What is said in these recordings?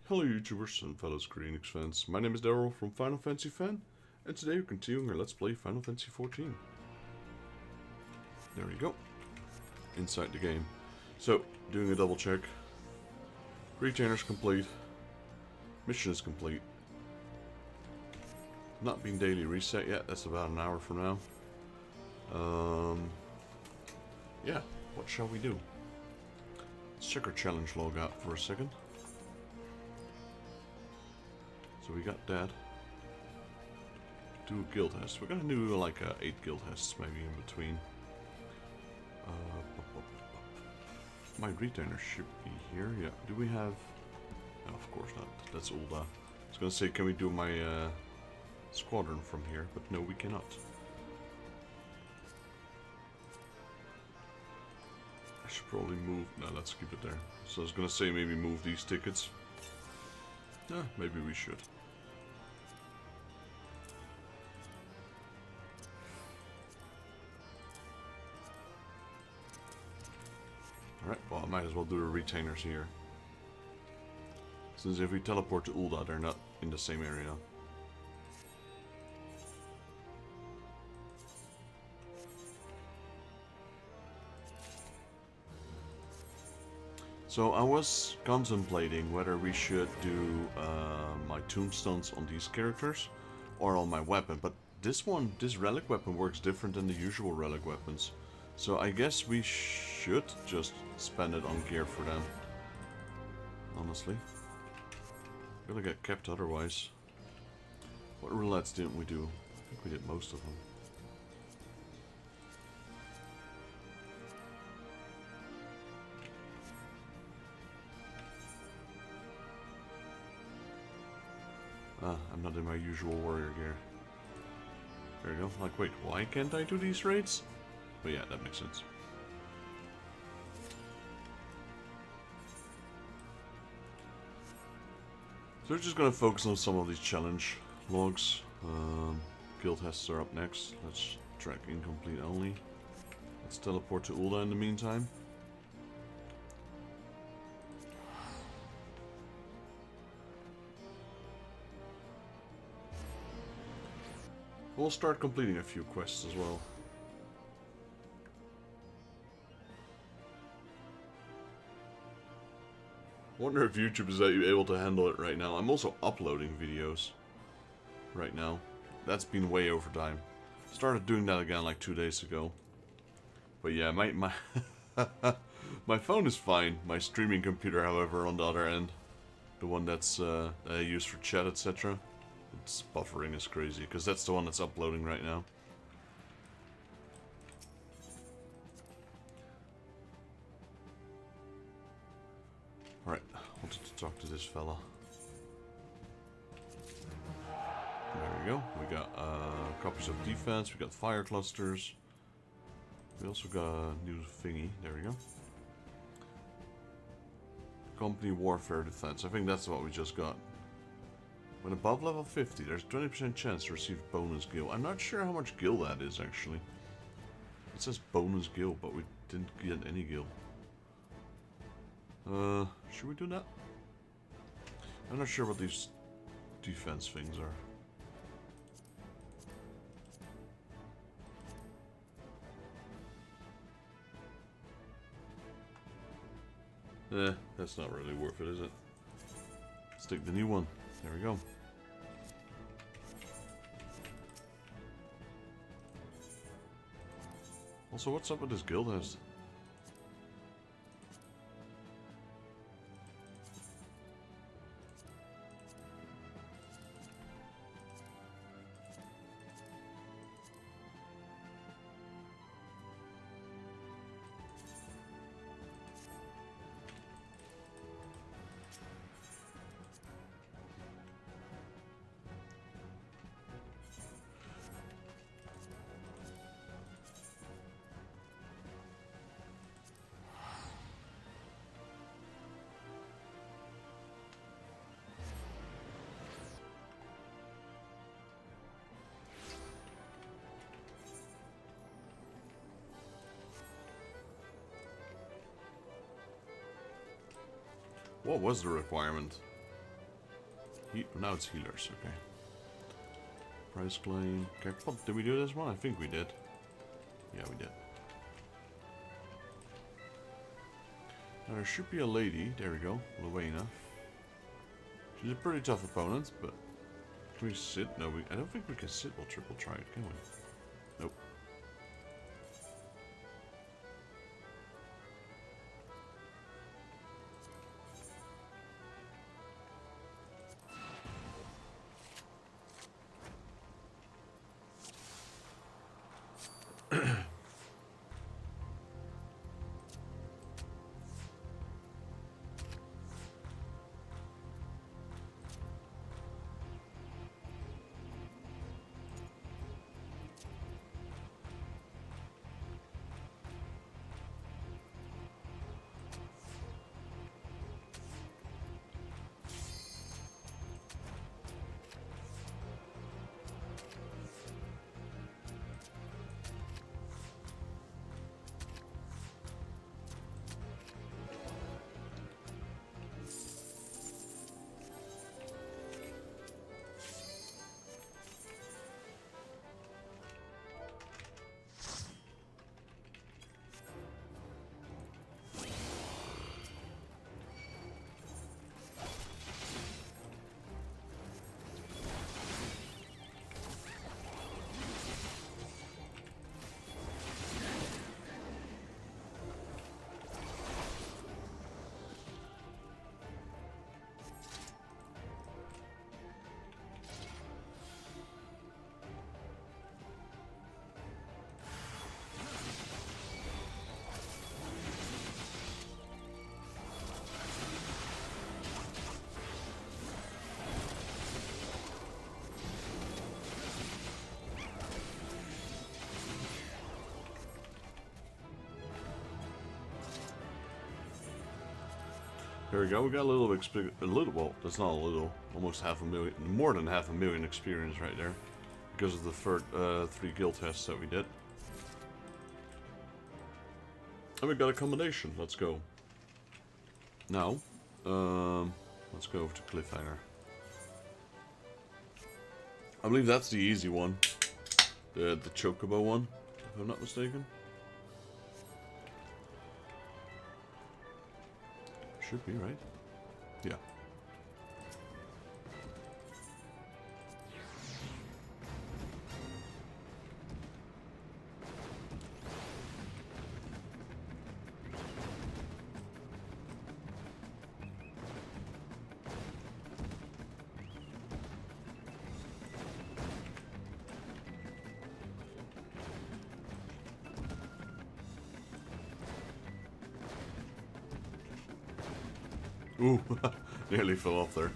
Hello YouTubers and fellow Square Enix fans, my name is Daryl from Final Fantasy Fan, and today we're continuing our Let's Play Final Fantasy XIV. There we go, inside the game. So, doing a double check, retainer's complete, mission is complete. Not been daily reset yet, that's about an hour from now. Yeah, what shall we do? Let's check our challenge log out for a second. So we got that. Do a guild test. We're gonna do like 8 guild tests maybe in between. My retainer should be here. Yeah. Do we have? No, of course not. That's all. I was gonna say, can we do my squadron from here? But no, we cannot. I should probably move. No, let's keep it there. So I was gonna say maybe move these tickets. Yeah, maybe we should. Alright, well I might as well do the retainers here. Since if we teleport to Ul'dah, they're not in the same area. So I was contemplating whether we should do my tombstones on these characters or on my weapon, but this relic weapon works different than the usual relic weapons. So I guess we should just spend it on gear for them. Honestly. Gonna get kept otherwise. What roulettes didn't we do? I think we did most of them. I'm not in my usual warrior gear. There we go. Like, wait, why can't I do these raids? But yeah, that makes sense. So we're just gonna focus on some of these challenge logs. Guild tests are up next. Let's track incomplete only. Let's teleport to Ul'dah in the meantime. We'll start completing a few quests as well. Wonder if YouTube is able to handle it right now. I'm also uploading videos right now. That's been way over time. Started doing that again like 2 days ago. But yeah, my my phone is fine. My streaming computer, however, on the other end, the one that's that I use for chat, etc. It's buffering is crazy because that's the one that's uploading right now. Alright, wanted to talk to this fella. There we go. We got copies of defense, we got fire clusters. We also got a new thingy. There we go. Company warfare defense. I think that's what we just got. When above level 50, there's a 20% chance to receive bonus gil. I'm not sure how much gil that is actually. It says bonus gil, but we didn't get any gil. Should we do that? I'm not sure what these defense things are. That's not really worth it, is it? Let's take the new one. There we go. Also, what's up with this guild house? What was the requirement? Now it's healers, okay. Price claim. Okay, did we do this one? I think we did. Yeah, we did. Now there should be a lady. There we go. Luena. She's a pretty tough opponent, but... Can we sit? No, I don't think we can sit while triple try it, can we? Nope. There we go, we got a little experience, well, that's not a little, almost half a million, more than half a million experience right there. Because of the third, 3 guild tests that we did. And we got a combination, let's go. Now, let's go over to Cliffhanger. I believe that's the easy one. The Chocobo one, if I'm not mistaken. Should be, right? Yeah. Ooh, nearly fell off there.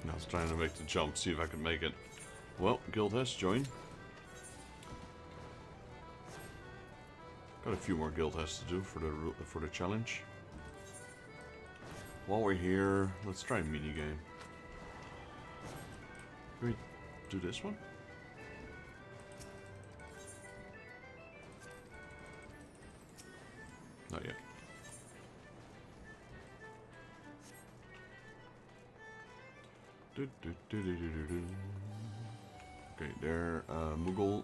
I was trying to make the jump, see if I could make it. Well, guild has joined. Got a few more guild tests to do for the challenge. While we're here, let's try a mini game. Can we do this one? Not yet. Okay, there, Moogle.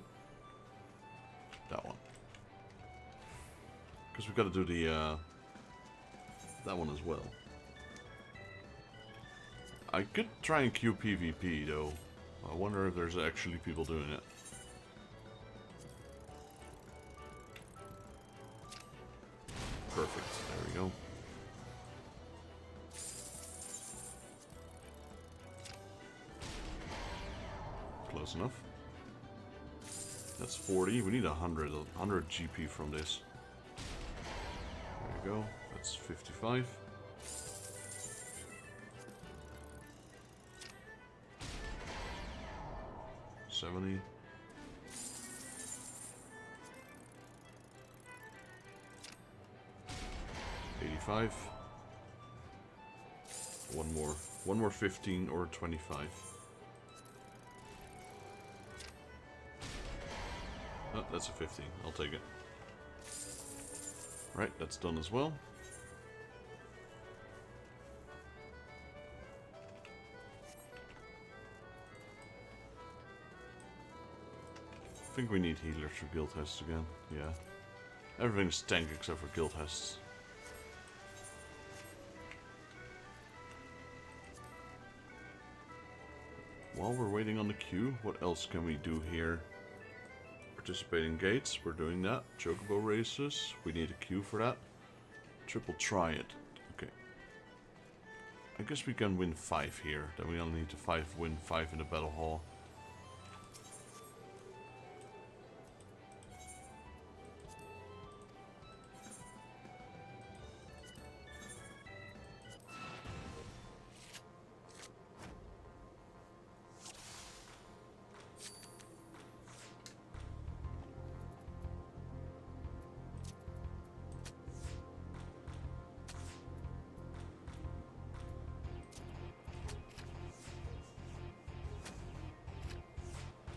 That one. Because we've got to do the, that one as well. I could try and queue PvP though. I wonder if there's actually people doing it. Perfect, there we go. Close enough. That's 40, we need 100 GP from this. There we go, that's 55. $70. $85. One more 15 or 25. Oh, that's a 15. I'll take it. Right, that's done as well. I think we need healers for guild tests again. Yeah. Everything's tank except for guild tests. While we're waiting on the queue, what else can we do here? Participate in gates, we're doing that. Chocobo races, we need a queue for that. Triple try it. Okay. I guess we can win 5 here. Then we only need to win 5 in the battle hall.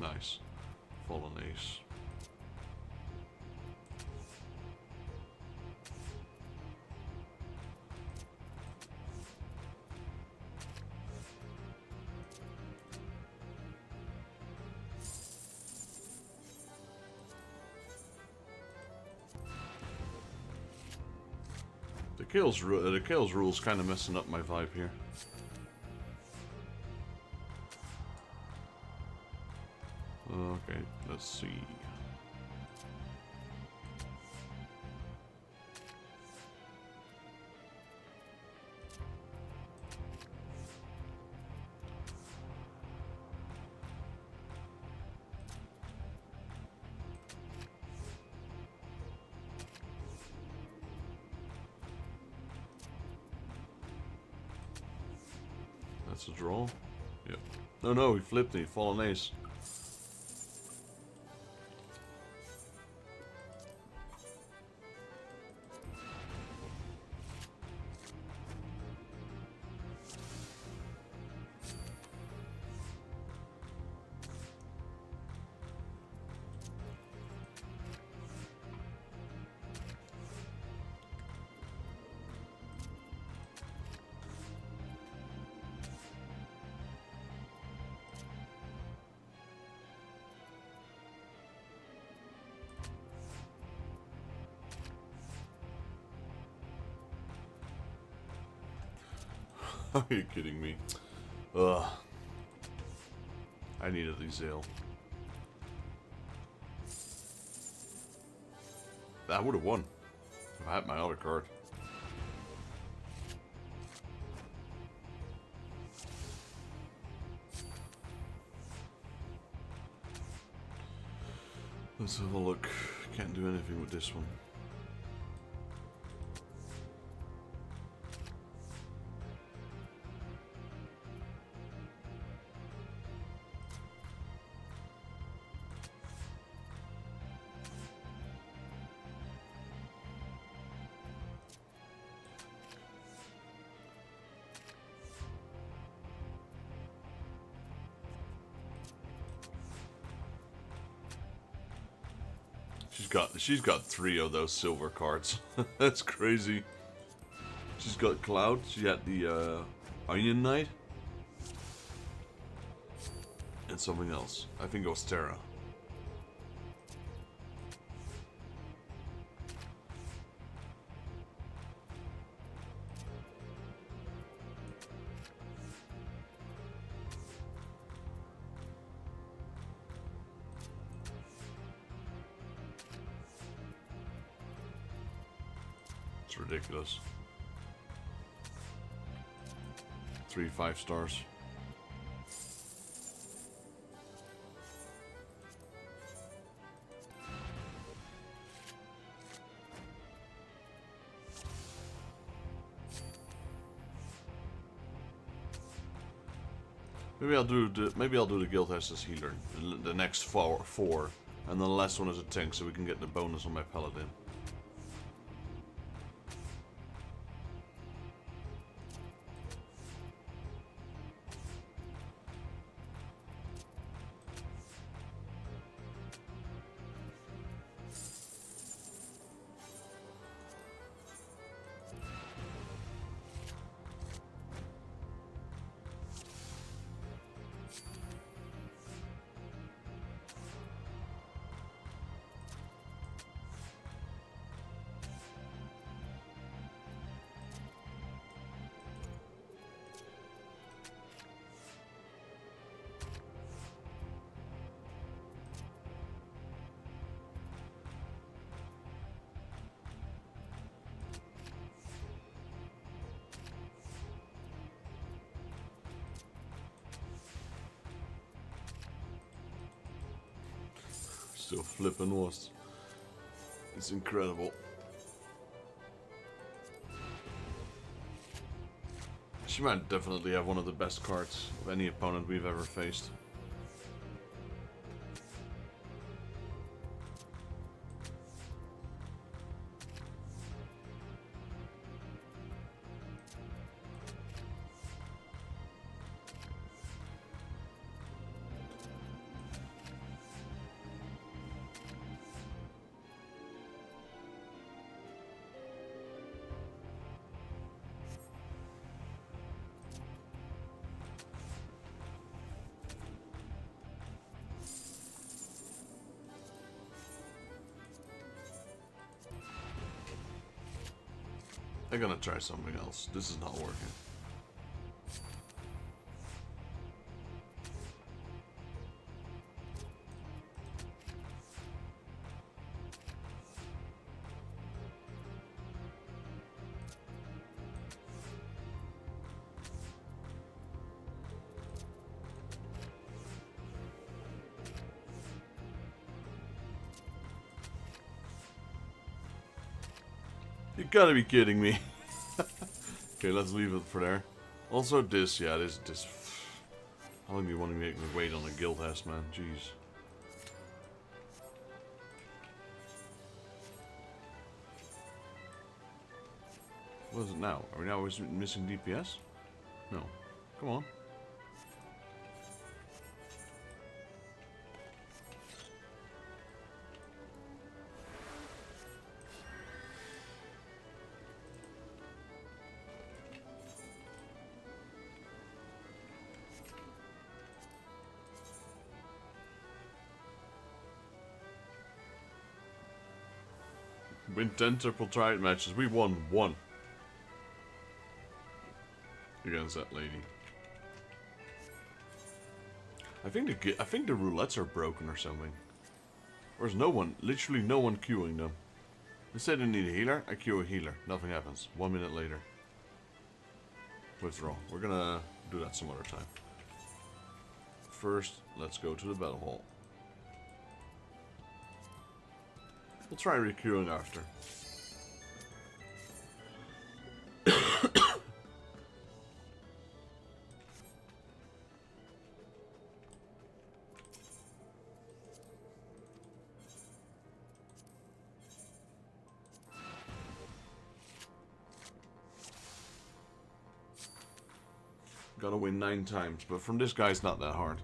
Nice. Fallen ace. The kills rule's kind of messing up my vibe here. Okay, let's see. That's a draw. Yep. No, he flipped me. Fallen ace. Are you kidding me? Ugh. I needed the Zale. That would have won if I had my other card. Let's have a look. Can't do anything with this one. She's got 3 of those silver cards. That's crazy. She's got Cloud. She had the Onion Knight. And something else. I think it was Terra. It's ridiculous. 3 5-stars. Maybe I'll do the guild test as healer. The next four, and the last one as a tank, so we can get the bonus on my paladin. still flipping was. It's incredible. She might definitely have one of the best cards of any opponent we've ever faced. I'm gonna try something else. This is not working. You gotta be kidding me. Okay, let's leave it for there. Also this, yeah, this. How long do you want to make me wait on a guild house, man? Jeez. What is it now? Are we now missing DPS? No. Come on. Win 10 triple triad matches. We won 1 against that lady. I think the roulettes are broken or something. Or is no one, literally no one queuing them. They said they need a healer. I queue a healer. Nothing happens. 1 minute later. Withdraw. We're gonna do that some other time. First, let's go to the battle hall. We'll try requeuing after. Gotta win 9 times, but from this guy it's not that hard.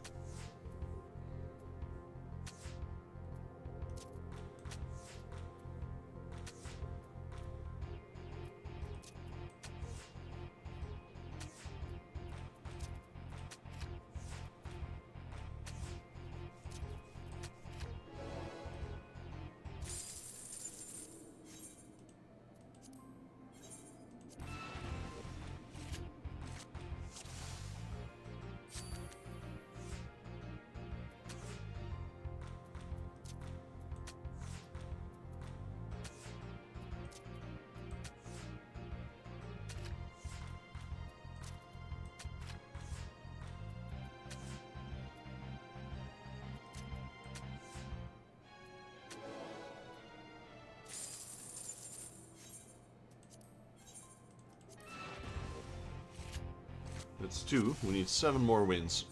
That's 2. We need 7 more wins.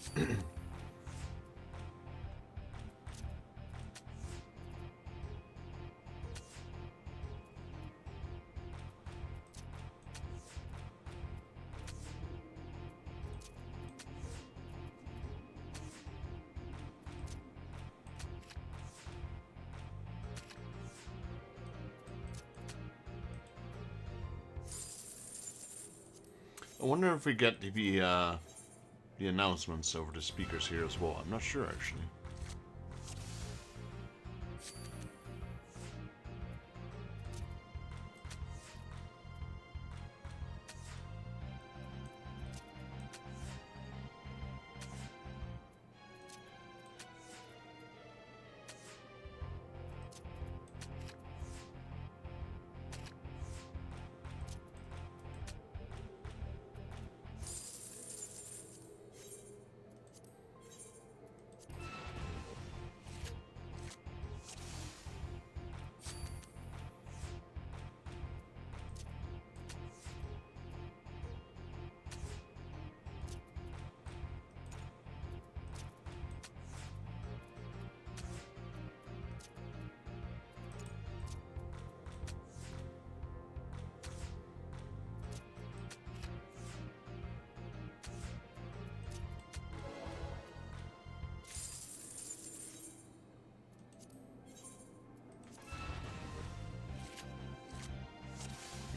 I wonder if we get the announcements over the speakers here as well. I'm not sure, actually.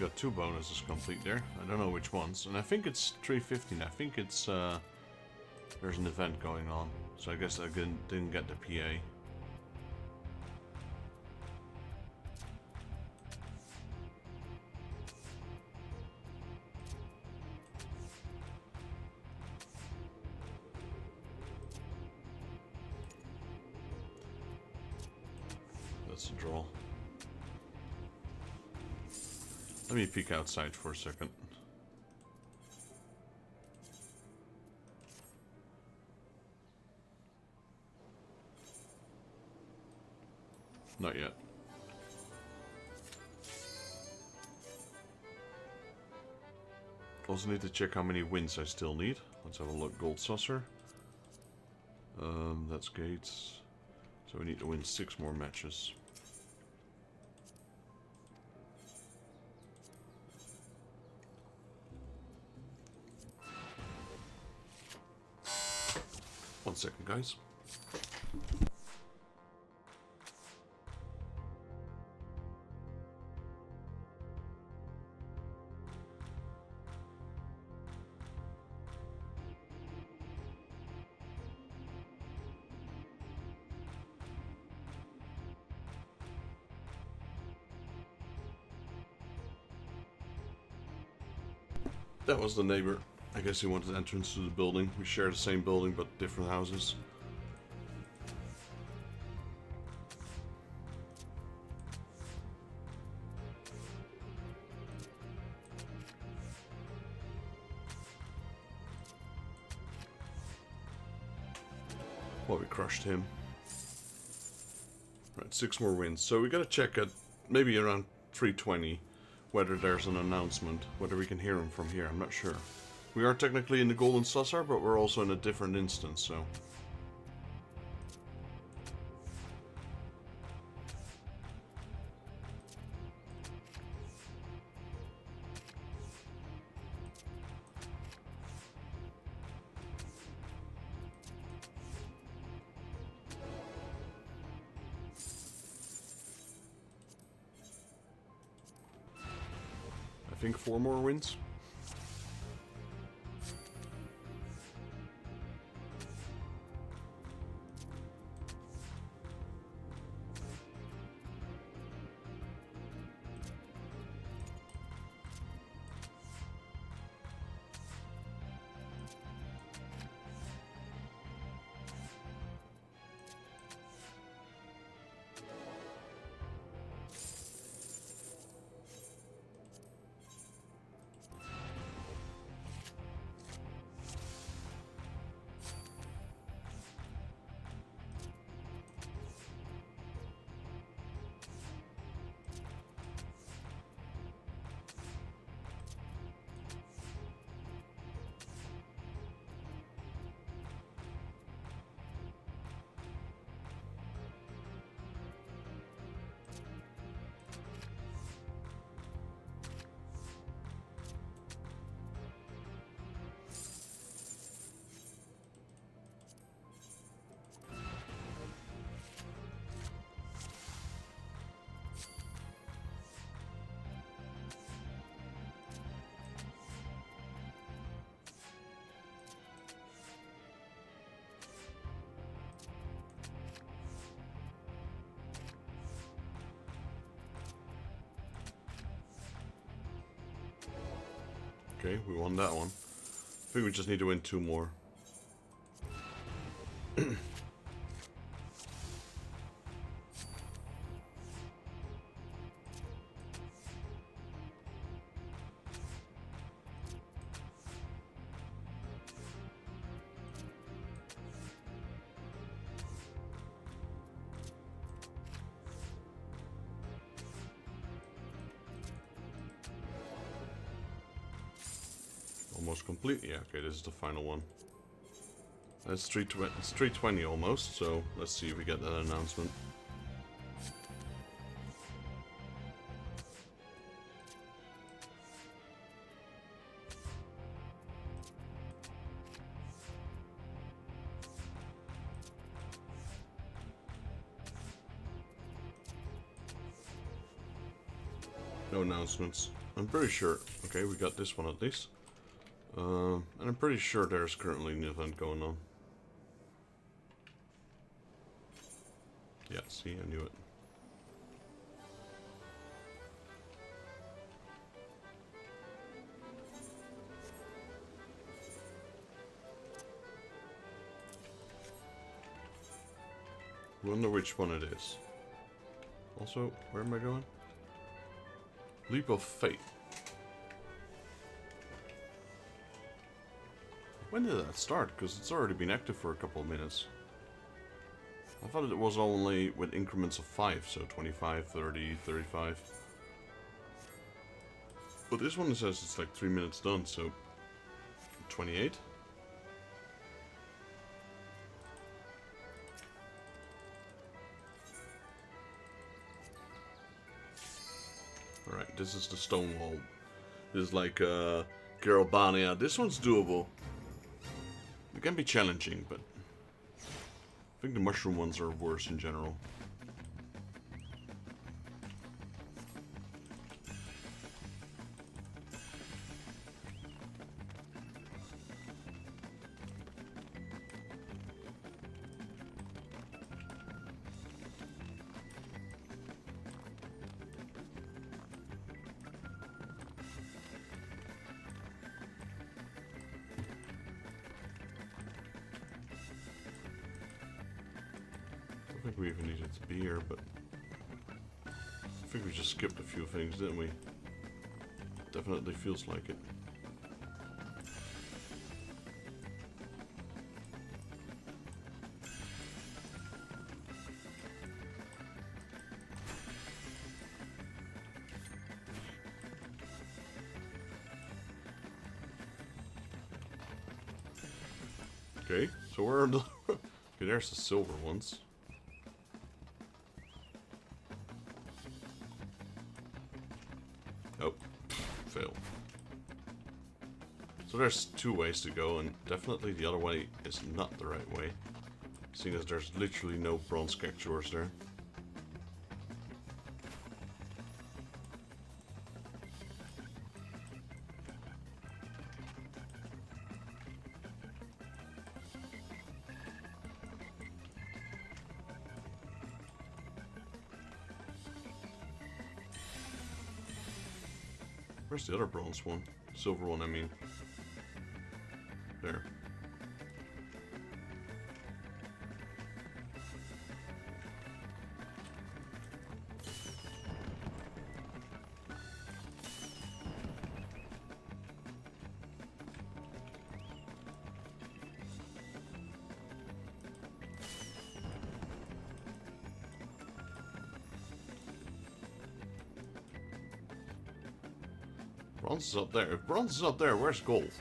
got 2 bonuses complete there. I don't know which ones. And I think it's 3:15. I think it's there's an event going on. So I guess I didn't get the PA. That's a draw. Let me peek outside for a second. Not yet. Also need to check how many wins I still need. Let's have a look. Gold saucer. That's gates. So we need to win 6 more matches. One second, guys. That was the neighbor. I guess he wanted entrance to the building. We share the same building, but different houses. Well, we crushed him. Right, 6 more wins. So we gotta check at maybe around 3:20 whether there's an announcement, whether we can hear him from here. I'm not sure. We are technically in the Golden Saucer, but we're also in a different instance, so... I think 4 more wins. Okay, we won that one. I think we just need to win 2 more. Almost complete. Yeah, okay, this is the final one. It's 3:20 almost, so let's see if we get that announcement. No announcements. I'm pretty sure. Okay, we got this one at least. And I'm pretty sure there's currently an event going on. Yeah, see, I knew it. Wonder which one it is. Also, where am I going? Leap of Faith. When did that start? Because it's already been active for a couple of minutes. I thought it was only with increments of 5, so 25, 30, 35. But this one says it's like 3 minutes done, so 28? Alright, this is the stone wall. This is like Garlean. This one's doable. It can be challenging, but I think the mushroom ones are worse in general. I don't think we even needed to be here, but I think we just skipped a few things, didn't we? Definitely feels like it. Okay, so where are the... okay, there's the silver ones. Oh, fail. So there's 2 ways to go, and definitely the other way is not the right way, seeing as there's literally no bronze cactuars there. Where's the other bronze one? Silver one, I mean. There. Bronze is up there. If bronze is up there, where's gold?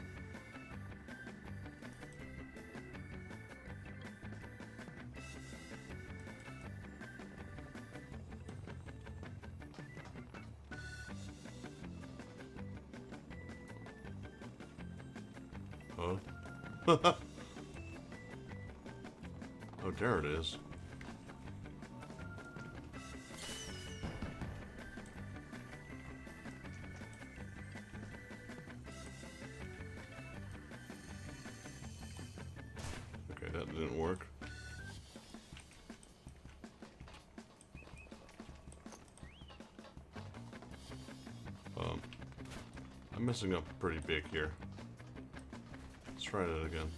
Huh? Oh, there it is. Okay, that didn't work. I'm messing up pretty big here. Let's try that again.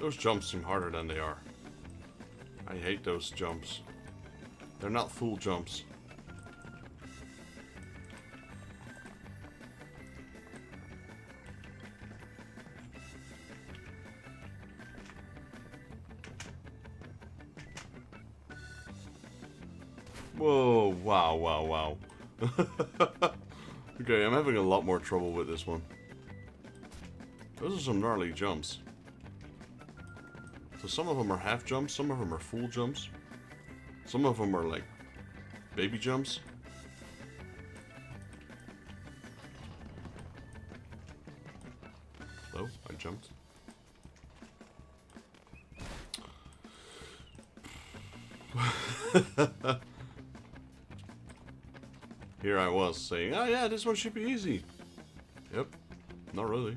Those jumps seem harder than they are. I hate those jumps. They're not full jumps. Whoa, wow, wow, wow. Okay, I'm having a lot more trouble with this one. Those are some gnarly jumps. So some of them are half jumps, some of them are full jumps. Some of them are like baby jumps. Oh, I jumped. Here I was saying, oh yeah, this one should be easy. Yep, not really.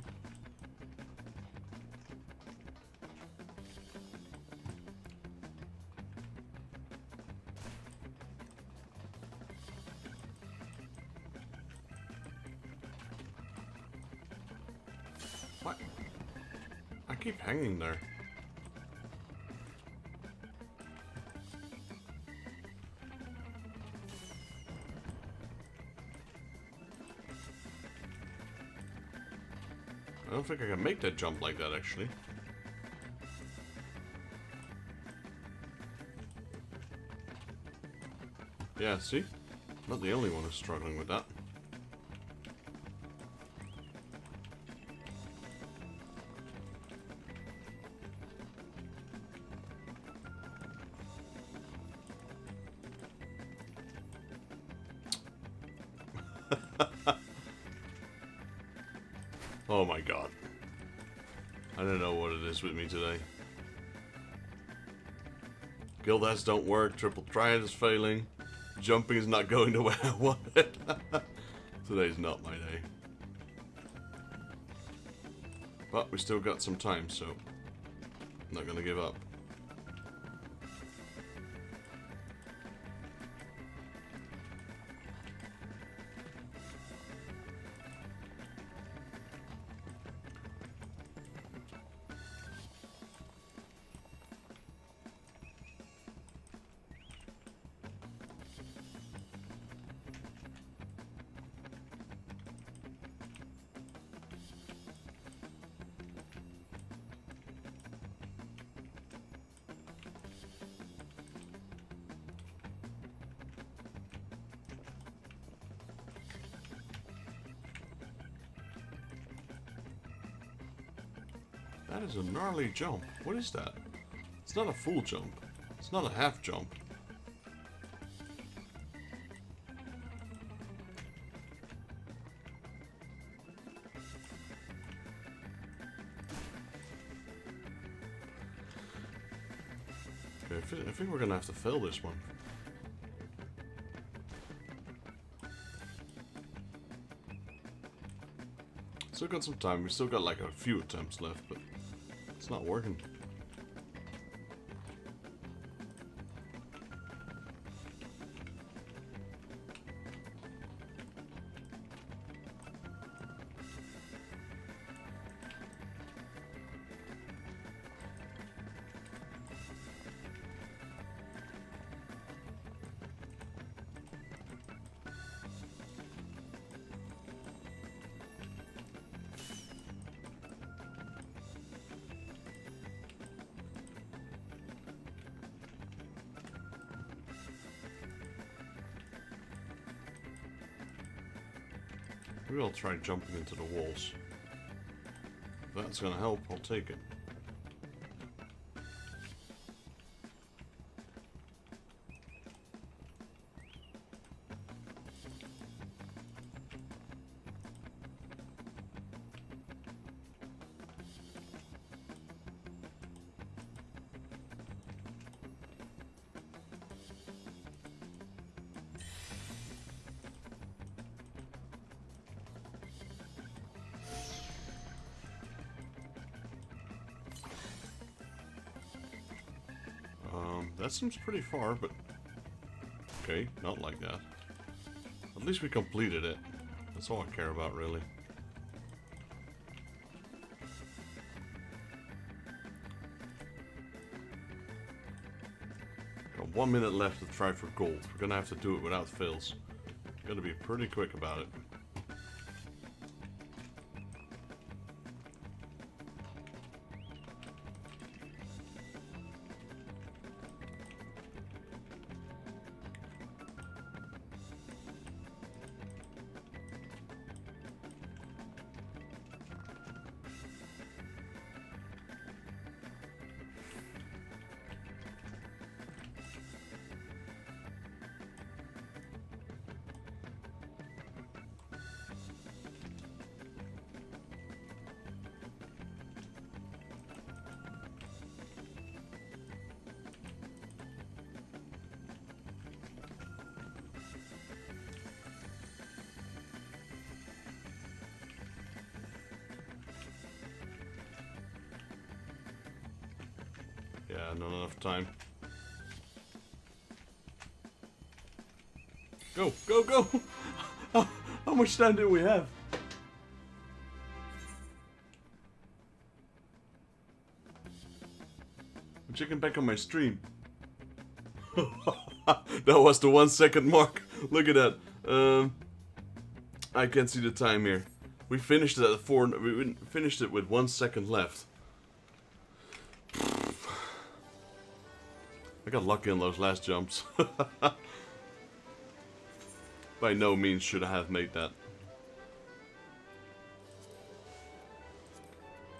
What? I keep hanging there. I don't think I can make that jump like that, actually. Yeah, see? Not the only one who's struggling with that. Oh my god. I don't know what it is with me today. Guild S don't work, triple triad is failing, jumping is not going the way I want it. Today's not my day. But we still got some time, so I'm not gonna give up. That is a gnarly jump. What is that? It's not a full jump. It's not a half jump. Okay, I think we're gonna have to fail this one. Still got some time. We still got like a few attempts left, but it's not working. Maybe I'll try jumping into the walls. If that's gonna help, I'll take it. That seems pretty far, but okay, not like that. At least we completed it. That's all I care about, really. Got 1 minute left to try for gold. We're gonna have to do it without fails. Gotta be pretty quick about it. Yeah, not enough time. Go, go, go! How much time do we have? I'm checking back on my stream. That was the 1 second mark. Look at that. I can't see the time here. We finished it at 4. We finished it with 1 second left. I got lucky on those last jumps. By no means should I have made that.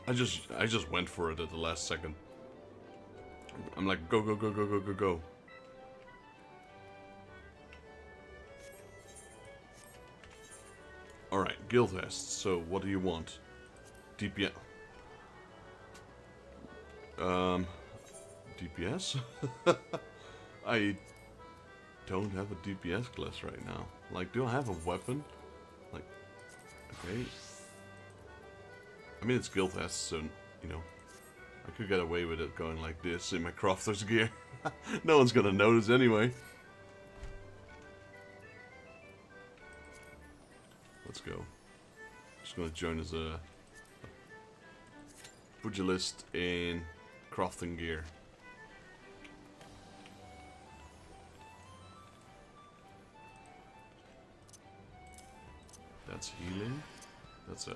I just went for it at the last second. I'm like, go, go, go, go, go, go, go. Alright, guild tests. So, what do you want? DPS. DPS? I don't have a DPS class right now. Like, do I have a weapon? Like, okay. I mean, it's guild tests, so, you know, I could get away with it going like this in my crafter's gear. No one's gonna notice anyway. Let's go. Just gonna join as a pugilist in crafting gear. That's healing. That's a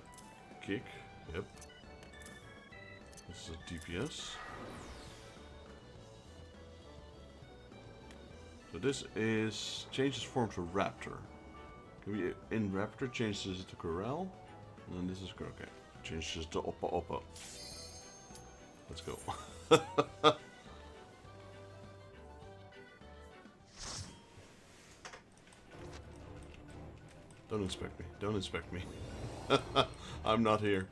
kick. Yep. This is a DPS. So this is changes form to raptor. Can we in raptor changes it to corral? And then this is okay. Changes to oppa oppa. Let's go. Don't inspect me. Don't inspect me. I'm not here.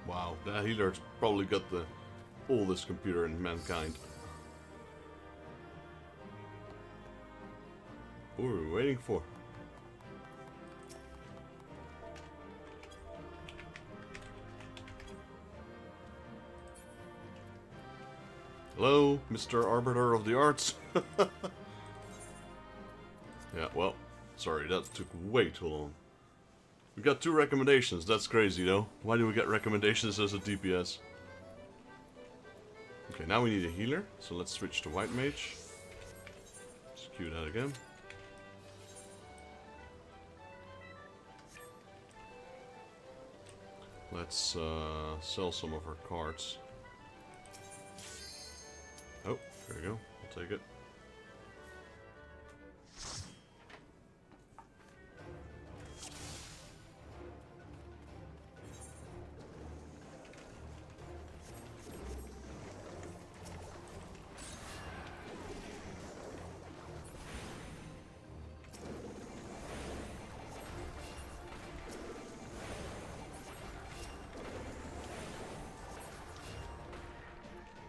Wow, that healer's probably got the oldest computer in mankind. What are we waiting for? Hello, Mr. Arbiter of the Arts. Yeah, well, sorry, that took way too long. We got 2 recommendations, that's crazy though. Why do we get recommendations as a DPS? Okay, now we need a healer, so let's switch to White Mage. Queue that again. Let's sell some of our cards. Oh, there we go. I'll take it.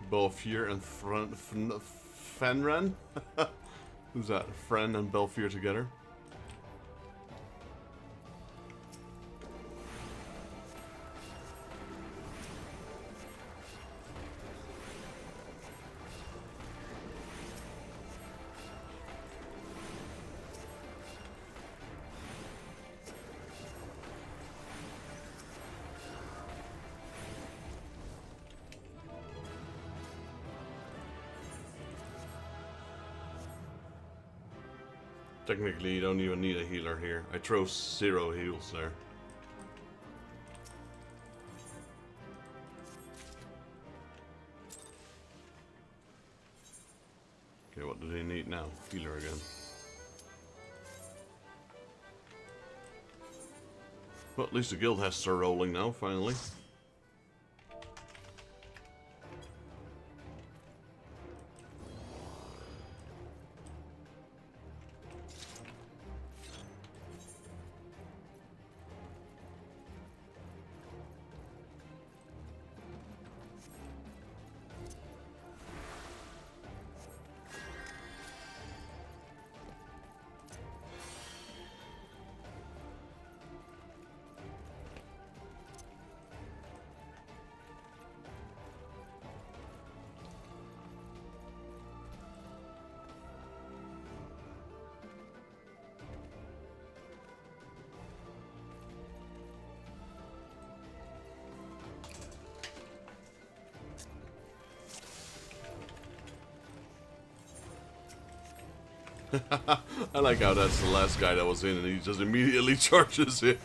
Belfier and Fenren? Who's that? Fren and Belfier together? Technically, you don't even need a healer here. I throw 0 heals there. Okay, what do they need now? Healer again. Well, at least the guild has to start rolling now, finally. I like how that's the last guy that was in and he just immediately charges it.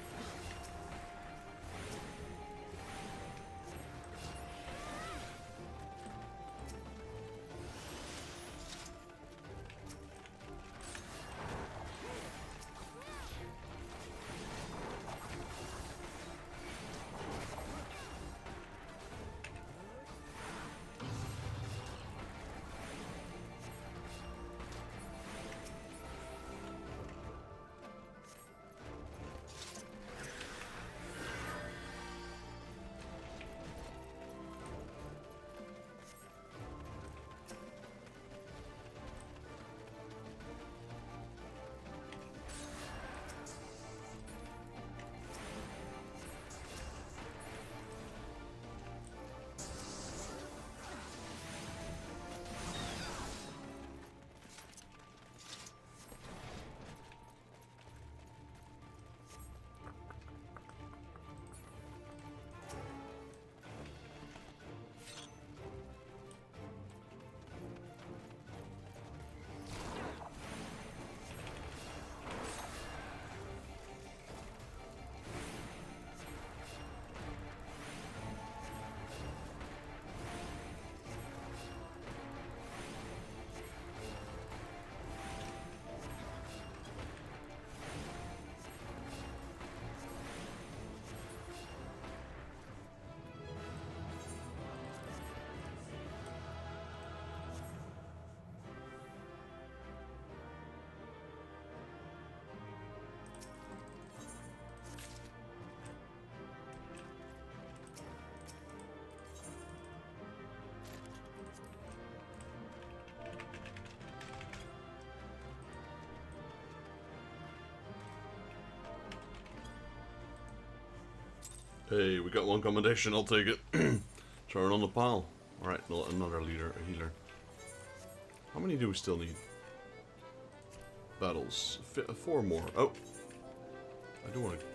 Hey, we got one commendation, I'll take it. Turn on the pile. Alright, another leader, a healer. How many do we still need? Battles. 4 more. Oh! I do want to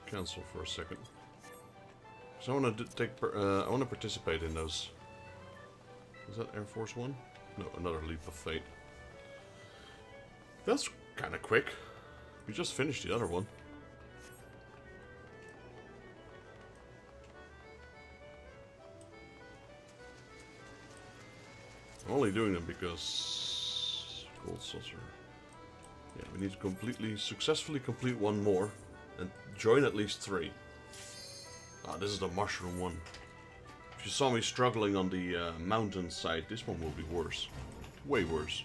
cancel for a second. So I want to take. I want to participate in those. Is that Air Force One? No, another leap of fate. That's kind of quick. We just finished the other one. I'm only doing them because... Gold saucer. Yeah, we need to successfully complete one more. And join at least 3. Ah, this is the mushroom one. If you saw me struggling on the mountain side, this one will be worse. Way worse.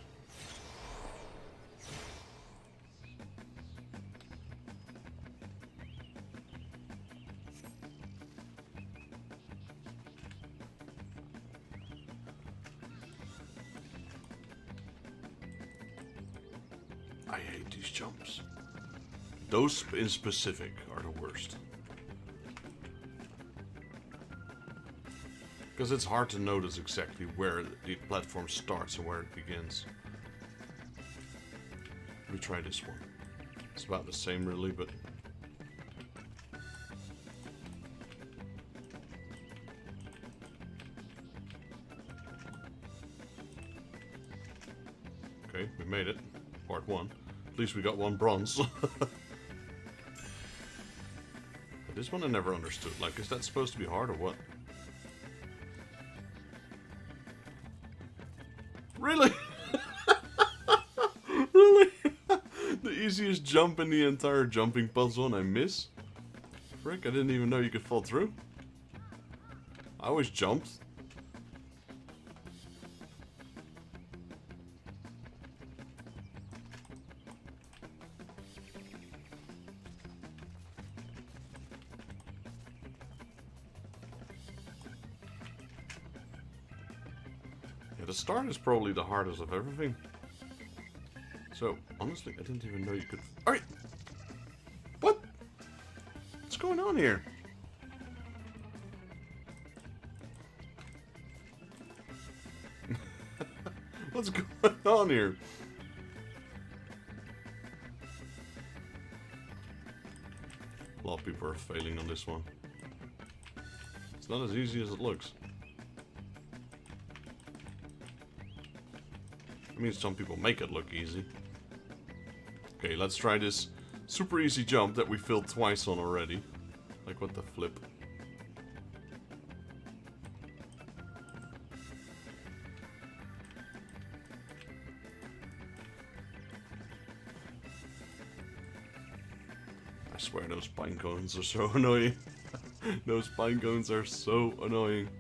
I hate these jumps. Those in specific are the worst. Because it's hard to notice exactly where the platform starts and where it begins. Let me try this one. It's about the same really, but... Okay, we made it. Part 1. At least we got 1 bronze. This one I never understood. Like, is that supposed to be hard or what? Really? Really? The easiest jump in the entire jumping puzzle and I miss? Frick, I didn't even know you could fall through. I always jumped. The start is probably the hardest of everything. So, honestly, I didn't even know you could... Alright! What? What's going on here? What's going on here? A lot of people are failing on this one. It's not as easy as it looks. I mean, some people make it look easy. Okay, let's try this super easy jump that we failed twice on already. Like, what the flip? I swear those pine cones are so annoying. Those pine cones are so annoying.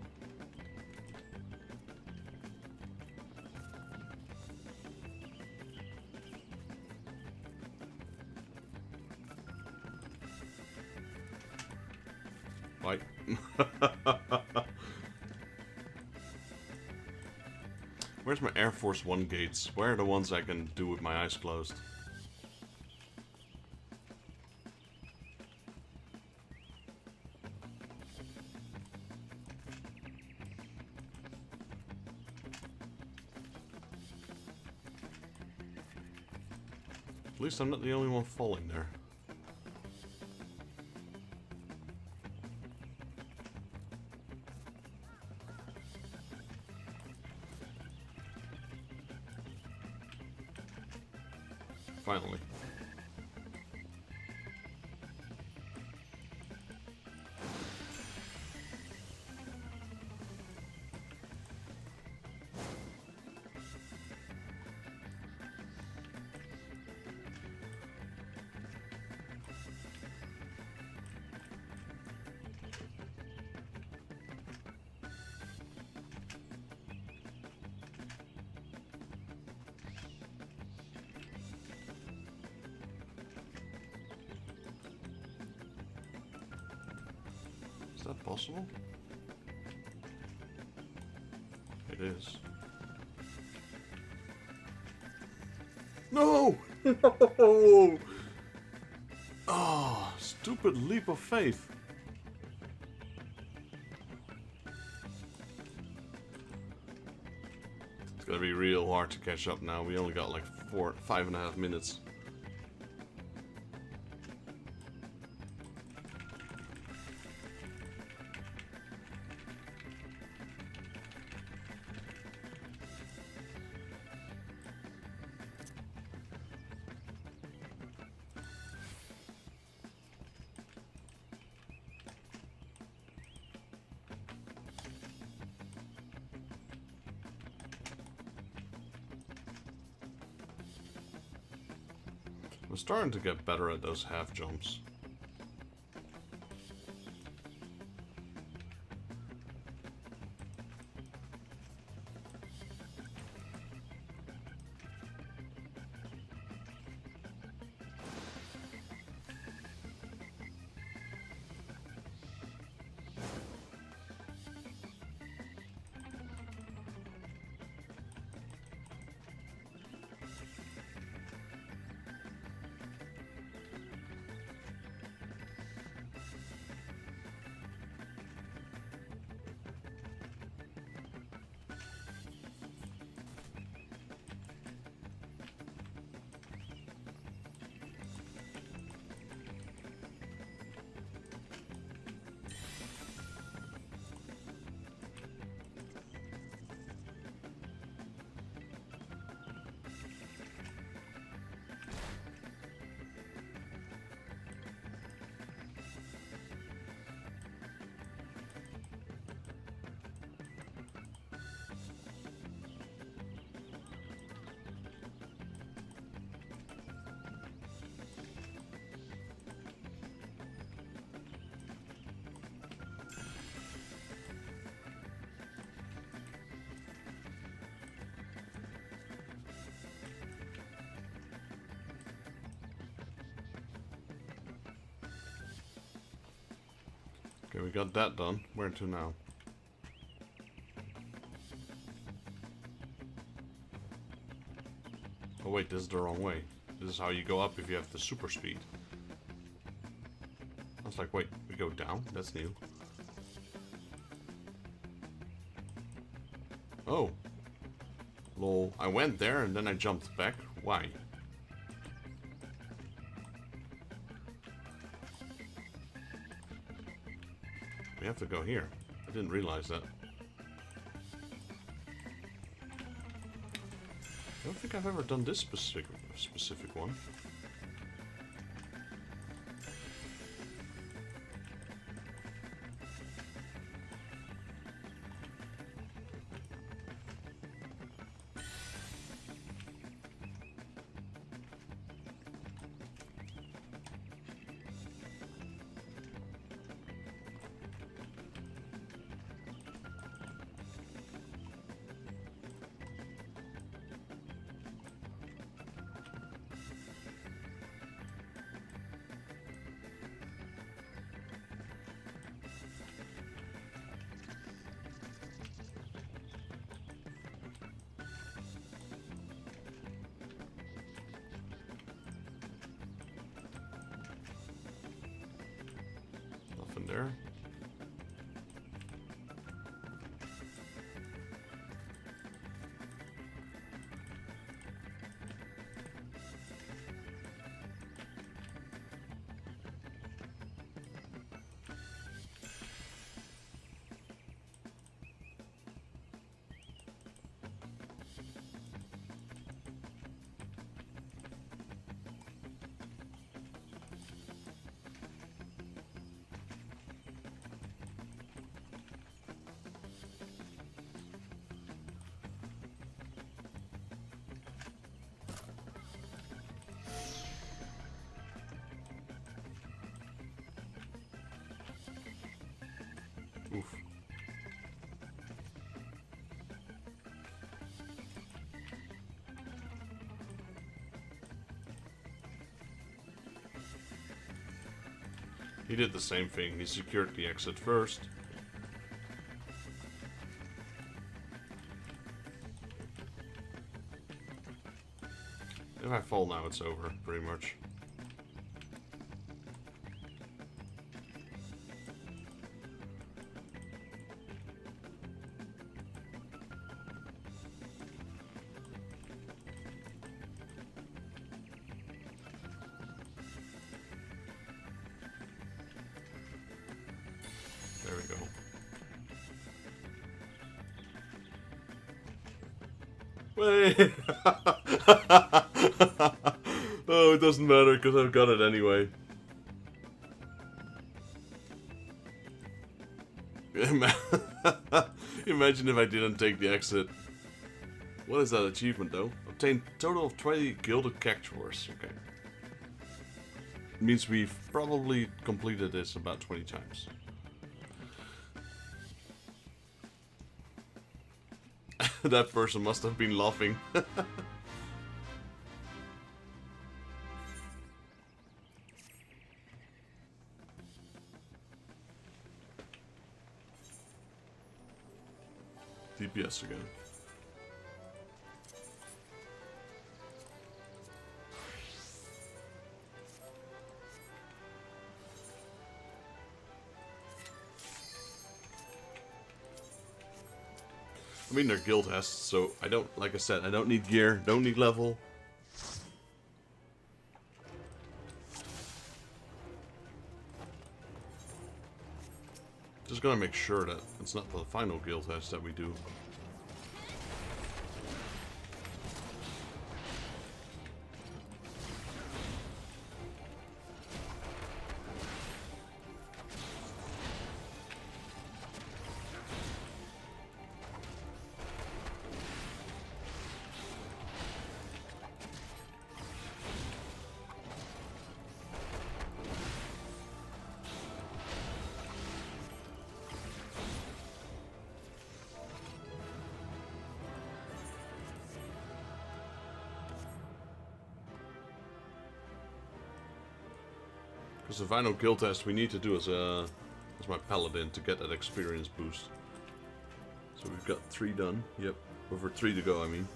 Right. Where's my Air Force One gates? Where are the ones I can do with my eyes closed? At least I'm not the only one falling there. Finally. Is that possible? It is. No! No! Oh, stupid leap of faith. It's gonna be real hard to catch up now. We only got like 5.5 minutes. I'm starting to get better at those half jumps. Okay, we got that done. Where to now? Oh wait, this is the wrong way. This is how you go up if you have the super speed. I was like, wait, we go down? That's new. Oh. Lol. I went there and then I jumped back. Why? We have to go here. I didn't realize that. I don't think I've ever done this specific one. There. Oof. He did the same thing. He secured the exit first. If I fall now, it's over, pretty much. There we go. Wait! Oh, it doesn't matter because I've got it anyway. Imagine if I didn't take the exit. What is that achievement though? Obtain total of 20 gilded cactuars. Okay. It means we've probably completed this about 20 times. That person must have been laughing. DPS again. I mean, they're guild tests, so I don't, like I said, I don't need gear, don't need level. Just gonna make sure that it's not the final guild test that we do. Because the final guild test we need to do as my paladin to get that experience boost. So we've got 3 done. Yep, over 3 to go, I mean.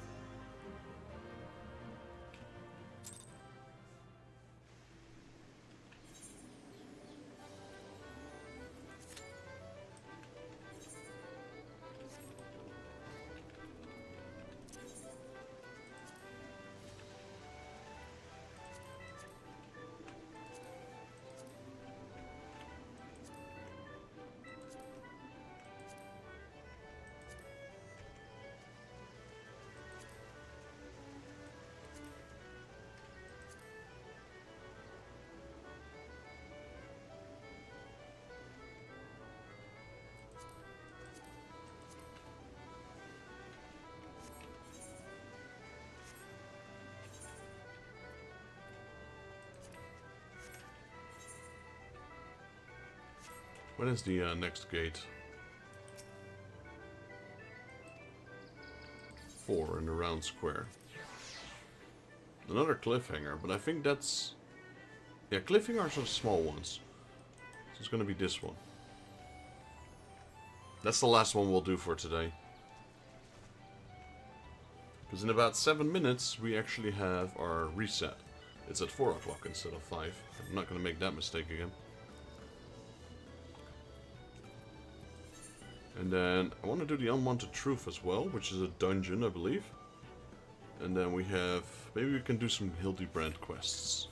When is the next gate? 4 in the round square. Another cliffhanger, but I think that's... Yeah, cliffhangers are small ones. So it's gonna be this one. That's the last one we'll do for today. Because in about 7 minutes, we actually have our reset. It's at 4 o'clock instead of 5. I'm not gonna make that mistake again. And then I want to do the Unwanted Truth as well, which is a dungeon, I believe. And then we have... Maybe we can do some Hildebrand quests.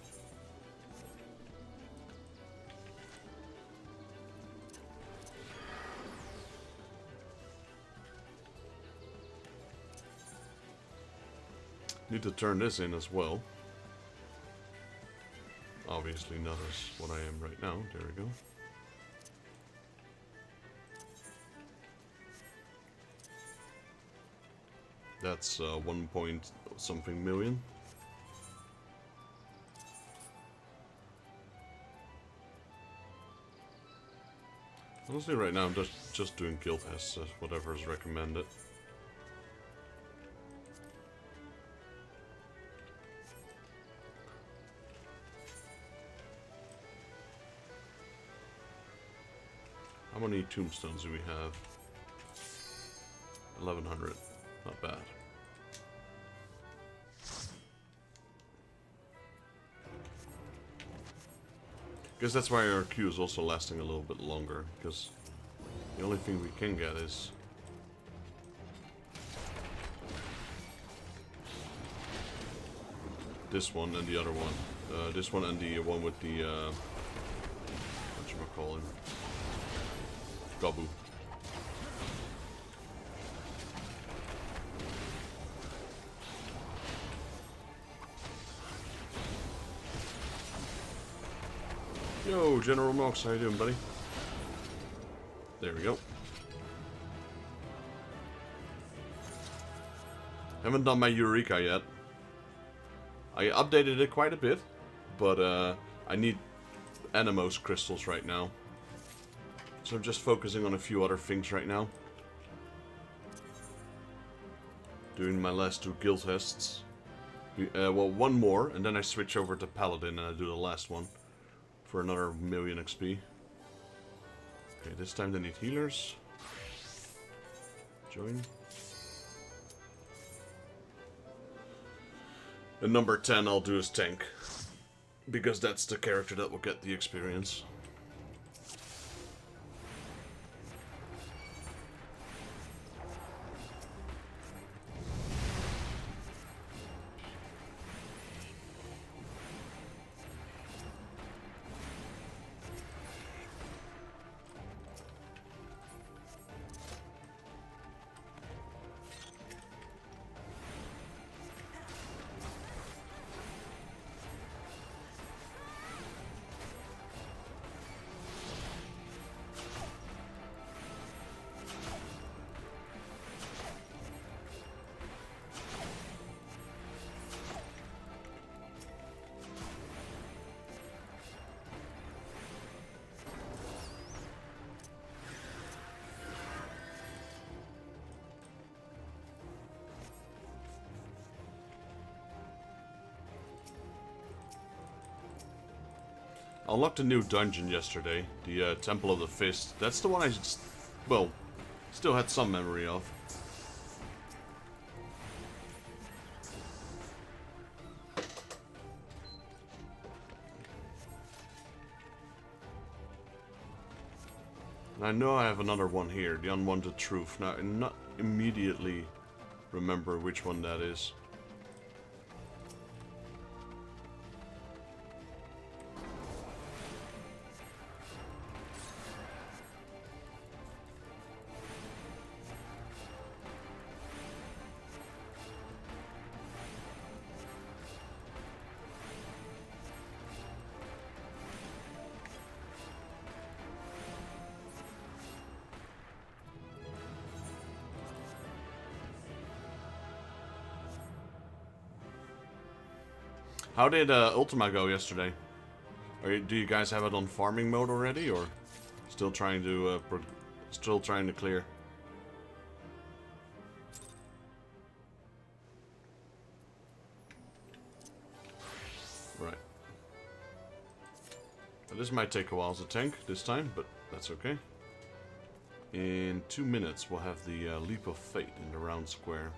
Need to turn this in as well. Obviously not as what I am right now. There we go. That's 1 point something million. Honestly, right now I'm just doing guild tests, whatever is recommended. How many tombstones do we have? 1100. Not bad. Guess that's why our queue is also lasting a little bit longer, because the only thing we can get is this one and the other one. This one and the one with the whatchamacallit? Gabu. Yo, General Mox, how you doing, buddy? There we go. Haven't done my Eureka yet. I updated it quite a bit, but I need Animos crystals right now. So I'm just focusing on a few other things right now. Doing my last 2 guild tests. Well, one more, and then I switch over to Paladin and I do the last one. For another 1,000,000 XP. Okay, this time they need healers. Join. And number 10 I'll do as tank. Because that's the character that will get the experience. I unlocked a new dungeon yesterday, the Temple of the Fist. That's the one I just, well, still had some memory of. And I know I have another one here, the Unwanted Truth. Now, I not immediately remember which one that is. How did Ultima go yesterday? Do you guys have it on farming mode already, or still trying to clear? Right. Now, this might take a while as a tank this time, but that's okay. In 2 minutes, we'll have the Leap of Fate in the round square.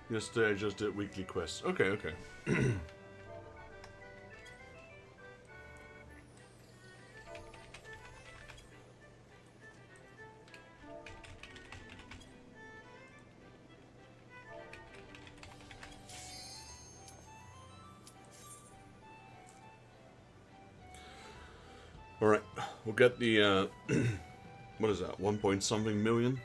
Yesterday I just did weekly quests. Okay, okay. Alright, we'll get the, what is that, 1 point something million?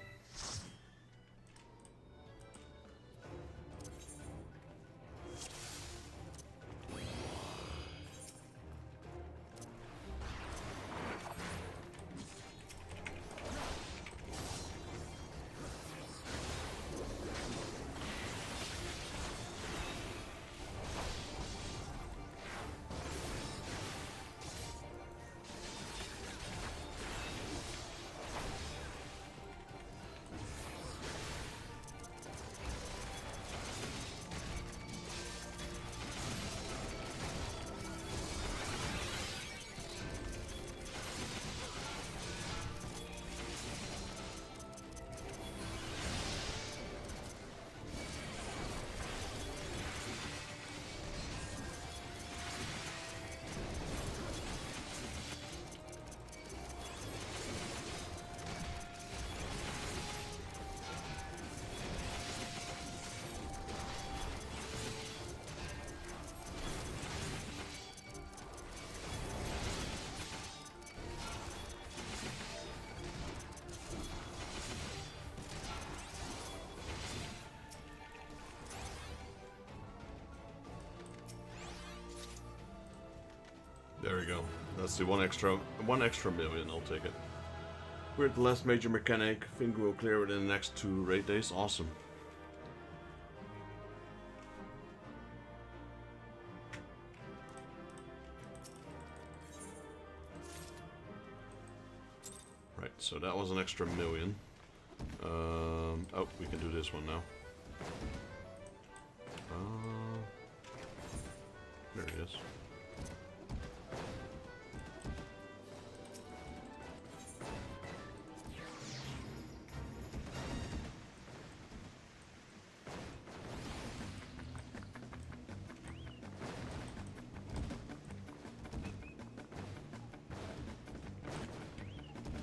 go. That's the one extra million. I'll take it. We're at the last major mechanic. Think we'll clear it in the next 2 raid days. Awesome. Right, so that was an extra million. Oh, we can do this one now. There it is.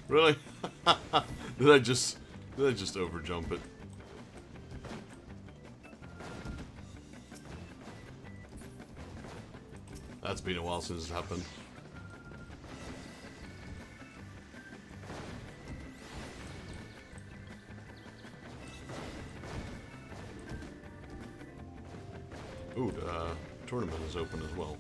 Really? Did I just overjump it? That's been a while since it's happened. Ooh, the tournament is open as well.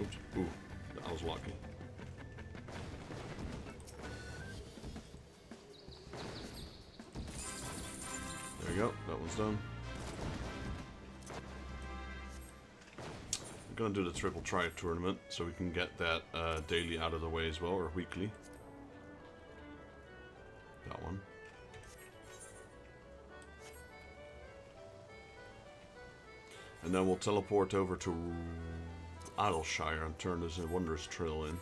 Oops. Ooh, I was lucky. There we go, that one's done. I'm gonna do the triple triad tournament so we can get that daily out of the way as well, or weekly. That one. And then we'll teleport over to Adelshire and turn this Wondrous Trail in.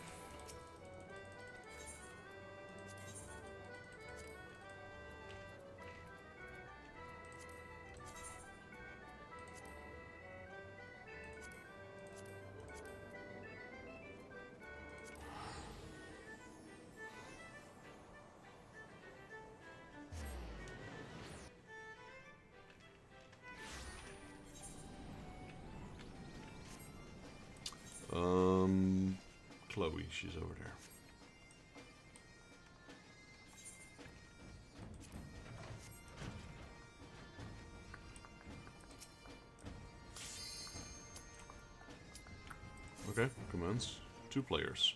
Chloe, she's over there. Okay, commence. 2 players.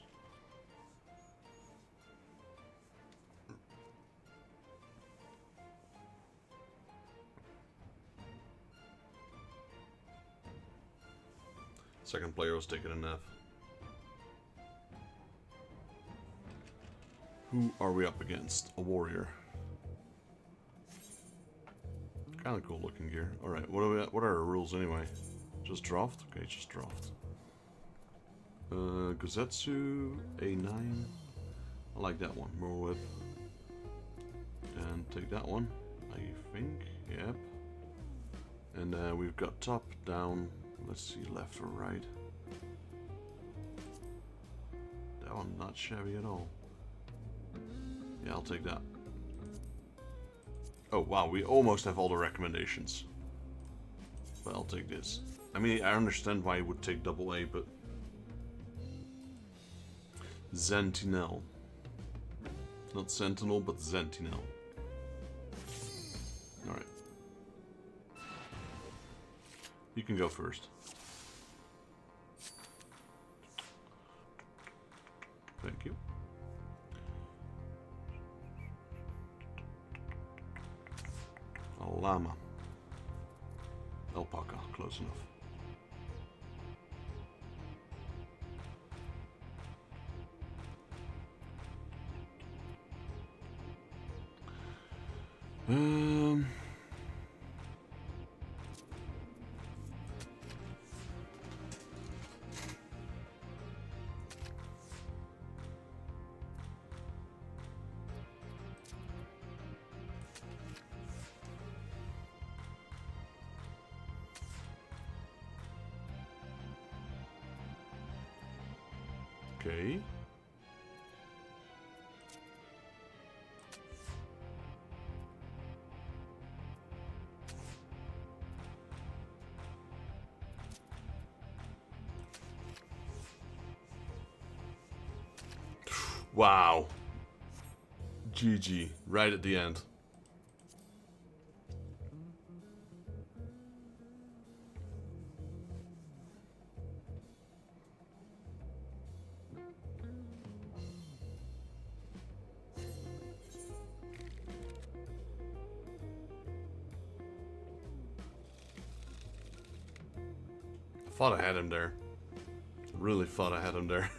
Second player was taking an F. Who are we up against? A warrior. Kind of cool looking gear. Alright, what are our rules anyway? Just draft? Okay, just draft. Gozetsu, A9. I like that one. More with. And take that one, I think. Yep. And we've got top, down. Let's see, left or right. That one not shabby at all. Yeah, I'll take that. Oh, wow, we almost have all the recommendations. But I'll take this. I mean, I understand why you would take double A, but... Sentinel. Not Sentinel, but Sentinel. Alright. You can go first. Thank you. A llama. Alpaca, close enough. Okay. Wow. GG. Right at the end. Thought I had him there. Really thought I had him there.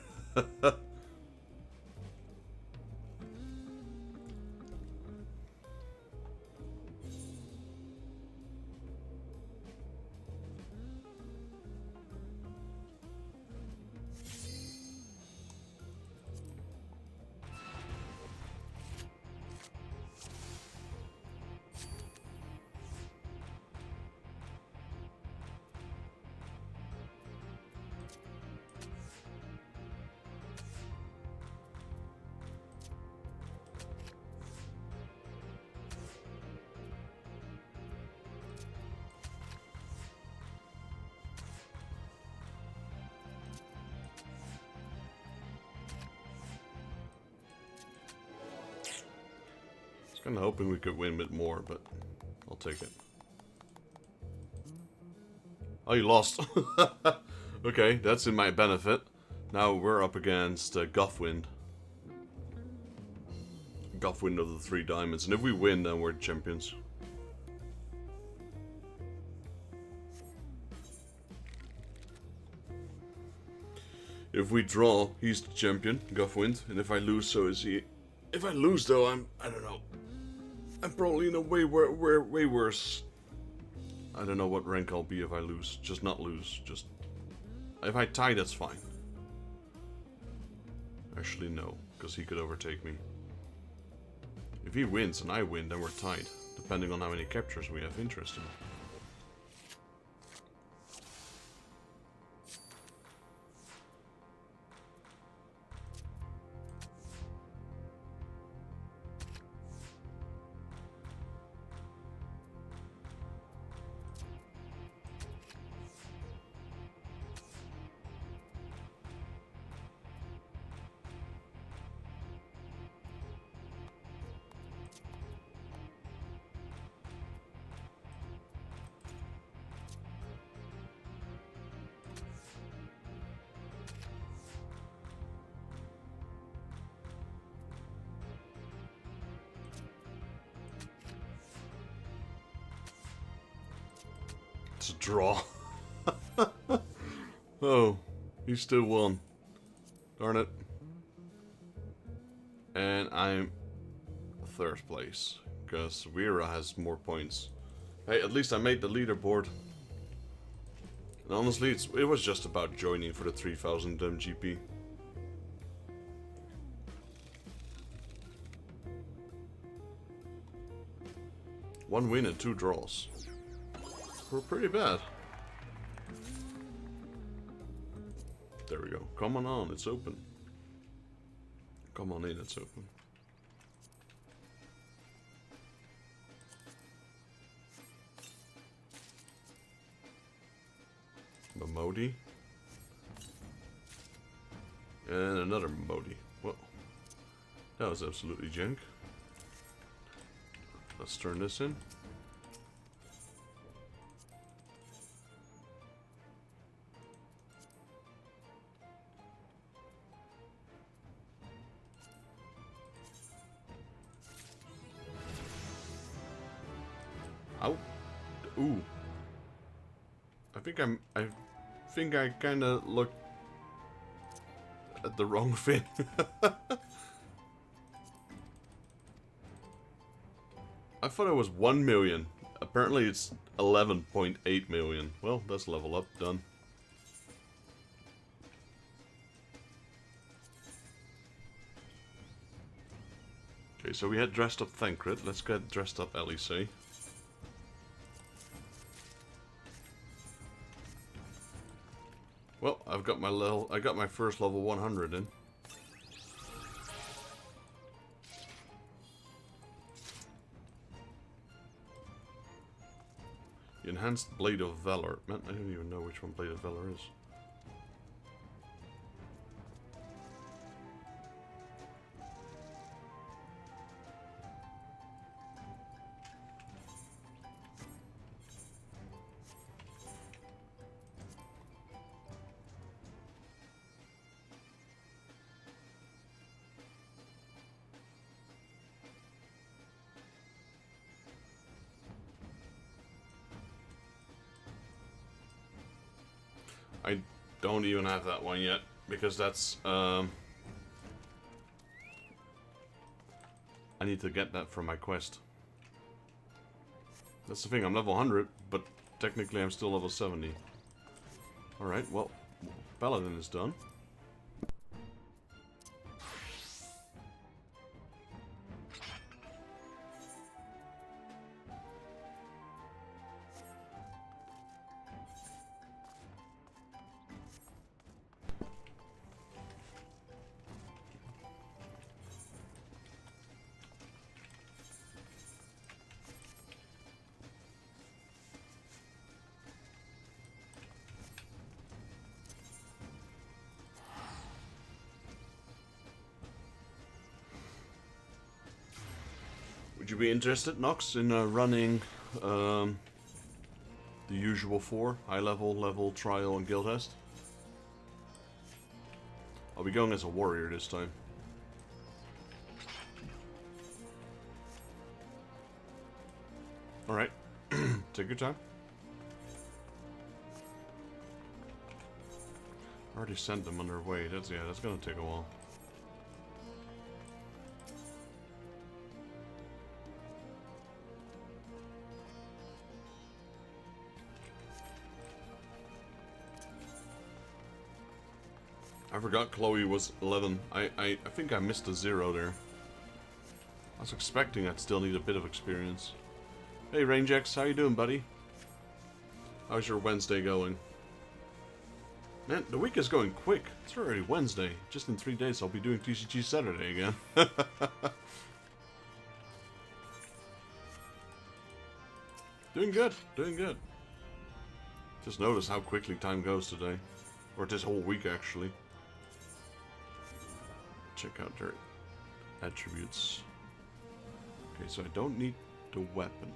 Kinda hoping we could win a bit more, but I'll take it. Oh, you lost. Okay, that's in my benefit. Now we're up against Guthwind. Guthwind of the 3 diamonds. And if we win, then we're champions. If we draw, he's the champion, Guthwind. And if I lose, so is he. If I lose, though, I don't know. I'm probably in a way worse. I don't know what rank I'll be if I lose. Just not lose. Just if I tie, that's fine. Actually, no, because he could overtake me. If he wins and I win, then we're tied, depending on how many captures we have interest in. It's a draw. Oh, he still won. Darn it. And I'm 3rd place, because Vera has more points. Hey, at least I made the leaderboard. And honestly, it was just about joining for the 3000 GP. One win and 2 draws. We're pretty bad. There we go. Come on, it's open. Come on in, it's open. Modi. And another Modi. Well, that was absolutely junk. Let's turn this in. Ow. Ooh. I think I kinda looked at the wrong thing. I thought it was 1 million. Apparently it's 11.8 million. Well, that's level up, done. Okay, so we had dressed up Thancred. Let's get dressed up Elise. Well, I got my first level 100 in. The enhanced Blade of Valor. Man, I don't even know which one Blade of Valor is. don't even have that one yet, because that's, I need to get that from my quest. That's the thing, I'm level 100, but technically I'm still level 70. Alright, well, Paladin is done. Would you be interested, Nox, in running the usual 4? High level, level, trial, and guild test? I'll be going as a warrior this time. Alright. Take your time. I already sent them on their way. That's gonna take a while. I forgot Chloe was 11. I think I missed a 0 there. I was expecting I'd still need a bit of experience. Hey Rangex, how you doing, buddy? How's your Wednesday going? Man, the week is going quick. It's already Wednesday. Just in 3 days I'll be doing TCG Saturday again. Doing good, doing good. Just notice how quickly time goes today. Or this whole week, actually. Check out their attributes. Okay, so I don't need the weapon.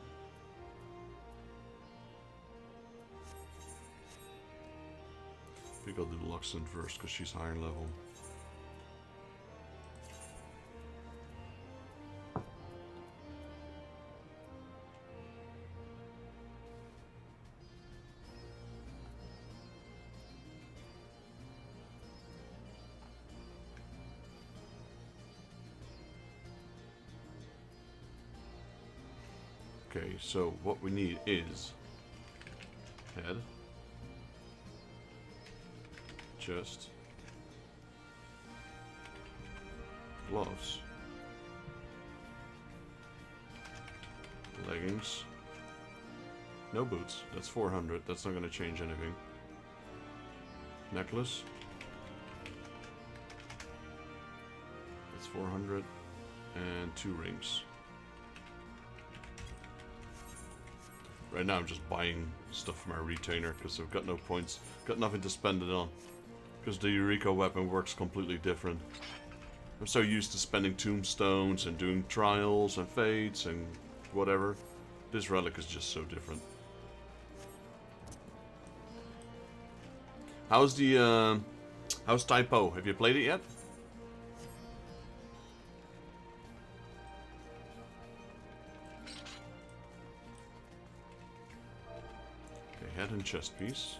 I think I'll do Luxon first, because she's higher level. Okay, so what we need is head, chest, gloves, leggings, no boots, that's 400, that's not going to change anything, necklace, that's 400, and 2 rings. Right now I'm just buying stuff from our retainer because I've got no points, got nothing to spend it on. Because the Eureka weapon works completely different. I'm so used to spending tombstones and doing trials and fates and whatever. This relic is just so different. How's the how's Typo? Have you played it yet? Head and chest piece.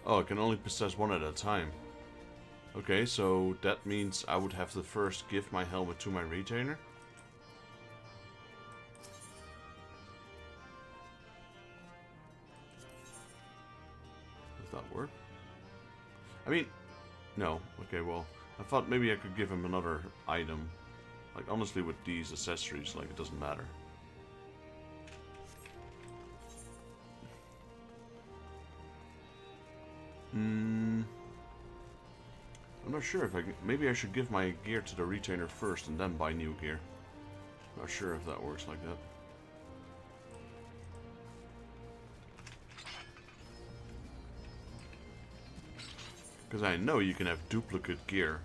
Oh, I can only possess one at a time. Okay, so that means I would have to first give my helmet to my retainer. Does that work? I mean, no. Okay, well, I thought maybe I could give him another item. Like, honestly, with these accessories, like, it doesn't matter. I'm not sure if I can, maybe I should give my gear to the retainer first and then buy new gear. Not sure if that works like that. Because I know you can have duplicate gear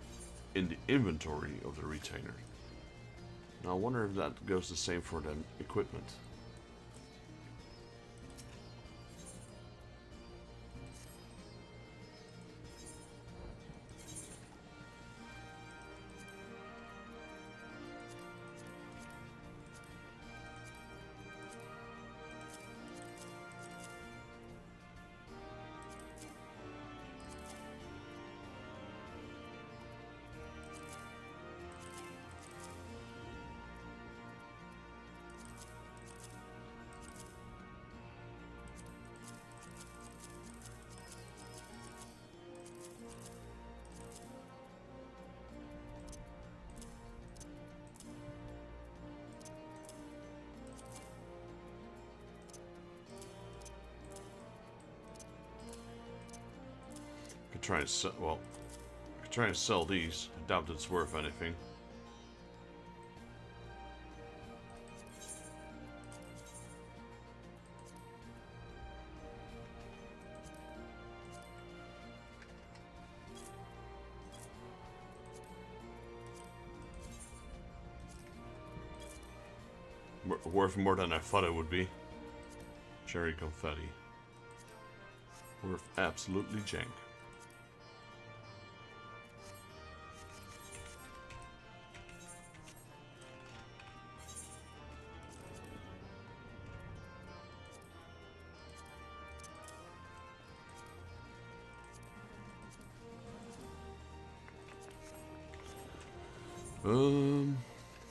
in the inventory of the retainer. Now I wonder if that goes the same for the equipment. try and sell. Well, I could try and sell these. I doubt it's worth anything. Worth more than I thought it would be. Cherry confetti. Worth absolutely jank.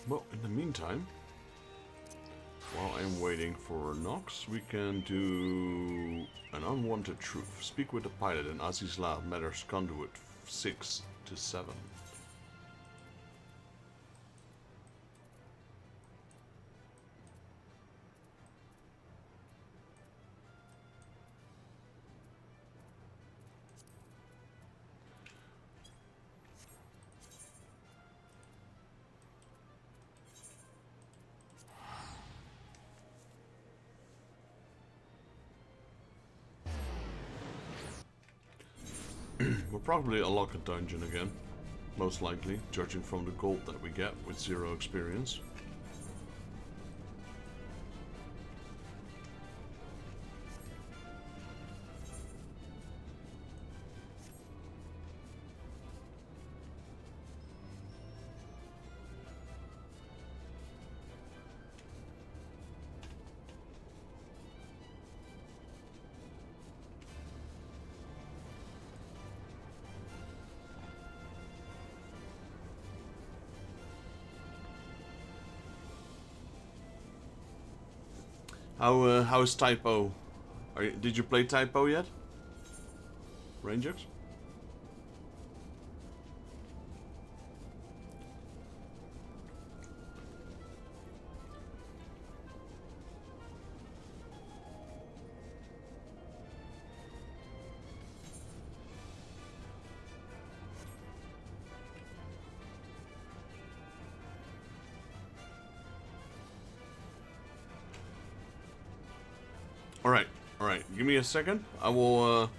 Well, in the meantime, while I'm waiting for Nox, we can do an unwanted truth. Speak with the pilot in Azislav Matters Conduit 6 to 7. We'll probably unlock a dungeon again, most likely, judging from the gold that we get with 0 experience. How is Typo? Did you play Typo yet? Rangers? Alright, give me a second. I will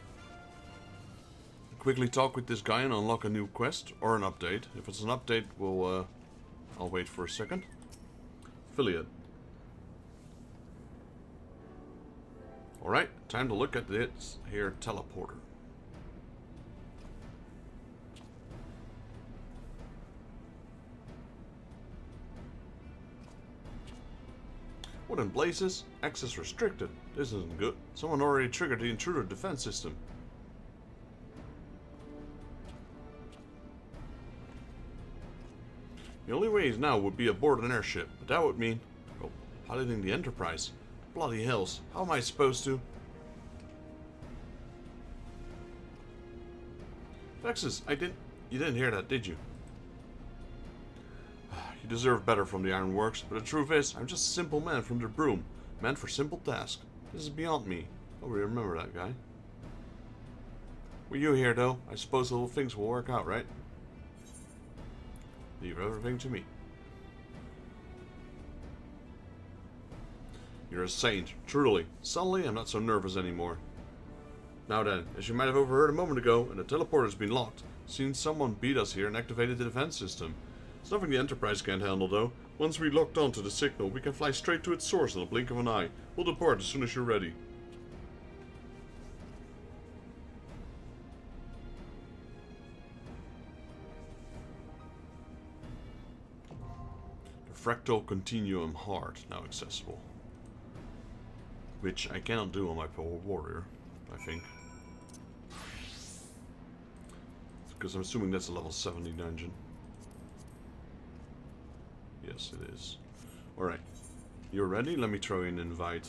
quickly talk with this guy and unlock a new quest or an update. If it's an update, I'll wait for a second. Affiliate. Alright, time to look at this here teleporter. What in blazes? Access restricted. This isn't good. Someone already triggered the intruder defense system. The only way now would be aboard an airship, but that would mean piloting the Enterprise. Bloody hells, how am I supposed to? Vexus, you didn't hear that, did you? You deserve better from the Ironworks, but the truth is, I'm just a simple man from the Broom, meant for simple tasks. This is beyond me. Oh, we remember that guy. With you here, though, I suppose little things will work out, right? Leave everything to me. You're a saint, truly. Suddenly, I'm not so nervous anymore. Now then, as you might have overheard a moment ago, and the teleporter's been locked, seems someone beat us here and activated the defense system. It's nothing the Enterprise can't handle, though. Once we locked onto the signal, we can fly straight to its source in a blink of an eye. We'll depart as soon as you're ready. The Fractal Continuum Heart now accessible. Which I cannot do on my Power Warrior, I think. Because I'm assuming that's a level 70 dungeon. Yes, it is. Alright. You're ready? Let me throw in an invite.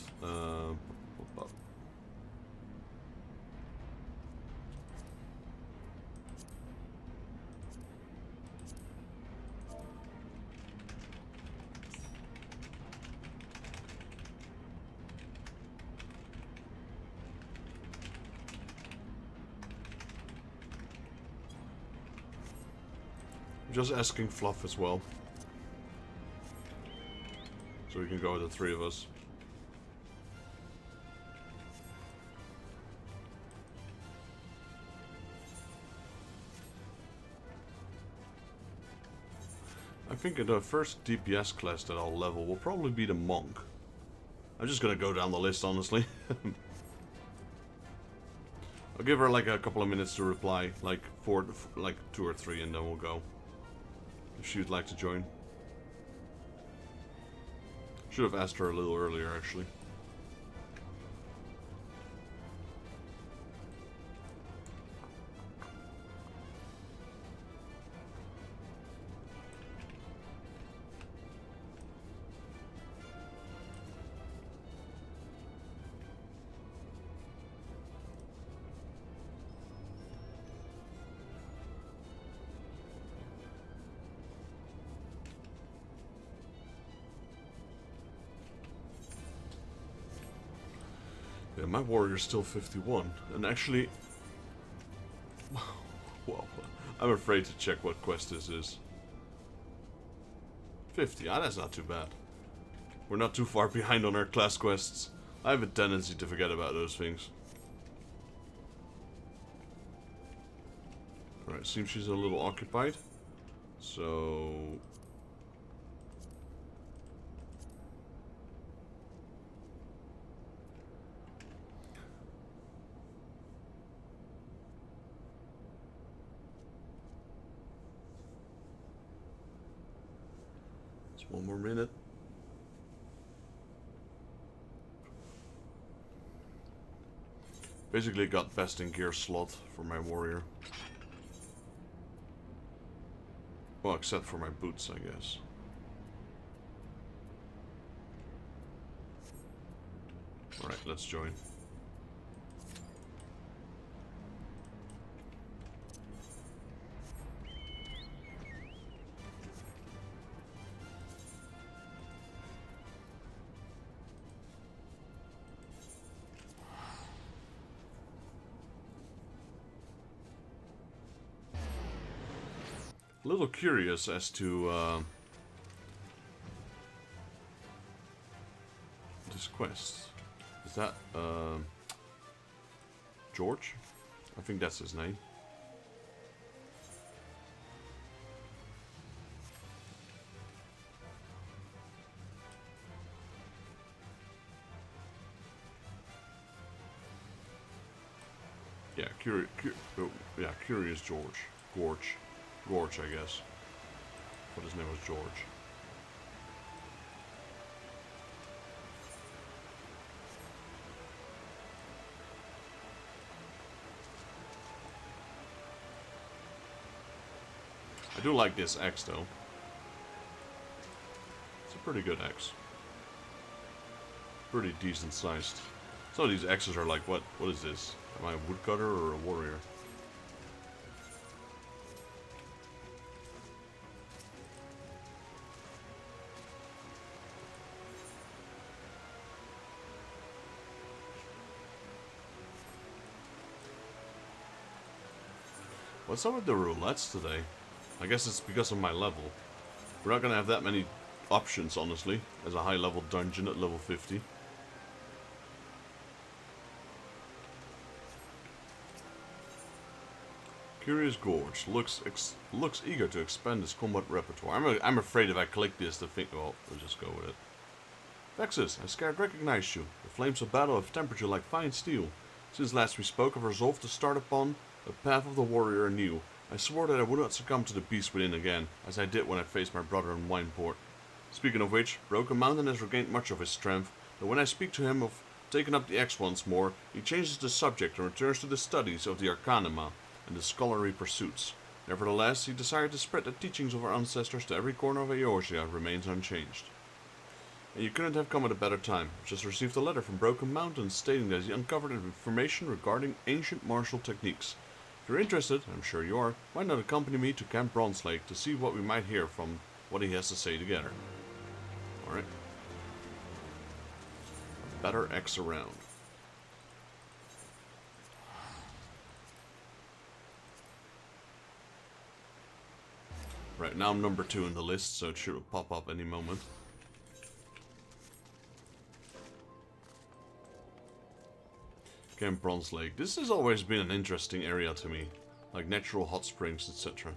Just asking Fluff as well. So we can go with the three of us. I think the first DPS class that I'll level will probably be the Monk. I'm just gonna go down the list, honestly. I'll give her like a couple of minutes to reply, like 2 or 3, and then we'll go. If she would like to join. Should have asked her a little earlier, actually. Yeah, my warrior's still 51, and actually... well, I'm afraid to check what quest this is. 50, that's not too bad. We're not too far behind on our class quests. I have a tendency to forget about those things. Alright, seems she's a little occupied. So... one more minute. Basically got best in gear slot for my warrior. Well, except for my boots, I guess. Alright, let's join. A little curious as to this quest. Is that George? I think that's his name. Yeah, Curious George. Gorge, I guess. But his name was George. I do like this axe, though. It's a pretty good axe. Pretty decent sized. Some of these axes are like, what is this? Am I a woodcutter or a warrior? What's up with the roulettes today? I guess it's because of my level. We're not gonna have that many options, honestly, as a high level dungeon at level 50. Curious Gorge looks eager to expand his combat repertoire. I'm afraid if I click this, the thing. Well, we'll just go with it. Vexus, I scarce recognized you. The flames of battle have tempered you like fine steel. Since last we spoke, I've resolved to start upon the path of the warrior anew. I swore that I would not succumb to the beast within again, as I did when I faced my brother in Wineport. Speaking of which, Broken Mountain has regained much of his strength, but when I speak to him of taking up the axe once more, he changes the subject and returns to the studies of the Arcanima and the scholarly pursuits. Nevertheless, he desired to spread the teachings of our ancestors to every corner of Eorzea remains unchanged. And you couldn't have come at a better time. I've just received a letter from Broken Mountain stating that he uncovered information regarding ancient martial techniques. If you're interested, I'm sure you are, why not accompany me to Camp Bronze Lake to see what we might hear from what he has to say together. Alright. A better X around. Right, now I'm number 2 in the list, so it should pop up any moment. Camp Bronze Lake. This has always been an interesting area to me. Like natural hot springs, etc.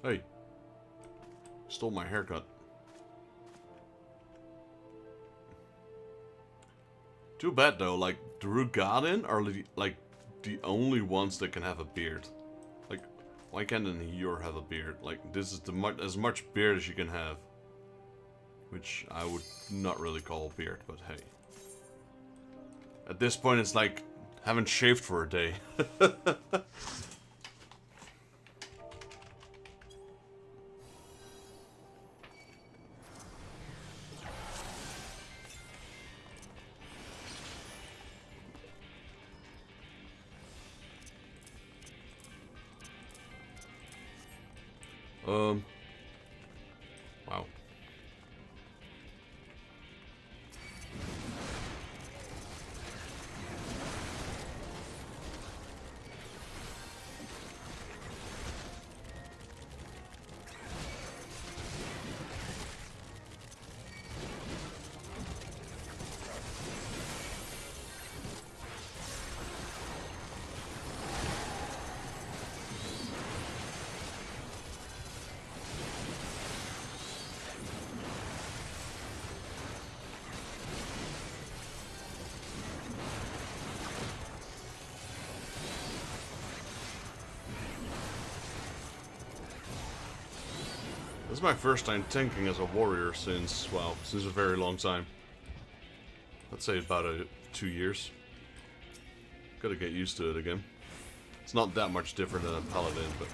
Hey. Stole my haircut. Too bad though, like, the Rugadan are like the only ones that can have a beard. Like, why can't an Eeyore have a beard? Like, this is as much beard as you can have. Which I would not really call a beard, but hey. At this point it's like, haven't shaved for a day. Wow. This is my first time tanking as a warrior since, well, since a very long time. Let's say about 2 years. Gotta get used to it again. It's not that much different than a paladin, but...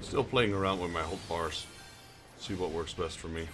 Still playing around with my hold bars. See what works best for me.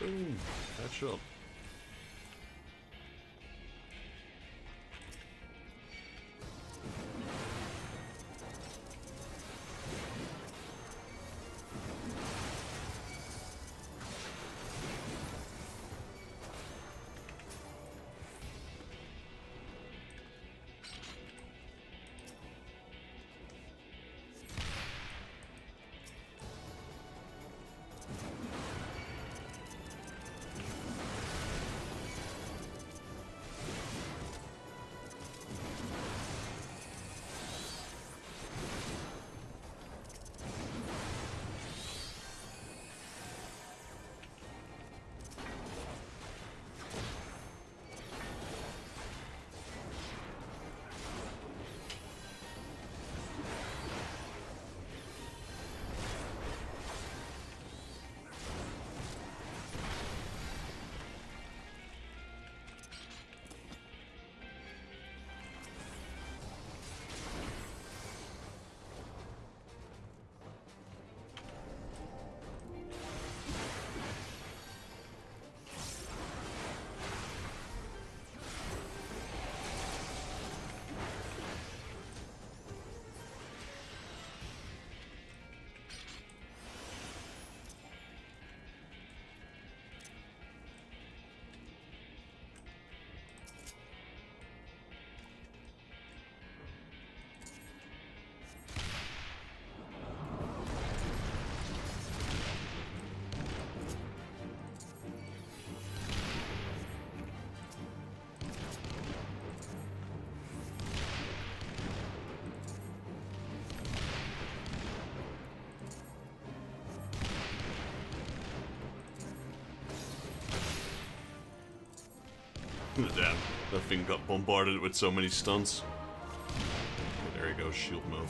Boom. Headshot. Damn, that thing got bombarded with so many stunts. Okay, there he goes, shield mode.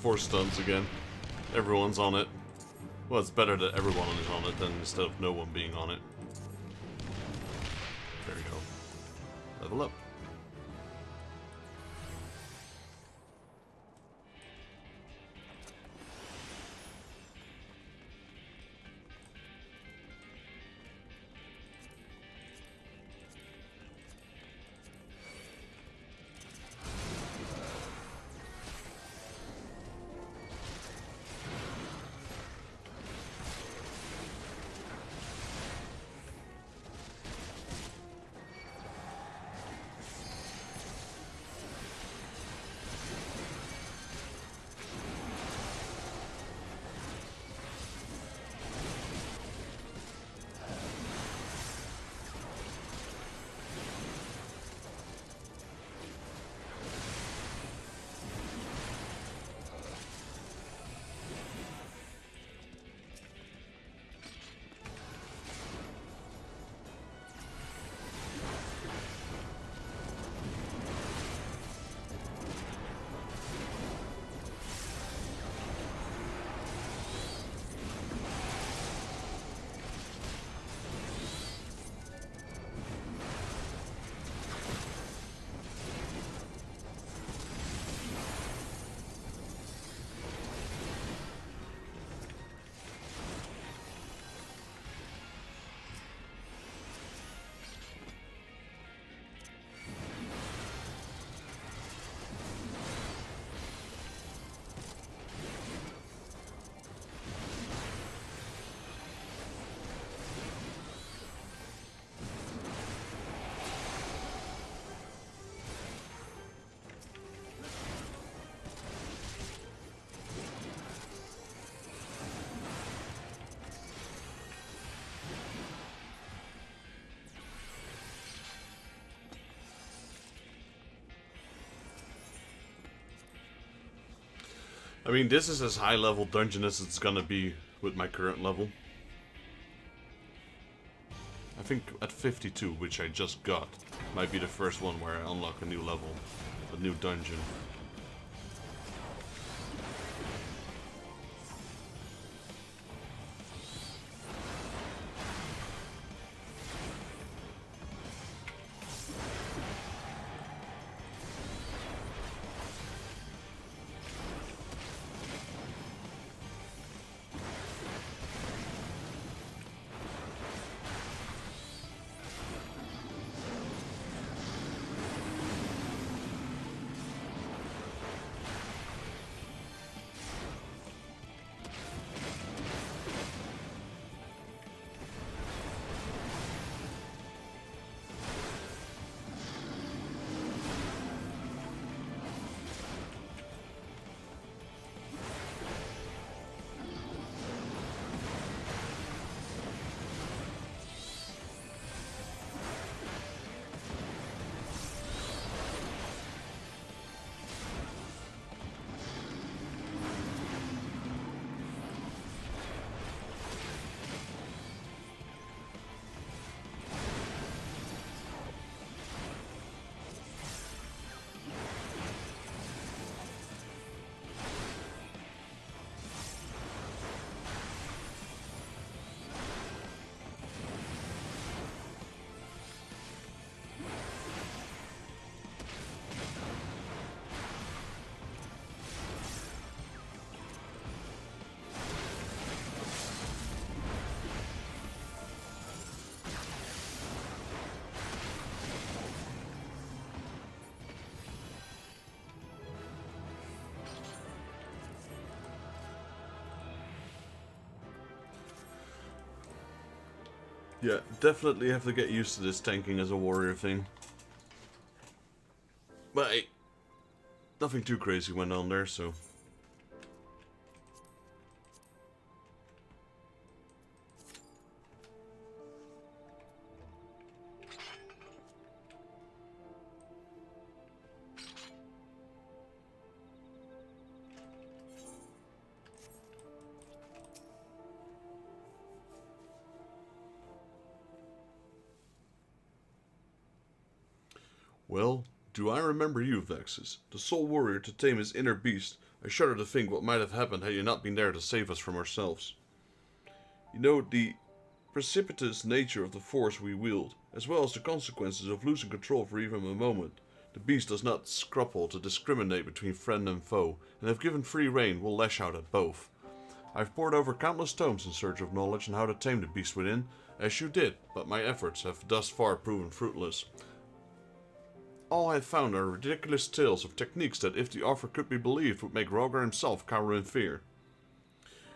Four stuns again. Everyone's on it. Well, it's better that everyone is on it than instead of no one being on it. There we go. Level up. I mean, this is as high level dungeon as it's gonna be with my current level. I think at 52, which I just got, might be the first one where I unlock a new level, a new dungeon. Yeah, definitely have to get used to this tanking as a warrior thing. But hey, nothing too crazy went on there, so... Well, do I remember you, Vexus, the sole warrior to tame his inner beast? I shudder to think what might have happened had you not been there to save us from ourselves. You know, the precipitous nature of the force we wield, as well as the consequences of losing control for even a moment. The beast does not scruple to discriminate between friend and foe, and if given free rein, will lash out at both. I've pored over countless tomes in search of knowledge on how to tame the beast within, as you did, but my efforts have thus far proven fruitless. All I have found are ridiculous tales of techniques that, if the offer could be believed, would make Rogar himself cower in fear.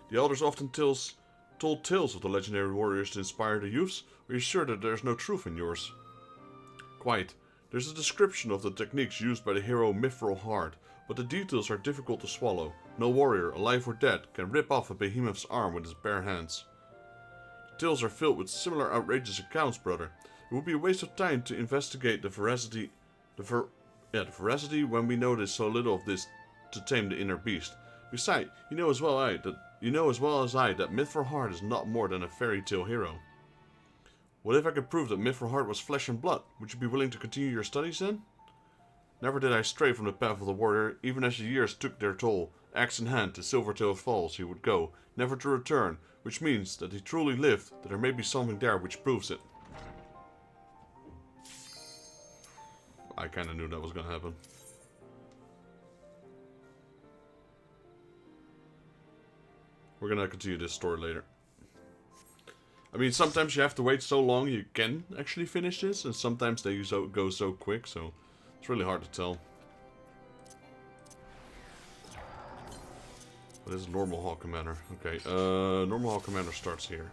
The elders often told tales of the legendary warriors to inspire the youths, or are you sure that there is no truth in yours? Quite. There's a description of the techniques used by the hero Mithril Heart, but the details are difficult to swallow. No warrior, alive or dead, can rip off a behemoth's arm with his bare hands. The tales are filled with similar outrageous accounts, brother. It would be a waste of time to investigate the veracity when we know there's so little of this to tame the inner beast. Besides, you know as well as I that Mithril Heart is not more than a fairy tale hero. What if I could prove that Mithril Heart was flesh and blood? Would you be willing to continue your studies then? Never did I stray from the path of the warrior, even as the years took their toll. Axe in hand to Silvertail Falls he would go, never to return, which means that he truly lived, that there may be something there which proves it. I kinda knew that was gonna happen. We're gonna continue this story later. I mean, sometimes you have to wait so long you can actually finish this, and sometimes they go so quick, so it's really hard to tell. What is Normal Hall Commander? Okay, Normal Hall Commander starts here.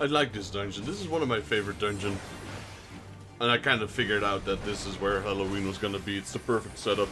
I like this dungeon. This is one of my favorite dungeons. And I kind of figured out that this is where Halloween was gonna be. It's the perfect setup.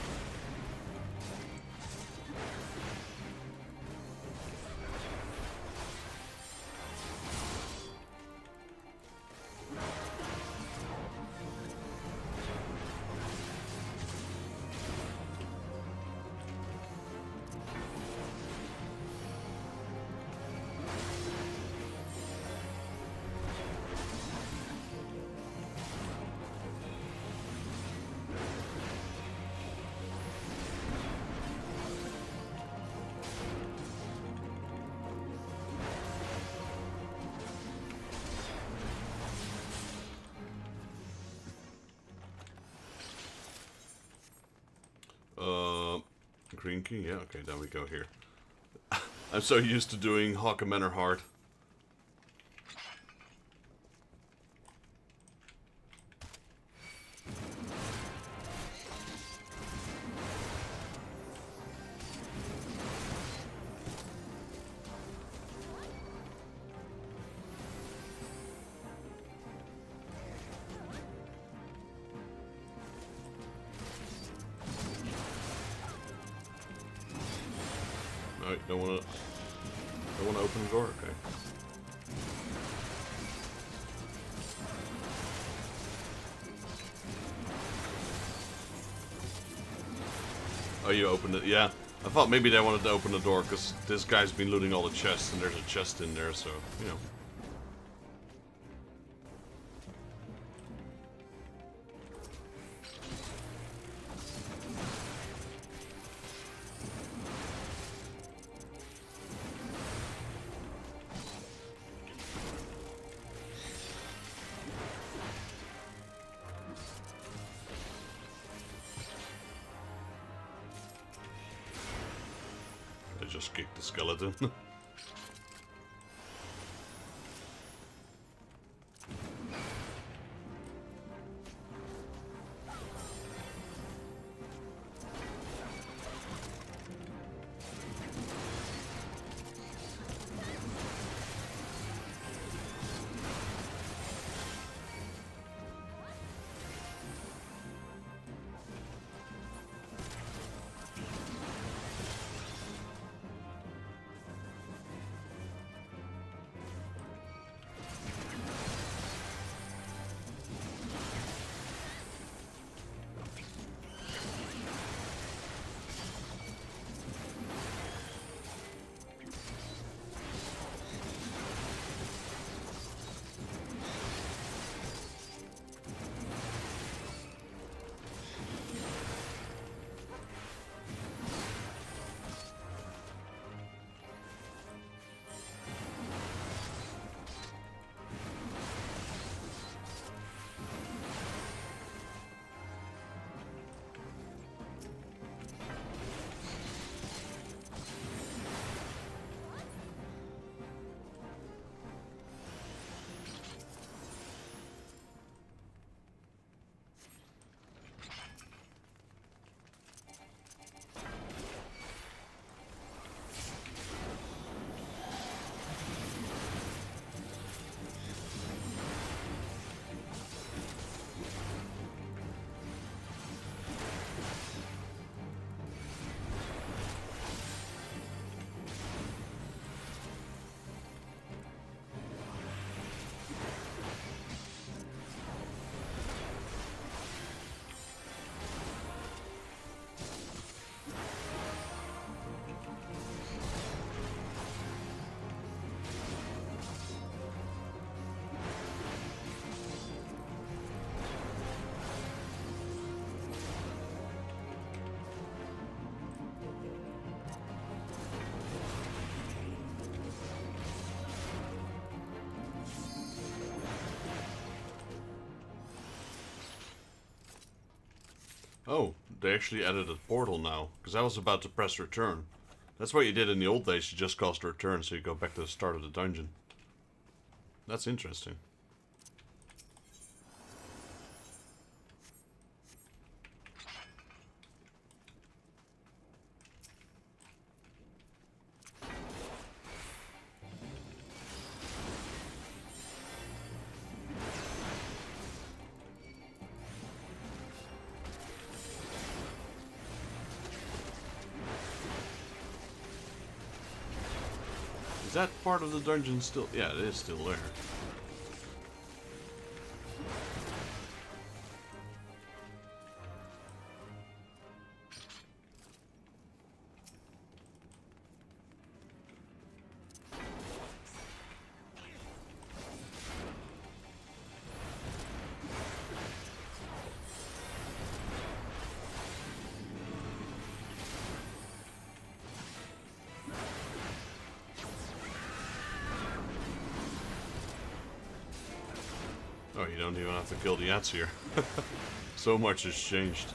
Green key? Yeah, okay, there we go here. I'm so used to doing Hawk and Manor hard. Don't want to open the door. Okay. Oh, you opened it. Yeah, I thought maybe they wanted to open the door because this guy's been looting all the chests, and there's a chest in there. So you know. Just kick the skeleton. Oh, they actually added a portal now, because I was about to press return. That's what you did in the old days, you just caused a return so you go back to the start of the dungeon. That's interesting. Is that part of the dungeon still? Yeah, it is still there. Oh, you don't even have to kill the ants here. So much has changed.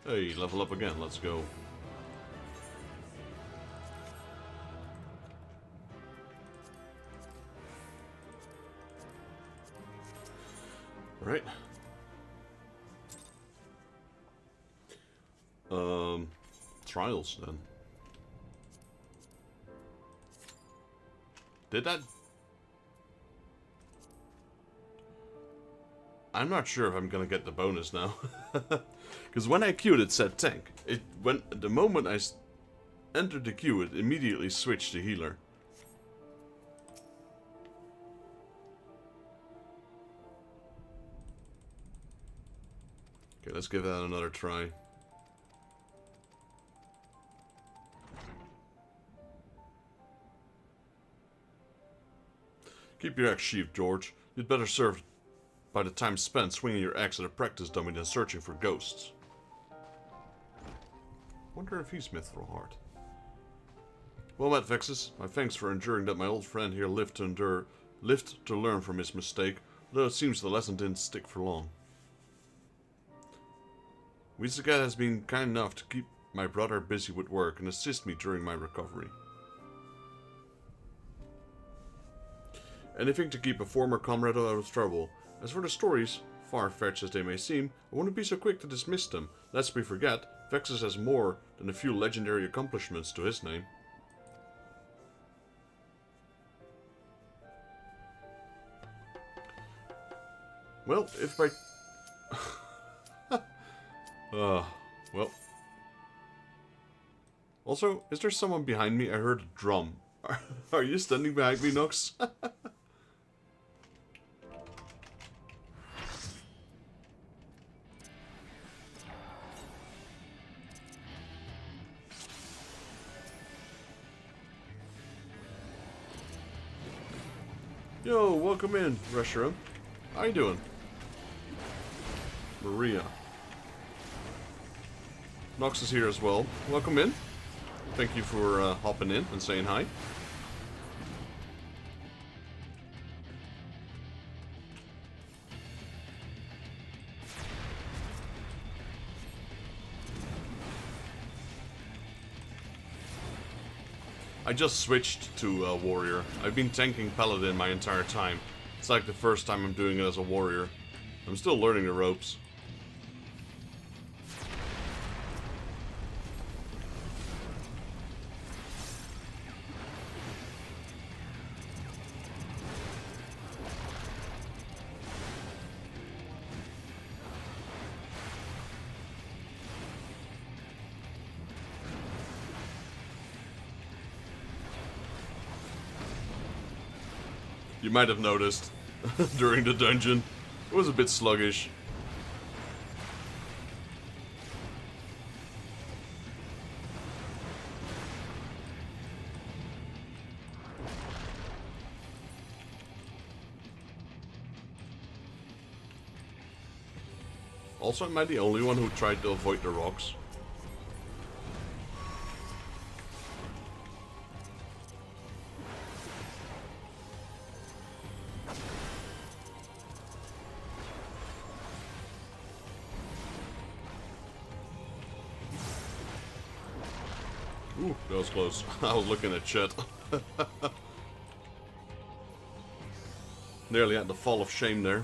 Hey, level up again, let's go. Right. Trials then. Did that? I'm not sure if I'm gonna get the bonus now. Because when I queued it said tank. The moment I entered the queue, it immediately switched to healer. Okay, let's give that another try. Keep your axe sheathed, George. You'd better serve by the time spent swinging your axe at a practice dummy than searching for ghosts. Wonder if he's Mithril Heart. Well met, Vexus. My thanks for enduring that my old friend here lived to learn from his mistake, though it seems the lesson didn't stick for long. Wizagat has been kind enough to keep my brother busy with work and assist me during my recovery. Anything to keep a former comrade out of trouble. As for the stories, far-fetched as they may seem, I wouldn't be so quick to dismiss them. Lest we forget, Vexus has more than a few legendary accomplishments to his name. Well, if by... well. Also, is there someone behind me? I heard a drum. Are you standing behind me, Nox? Yo, welcome in, Reshiram. How you doing? Maria. Nox is here as well. Welcome in. Thank you for hopping in and saying hi. I just switched to warrior. I've been tanking paladin my entire time. It's like the first time I'm doing it as a warrior. I'm still learning the ropes. You might have noticed during the dungeon, it was a bit sluggish. Also, am I the only one who tried to avoid the rocks? Ooh, that was close. I was looking at chat. Nearly had the fall of shame there.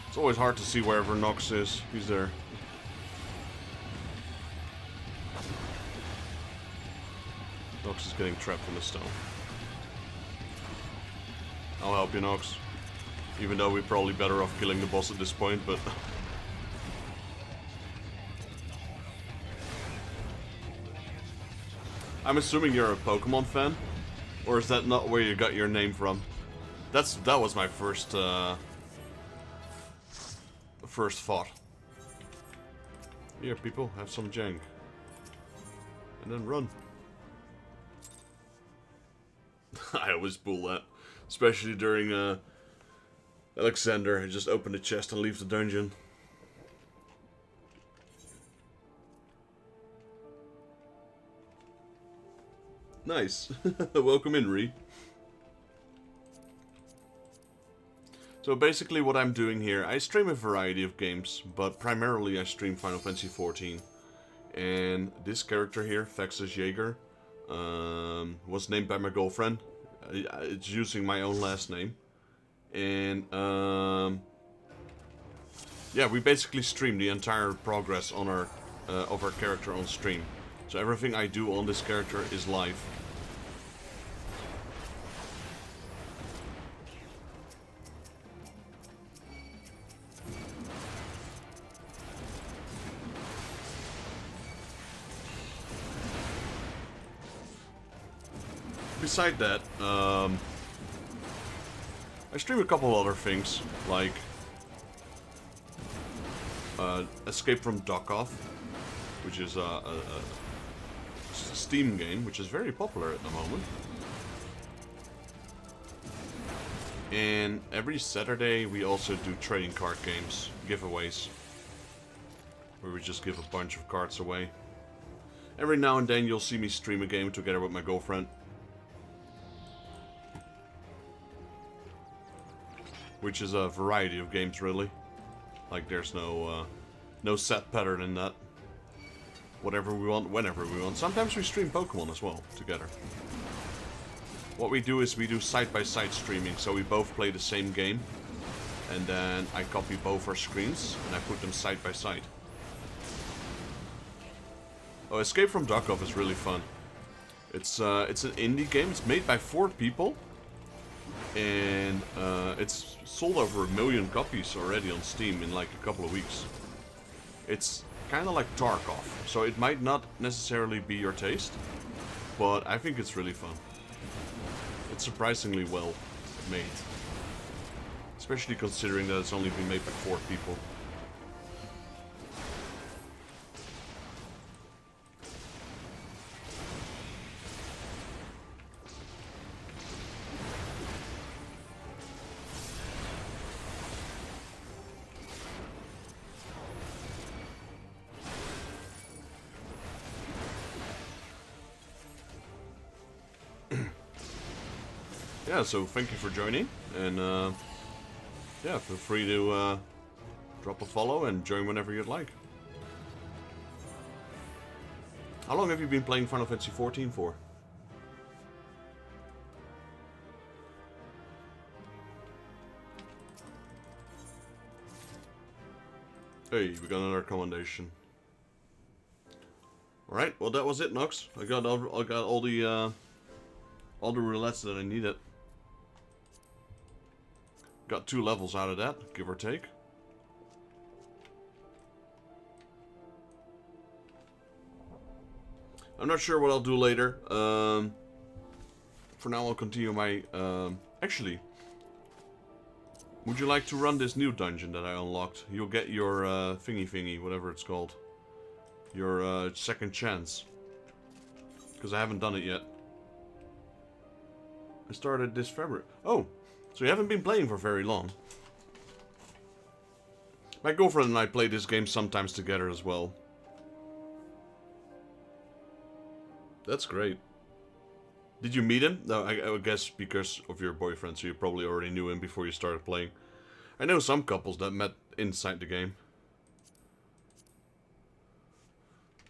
It's always hard to see wherever Nox is. He's there. Nox is getting trapped in the stone. I'll help you, Nox. Even though we're probably better off killing the boss at this point, but... I'm assuming you're a Pokemon fan? Or is that not where you got your name from? That was my first thought. Here, people, have some jank. And then run. I always pull that. Especially during Alexander. I just open the chest and leave the dungeon. Nice. Welcome in, Ree. So basically what I'm doing here, I stream a variety of games, but primarily I stream Final Fantasy XIV. And this character here, Vexus Jaeger, was named by my girlfriend. It's using my own last name. And yeah, we basically stream the entire progress on our of our character on stream. So everything I do on this character is live. Beside that, I stream a couple other things, like Escape from Dokov, which is a Steam game, which is very popular at the moment. And every Saturday we also do trading card games, giveaways, where we just give a bunch of cards away. Every now and then you'll see me stream a game together with my girlfriend. Which is a variety of games, really. Like, there's no set pattern in that. Whatever we want, whenever we want. Sometimes we stream Pokemon as well, together. What we do is we do side-by-side streaming, so we both play the same game. And then I copy both our screens, and I put them side-by-side. Oh, Escape from Dokov is really fun. It's an indie game. It's made by 4 people. And it's sold over 1 million copies already on Steam in like a couple of weeks. It's kind of like Tarkov, so it might not necessarily be your taste, but I think it's really fun. It's surprisingly well made. Especially considering that it's only been made by 4 people. Yeah, so thank you for joining, and yeah, feel free to drop a follow and join whenever you'd like. How long have you been playing Final Fantasy XIV for? Hey, we got another commendation. Alright, well that was it, Nox. I got all the roulettes that I needed. Got 2 levels out of that, give or take. I'm not sure what I'll do later. For now I'll continue my... actually, would you like to run this new dungeon that I unlocked? You'll get your thingy, whatever it's called. Your second chance. Because I haven't done it yet. I started this February. Oh, so you haven't been playing for very long. My girlfriend and I play this game sometimes together as well. That's great. Did you meet him? No, I guess because of your boyfriend, so you probably already knew him before you started playing. I know some couples that met inside the game.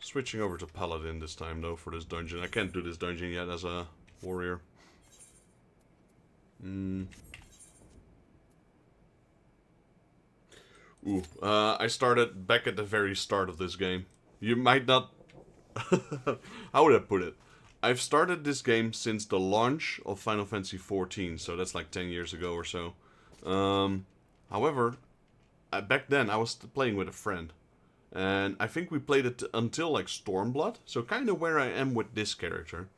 Switching over to Paladin this time, though, for this dungeon. I can't do this dungeon yet as a warrior. Ooh, I started back at the very start of this game. You might not... How would I put it? I've started this game since the launch of Final Fantasy XIV, so that's like 10 years ago or so. However, back then I was playing with a friend. And I think we played it until like Stormblood, so kind of where I am with this character.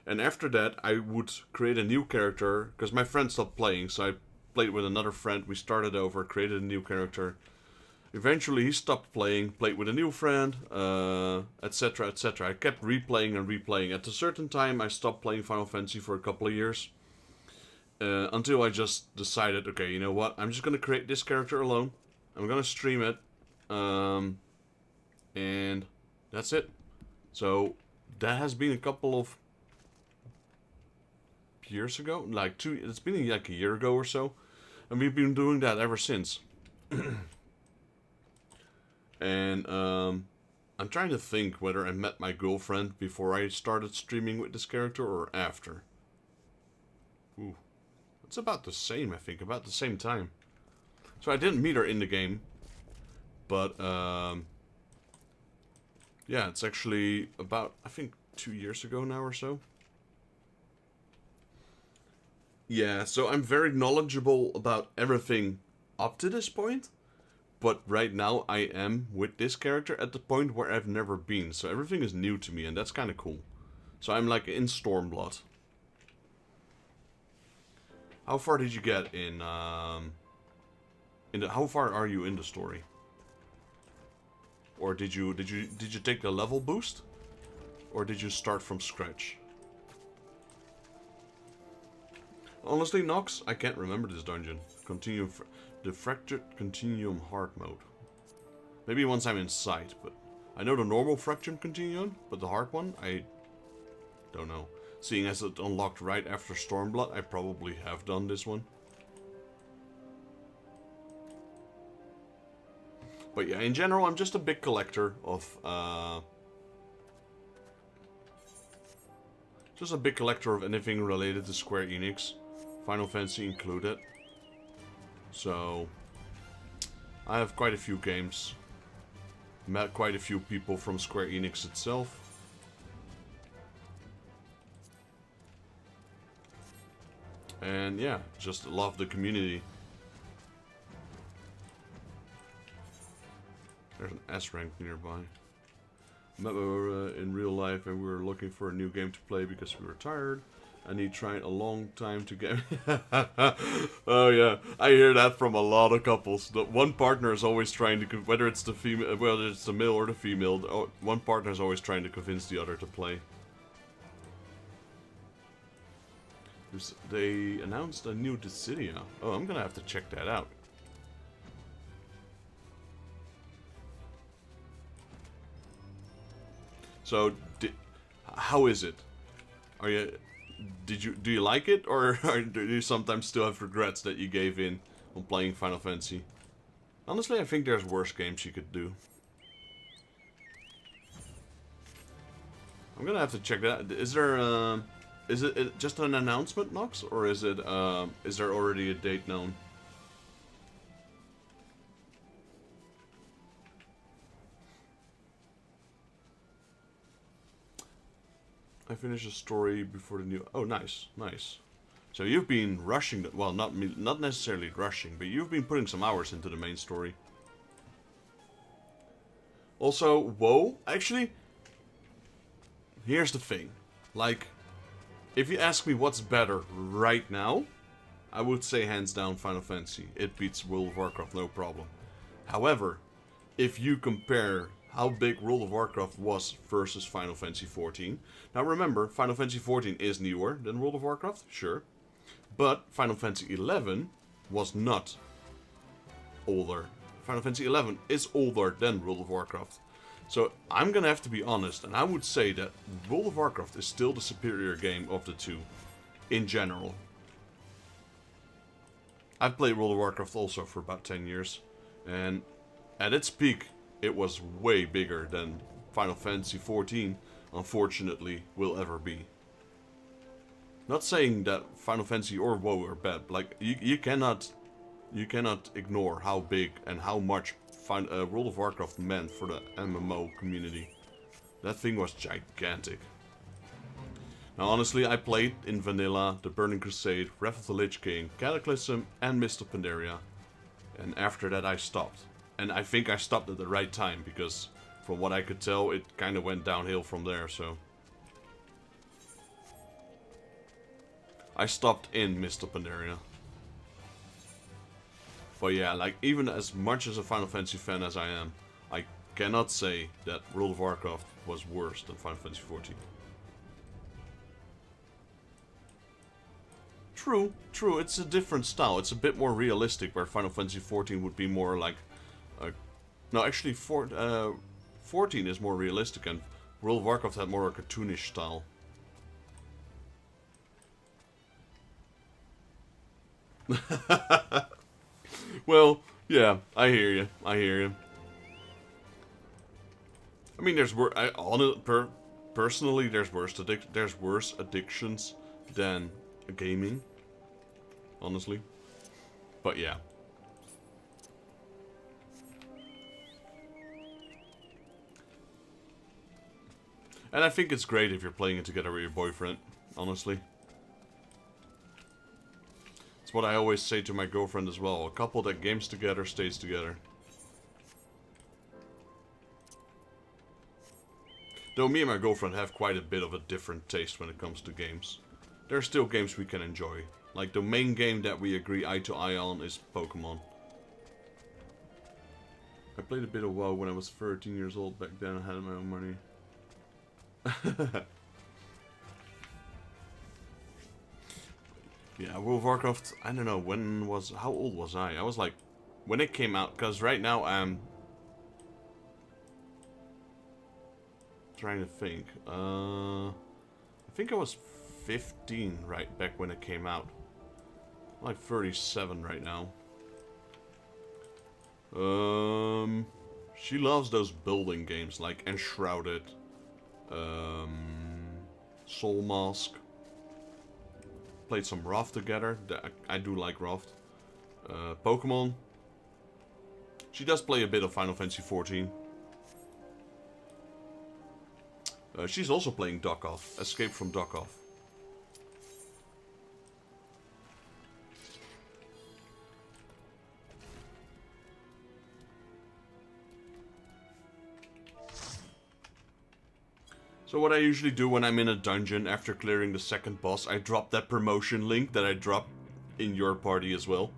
And after that, I would create a new character, because my friend stopped playing, so I played with another friend, we started over, created a new character. Eventually he stopped playing, played with a new friend, etc, etc. I kept replaying and replaying. At a certain time I stopped playing Final Fantasy for a couple of years. Until I just decided, okay, you know what, I'm just going to create this character alone. I'm going to stream it. And that's it. So that has been a couple of years ago, it's been like a year ago or so, and we've been doing that ever since. And I'm trying to think whether I met my girlfriend before I started streaming with this character or after. Ooh, it's about the same, I think, about the same time. So I didn't meet her in the game, but yeah, it's actually about, I think, 2 years ago now or so. Yeah, so I'm very knowledgeable about everything up to this point. But right now I am, with this character, at the point where I've never been. So everything is new to me, and that's kind of cool. So I'm like in Stormblood. How far did you get in how far are you in the story? Or did you take the level boost? Or did you start from scratch? Honestly, Nox, I can't remember this dungeon. Continue the Fractured Continuum hard mode. Maybe once I'm inside, but I know the normal Fractured Continuum, but the hard one, I don't know. Seeing as it unlocked right after Stormblood, I probably have done this one. But yeah, in general, I'm just a big collector of anything related to Square Enix, Final Fantasy included. So I have quite a few games, met quite a few people from Square Enix itself. And yeah, just love the community. There's an S rank nearby. Met her in real life and we were looking for a new game to play because we were tired. And he tried a long time to get... Oh yeah, I hear that from a lot of couples. The one partner is always trying to... Whether it's the female, whether it's the male or the female, one partner is always trying to convince the other to play. They announced a new Dissidia. Oh, I'm gonna have to check that out. So, how is it? Do you like it, or do you sometimes still have regrets that you gave in on playing Final Fantasy? Honestly, I think there's worse games you could do. I'm gonna have to check that. Is there is it just an announcement, Nox, or is it is there already a date known? I finished the story before the new... Oh, nice, nice. So you've been rushing... Well, not necessarily rushing, but you've been putting some hours into the main story. Also, whoa, actually... Here's the thing. Like, if you ask me what's better right now, I would say hands down Final Fantasy. It beats World of Warcraft, no problem. However, if you compare how big World of Warcraft was versus Final Fantasy XIV. Now remember, Final Fantasy XIV is newer than World of Warcraft, sure. But Final Fantasy XI was not older. Final Fantasy XI is older than World of Warcraft. So I'm gonna have to be honest, and I would say that World of Warcraft is still the superior game of the two, in general. I've played World of Warcraft also for about 10 years, and at its peak, it was way bigger than Final Fantasy XIV, unfortunately, will ever be. Not saying that Final Fantasy or WoW are bad, like, you cannot ignore how big and how much World of Warcraft meant for the MMO community. That thing was gigantic. Now honestly, I played in Vanilla, The Burning Crusade, Wrath of the Lich King, Cataclysm, and Mist of Pandaria. And after that I stopped. And I think I stopped at the right time, because from what I could tell, it kind of went downhill from there, so... I stopped in Mist of Pandaria. But yeah, like, even as much as a Final Fantasy fan as I am, I cannot say that World of Warcraft was worse than Final Fantasy XIV. True, it's a different style. It's a bit more realistic, where Final Fantasy XIV would be more like... no, actually, 14 is more realistic, and World of Warcraft had more a cartoonish style. Well, yeah, I hear you. I mean, there's personally, there's worse addictions than gaming. Honestly, but yeah. And I think it's great if you're playing it together with your boyfriend. Honestly. It's what I always say to my girlfriend as well. A couple that games together stays together. Though me and my girlfriend have quite a bit of a different taste when it comes to games. There are still games we can enjoy. Like the main game that we agree eye to eye on is Pokemon. I played a bit of WoW when I was 13 years old. Back then I had my own money. Yeah, World of Warcraft, I don't know, how old was I? I was like, when it came out, because right now I'm trying to think. I think I was 15 right back when it came out. I'm like 37 right now. She loves those building games like Enshrouded, Soul Mask. Played some Raft together. I do like Raft. Pokemon. She does play a bit of Final Fantasy XIV. She's also playing Dokov. Escape from Dokov. So what I usually do when I'm in a dungeon after clearing the second boss, I drop that promotion link that I dropped in your party as well.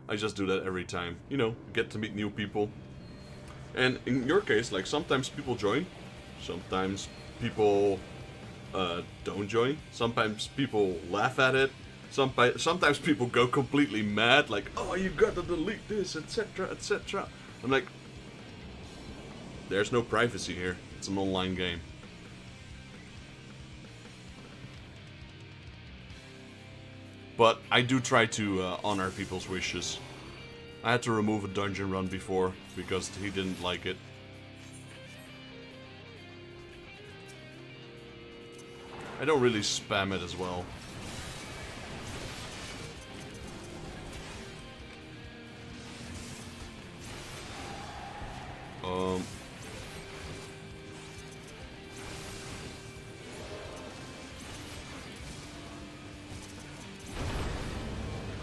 I just do that every time. You know, get to meet new people. And in your case, like, sometimes people join. Sometimes people don't join. Sometimes people laugh at it. Sometimes people go completely mad, like, oh, you gotta delete this, etc, etc. I'm like, there's no privacy here. It's an online game. But I do try to honor people's wishes. I had to remove a dungeon run before, because he didn't like it. I don't really spam it as well.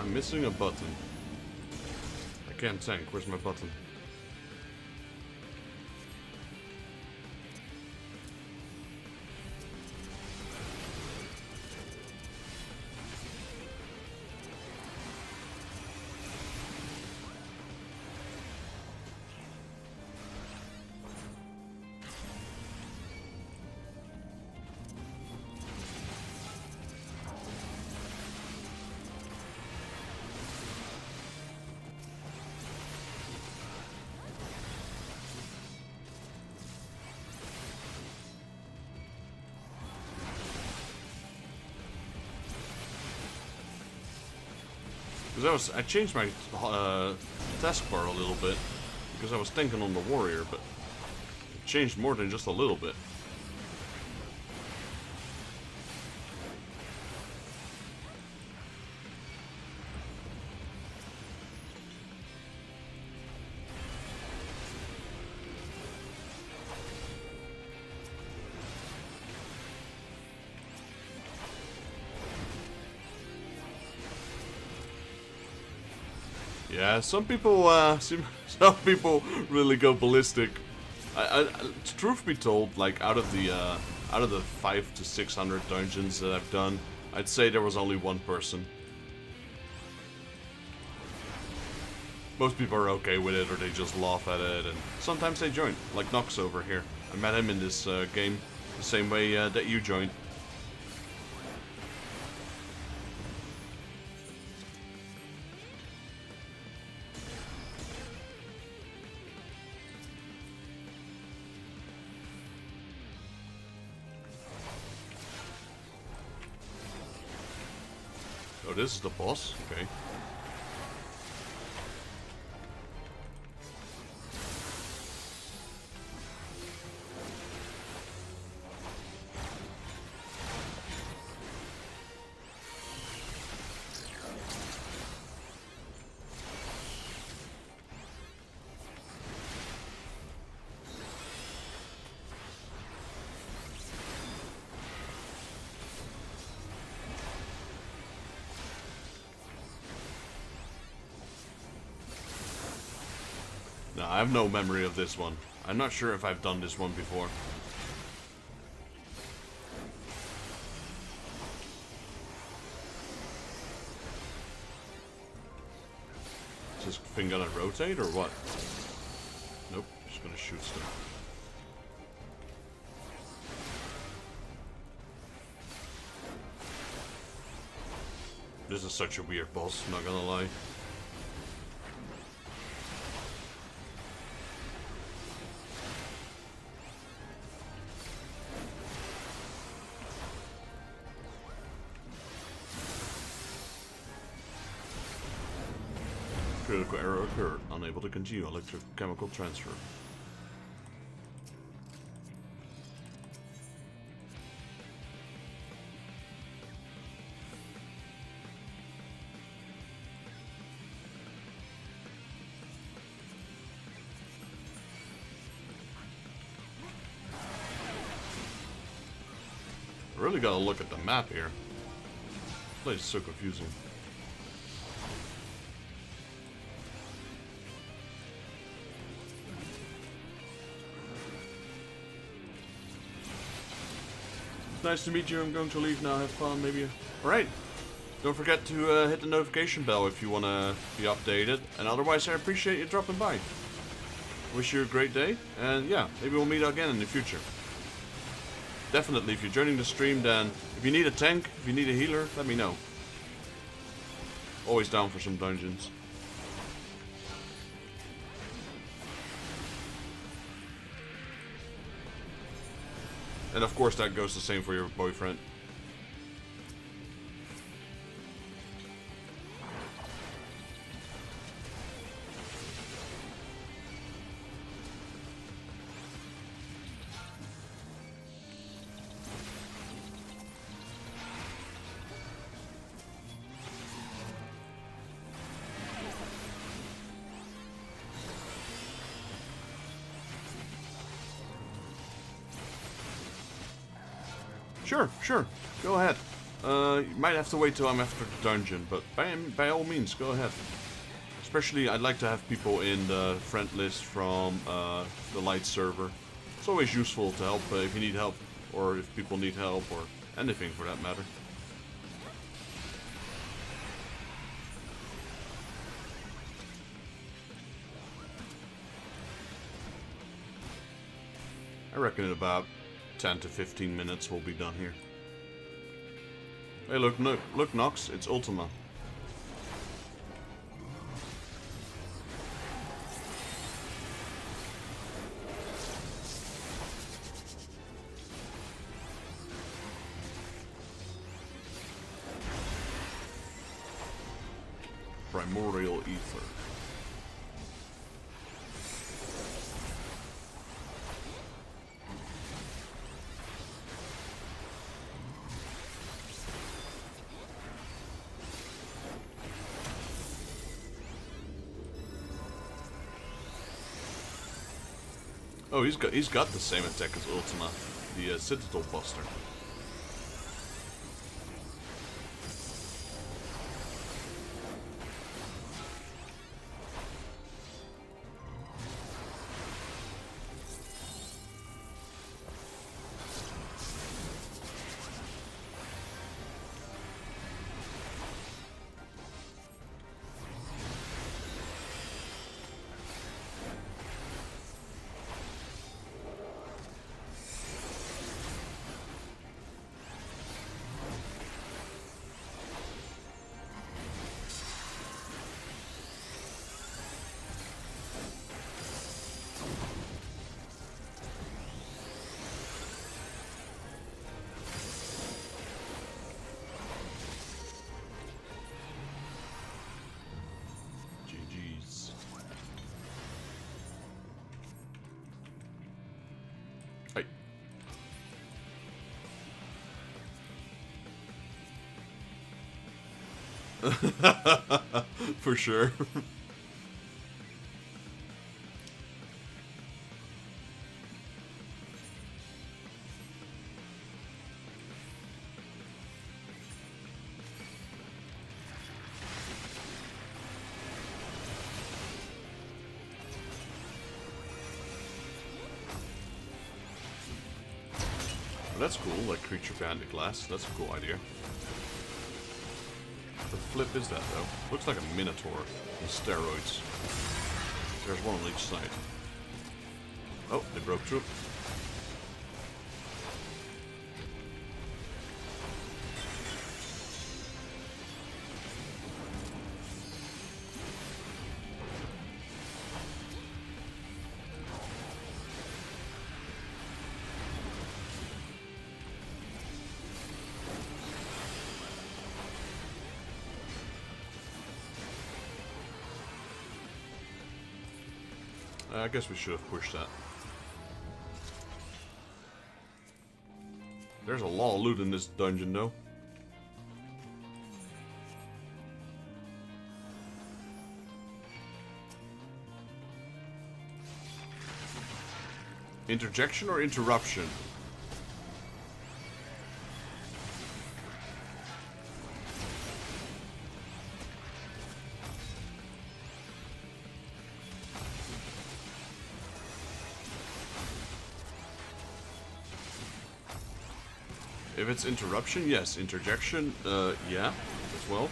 I'm missing a button. I can't tank. Where's my button? Because I changed my taskbar a little bit because I was thinking on the warrior, but it changed more than just a little bit. Yeah, some people really go ballistic. Truth be told, like out of the 500 to 600 dungeons that I've done, I'd say there was only one person. Most people are okay with it, or they just laugh at it, and sometimes they join, like Nox over here. I met him in this game the same way that you joined. Oh, this is the boss? Okay. No, I have no memory of this one. I'm not sure if I've done this one before. Is this thing gonna rotate or what? Nope, just gonna shoot stuff. This is such a weird boss, not gonna lie. Critical error occurred. Unable to continue electrochemical transfer. I really gotta look at the map here. This place is so confusing. Nice to meet you. I'm going to leave now. Have fun, maybe. Alright. Don't forget to hit the notification bell if you want to be updated. And otherwise, I appreciate you dropping by. Wish you a great day. And yeah, maybe we'll meet again in the future. Definitely, if you're joining the stream, then if you need a tank, if you need a healer, let me know. Always down for some dungeons. And of course that goes the same for your boyfriend. Sure. Go ahead. You might have to wait till I'm after the dungeon, but by all means, go ahead. Especially, I'd like to have people in the friend list from the light server. It's always useful to help if you need help, or if people need help, or anything for that matter. I reckon in about 10 to 15 minutes we'll be done here. Hey, look, look, Nox, it's Ultima. Primordial Ether. Oh, he's got the same attack as Ultima, the Citadel Buster. For sure. That's cool, like creature behind the glass. That's a cool idea. What the flip is that, though? Looks like a minotaur on steroids. There's one on each side. Oh, they broke through. I guess we should have pushed that. There's a lot of loot in this dungeon, though. Interjection or interruption? If it's interruption, yes. Interjection, yeah, as well.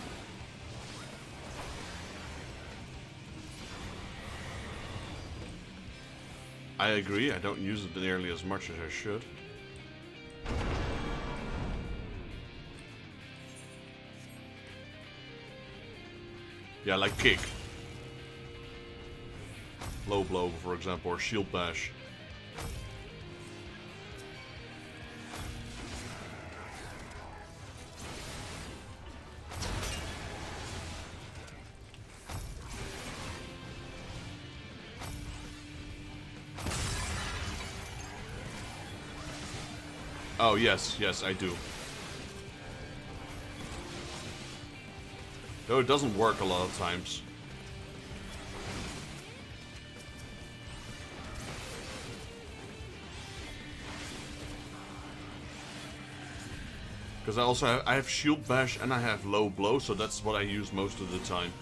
I agree, I don't use it nearly as much as I should. Yeah, like kick. Low blow, for example, or shield bash. Oh, yes, yes, I do. Though it doesn't work a lot of times. Because I also have, I have shield bash and I have low blow, so that's what I use most of the time.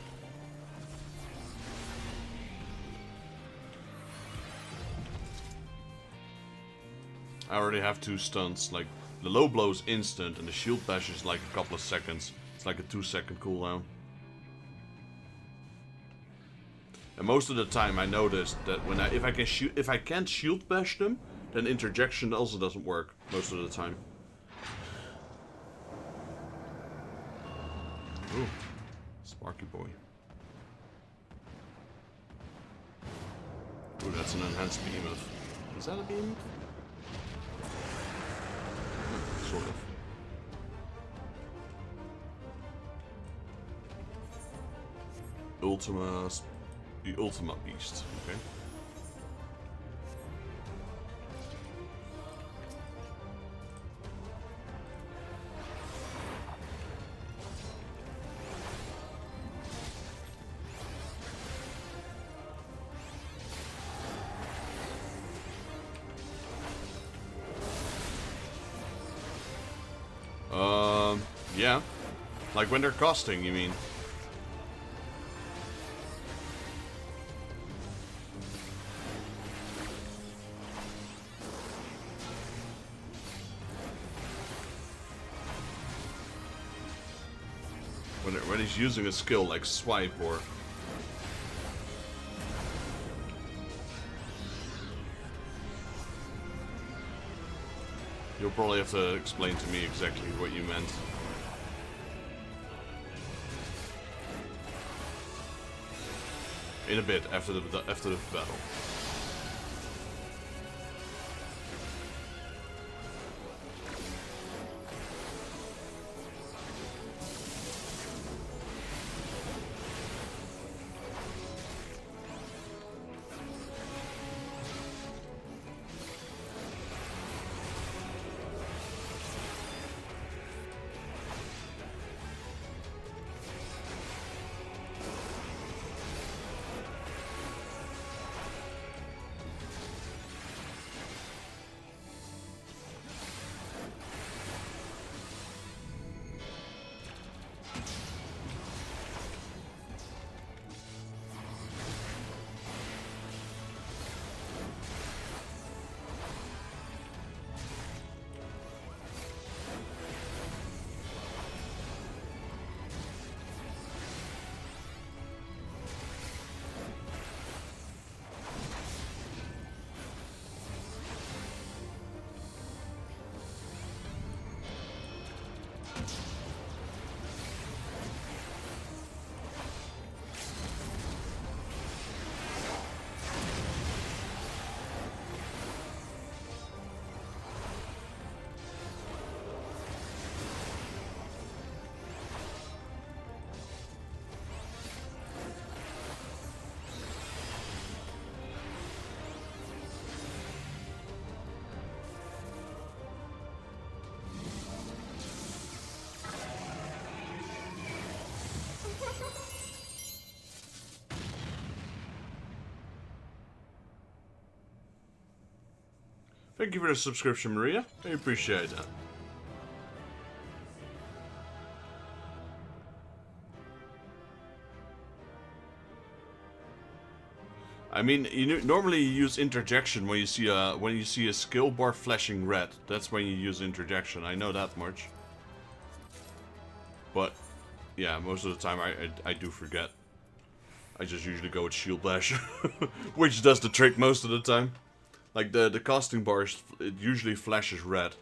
I already have 2 stunts. Like, the low blow is instant and the shield bash is like a couple of seconds. It's like a 2-second cooldown. And most of the time I noticed that when if I can't shield bash them, then interjection also doesn't work most of the time. Ooh, Sparky boy. Ooh, that's an enhanced behemoth. Is that a behemoth? Sort of. The Ultima Beast, okay. Yeah. Like when they're costing, you mean? When he's using a skill like swipe or... You'll probably have to explain to me exactly what you meant. In a bit, after the battle. Thank you for the subscription, Maria. I appreciate that. I mean, normally you use interjection when you see a skill bar flashing red. That's when you use interjection. I know that much. But yeah, most of the time I do forget. I just usually go with shield bash, which does the trick most of the time. Like the casting bars, it usually flashes red.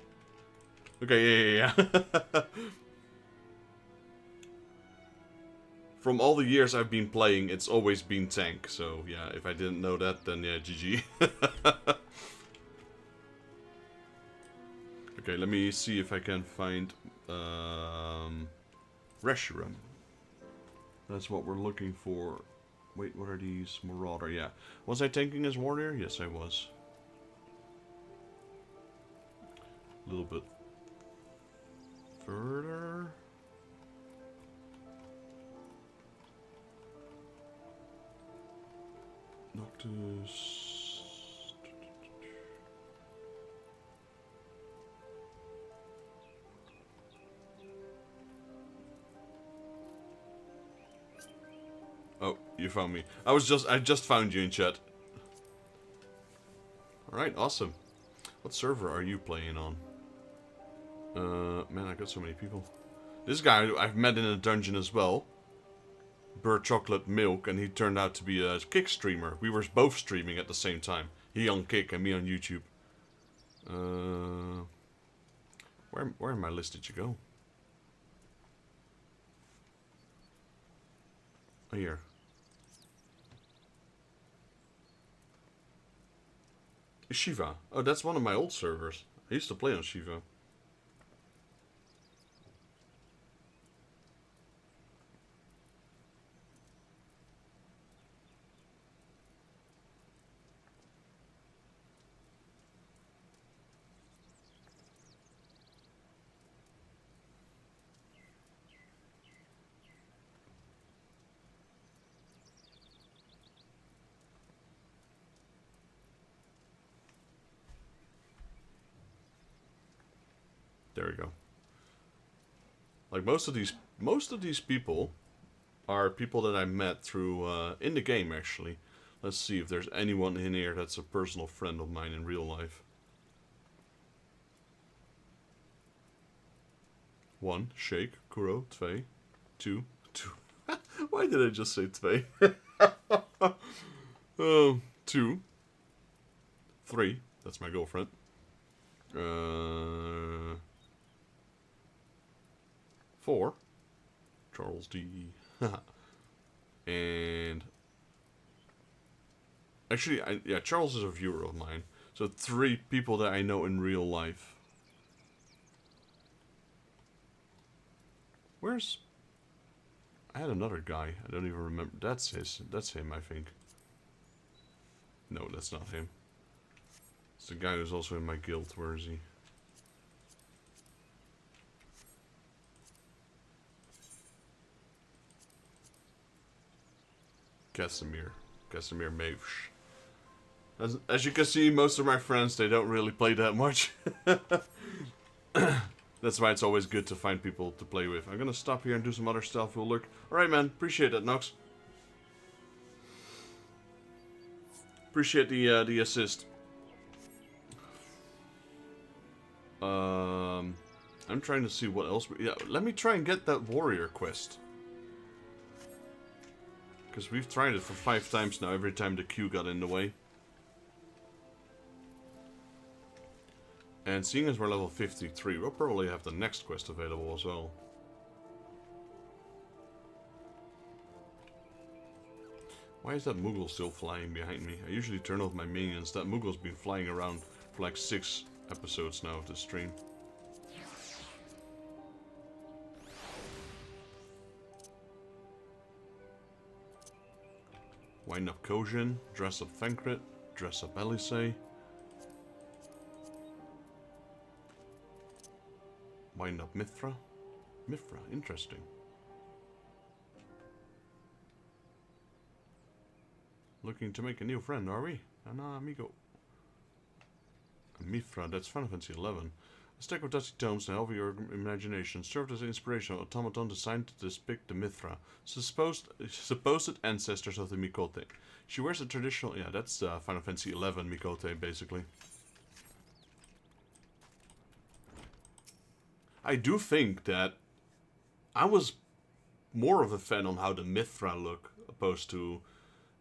Okay, yeah. From all the years I've been playing, it's always been tank. So yeah, if I didn't know that, then yeah, GG. Okay, let me see if I can find Reshiram. That's what we're looking for. Wait, what are these? Marauder, yeah. Was I tanking as warrior? Yes, I was. A little bit further. Noctis. Oh, you found me. I just found you in chat. Alright, awesome. What server are you playing on? Man, I got so many people. This guy I've met in a dungeon as well. Bird Chocolate Milk, and he turned out to be a Kick streamer. We were both streaming at the same time. He on Kick and me on YouTube. Where in my list did you go? Oh, here. Shiva. Oh, that's one of my old servers. I used to play on Shiva. There we go. Like most of these people are people that I met through in the game actually. Let's see if there's anyone in here that's a personal friend of mine in real life. 1, Shake, Kuro, 2, 2. Why did I just say 2? 2, 3. That's my girlfriend. 4, Charles D. And actually, yeah, Charles is a viewer of mine. So 3 people that I know in real life. Where's... I had another guy. I don't even remember. That's him, I think. No, that's not him. It's the guy who's also in my guild. Where is he? Casimir Mavsh. As you can see, most of my friends, they don't really play that much. That's why it's always good to find people to play with. I'm gonna stop here and do some other stuff. We'll look. Alright, man. Appreciate that, Nox. Appreciate the assist. I'm trying to see what else. Yeah, let me try and get that warrior quest. Because we've tried it for 5 times now, every time the queue got in the way. And seeing as we're level 53, we'll probably have the next quest available as well. Why is that Moogle still flying behind me? I usually turn off my minions. That Moogle's been flying around for like 6 episodes now of the stream. Wind up Kojin, dress up Thancred, dress up Elisei. Wind up Mithra. Mithra, interesting. Looking to make a new friend, are we? Ana amigo. Mithra, that's Final Fantasy XI. A stack of dusty tomes to help your imagination served as an inspirational automaton designed to depict the Mithra, supposed ancestors of the Mikote. She wears a traditional... Yeah, that's Final Fantasy XI Mikote, basically. I do think that I was more of a fan on how the Mithra look, opposed to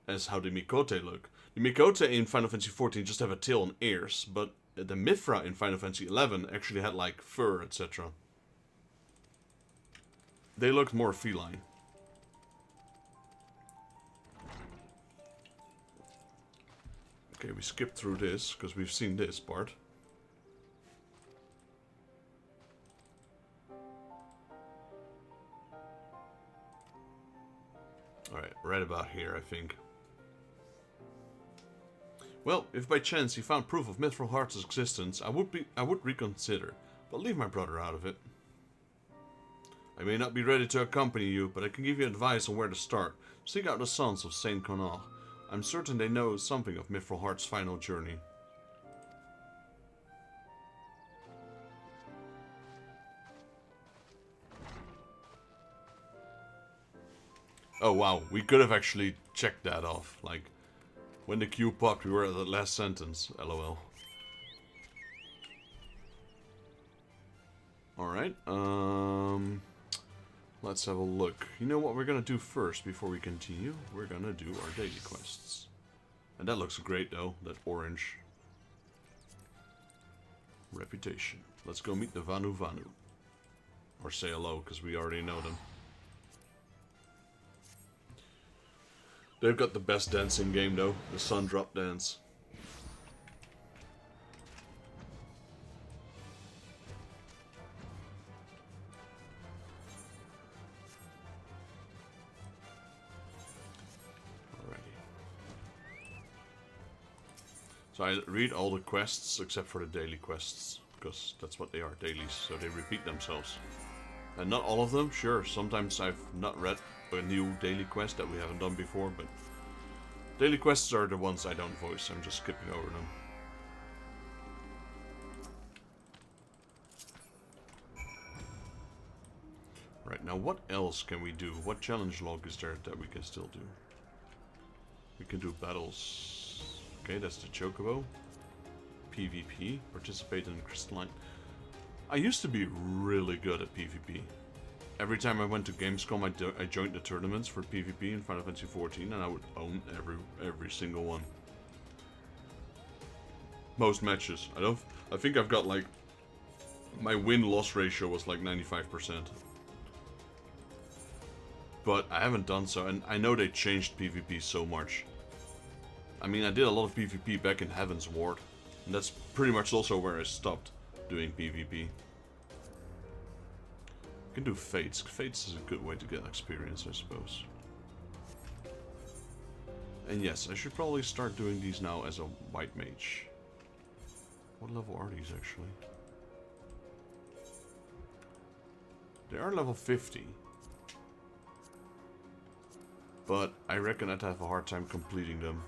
as how the Mikote look. The Mikote in Final Fantasy XIV just have a tail and ears, but the Mithra in Final Fantasy XI actually had like fur, etc. They looked more feline. Okay, we skipped through this, because we've seen this part. Alright, right about here, I think. Well, if by chance you found proof of Mithril Heart's existence, I would reconsider, but leave my brother out of it. I may not be ready to accompany you, but I can give you advice on where to start. Seek out the Sons of Saint Conall. I'm certain they know something of Mithril Heart's final journey. Oh wow, we could have actually checked that off. Like, when the queue popped, we were at the last sentence. LOL. Alright, let's have a look. You know what we're gonna do first before we continue? We're gonna do our daily quests. And that looks great though, that orange. Reputation. Let's go meet the Vanu Vanu. Or say hello, because we already know them. They've got the best dancing game though, the Sun Drop Dance. So I read all the quests except for the daily quests, because that's what they are, dailies, so they repeat themselves. And not all of them, sure, sometimes I've not read a new daily quest that we haven't done before, but daily quests are the ones I don't voice, I'm just skipping over them. Right, now what else can we do? What challenge log is there that we can still do? We can do battles. Okay, that's the Chocobo. PvP. Participate in Crystalline. I used to be really good at PvP. Every time I went to Gamescom, I joined the tournaments for PvP in Final Fantasy XIV, and I would own every single one. Most matches. I think I've got like... My win-loss ratio was like 95%. But I haven't done so, and I know they changed PvP so much. I mean, I did a lot of PvP back in Heaven's Ward, and that's pretty much also where I stopped doing PvP. You can do Fates. Fates is a good way to get experience, I suppose. And yes, I should probably start doing these now as a white mage. What level are these, actually? They are level 50. But I reckon I'd have a hard time completing them,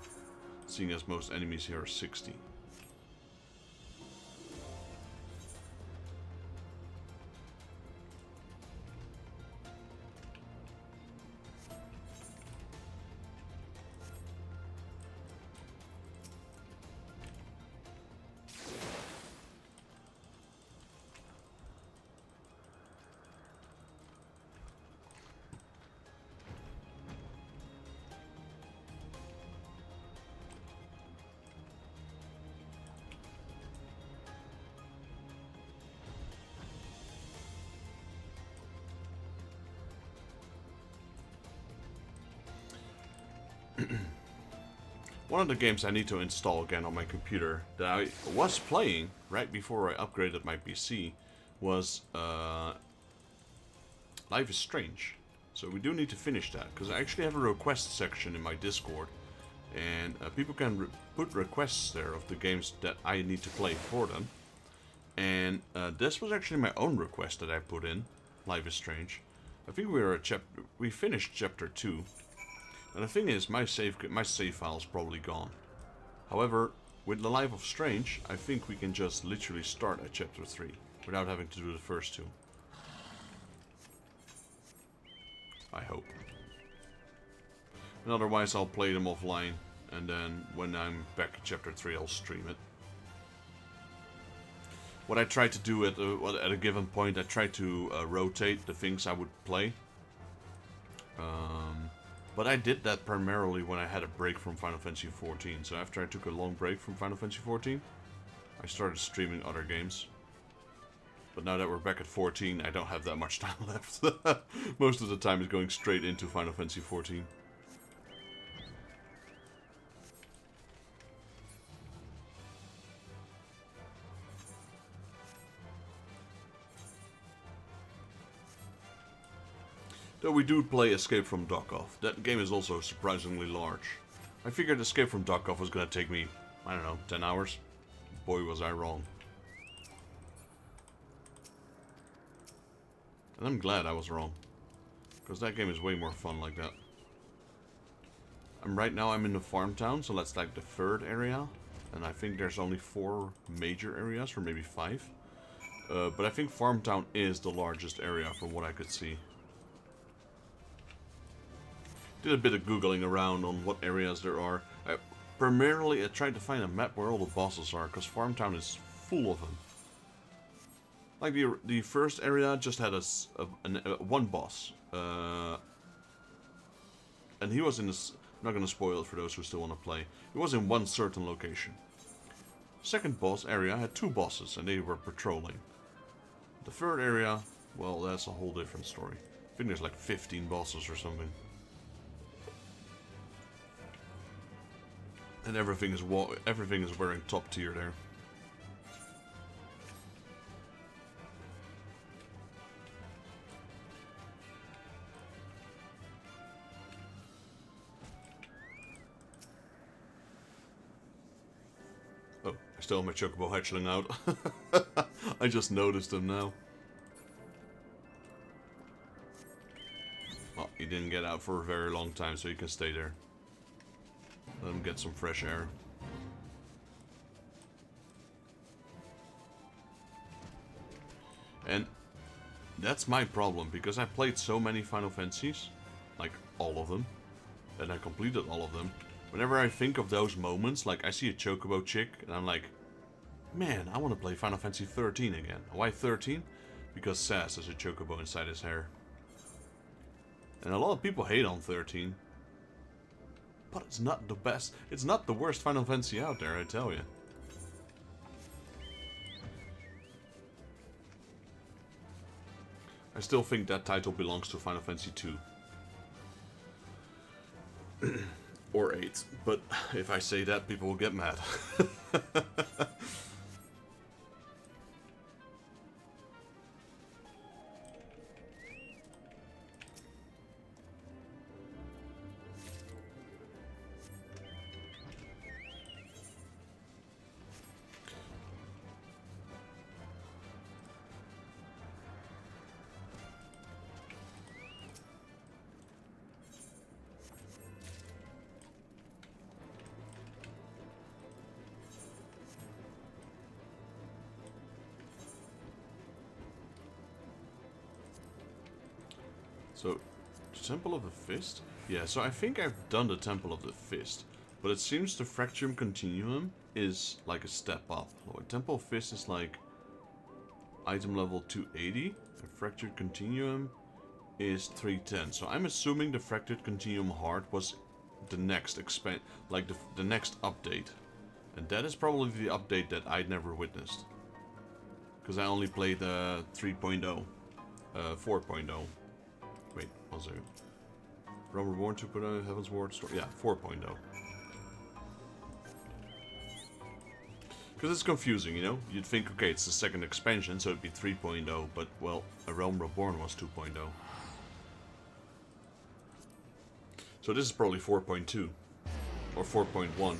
seeing as most enemies here are 60. One of the games I need to install again on my computer that I was playing right before I upgraded my PC was Life is Strange. So we do need to finish that, because I actually have a request section in my Discord, and people can put requests there of the games that I need to play for them. And this was actually my own request that I put in, Life is Strange. I think we finished chapter 2. And the thing is, my save file is probably gone. However, with the Life of Strange, I think we can just literally start at chapter 3 without having to do the first two. I hope. And otherwise, I'll play them offline, and then when I'm back at chapter 3, I'll stream it. What I try to do at a given point, I try to rotate the things I would play. But I did that primarily when I had a break from Final Fantasy XIV. So after I took a long break from Final Fantasy XIV, I started streaming other games. But now that we're back at 14, I don't have that much time left. Most of the time is going straight into Final Fantasy XIV. Though we do play Escape from Tarkov. That game is also surprisingly large. I figured Escape from Tarkov was gonna take me, I don't know, 10 hours. Boy, was I wrong. And I'm glad I was wrong, because that game is way more fun like that. Right now I'm in the farm town, so that's like the third area. And I think there's only 4 major areas, or maybe 5. But I think farm town is the largest area from what I could see. Did a bit of googling around on what areas there are. Primarily, I tried to find a map where all the bosses are, because Farmtown is full of them. Like the first area just had one boss, and he was in this. I'm not going to spoil it for those who still want to play. He was in one certain location. Second boss area had two bosses, and they were patrolling. The third area, well, that's a whole different story. I think there's like 15 bosses or something. And everything is wearing top tier there. Oh, I still have my chocobo hatchling out. I just noticed him now. Well, he didn't get out for a very long time, so he can stay there. Let him get some fresh air. And that's my problem, because I played so many Final Fantasies, like all of them, and I completed all of them. Whenever I think of those moments, like I see a chocobo chick, and I'm like, man, I want to play Final Fantasy XIII again. Why 13? Because Sass has a chocobo inside his hair. And a lot of people hate on 13. But it's not the best. It's not the worst Final Fantasy out there, I tell you. I still think that title belongs to Final Fantasy 2. Or 8. But if I say that, people will get mad. So, the Temple of the Fist? Yeah, so I think I've done the Temple of the Fist. But it seems the Fractured Continuum is like a step up. Temple of Fist is like item level 280. And Fractured Continuum is 310. So I'm assuming the Fractured Continuum Heart was the next the next update. And that is probably the update that I'd never witnessed. Because I only played 3.0. 4.0. Wait, one second. Realm Reborn 2.0, Heaven's Ward, yeah, 4.0. Because it's confusing, you know? You'd think, okay, it's the second expansion, so it'd be 3.0, but, well, A Realm Reborn was 2.0. So this is probably 4.2. Or 4.1.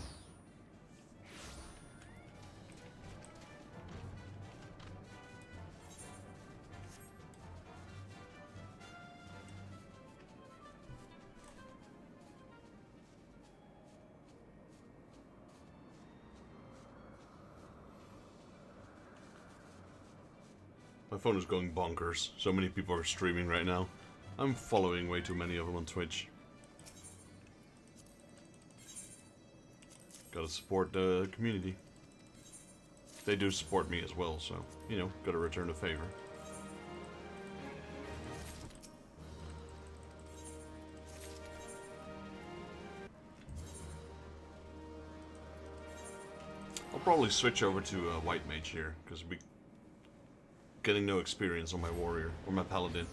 My phone is going bonkers. So many people are streaming right now. I'm following way too many of them on Twitch. Gotta support the community. They do support me as well, so, you know, gotta return the favor. I'll probably switch over to White Mage here, because we getting no experience on my warrior or my paladin.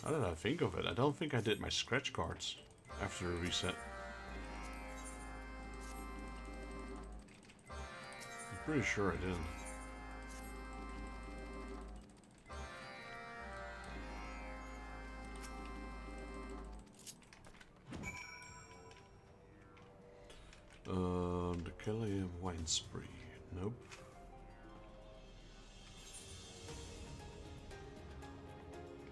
How did I think of it? I don't think I did my scratch cards after the reset. I'm pretty sure I didn't. Eorzea wine spree. Nope.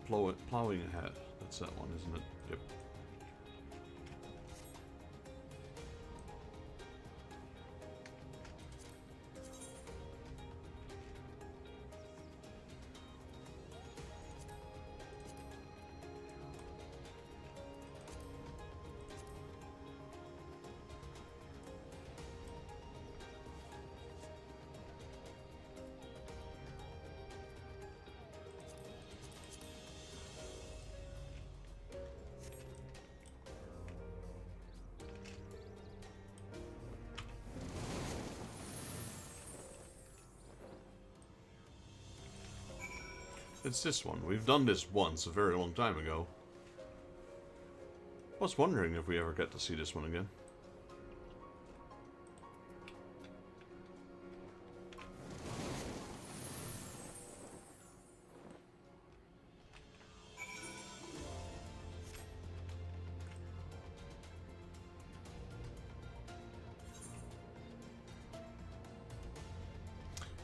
Plowing ahead. That's that one, isn't it? Yep. It's this one. We've done this once a very long time ago. I was wondering if we ever get to see this one again.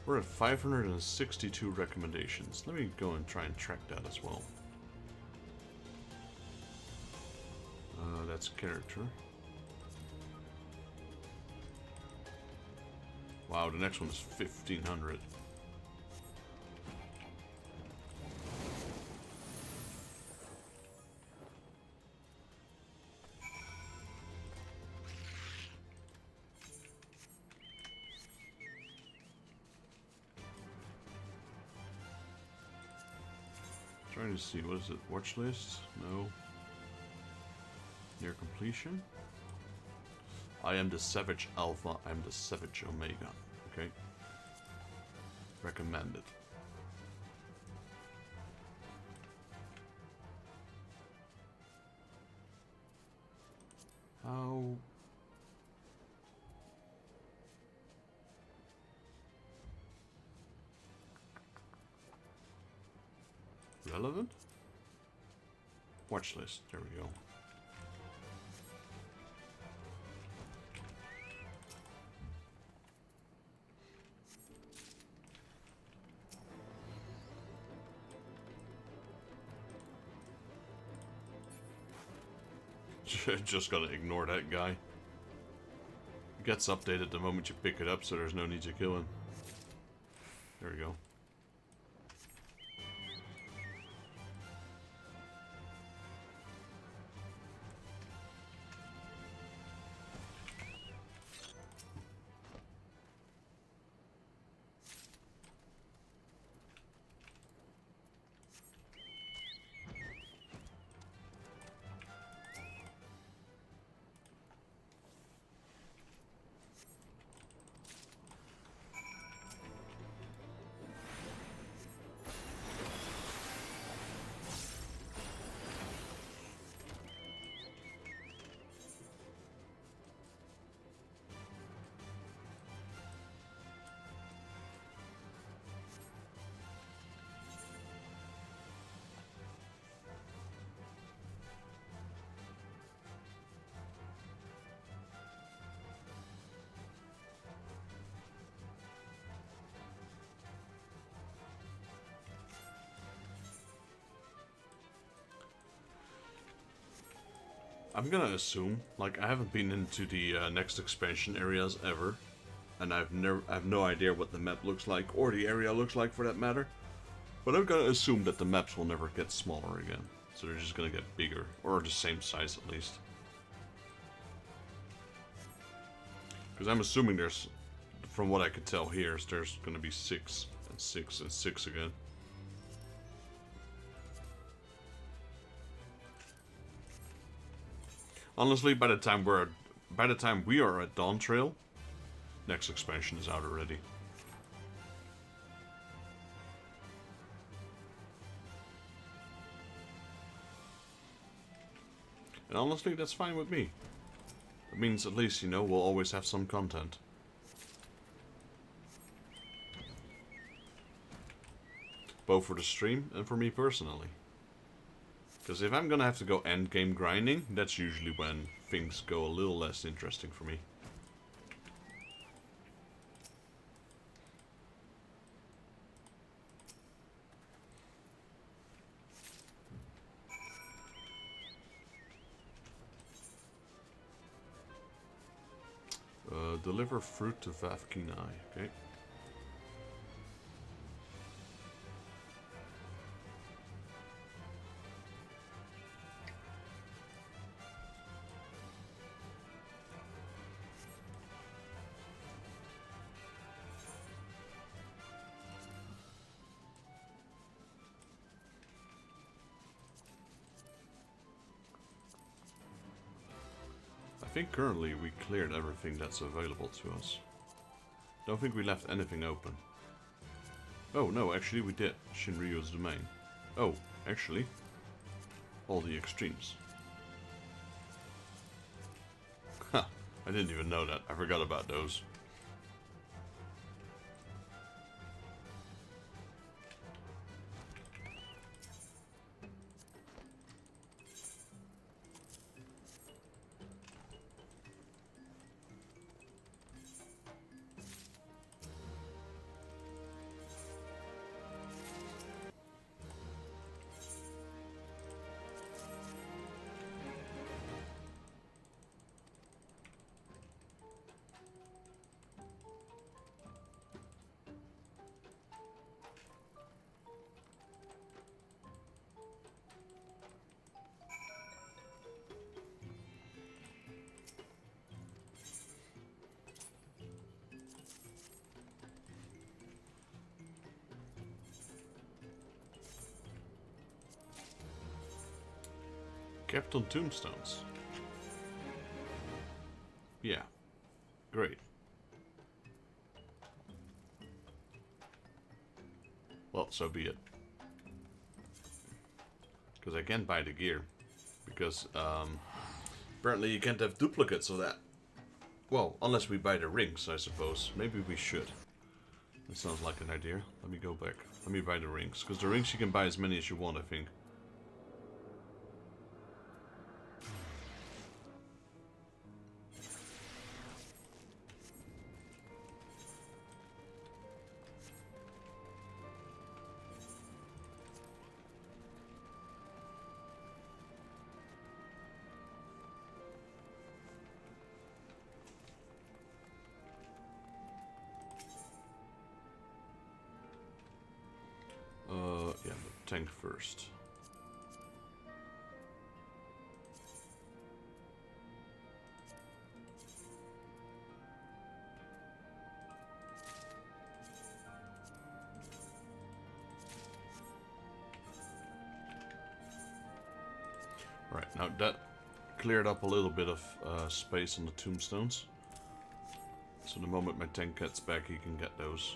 We're at 562 recommendations. Let me go and try and track that as well. That's character. Wow, the next one is 1500. Trying to see, what is it? Watch list? No. Near completion? I am the Savage Alpha, I'm the Savage Omega. Okay. Recommended. How... relevant? Watch list, there we go. Just gotta ignore that guy. It gets updated the moment you pick it up, so there's no need to kill him. There we go. I'm gonna assume, like, I haven't been into the next expansion areas ever, and I have no idea what the map looks like, or the area looks like for that matter. But I'm gonna assume that the maps will never get smaller again, so they're just gonna get bigger, or the same size at least. Because I'm assuming there's, from what I could tell here, there's gonna be 6 and 6 and 6 again. Honestly, by the time we are at Dawn Trail, next expansion is out already. And honestly, that's fine with me. It means at least, you know, we'll always have some content. Both for the stream and for me personally. Because if I'm gonna have to go endgame grinding, that's usually when things go a little less interesting for me. Deliver fruit to Vavkinai. Okay. I think currently we cleared everything that's available to us. Don't think we left anything open. Oh no, actually we did. Shinryu's domain. Oh, actually, all the extremes. Ha! I didn't even know that. I forgot about those. Kept on tombstones. Yeah. Great. Well, so be it. Because I can't buy the gear. Because, apparently you can't have duplicates of that. Well, unless we buy the rings, I suppose. Maybe we should. That sounds like an idea. Let me go back. Let me buy the rings. Because the rings you can buy as many as you want, I think. Yeah, but tank first. Right, now that cleared up a little bit of space on the tombstones. So the moment my tank gets back, he can get those.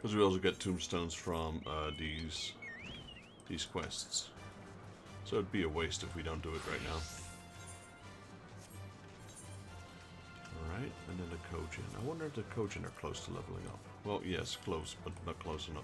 Because we also get tombstones from these quests. So it'd be a waste if we don't do it right now. Alright, and then the Kojin. I wonder if the Kojin are close to leveling up. Well, yes, close, but not close enough.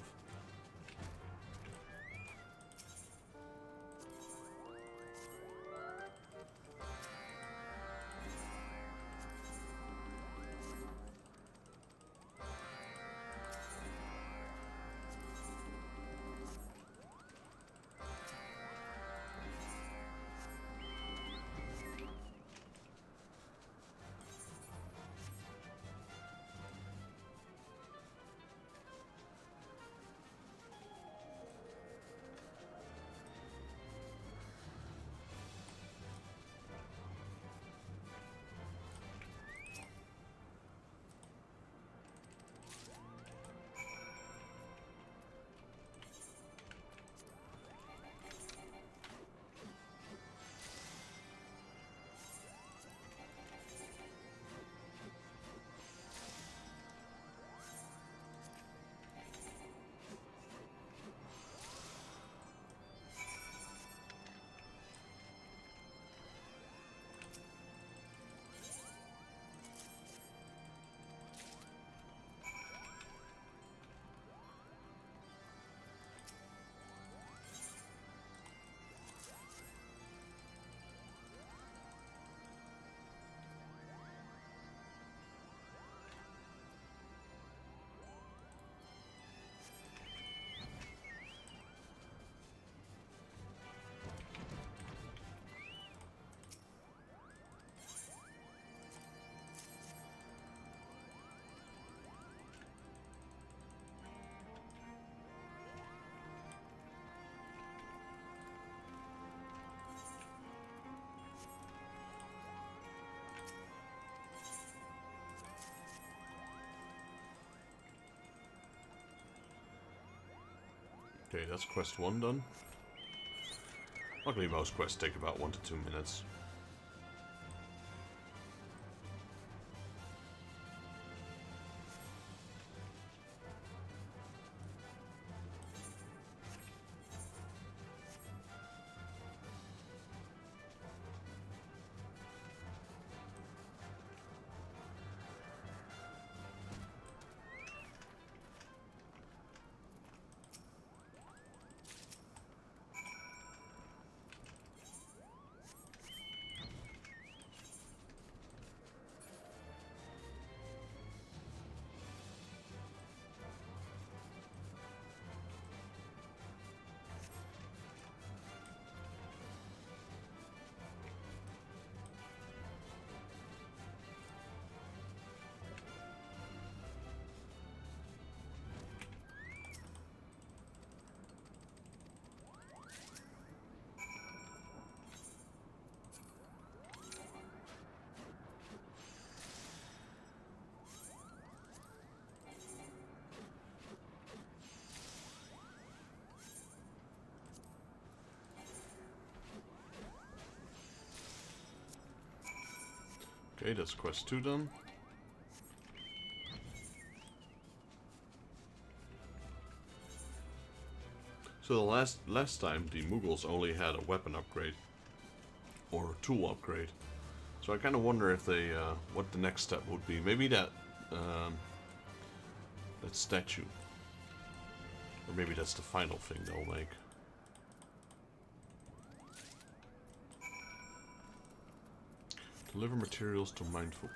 Okay, that's quest 1 done. Luckily most quests take about 1 to 2 minutes. Okay, that's quest 2 done. So the last time the Mughals only had a weapon upgrade or a tool upgrade. So I kind of wonder if they what the next step would be. Maybe that that statue, or maybe that's the final thing they'll make. Deliver materials to mindful.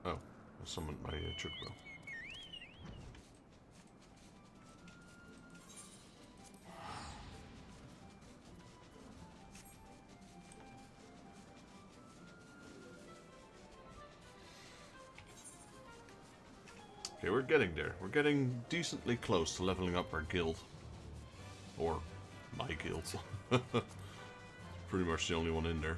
Oh, I summoned my chocobo. Okay, we're getting there. We're getting decently close to leveling up our guild. Or my guild. Pretty much the only one in there.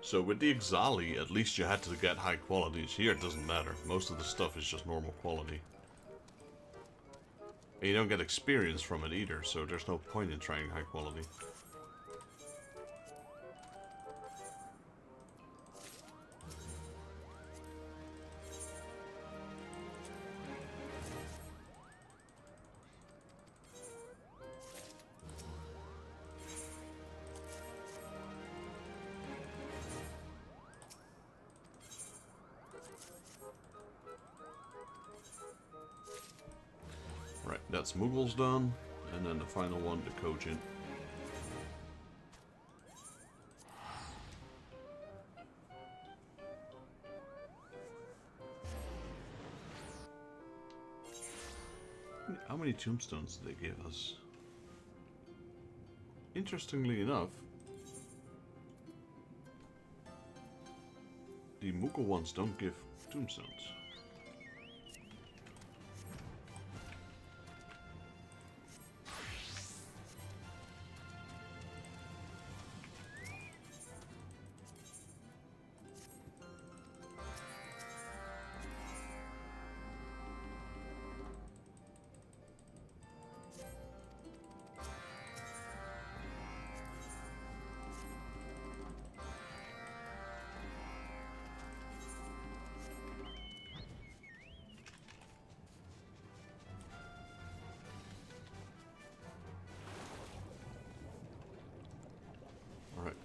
So with the Exali, at least you had to get high qualities. Here it doesn't matter. Most of the stuff is just normal quality. And you don't get experience from it either, so there's no point in trying high quality. Right, that's Mughals done, and then the final one, the Cogent. How many tombstones did they give us? Interestingly enough, the Mughal ones don't give tombstones.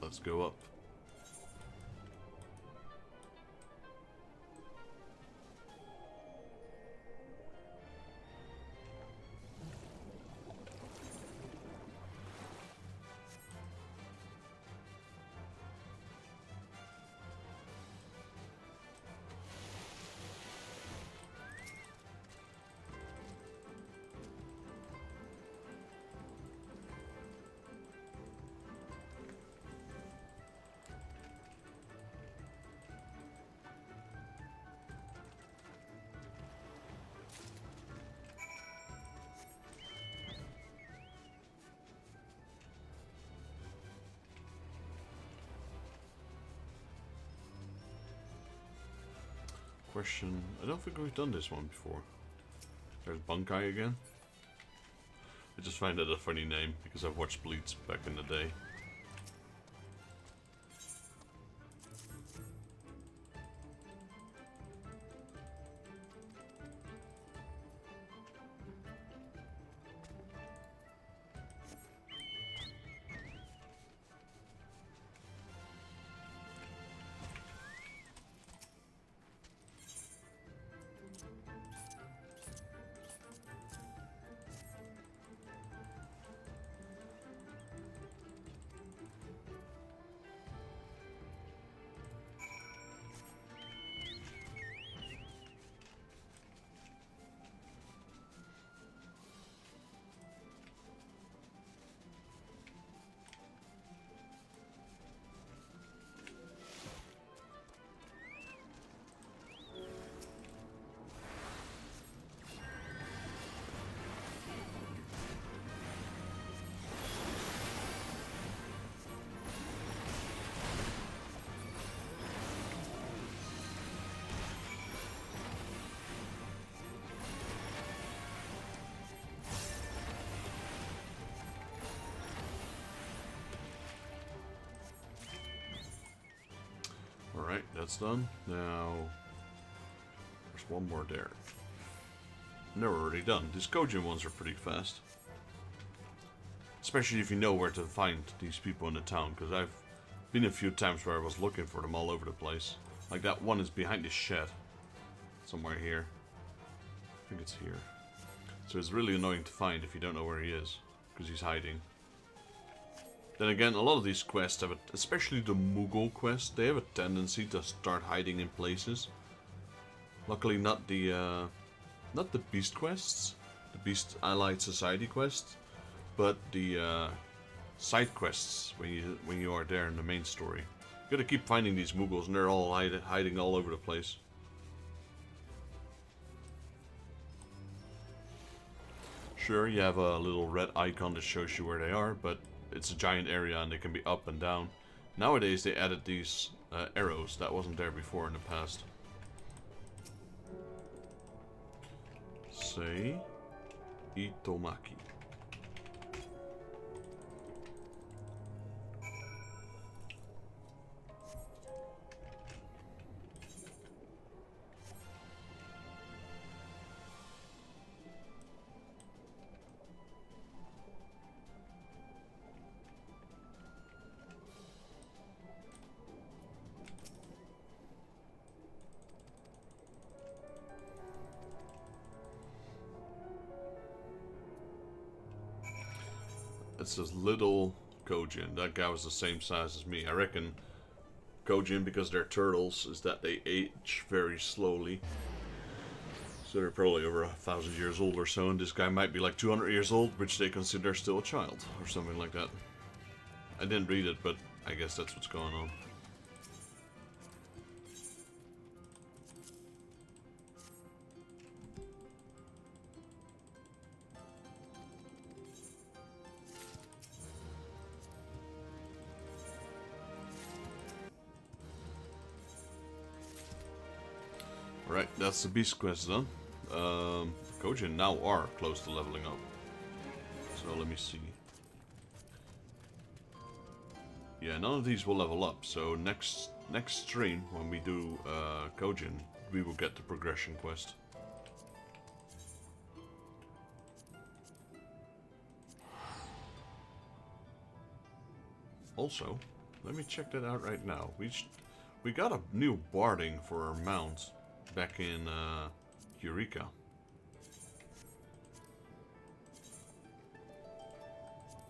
let's go up. Question. I don't think we've done this one before. There's Bunkai again. I just find that a funny name because I've watched Bleach back in the day. Alright, that's done. Now, there's one more there. And they're already done. These Kojin ones are pretty fast. Especially if you know where to find these people in the town, because I've been a few times where I was looking for them all over the place. Like that one is behind this shed. Somewhere here. I think it's here. So it's really annoying to find if you don't know where he is, because he's hiding. Then again, a lot of these quests have, especially the Moogle quests, they have a tendency to start hiding in places. Luckily, not the Beast quests, the Beast Allied Society quests, but the side quests when you are there in the main story. You gotta keep finding these Moogles, and they're all hiding all over the place. Sure, you have a little red icon that shows you where they are, but it's a giant area and they can be up and down. Nowadays they added these arrows that wasn't there before in the past. Say Itomaki. It's this little Kojin. That guy was the same size as me. I reckon Kojin, because they're turtles, is that they age very slowly. So they're probably over 1,000 years old or so, and this guy might be like 200 years old, which they consider still a child, or something like that. I didn't read it, but I guess that's what's going on. Right, that's the beast quest done. Kojin now are close to leveling up. So let me see. Yeah, none of these will level up. So next stream, when we do Kojin, we will get the progression quest. Also, Let me check that out right now. We got a new barding for our mount back in Eureka.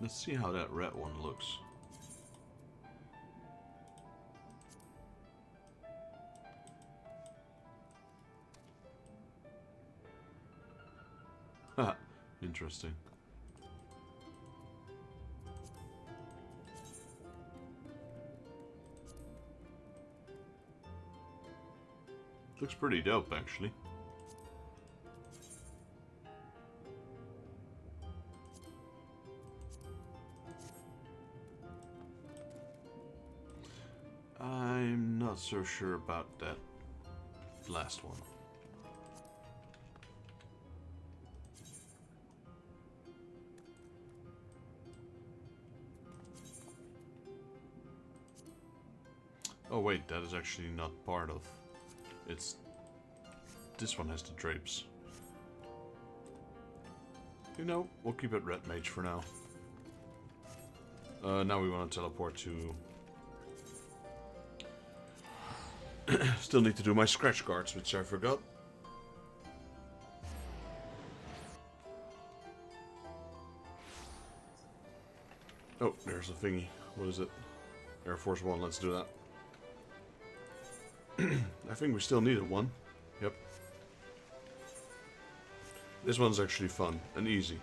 Let's see how that red one looks. Haha, interesting. Looks pretty dope, actually. I'm not so sure about that last one. Oh wait, that is actually not part of... It's... This one has the drapes. You know, we'll keep it Red Mage for now. Now we want to teleport to... Still need to do my scratch cards, which I forgot. Oh, there's a thingy. What is it? Air Force One, let's do that. I think we still needed one. Yep. This one's actually fun and easy.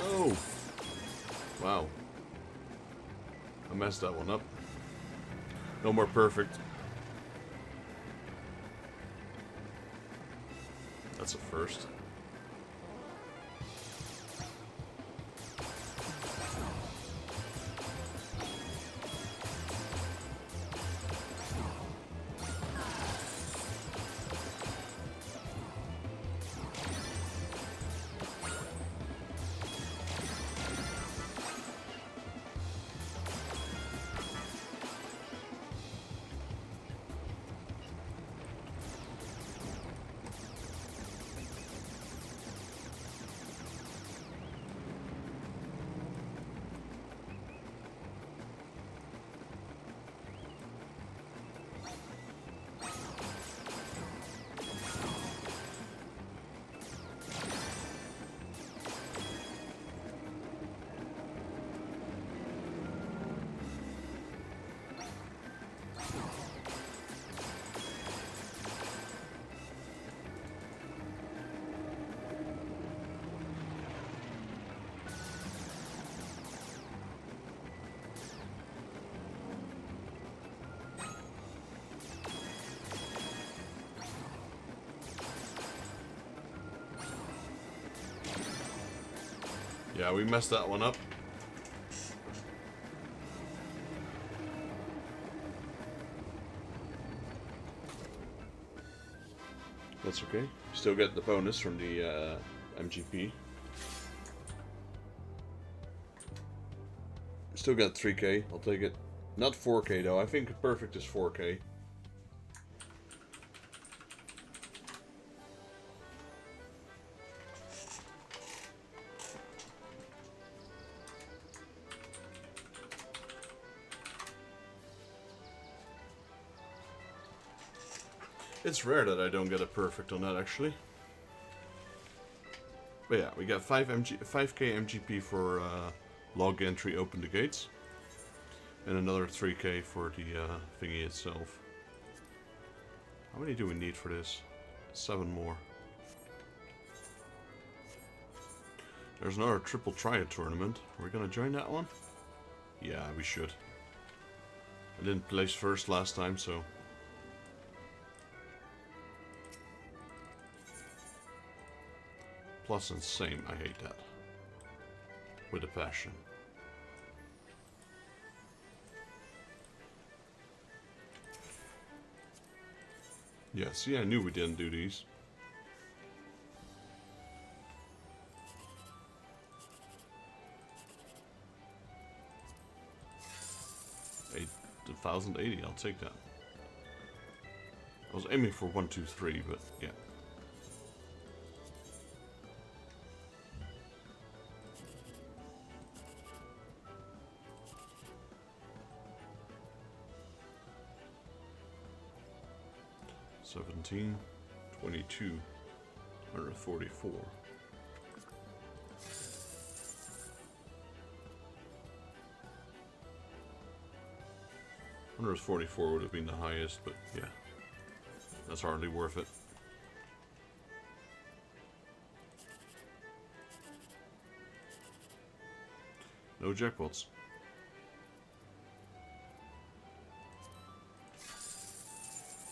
Oh! Wow. I messed that one up. No more perfect. That's a first. Yeah, we messed that one up. That's okay. Still get the bonus from the MGP. Still got 3k. I'll take it. Not 4k though. I think perfect is 4k. It's rare that I don't get a perfect on that, actually. But yeah, we got 5k MGP for log entry, open the gates. And another 3k for the thingy itself. How many do we need for this? 7 more. There's another triple triad tournament. Are we gonna join that one? Yeah, we should. I didn't place first last time, so... Plus and same, I hate that. With a passion. Yeah, see, I knew we didn't do these. Eight, 1080, I'll take that. I was aiming for 1, 2, 3, but yeah. $17, $22, $144. $144 would have been the highest, but yeah, that's hardly worth it. No jackpots.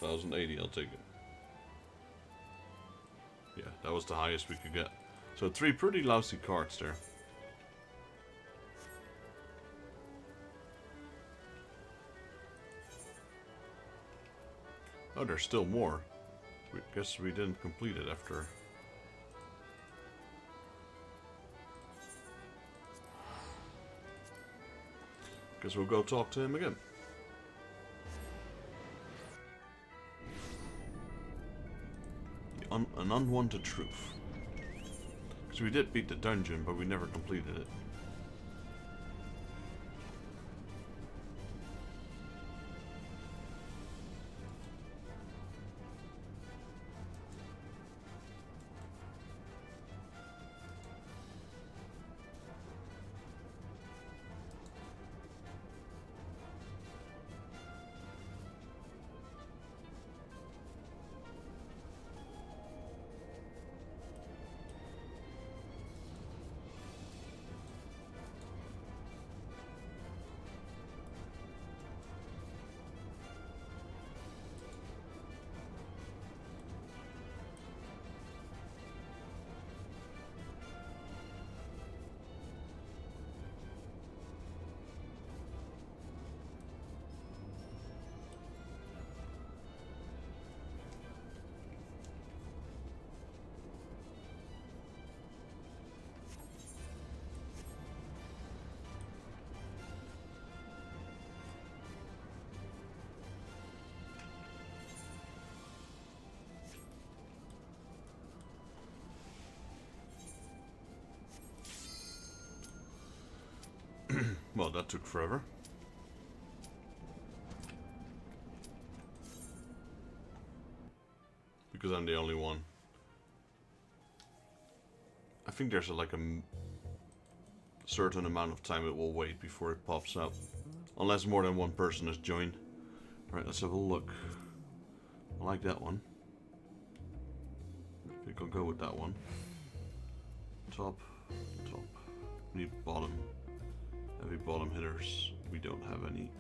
$1,080, I'll take it. Yeah, that was the highest we could get. So 3 pretty lousy cards there. Oh, there's still more. I guess we didn't complete it after. Guess we'll go talk to him again. An unwanted truth. Because we did beat the dungeon, but we never completed it. Well, that took forever. Because I'm the only one. I think there's like a certain amount of time it will wait before it pops up. Unless more than one person has joined. Alright, let's have a look. I like that one. I think I'll go with that one. Top, top. Need bottom. Heavy bottom hitters. We don't have any.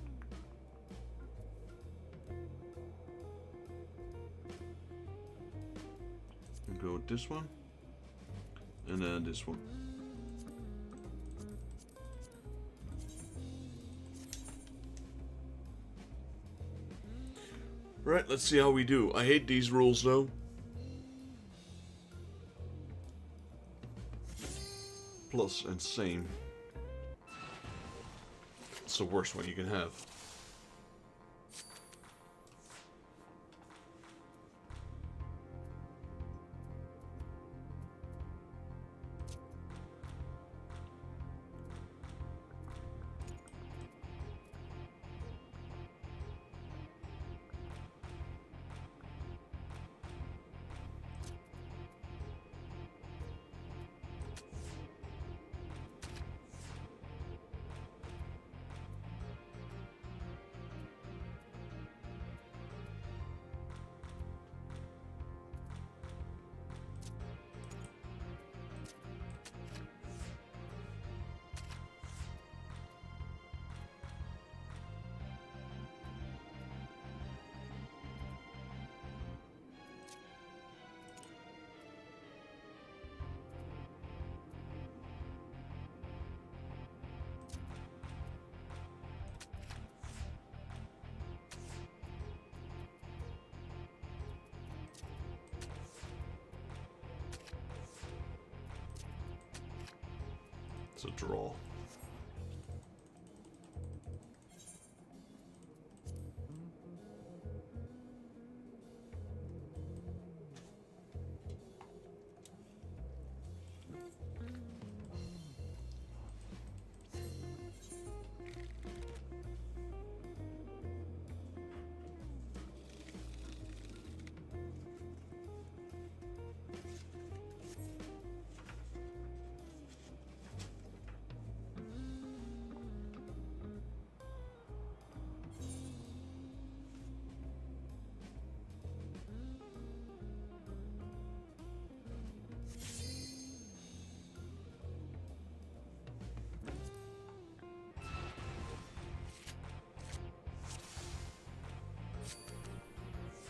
I'll go with this one. And then this one. Right, let's see how we do. I hate these rules though. Plus and same. It's the worst one you can have. It's a draw.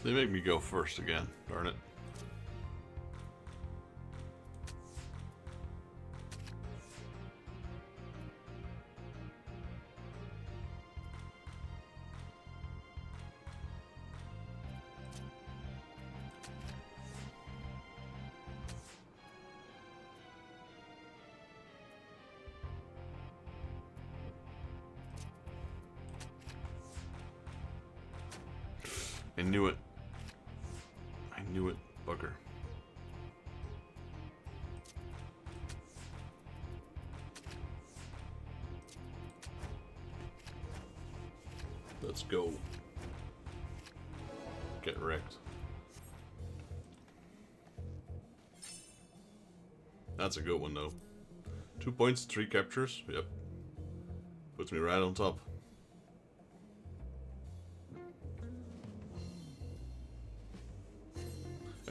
They make me go first again, darn it. I knew it. I knew it, bugger. Let's go. Get wrecked. That's a good one, though. 2 points, 3 captures. Yep. Puts me right on top.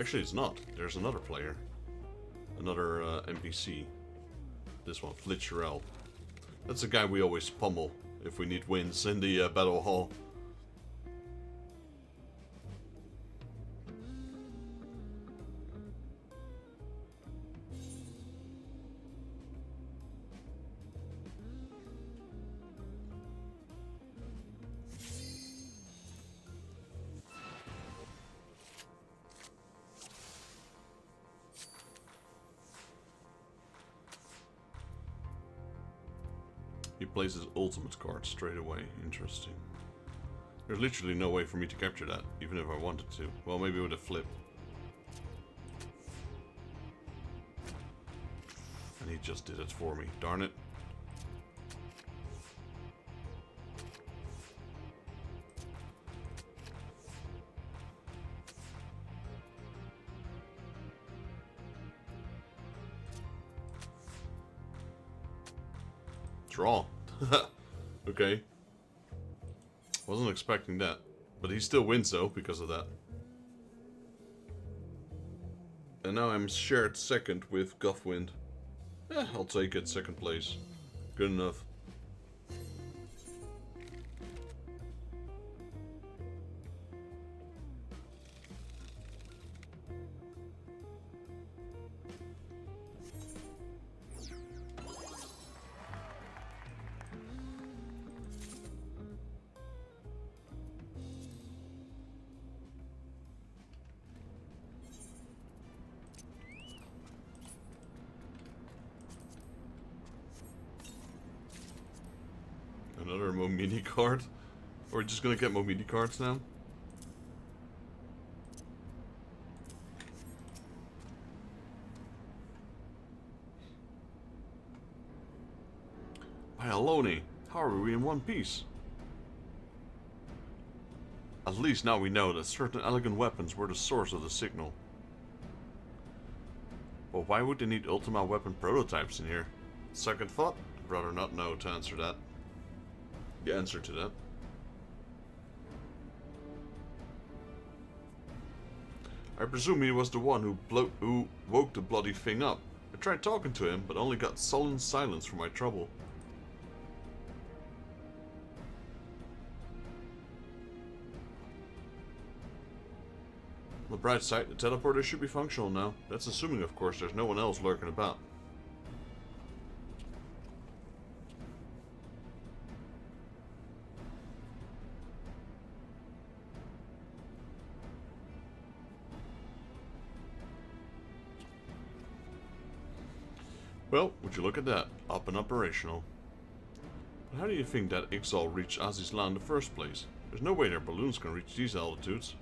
Actually, it's not. There's another player. Another NPC. This one, Flitcherel. That's the guy we always pummel if we need wins in the battle hall. He plays his ultimate card straight away. Interesting. There's literally no way for me to capture that, even if I wanted to. Well, maybe with a flip. And he just did it for me. Darn it. Draw. Okay. Wasn't expecting that. But he still wins though, because of that. And now I'm shared second with Guthwind. I'll take it, second place. Good enough. Another Momini card? We're just gonna get Momini cards now? Pyaloni, how are we in one piece? At least now we know that certain elegant weapons were the source of the signal. But why would they need Ultima weapon prototypes in here? Second thought, I'd rather not know to answer that. The answer to that. I presume he was the one who woke the bloody thing up. I tried talking to him, but only got sullen silence for my trouble. On the bright side, the teleporter should be functional now. That's assuming, of course, there's no one else lurking about. Well, would you look at that? Up and operational. But how do you think that Ixal reached Azizla in the first place? There's no way their balloons can reach these altitudes.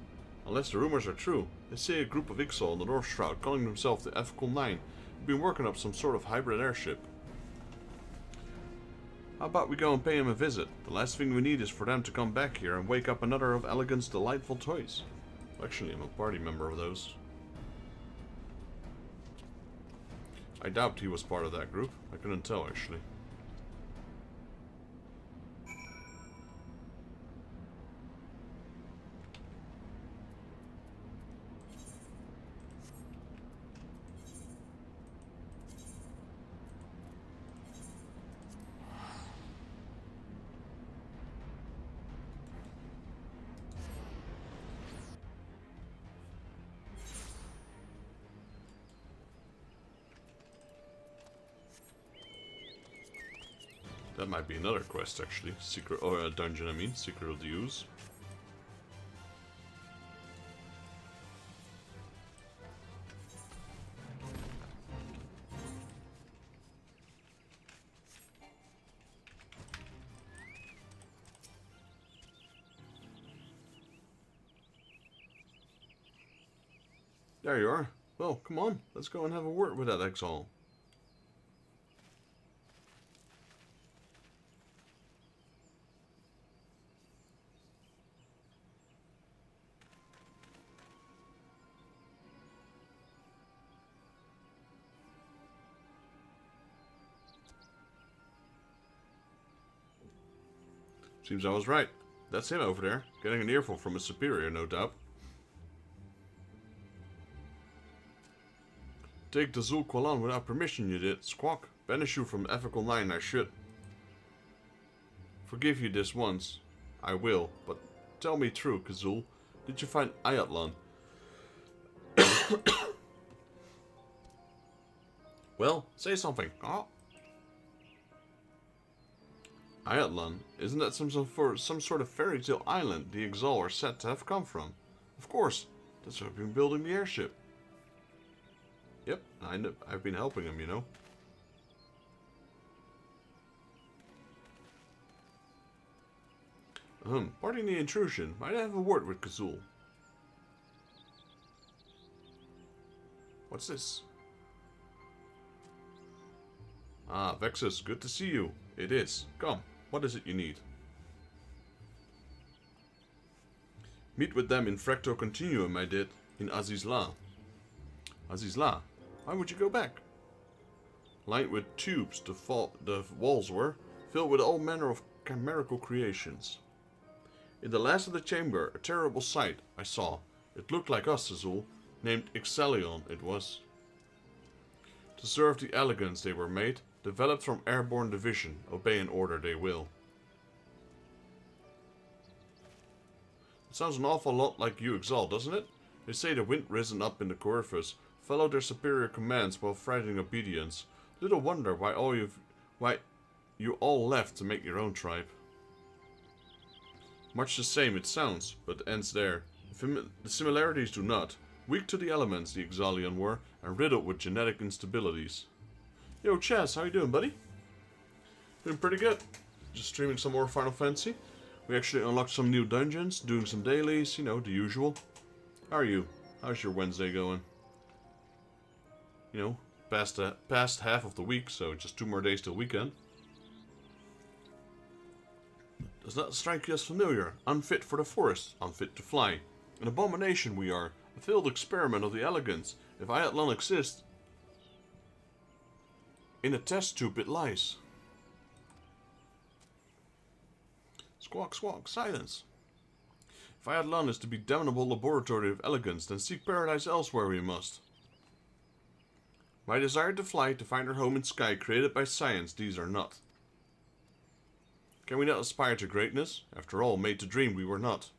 Unless the rumors are true. They say a group of Ixal in the North Shroud, calling themselves the Ethical Nine, have been working up some sort of hybrid airship. How about we go and pay them a visit? The last thing we need is for them to come back here and wake up another of Elegant's delightful toys. Actually, I'm a party member of those. I doubt he was part of that group. I couldn't tell, actually. That might be another quest, actually. Secret, or a dungeon, I mean. Secret of the Ooze. There you are. Well, come on. Let's go and have a word with that exile. Seems I was right. That's him over there, getting an earful from his superior, no doubt. Take the Zul Qualan without permission, you did. Squawk. Banish you from Ethical 9, I should. Forgive you this once. I will, but tell me true, Kazul. Did you find Ayatlan? Well, say something. Oh. Ayatlan? Isn't that some sort of fairy tale island the Exal are said to have come from? Of course. That's why I've been building the airship. Yep, I've been helping him, you know. Pardon the intrusion. Might I have a word with Kazul? What's this? Ah, Vexus, good to see you. It is. Come, what is it you need? Meet with them in Fractal Continuum, I did, in Azizla. Azizla? Why would you go back? Lined with tubes, the walls were, filled with all manner of chimerical creations. In the last of the chamber, a terrible sight I saw. It looked like us, Azul. Named Ixalion, it was. To serve the elegance they were made, developed from airborne division, obey an order they will. It sounds an awful lot like you Exalt, doesn't it? They say the wind risen up in the Corvus followed their superior commands while frightening obedience. Little wonder why you all left to make your own tribe. Much the same it sounds, but ends there. The similarities do not. Weak to the elements, the Exalion were, and riddled with genetic instabilities. Yo, Chaz, how you doing, buddy? Doing pretty good. Just streaming some more Final Fantasy. We actually unlocked some new dungeons, doing some dailies, you know, the usual. How are you? How's your Wednesday going? You know, past half of the week, so just 2 more days till weekend. Does that strike you as familiar? Unfit for the forest, unfit to fly. An abomination we are, a failed experiment of the elegance. If Ayatlan exists, in a test tube it lies. Squawk, squawk, silence. If Ayatlan is to be damnable laboratory of elegance, then seek paradise elsewhere we must. My desire to fly, to find our home in sky created by science, these are not. Can we not aspire to greatness? After all, made to dream we were not.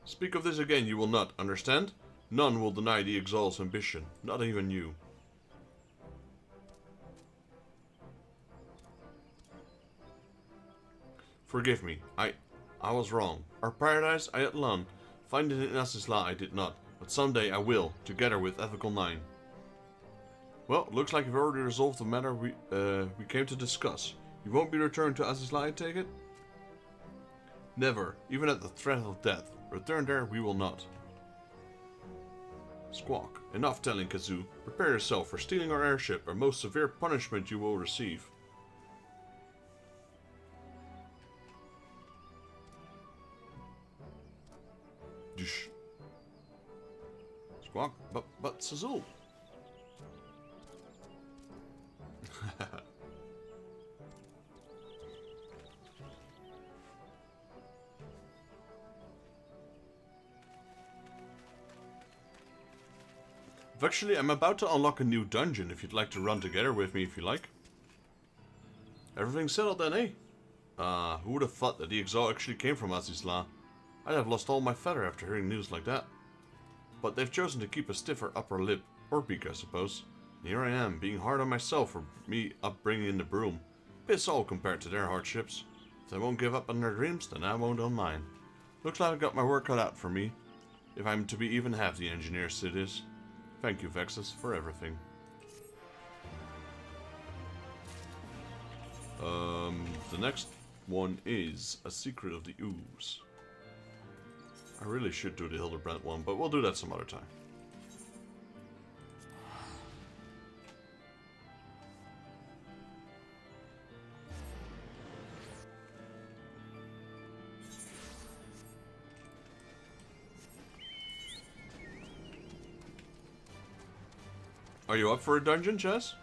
Speak of this again, you will not, understand? None will deny the Exalt's ambition, not even you. Forgive me, I was wrong. Our paradise, Ayatlan, Finding it in Azizla I did not, but someday I will, together with Ethical 9. Well, looks like you've already resolved the matter we came to discuss. You won't be returned to Azizla, I take it? Never, even at the threat of death. Return there we will not. Squawk. Enough telling, Kazoo. Prepare yourself for stealing our airship, a most severe punishment you will receive. Squawk, but Sazul. Actually, I'm about to unlock a new dungeon if you'd like to run together with me if you like. Everything settled then, eh? Who would have thought that the exile actually came from Azizla? I'd have lost all my feather after hearing news like that. But they've chosen to keep a stiffer upper lip, or beak I suppose. And here I am, being hard on myself for me upbringing the broom. Piss all compared to their hardships. If they won't give up on their dreams, then I won't on mine. Looks like I've got my work cut out for me, if I'm to be even half the engineer Sid is. Thank you, Vexus, for everything. The next one is A Secret of the Ooze. I really should do the Hildebrand one, but we'll do that some other time. Are you up for a dungeon, Chess?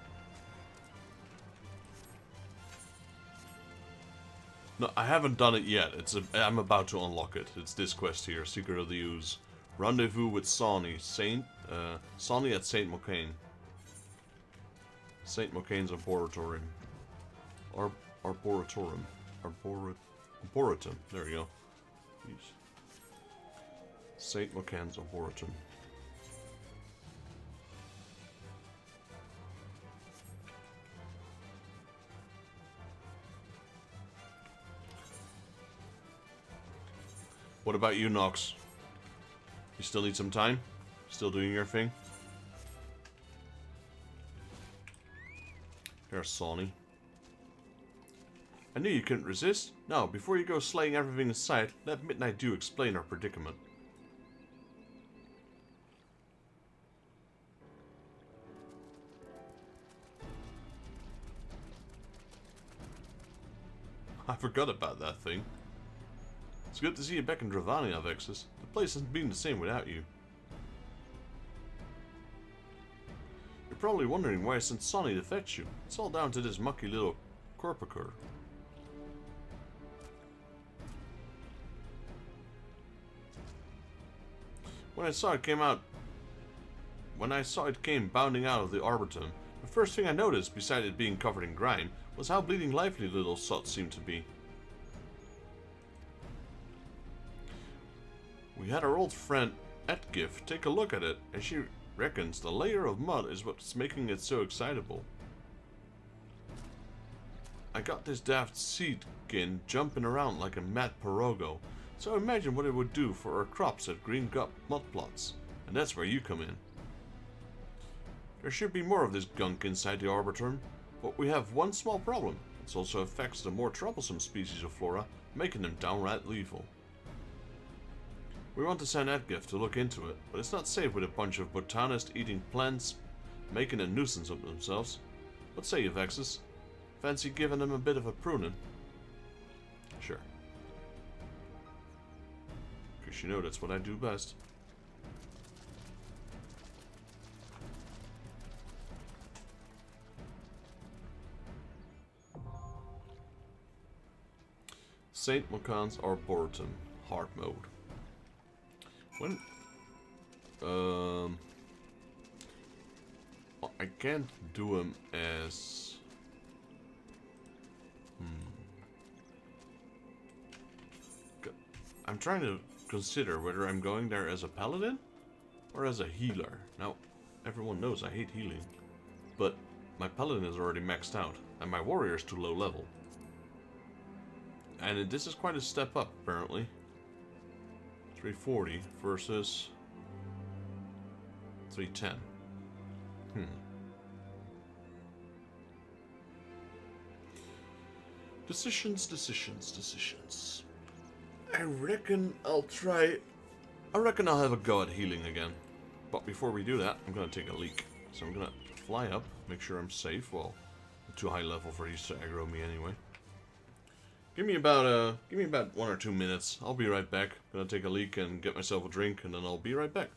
No, I haven't done it yet. I'm about to unlock it. It's this quest here, Secret of the Ooze. Rendezvous with Sonny. Sonny at Saint Mocane. Saint Mocane's Arboretum. Arboretum. Arboretum. There we go. Jeez. Saint Mocane's Arboretum. What about you, Nox? You still need some time? Still doing your thing? There's Sonny. I knew you couldn't resist. Now, before you go slaying everything in sight, let Midnight Dew explain our predicament. I forgot about that thing. It's good to see you back in Dravania, Vexus. The place hasn't been the same without you. You're probably wondering why I sent Sonny to fetch you. It's all down to this mucky little Corpicur. When I saw it came bounding out of the Arboretum, the first thing I noticed, beside it being covered in grime, was how bleeding lively little sot seemed to be. We had our old friend Etgif take a look at it, and she reckons the layer of mud is what's making it so excitable. I got this daft seedkin jumping around like a mad porogo, so imagine what it would do for our crops at Green Gut mud plots, and that's where you come in. There should be more of this gunk inside the Arboretum, but we have one small problem. It also affects the more troublesome species of flora, making them downright lethal. We want to send Edgif to look into it, but it's not safe with a bunch of botanists eating plants, making a nuisance of themselves. What say you, Vexus? Fancy giving them a bit of a pruning? Sure. Because you know that's what I do best. Saint Mocane's Arboretum, hard mode. When I can't do them as I'm trying to consider whether I'm going there as a paladin or as a healer. Now, everyone knows I hate healing, but my paladin is already maxed out and my warrior is too low level. And this is quite a step up, apparently. 340 versus 310. Decisions. I reckon I'll have a go at healing again. But before we do that, I'm gonna take a leak. So I'm gonna fly up, make sure I'm safe. Well, I'm too high level for these to aggro me anyway. Give me about 1 or 2 minutes. I'll be right back. Gonna take a leak and get myself a drink, and then I'll be right back.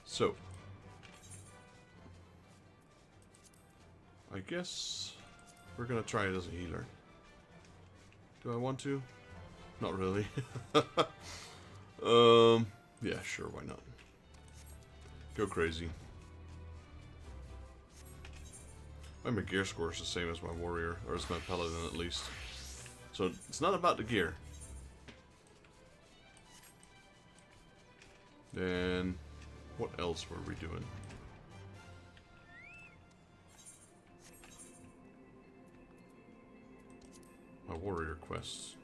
So, I guess we're gonna try it as a healer. Do I want to? Not really. Yeah, sure, why not? Go crazy. My gear score is the same as my warrior, or as my paladin at least. So it's not about the gear. Then what else were we doing? My warrior quests.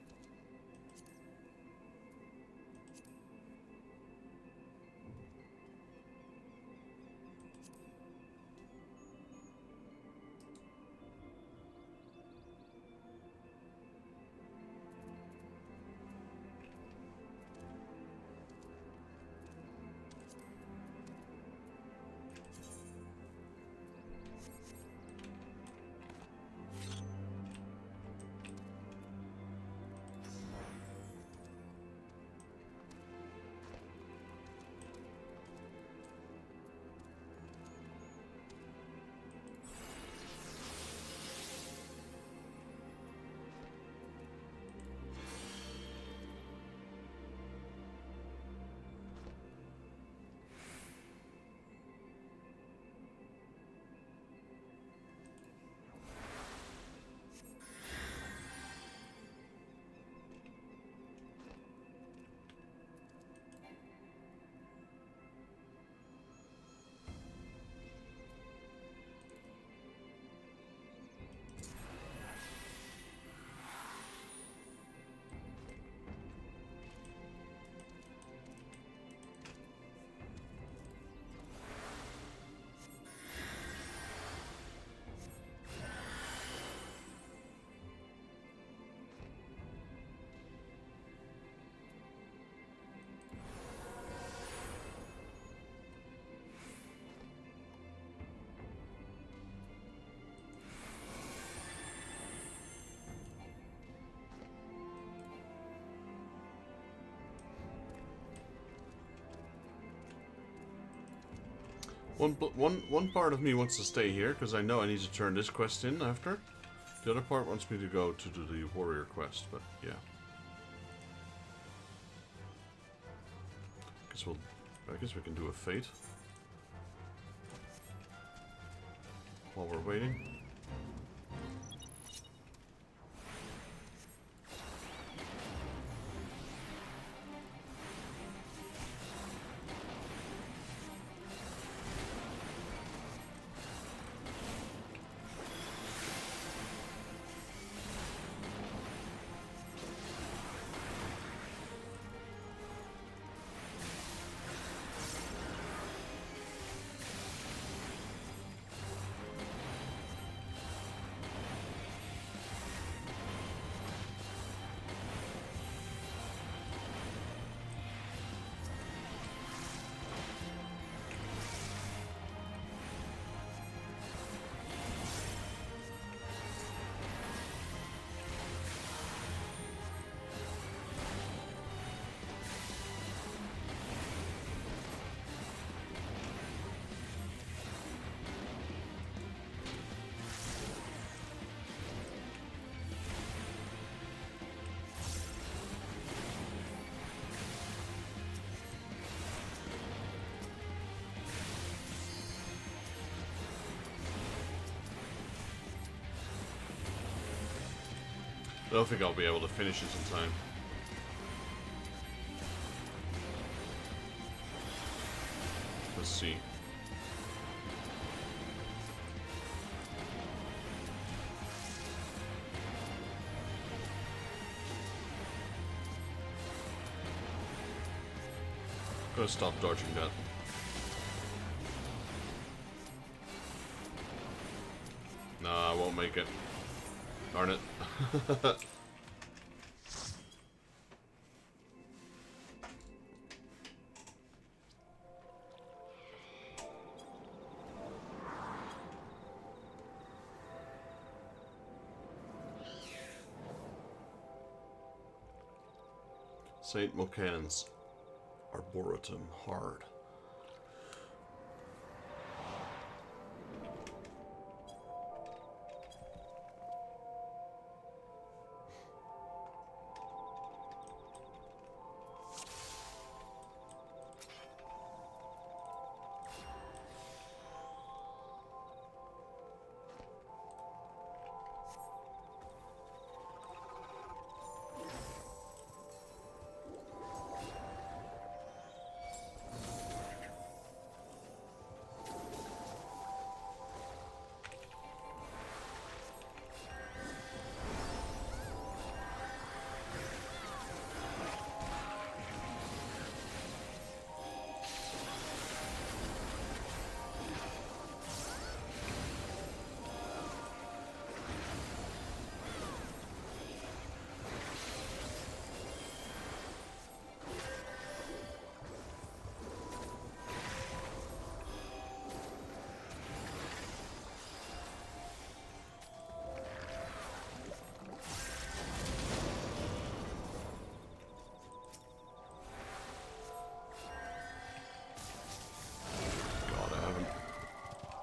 One part of me wants to stay here, because I know I need to turn this quest in after. The other part wants me to go to do the warrior quest, but yeah. I guess we can do a fate. While we're waiting. I don't think I'll be able to finish it in time. Let's see. Gotta stop dodging that. Nah, I won't make it. Darn it. St. Mocan's Arboretum Hard.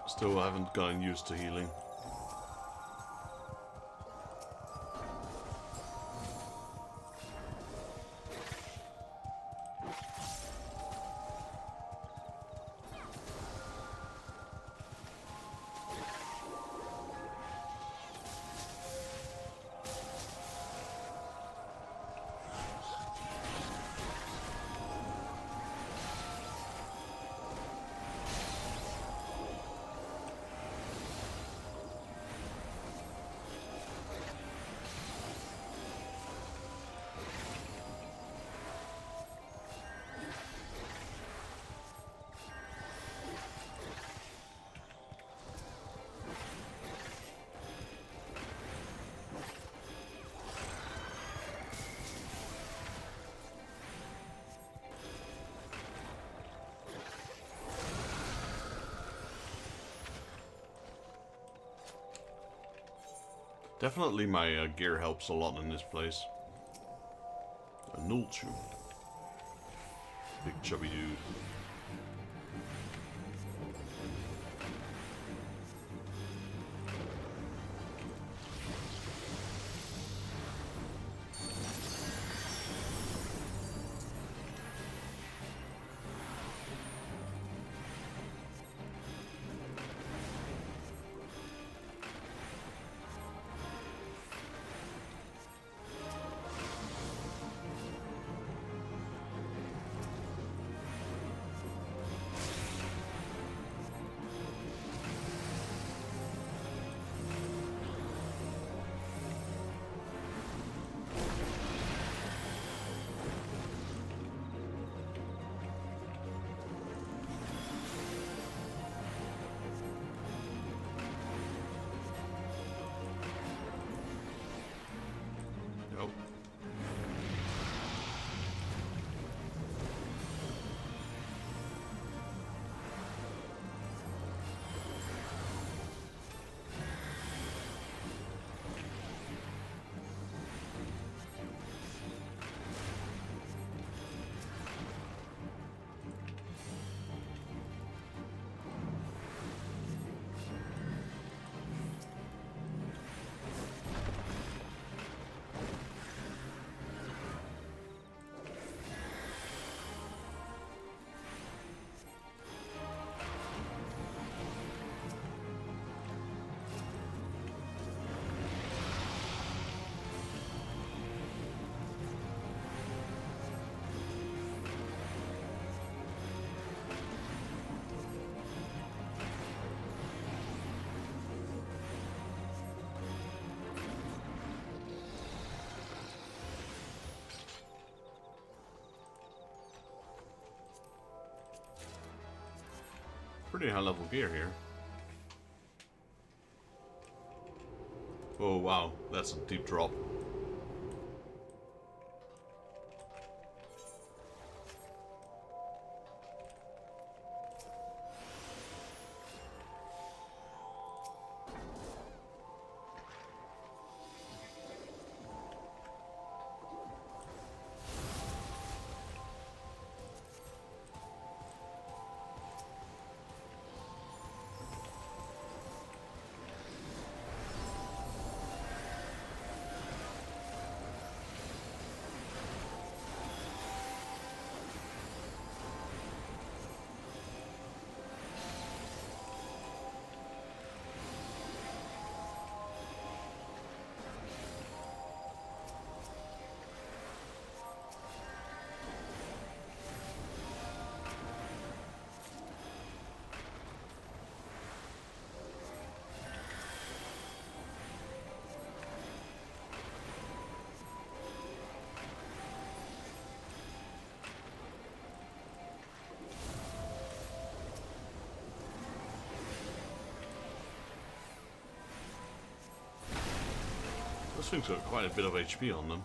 Still haven't gotten used to healing. Definitely my gear helps a lot in this place. A Nulchu. Big chubby dude. pretty high level gear here. Oh wow, that's a deep drop. Those things got quite a bit of HP on them.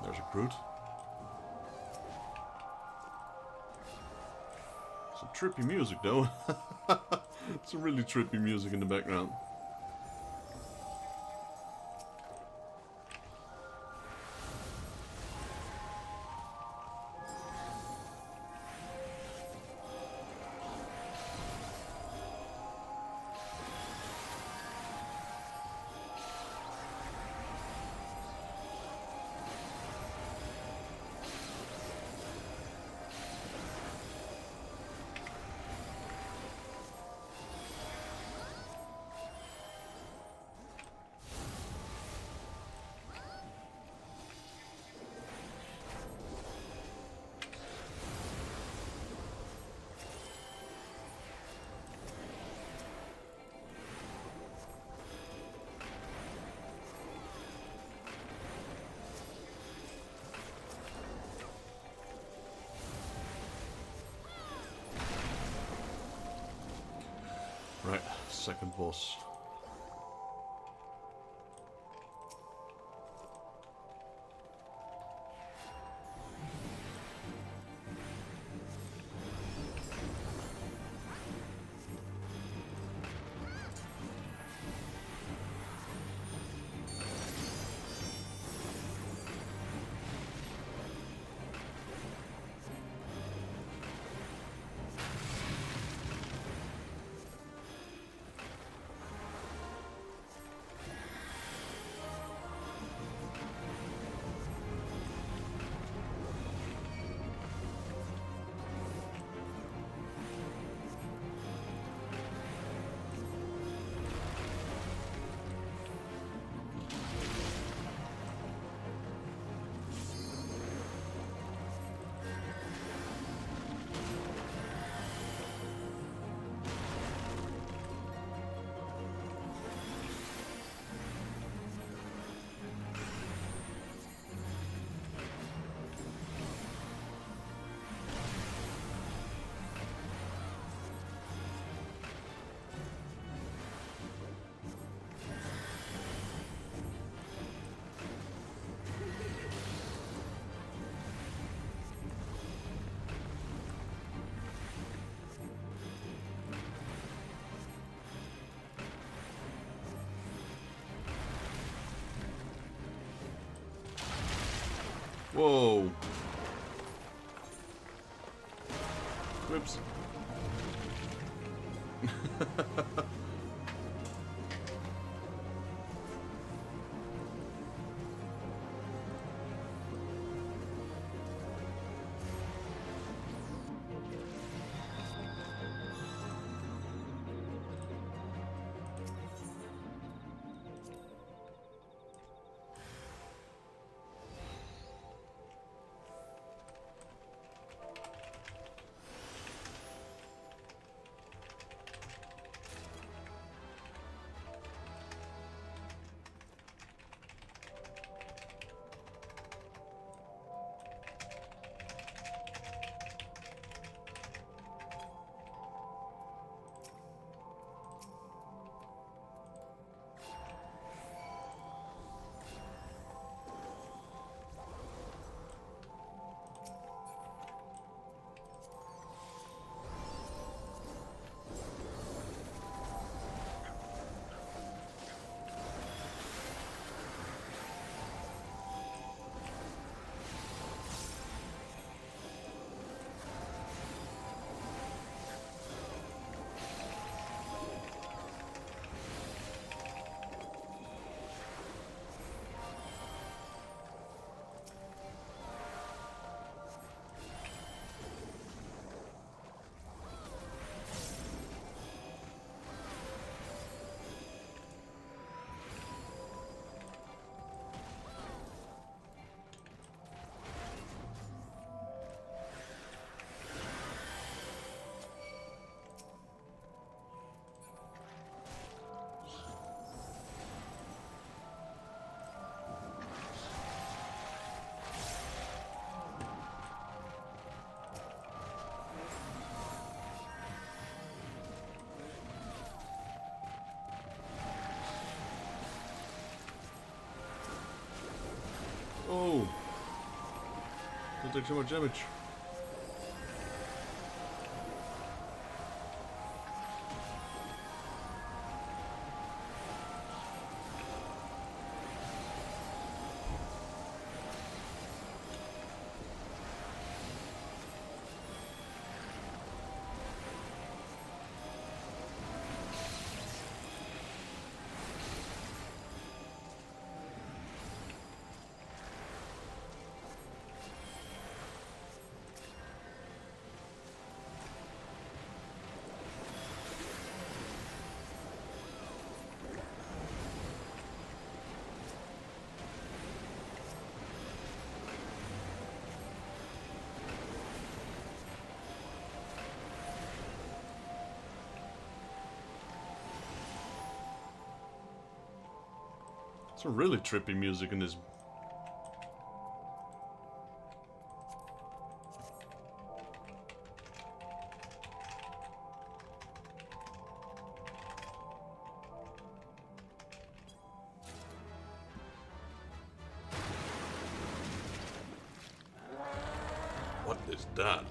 There's a brute. Some trippy music though. Some really trippy music in the background. Right, second boss. Whoa. Whoops. Don't take so much damage. Some really trippy music in this. What is that?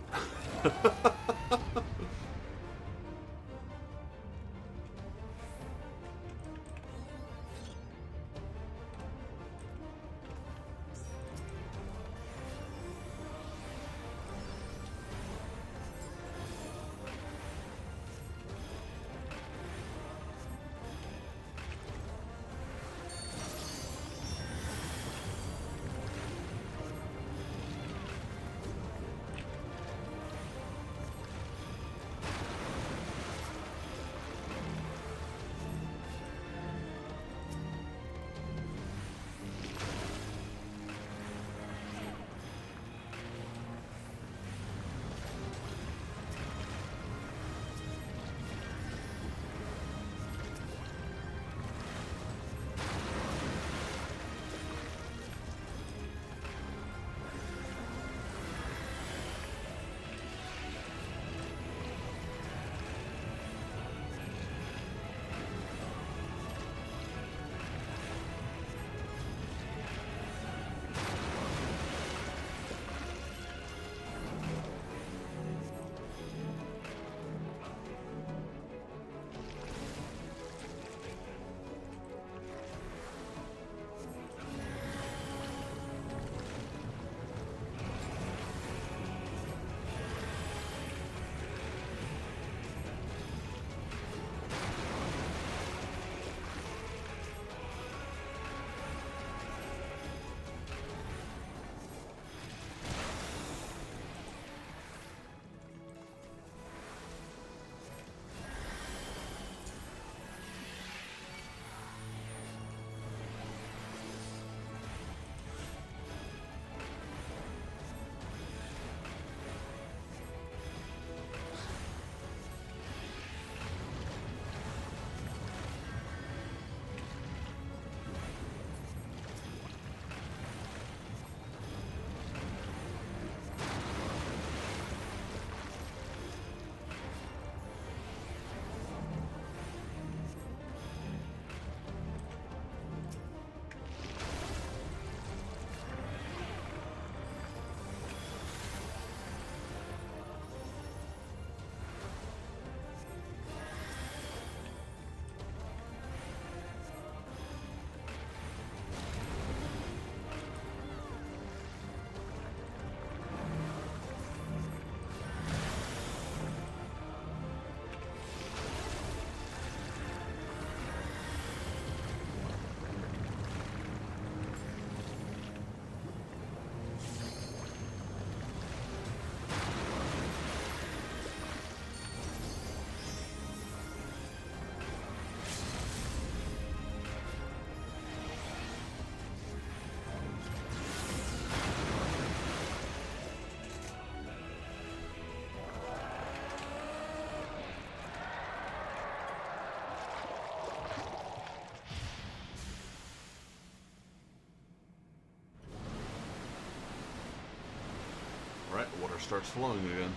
Right, water starts flowing again.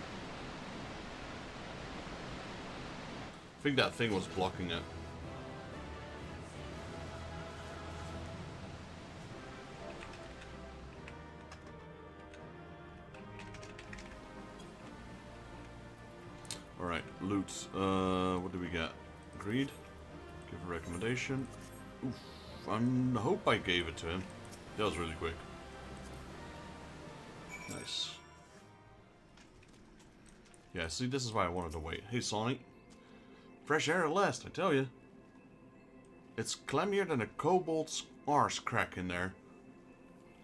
I think that thing was blocking it. loot. What do we get? Greed. Give a recommendation. Oof. I hope I gave it to him. That was really quick. Nice. Yeah, see, this is why I wanted to wait. Hey, Sonic. Fresh air at last, I tell you. It's clammier than a kobold's arse crack in there.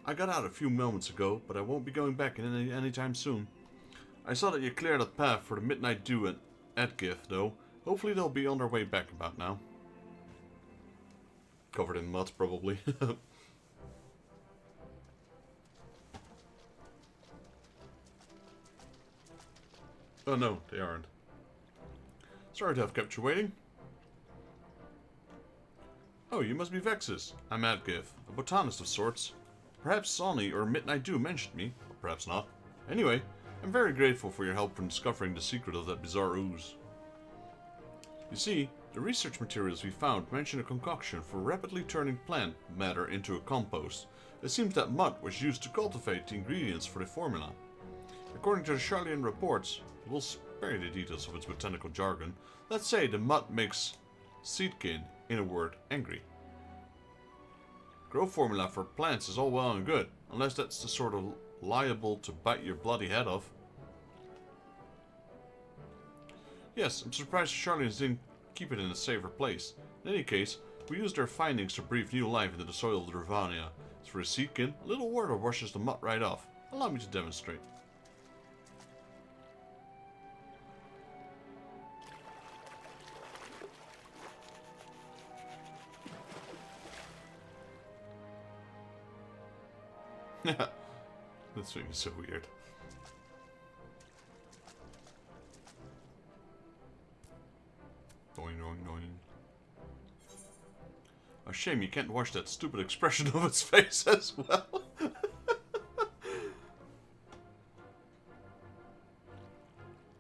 I got out a few moments ago, but I won't be going back in anytime soon. I saw that you cleared a path for the Midnight Dew at Edgith, though. Hopefully they'll be on their way back about now. Covered in mud, probably. Oh no, they aren't. Sorry to have kept you waiting. Oh, you must be Vexus. I'm Adgith, a botanist of sorts. Perhaps Sonny or Midnight Dew mentioned me, or perhaps not. Anyway, I'm very grateful for your help in discovering the secret of that bizarre ooze. You see, the research materials we found mention a concoction for rapidly turning plant matter into a compost. It seems that mud was used to cultivate the ingredients for the formula. According to the Garlean reports, we'll spare you the details of its botanical jargon. Let's say the mud makes seedkin, in a word, angry. Grow formula for plants is all well and good, unless that's the sort of liable to bite your bloody head off. Yes, I'm surprised the Charlians didn't keep it in a safer place. In any case, we used their findings to breathe new life into the soil of the Ravania. As for a seedkin, a little water washes the mud right off. Allow me to demonstrate. This thing is so weird. Doing, doing, doing. A shame you can't watch that stupid expression of its face as well.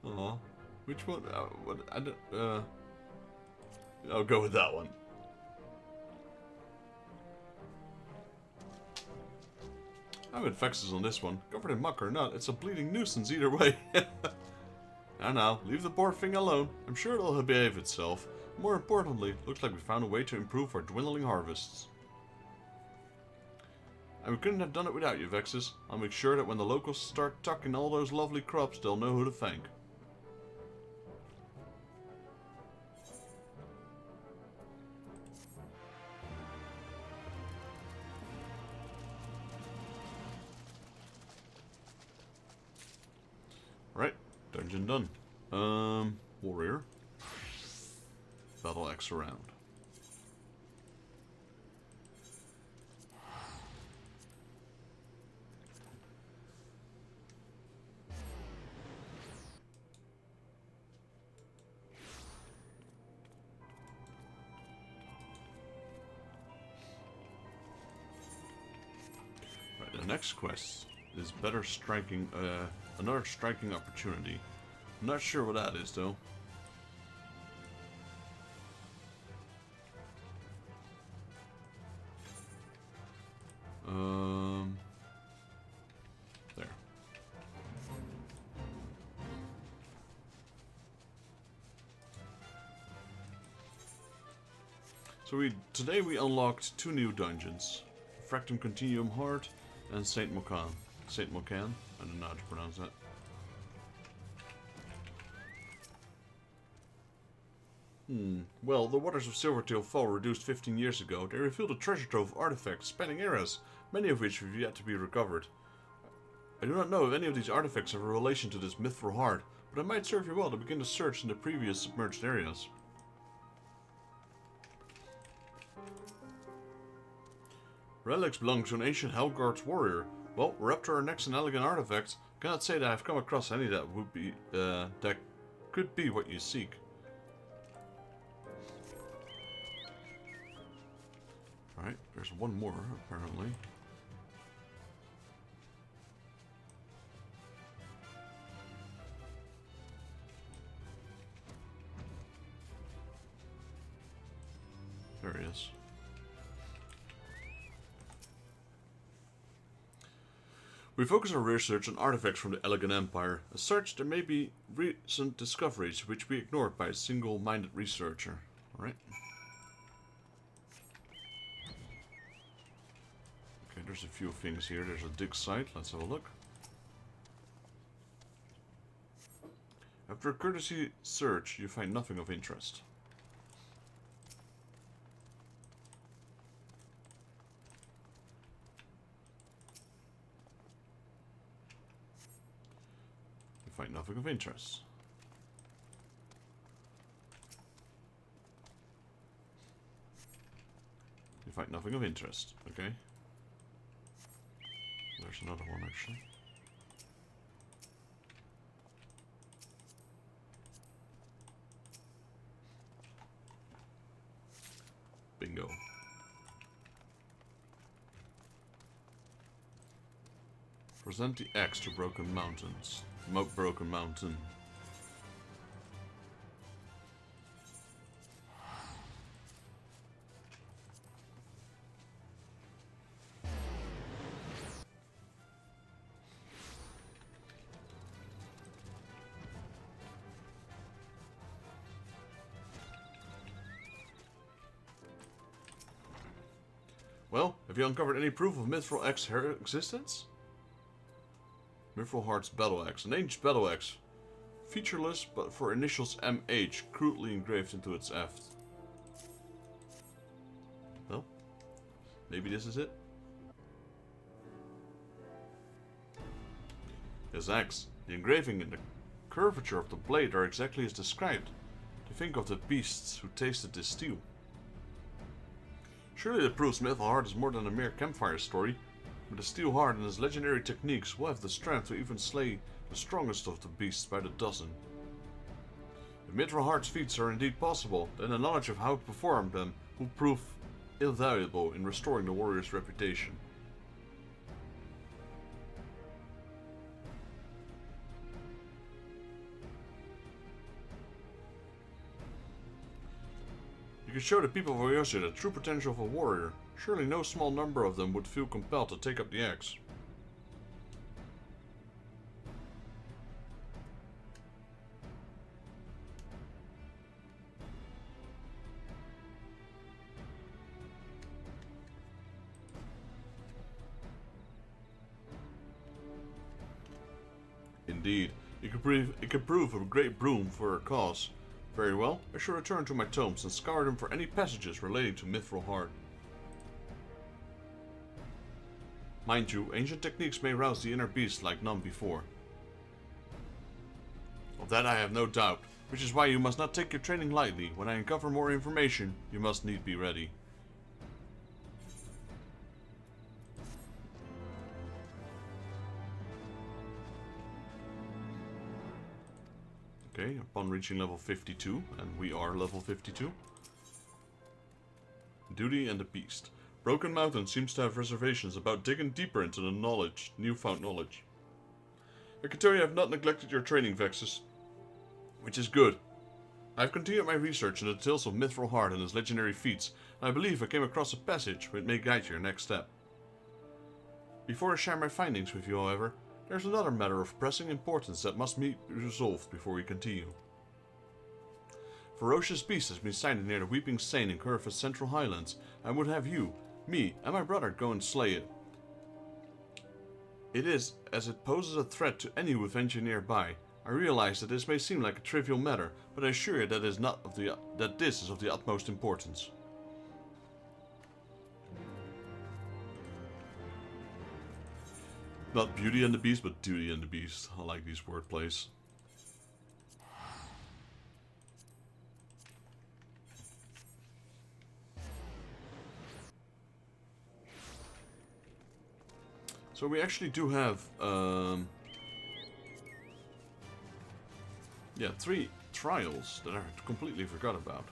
Aw. Which one? What? I don't, I'll go with that one. I'm with Vexus on this one. Covered in muck or not, it's a bleeding nuisance either way. Now, leave the poor thing alone. I'm sure it'll behave itself. More importantly, looks like we found a way to improve our dwindling harvests. And we couldn't have done it without you, Vexus. I'll make sure that when the locals start tucking all those lovely crops, they'll know who to thank. Right, dungeon done. Warrior. Battle axe around. Right, the next quest is better striking, another striking opportunity. I'm not sure what that is though. There. So today we unlocked 2 new dungeons. Fractum Continuum Heart and Saint Mokan. Saint Mokan? I don't know how to pronounce that. Well, the waters of Silvertail Fall reduced 15 years ago. They revealed a treasure trove of artifacts spanning eras, many of which have yet to be recovered. I do not know if any of these artifacts have a relation to this mythril heart, but it might serve you well to begin to search in the previous submerged areas. Relics belong to an ancient Hellguard's warrior. Well, we're up to our next and elegant artifacts. Cannot say that I've come across any that would be that could be what you seek. Alright, there's one more, apparently. There he is. We focus our research on artifacts from the Elegant Empire. As such, there may be recent discoveries which be ignored by a single-minded researcher. Alright. Okay, there's a few things here. There's a dig site. Let's have a look. After a courtesy search, you find nothing of interest. Find nothing of interest. You find nothing of interest, okay? There's another one actually. Bingo. Present the axe to Broken Mountains. Broken Mountain. Well, have you uncovered any proof of Mithril Axe's existence? Mithril Heart's Battle Axe. An ancient battle axe. Featureless, but for initials MH crudely engraved into its aft. Well, maybe this is it. This axe. The engraving and the curvature of the blade are exactly as described. To think of the beasts who tasted this steel. Surely that proves Mithril Heart is more than a mere campfire story. With the steel heart and his legendary techniques, will have the strength to even slay the strongest of the beasts by the dozen. If Mithril Heart's feats are indeed possible, then the knowledge of how to perform them will prove invaluable in restoring the warrior's reputation. You can show the people of Eorzea the true potential of a warrior. Surely no small number of them would feel compelled to take up the axe. Indeed, it could prove a great boon for our cause. Very well, I shall return to my tomes and scour them for any passages relating to Mithril Heart. Mind you, ancient techniques may rouse the inner beast like none before. Of that I have no doubt, which is why you must not take your training lightly. When I uncover more information, you must need be ready. Okay, upon reaching level 52, and we are level 52. Duty and the Beast. Broken Mountain seems to have reservations about digging deeper into the newfound knowledge. I can tell you I have not neglected your training, Vexus, which is good. I have continued my research into the tales of Mithril Heart and his legendary feats, and I believe I came across a passage which may guide your next step. Before I share my findings with you, however, there's another matter of pressing importance that must be resolved before we continue. Ferocious beast has been sighted near the Weeping Seine in Curva's Central Highlands, and would have you, me, and my brother go and slay it. It is, as it poses a threat to any who venture nearby. I realize that this may seem like a trivial matter, but I assure you that this is of the utmost importance. Not Beauty and the Beast, but Duty and the Beast. I like these wordplays. So we actually do have, yeah, 3 trials that I completely forgot about.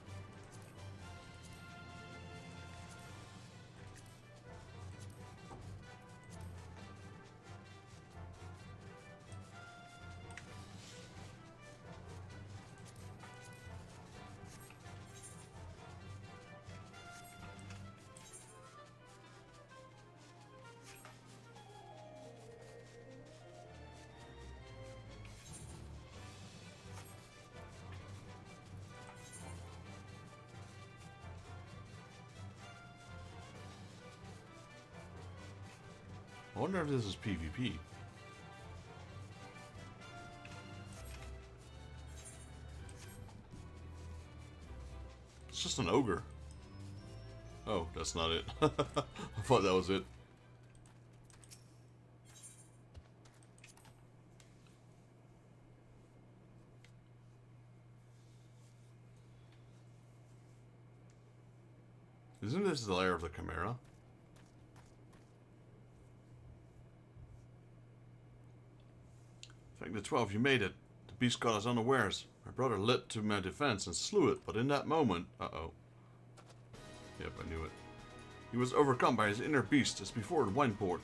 I wonder if this is PvP. It's just an ogre. Oh, that's not it. I thought that was it. Isn't this the lair of the Chimera? Thank the 12, you made it. The beast caught us unawares. My brother leapt to my defense and slew it, but in that moment... Uh-oh. Yep, I knew it. He was overcome by his inner beast as before the wine port.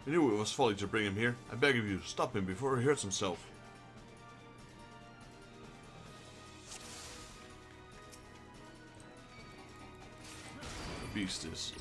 I knew it was folly to bring him here. I beg of you, stop him before he hurts himself. The beast is...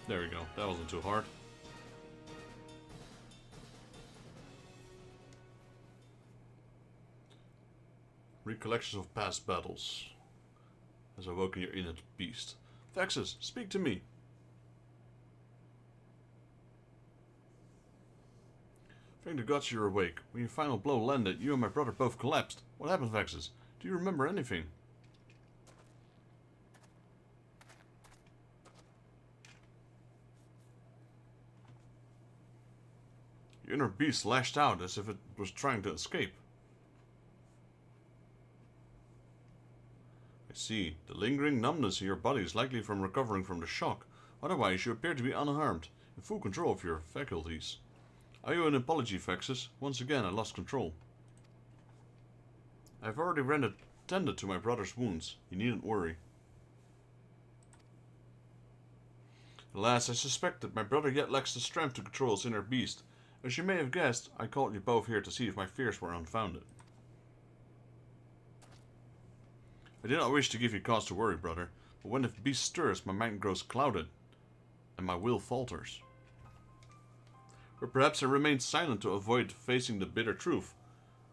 There we go. That wasn't too hard. Recollections of past battles has awoken your inner beast. Vexus, speak to me. Thank the gods you're awake. When your final blow landed, you and my brother both collapsed. What happened, Vexus? Do you remember anything? Your inner beast lashed out as if it was trying to escape. I see. The lingering numbness in your body is likely from recovering from the shock. Otherwise, you appear to be unharmed, in full control of your faculties. I owe you an apology, Vexus. Once again, I lost control. I have already tended to my brother's wounds. You needn't worry. Alas, I suspect that my brother yet lacks the strength to control his inner beast. As you may have guessed, I called you both here to see if my fears were unfounded. I did not wish to give you cause to worry, brother, but when the beast stirs, my mind grows clouded, and my will falters. Or perhaps I remained silent to avoid facing the bitter truth.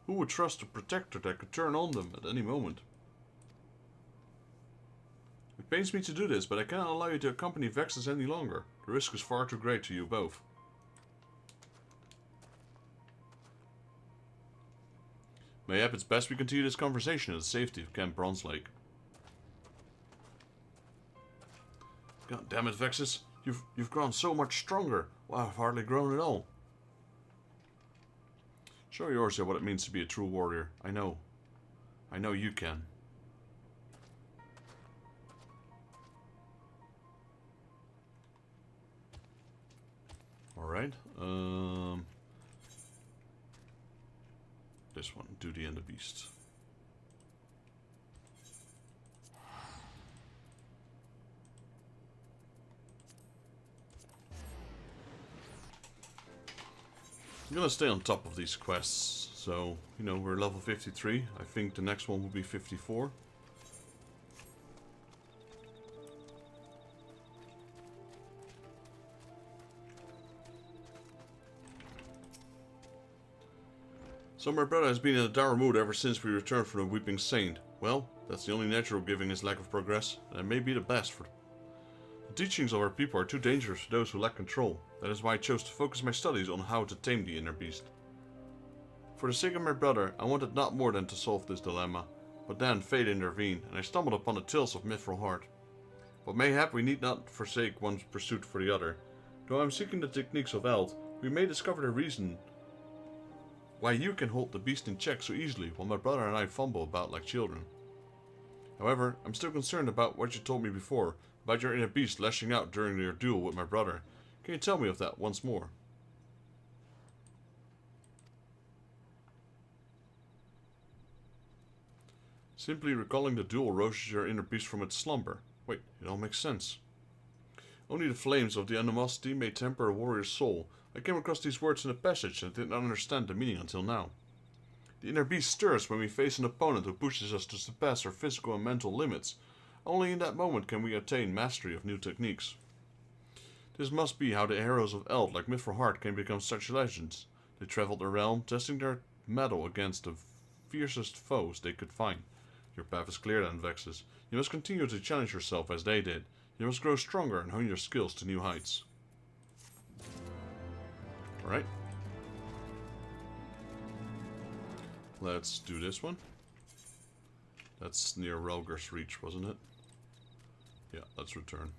Who would trust a protector that could turn on them at any moment? It pains me to do this, but I cannot allow you to accompany Vexus any longer. The risk is far too great to you both. Mayhap it's best we continue this conversation in the safety of Camp Bronze Lake. God damn it, Vexus. You've grown so much stronger. Well, I've hardly grown at all. Show Eorzea what it means to be a true warrior. I know. I know you can. Alright. This one, Duty and the Beast. I'm gonna stay on top of these quests, so, you know, we're level 53. I think the next one will be 54. So my brother has been in a dour mood ever since we returned from the Weeping Saint. Well, that's the only natural given his lack of progress, and it may be the best for... The teachings of our people are too dangerous for those who lack control. That is why I chose to focus my studies on how to tame the inner beast. For the sake of my brother, I wanted not more than to solve this dilemma, but then fate intervened, and I stumbled upon the tales of Mithril Heart. But mayhap we need not forsake one's pursuit for the other. Though I'm seeking the techniques of Eld, we may discover the reason why you can hold the beast in check so easily, while my brother and I fumble about like children. However, I'm still concerned about what you told me before, about your inner beast lashing out during your duel with my brother. Can you tell me of that once more? Simply recalling the duel rouses your inner beast from its slumber. Wait, it all makes sense. Only the flames of the animosity may temper a warrior's soul. I came across these words in a passage and did not understand the meaning until now. The inner beast stirs when we face an opponent who pushes us to surpass our physical and mental limits. Only in that moment can we attain mastery of new techniques. This must be how the heroes of Eld, like Mithril can become such legends. They traveled the realm, testing their mettle against the fiercest foes they could find. Your path is clear then, Vexus. You must continue to challenge yourself as they did. You must grow stronger and hone your skills to new heights. Alright. Let's do this one. That's near Relger's Reach, wasn't it? Yeah, let's return.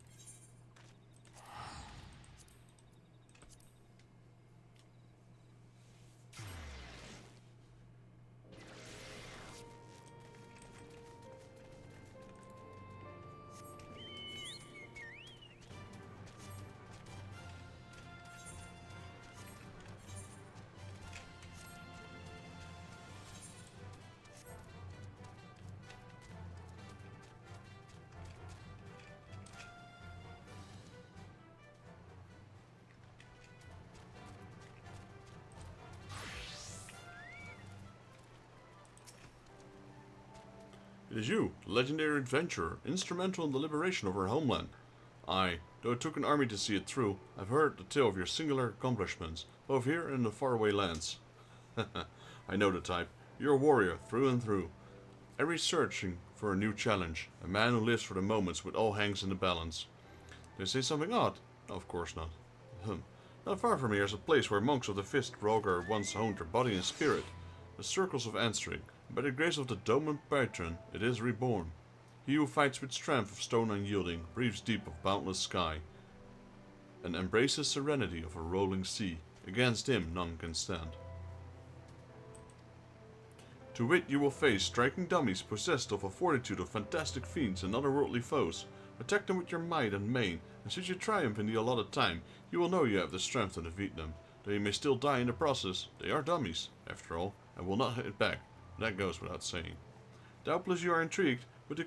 It is you, the legendary adventurer, instrumental in the liberation of our homeland. Aye, though it took an army to see it through, I've heard the tale of your singular accomplishments, both here and in the faraway lands. I know the type. You're a warrior, through and through. Every searching for a new challenge, a man who lives for the moments when all hangs in the balance. Did I say something odd? No, of course not. Not far from here is a place where monks of the Fifth Rogar once honed their body and spirit. The circles of answering. By the grace of the Dalamud patron, it is reborn. He who fights with strength of stone unyielding, breathes deep of boundless sky, and embraces serenity of a rolling sea. Against him none can stand. To wit, you will face striking dummies possessed of a fortitude of fantastic fiends and otherworldly foes. Attack them with your might and main, and should you triumph in the allotted time, you will know you have the strength to defeat them. Though you may still die in the process, they are dummies, after all, and will not hit back. That goes without saying. Doubtless you are intrigued, but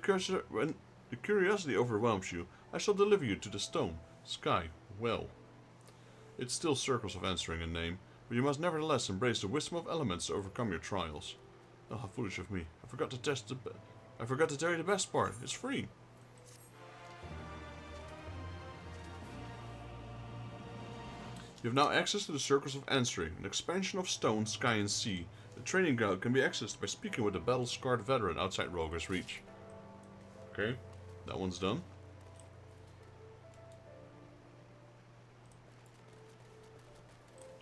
when the curiosity overwhelms you, I shall deliver you to the stone, sky, well. It still circles of answering in name, but you must nevertheless embrace the wisdom of elements to overcome your trials. Oh, how foolish of me. I forgot to tell you the best part. It's free. You have now access to the Circles of Answering, an expansion of stone, sky, and sea. The training ground can be accessed by speaking with a battle-scarred veteran outside Roger's Reach. Okay, that one's done.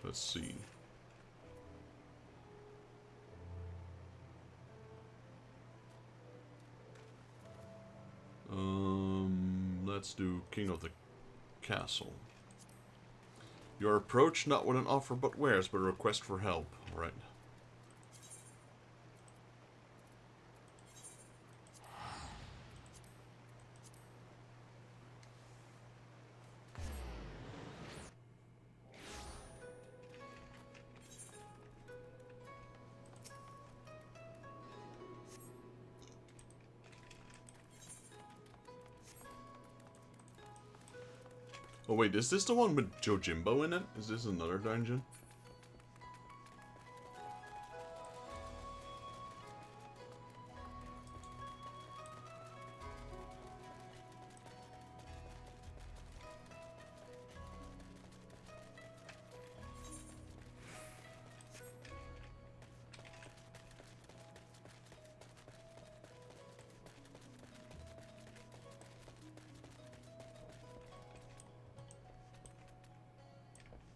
Let's see. Let's do King of the Castle. Your approach not with an offer but wares, but a request for help. Alright. Oh wait, is this the one with Jojimbo in it? Is this another dungeon?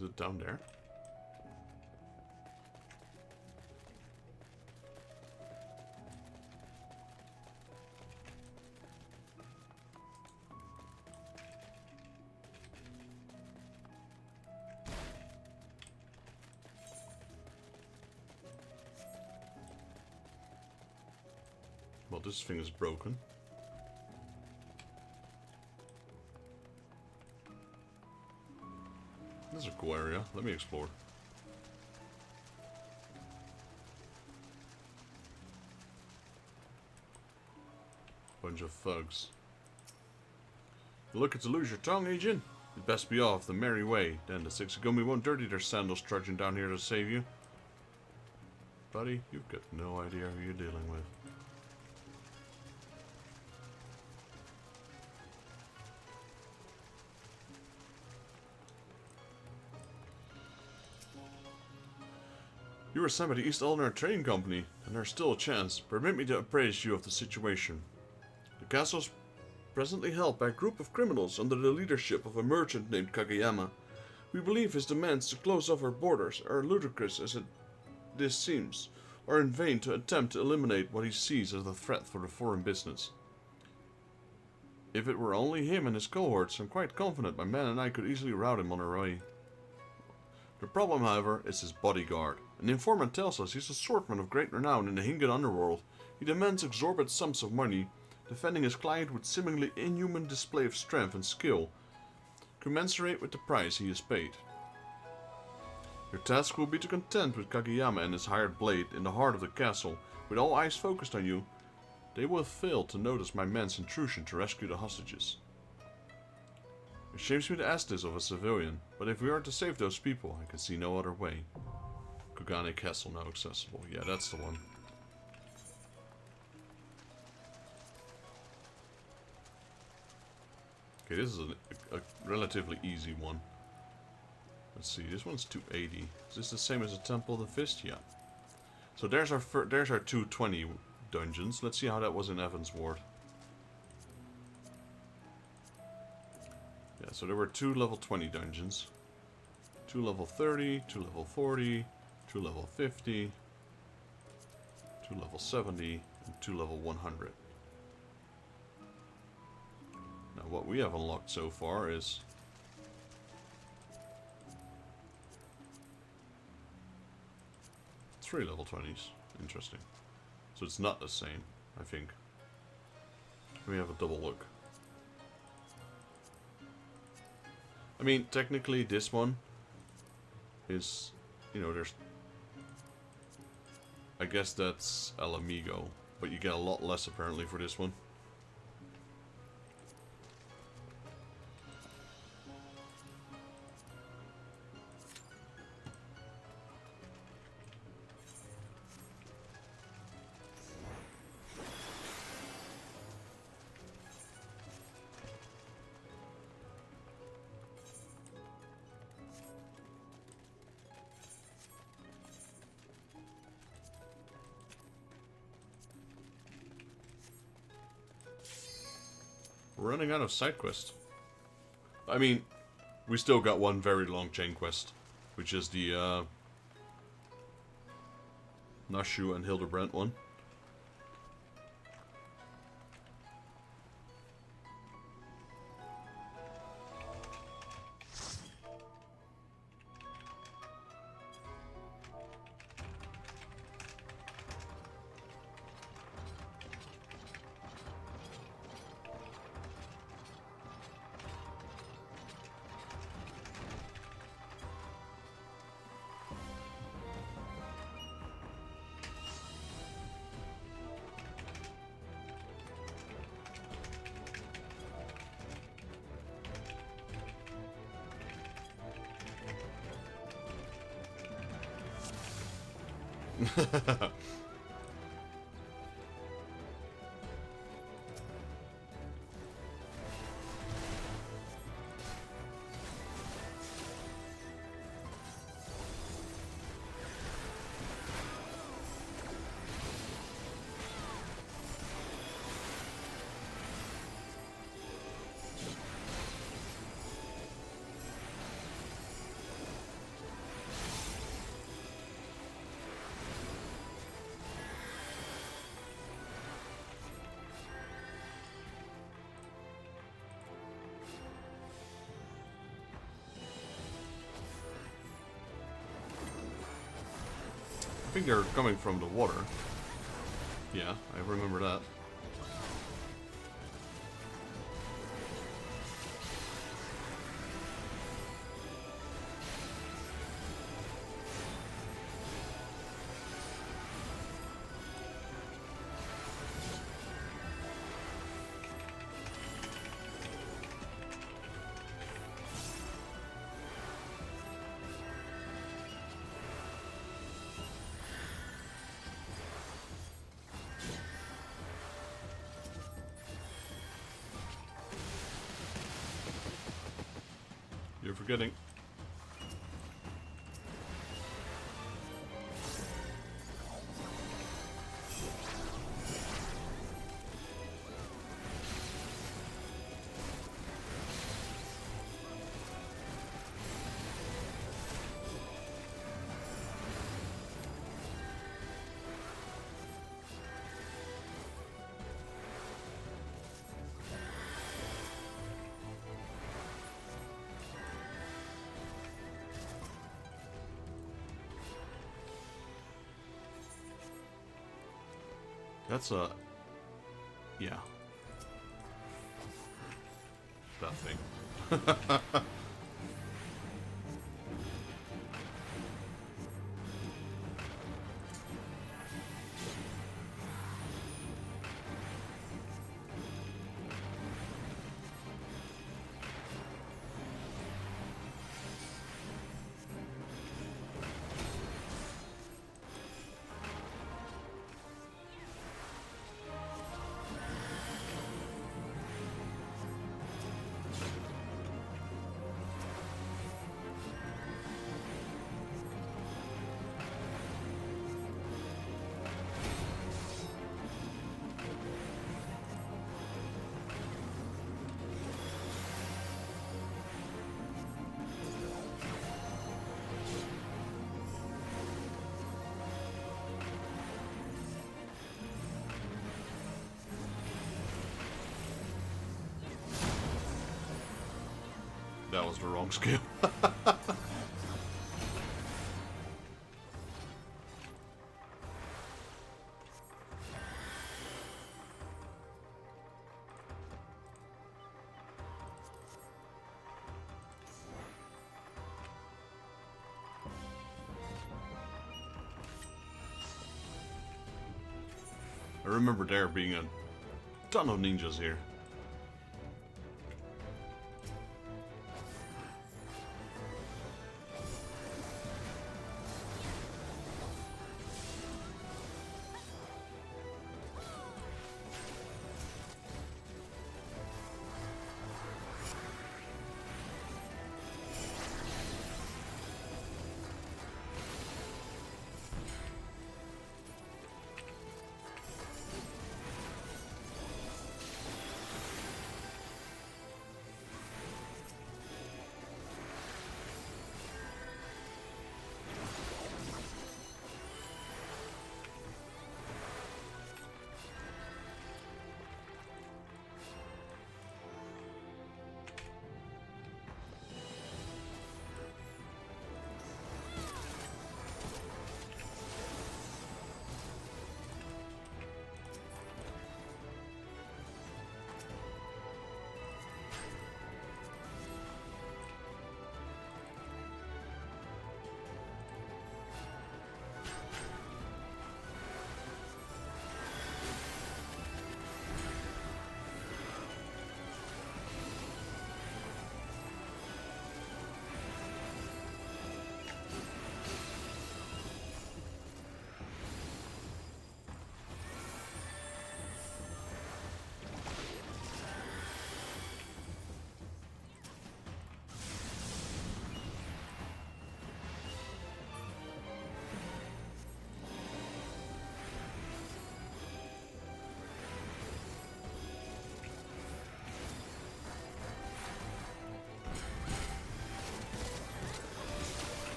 Is it down there? Well, this thing is broken. This is a cool area. Let me explore. Bunch of thugs. You looking to lose your tongue, agent? You'd best be off the merry way. Then the Sixigumi won't dirty their sandals trudging down here to save you. Buddy, you've got no idea who you're dealing with. You were sent by the East Ulnar Trading Company, and there's still a chance. Permit me to appraise you of the situation. The castle is presently held by a group of criminals under the leadership of a merchant named Kageyama. We believe his demands to close off our borders are ludicrous as this seems, or in vain to attempt to eliminate what he sees as a threat for the foreign business. If it were only him and his cohorts, I'm quite confident my men and I could easily rout him on our way. The problem, however, is his bodyguard. An informant tells us he's a swordsman of great renown in the Hingan underworld. He demands exorbitant sums of money, defending his client with seemingly inhuman display of strength and skill, commensurate with the price he is paid. Your task will be to contend with Kageyama and his hired blade in the heart of the castle. With all eyes focused on you, they will fail to notice my men's intrusion to rescue the hostages. It shames me to ask this of a civilian, but if we are to save those people, I can see no other way. Kugane Castle now accessible. Yeah, that's the one. Okay, this is a relatively easy one. Let's see, this one's 280. Is this the same as the Temple of the Fist? Yeah. So there's our 220 dungeons. Let's see how that was in Evan's Ward. Yeah, so there were 2 level 20 dungeons. 2 level 30, 2 level 40, 2 level 50, 2 level 70, and 2 level 100. Now what we have unlocked so far is three level 20s. Interesting. So it's not the same, I think. Let me have a double look. I mean, technically this one is, you know, there's, I guess that's El Amigo, but you get a lot less apparently for this one. We're running out of side quests. I mean, we still got one very long chain quest, which is the Nashu and Hildebrandt one. I think they're coming from the water. Yeah, I remember that. You're forgetting. That's a... yeah. That thing. That was the wrong skill. I remember there being a ton of ninjas here.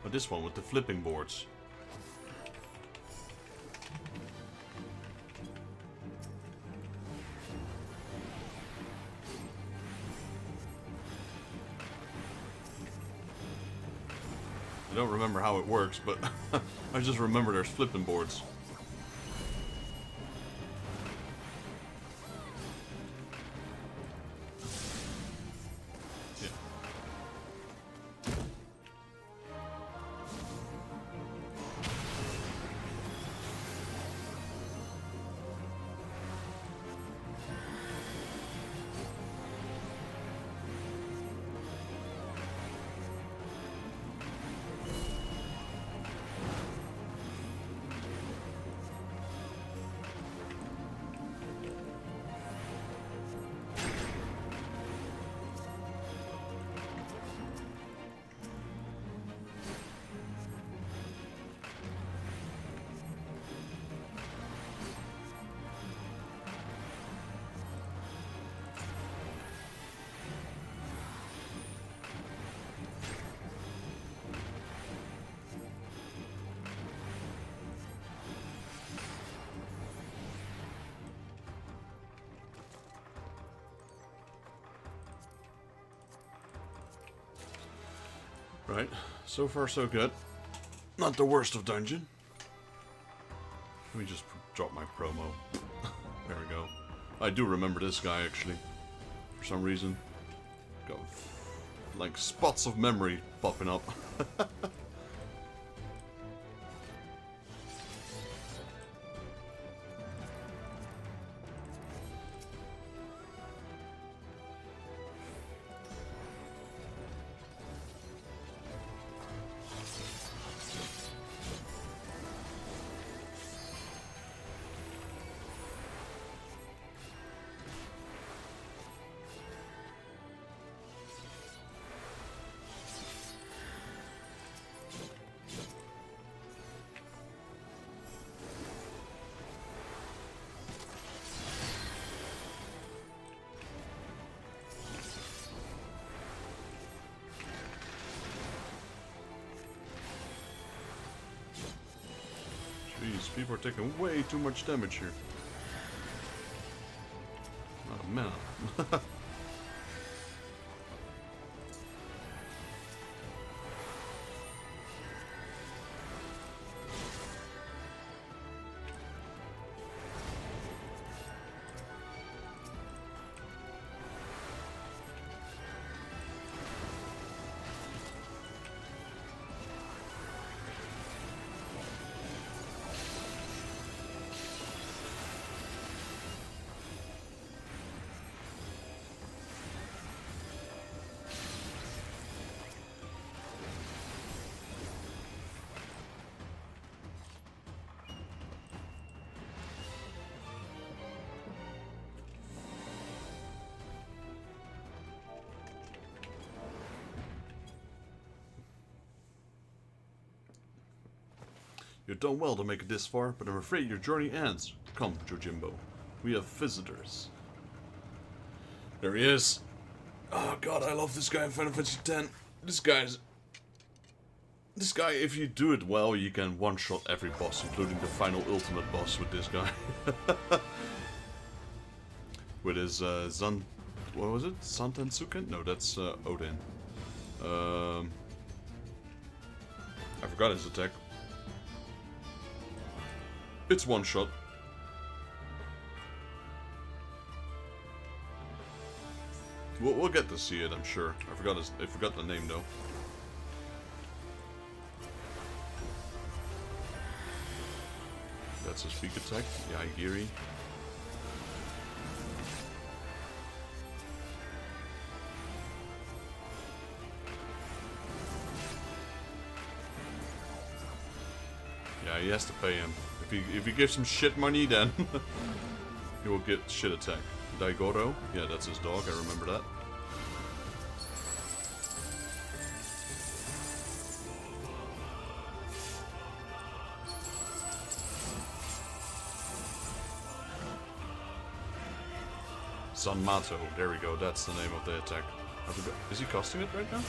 But this one with the flipping boards. I don't remember how it works, but I just remember there's flipping boards. Yeah. Right, so far so good. Not the worst of dungeon. Let me just drop my promo. There we go. I do remember this guy actually. For some reason. Got like spots of memory popping up. Jeez, people are taking way too much damage here. Oh man. You've done well to make it this far, but I'm afraid your journey ends. Come, Jojimbo. We have visitors. There he is. Oh god, I love this guy in Final Fantasy X. This guy, if you do it well, you can one-shot every boss, including the final ultimate boss with this guy. With his, what was it? Santensuken? No, that's, Odin. I forgot his attack. It's one shot. We'll get to see it, I'm sure. I forgot the name though. That's his peak attack. Yaigiri. Yeah, he has to pay him. If he gives him shit money, then he will get shit attack. Daigoro? Yeah, that's his dog, I remember that. Sanmato, there we go, that's the name of the attack. Is he casting it right now?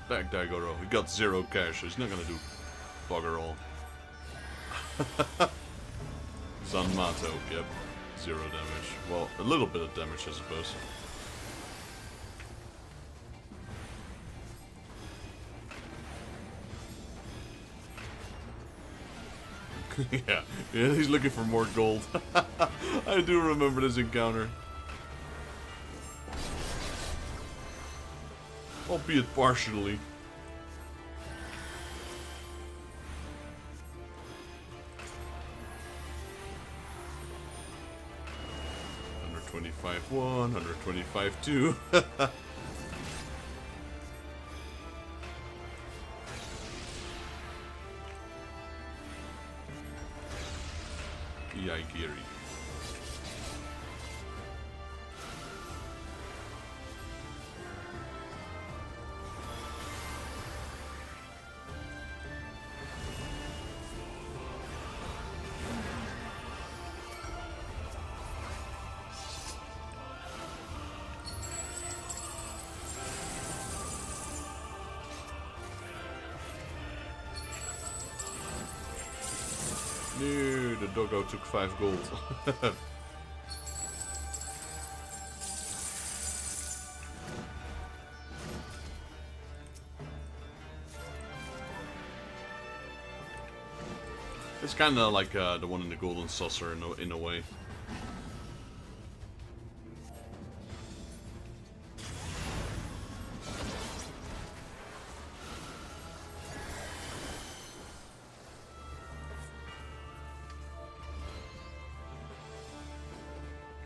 Back Daigoro, he got 0 cash, so he's not gonna do bugger all. Zanmato, yep, 0 damage. Well, a little bit of damage, I suppose. yeah, he's looking for more gold. I do remember this encounter. Albeit partially. $125 1, $125 2. Yaigiri. No, the doggo took 5 gold. It's kind of like the one in the Golden Saucer in a way.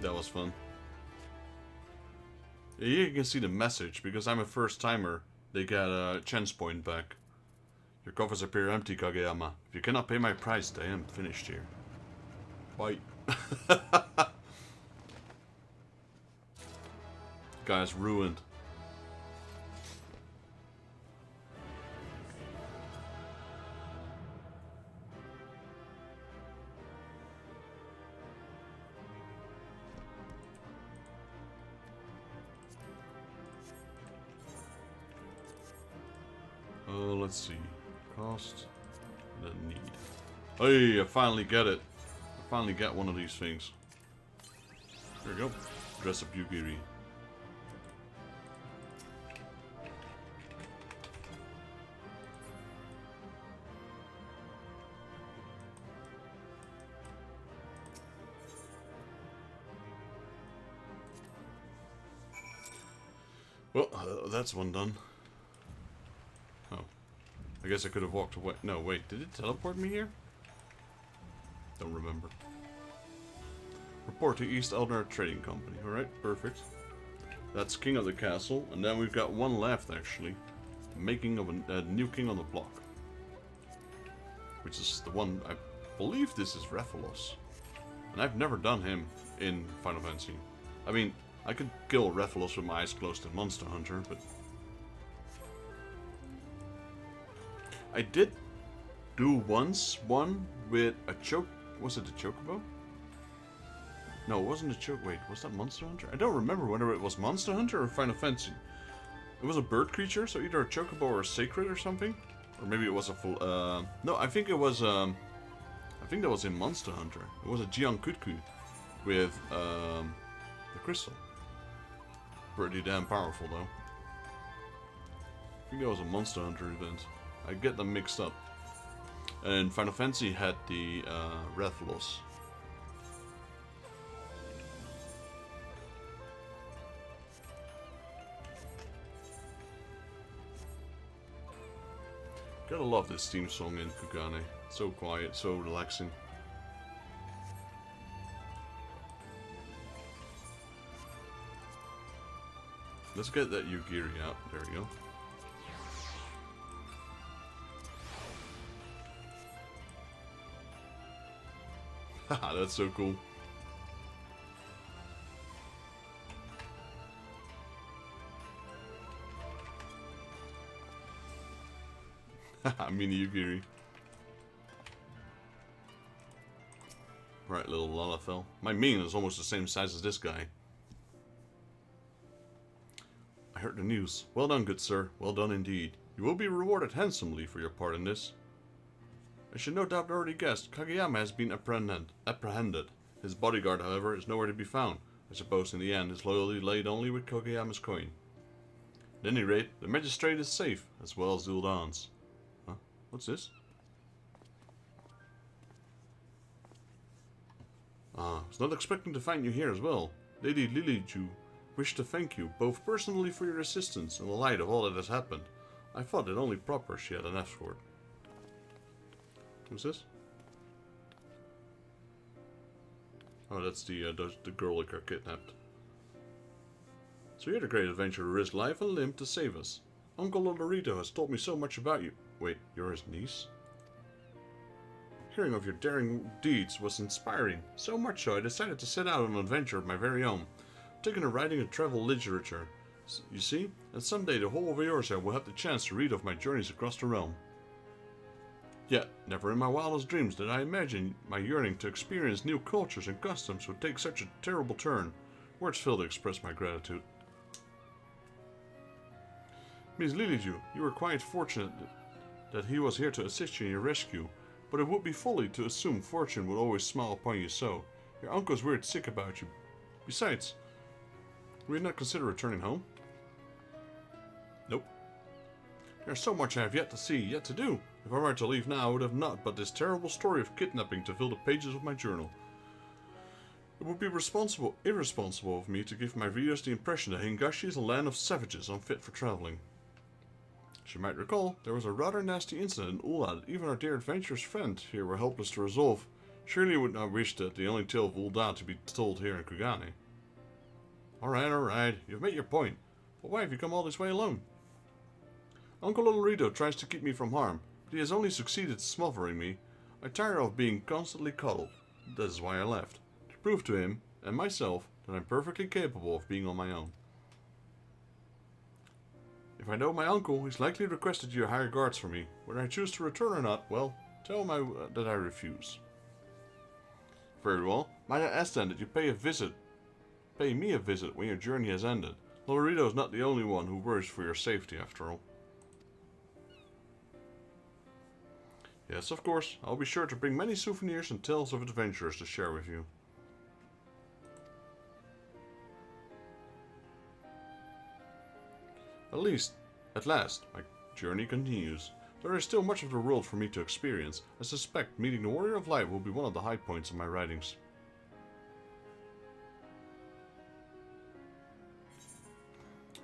That was fun. Here you can see the message, because I'm a first timer. They get a chance point back. Your coffers appear empty, Kageyama. If you cannot pay my price, I am finished here. Bye. Guy's ruined. Let's see. Cost. The need. Hey, I finally get it. I finally get one of these things. There we go. Dress up Yugiri. Well, that's one done. Oh. I guess I could have walked away. No, wait. Did it teleport me here? Don't remember. Report to East Eldar Trading Company. Alright, perfect. That's King of the Castle. And then we've got one left, actually. Making of a new king on the block. Which is the one... I believe this is Rathalos. And I've never done him in Final Fantasy. I mean, I could kill Rathalos with my eyes closed in Monster Hunter, but... I did do once one with a choke... Was it a chocobo? No, it wasn't a choke... Wait, was that Monster Hunter? I don't remember whether it was Monster Hunter or Final Fantasy. It was a bird creature, so either a chocobo or a sacred or something. Or maybe it was a full... No, I think it was... I think that was in Monster Hunter. It was a Jiankutku with the crystal. Pretty damn powerful, though. I think that was a Monster Hunter event. I get them mixed up. And Final Fantasy had the Rathalos. Gotta love this theme song in Kugane. So quiet, so relaxing. Let's get that Yugiri out. There we go. Haha, that's so cool. Haha, mini Yugiri. Right, little Lalafell. My minion is almost the same size as this guy. I heard the news. Well done, good sir. Well done indeed. You will be rewarded handsomely for your part in this. I should no doubt already guessed, Kageyama has been apprehended. His bodyguard, however, is nowhere to be found. I suppose in the end his loyalty laid only with Kageyama's coin. At any rate, the magistrate is safe, as well as Zul'dan's. Huh? What's this? Ah, I was not expecting to find you here as well. Lady Liliju wished to thank you, both personally for your assistance in the light of all that has happened. I thought it only proper she had an escort. Who's this? Oh, that's the girl that got kidnapped. So you're the great adventurer who risked life and limb to save us. Uncle Olorito has told me so much about you. Wait, you're his niece? Hearing of your daring deeds was inspiring, so much so I decided to set out on an adventure of my very own, taking to writing and travel literature. You see, and someday the whole of Eorzea will have the chance to read of my journeys across the realm. Yet, never in my wildest dreams did I imagine my yearning to experience new cultures and customs would take such a terrible turn. Words fail to express my gratitude. Miss Liliju, you were quite fortunate that he was here to assist you in your rescue, but it would be folly to assume fortune would always smile upon you so. Your uncle's worried sick about you. Besides, will you not consider returning home? Nope. There's so much I have yet to see, yet to do. If I were to leave now, I would have not but this terrible story of kidnapping to fill the pages of my journal. It would be irresponsible of me to give my readers the impression that Hingashi is a land of savages unfit for traveling. As you might recall, there was a rather nasty incident in Ul'dah that even our dear adventurous friend here were helpless to resolve. Surely you would not wish that the only tale of Ul'dah to be told here in Kugane. Alright, you've made your point. But why have you come all this way alone? Uncle Olorito tries to keep me from harm, but he has only succeeded smothering me. I tire of being constantly coddled. That is why I left. To prove to him, and myself, that I'm perfectly capable of being on my own. If I know my uncle, he's likely requested you hire guards for me. Whether I choose to return or not, well, tell him that I refuse. Very well. Might I ask then that you pay me a visit when your journey has ended. Olorito is not the only one who worries for your safety, after all. Yes, of course. I'll be sure to bring many souvenirs and tales of adventures to share with you. At last, my journey continues. There is still much of the world for me to experience. I suspect meeting the Warrior of Light will be one of the high points of my writings.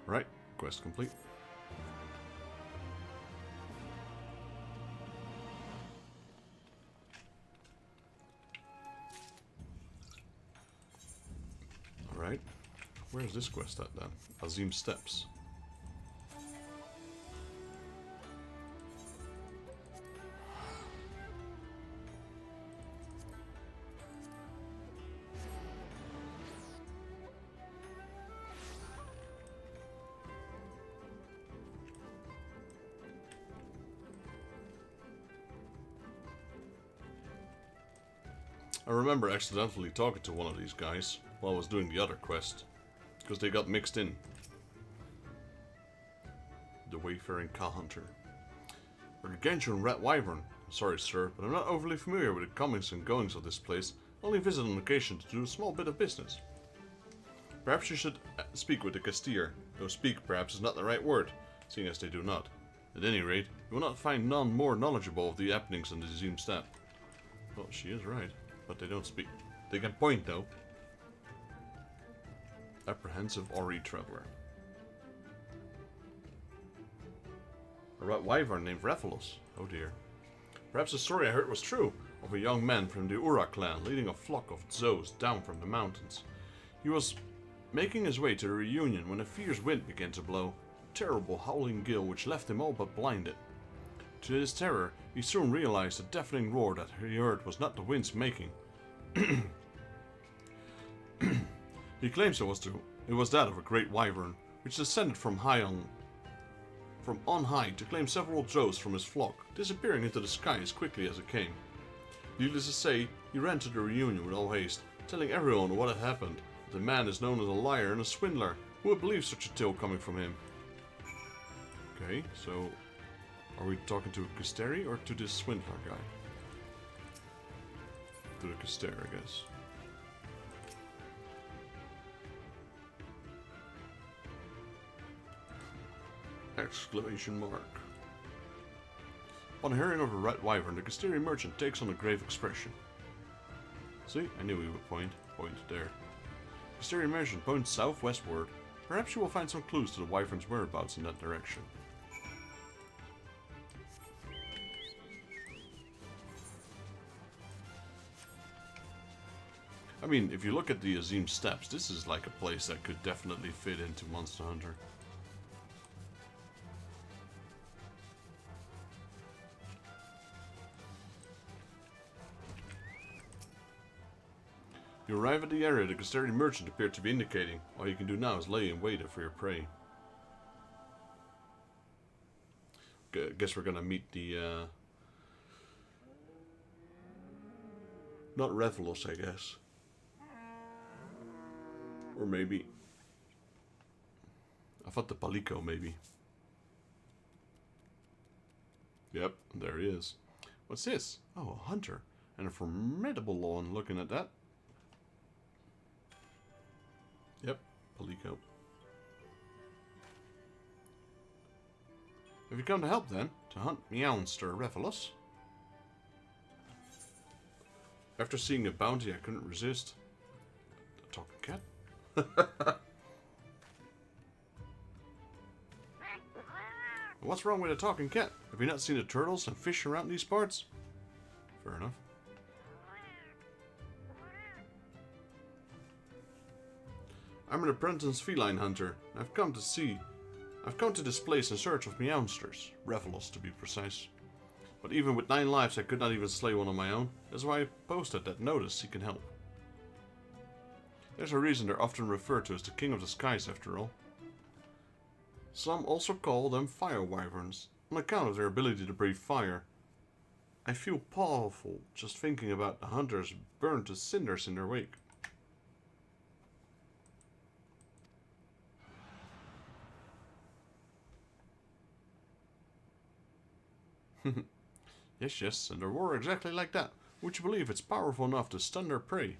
Right, quest complete. Alright, where's this quest at then? Azim Steps. I remember accidentally talking to one of these guys while I was doing the other quest, because they got mixed in. The Wayfaring Cowhunter. A gargantuan rat wyvern. Sorry, sir, but I'm not overly familiar with the comings and goings of this place. I only visit on occasion to do a small bit of business. Perhaps you should speak with the Castir. Though speak, perhaps, is not the right word, seeing as they do not. At any rate, you will not find none more knowledgeable of the happenings on the Azim Steppe. Well, she is right. But they don't speak. They can point, though. Apprehensive Ori traveler. A rat wyvern named Rathalos. Oh dear. Perhaps the story I heard was true, of a young man from the Ura clan leading a flock of Zos down from the mountains. He was making his way to the reunion when a fierce wind began to blow, a terrible howling gale which left him all but blinded. To his terror, he soon realized the deafening roar that he heard was not the winds making. He claims it was that of a great wyvern, which descended from on high to claim several Zos from his flock, disappearing into the sky as quickly as it came. Needless to say, he ran to the reunion with all haste, telling everyone what had happened. The man is known as a liar and a swindler. Who would believe such a tale coming from him? Okay, so are we talking to Kasteri or to this swindler guy? To the Kasteri, I guess. Exclamation mark. Upon hearing of a rat wyvern, the Kasteri merchant takes on a grave expression. See, I knew he would point there. Kasteri merchant points southwestward. Perhaps you will find some clues to the wyvern's whereabouts in that direction. I mean, if you look at the Azim Steppes, this is like a place that could definitely fit into Monster Hunter. You arrive at the area the Kasteri merchant appeared to be indicating. All you can do now is lay in wait for your prey. Guess we're gonna meet the, not Rathalos, I guess. Or maybe... I thought the Palico, maybe. Yep, there he is. What's this? Oh, a hunter. And a formidable one looking at that. Yep, Palico. Have you come to help then? To hunt Meowster Revelous? After seeing a bounty, I couldn't resist. A talking cat? What's wrong with a talking cat? Have you not seen the turtles and fish around these parts? Fair enough. I'm an apprentice feline hunter. I've come to this place in search of Meowsters. Revelous, to be precise. But even with 9 lives, I could not even slay one on my own. That's why I posted that notice seeking help. There's a reason they're often referred to as the King of the Skies, after all. Some also call them fire wyverns, on account of their ability to breathe fire. I feel powerful just thinking about the hunters burned to cinders in their wake. Yes, and their roar exactly like that. Would you believe it's powerful enough to stun their prey?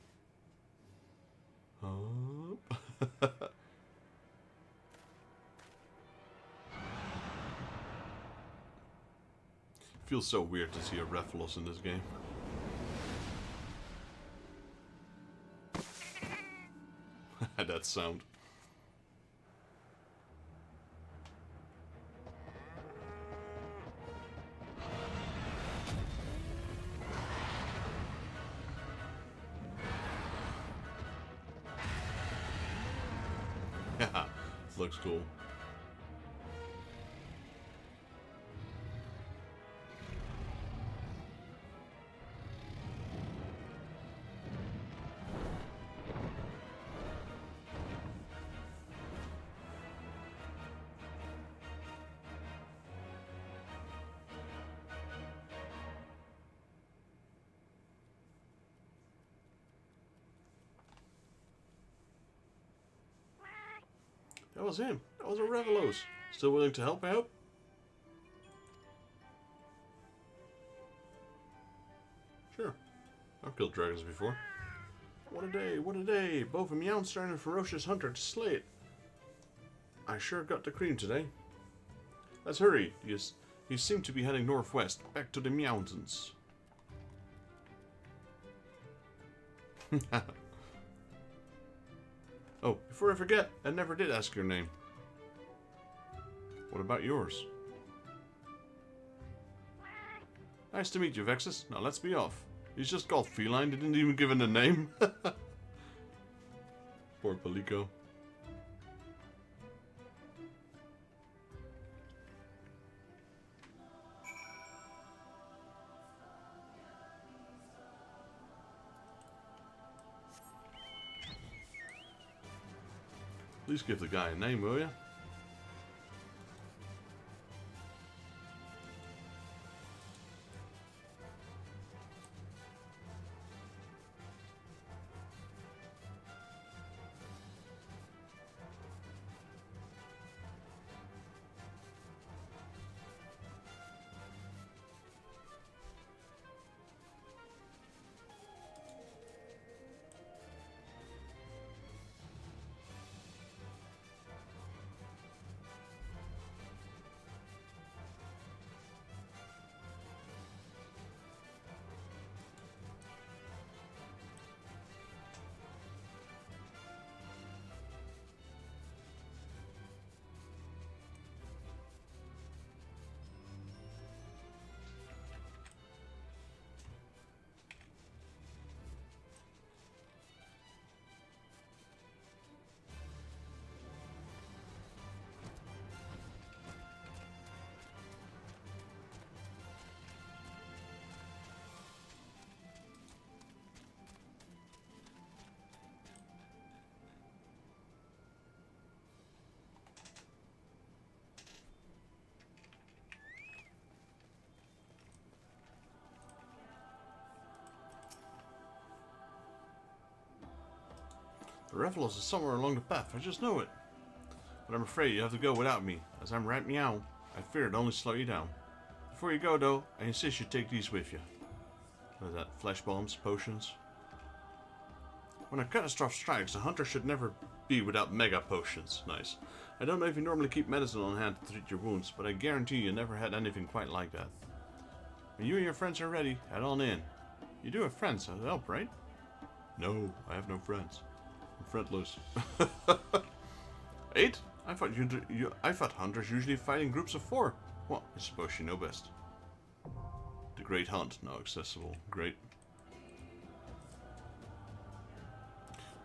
Feels so weird to see a Revelous in this game. That sound. Looks cool. That was him. That was a Revelous. Still willing to help out? Sure. I've killed dragons before. What a day, what a day. Both a Meowster and a ferocious hunter to slay it. I sure got the cream today. Let's hurry. You seem to be heading northwest, back to the mountains. Oh, before I forget, I never did ask your name. What about yours? Nice to meet you, Vexus. Now let's be off. He's just called Feline, didn't even give it a name. Poor Palico. Please give the guy a name, will you? The Revelous is somewhere along the path, I just know it. But I'm afraid you have to go without me, as I'm right meow. I fear it'd only slow you down. Before you go though, I insist you take these with you. What is that? Flesh bombs? Potions? When a catastrophe strikes, a hunter should never be without mega potions. Nice. I don't know if you normally keep medicine on hand to treat your wounds, but I guarantee you never had anything quite like that. When you and your friends are ready, head on in. You do have friends that help, right? No, I have no friends. I'm friendless. 8? I thought hunters usually fight in groups of 4. Well, I suppose you know best. The Great Hunt, now accessible. Great.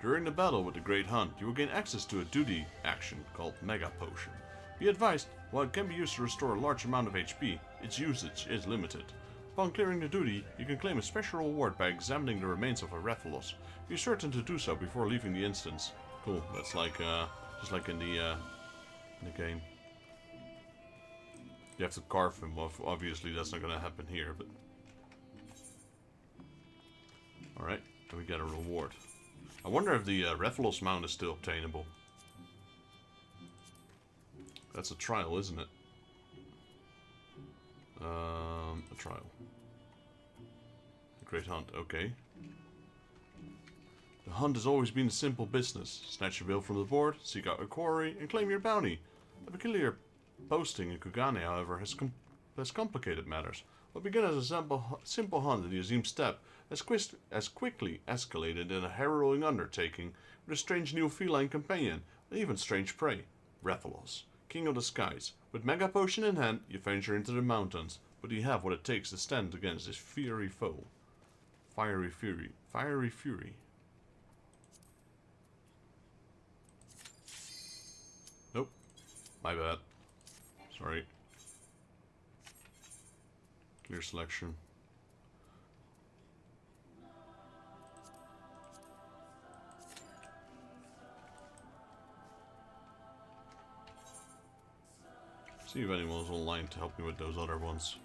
During the battle with the Great Hunt, you will gain access to a duty action called Mega Potion. Be advised, while it can be used to restore a large amount of HP, its usage is limited. Upon clearing the duty, you can claim a special reward by examining the remains of a Rathalos. Be certain to do so before leaving the instance. Cool, that's like, just like in the game. You have to carve him off. Obviously, that's not going to happen here, but... Alright, and we get a reward. I wonder if the Rathalos mount is still obtainable. That's a trial, isn't it? A trial. Great Hunt, okay. The hunt has always been a simple business. Snatch a bill from the board, seek out a quarry, and claim your bounty. A peculiar posting in Kugane, however, has complicated matters. What began as a simple hunt in the Azim steppe has quickly escalated in a harrowing undertaking with a strange new feline companion, and even strange prey. Rathalos, king of the skies. With Mega Potion in hand, you venture into the mountains, but you have what it takes to stand against this fiery foe. Fiery Fury. Fiery Fury. Nope. My bad. Sorry. Clear selection. See if anyone's online to help me with those other ones.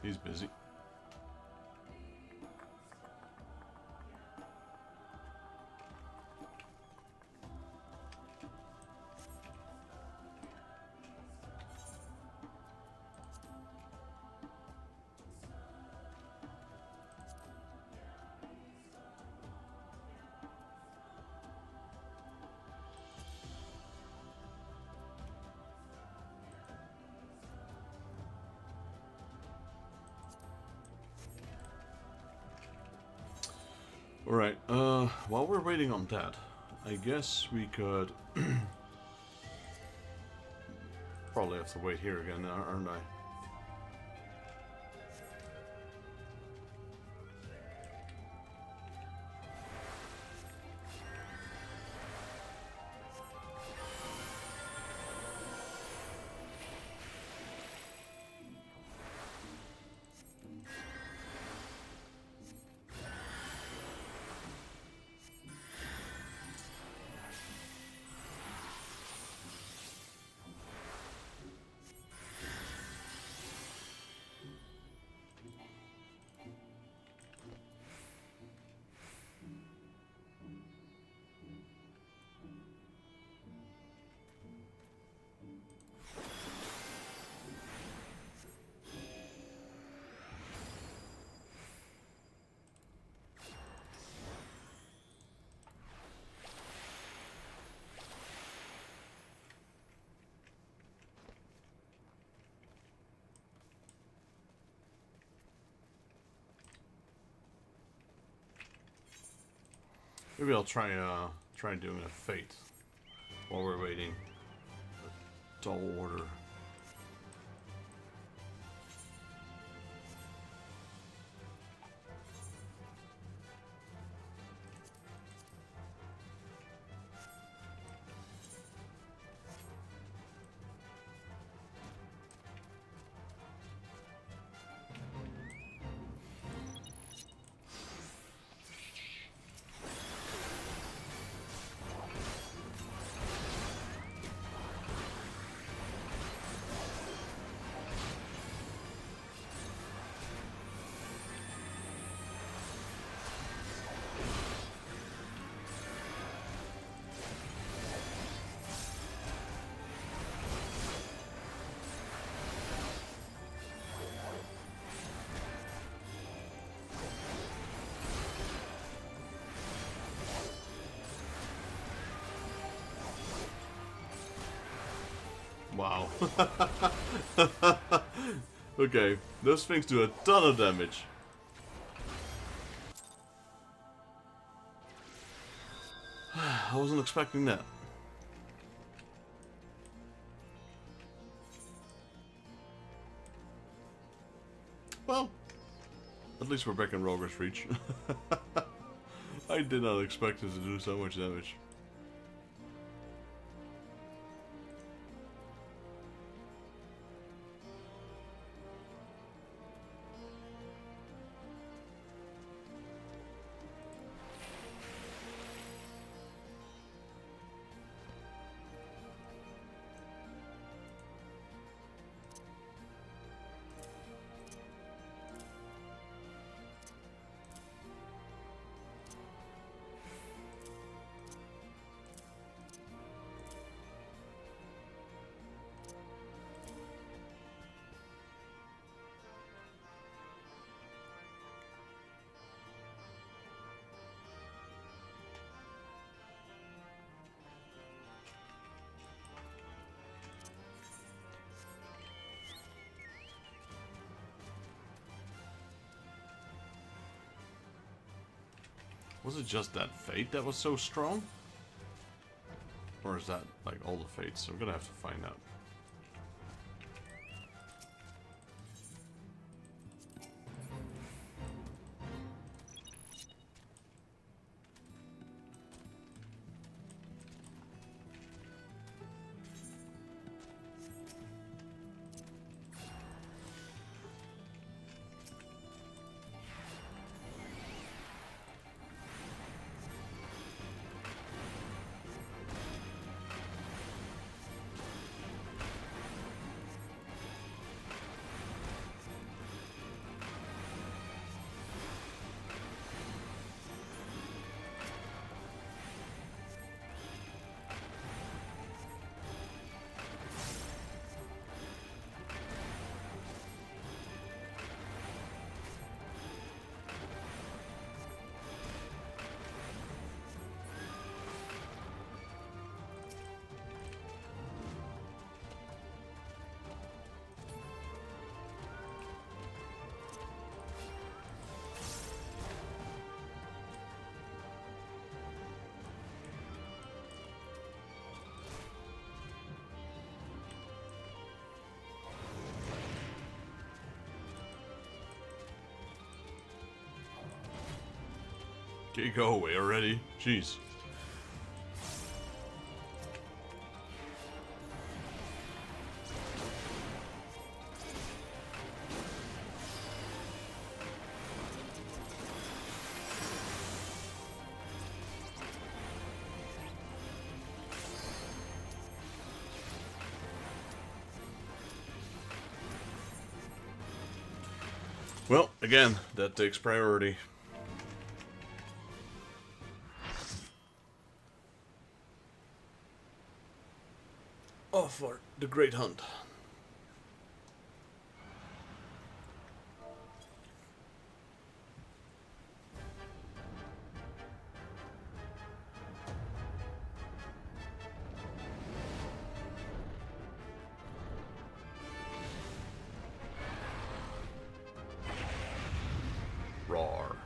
He's busy. Alright, while we're waiting on that, I guess we could... probably have to wait here again, aren't I? Maybe I'll try doing a fate while we're waiting. A tall order. Wow. Okay, those things do a ton of damage. I wasn't expecting that. Well, at least we're back in Roger's Reach. I did not expect it to do so much damage. Was it just that fate that was so strong? Or is that like all the fates? I'm gonna have to find out. Can you go away already? Jeez. Well, again, that takes priority. Oh, for the Great Hunt. Roar.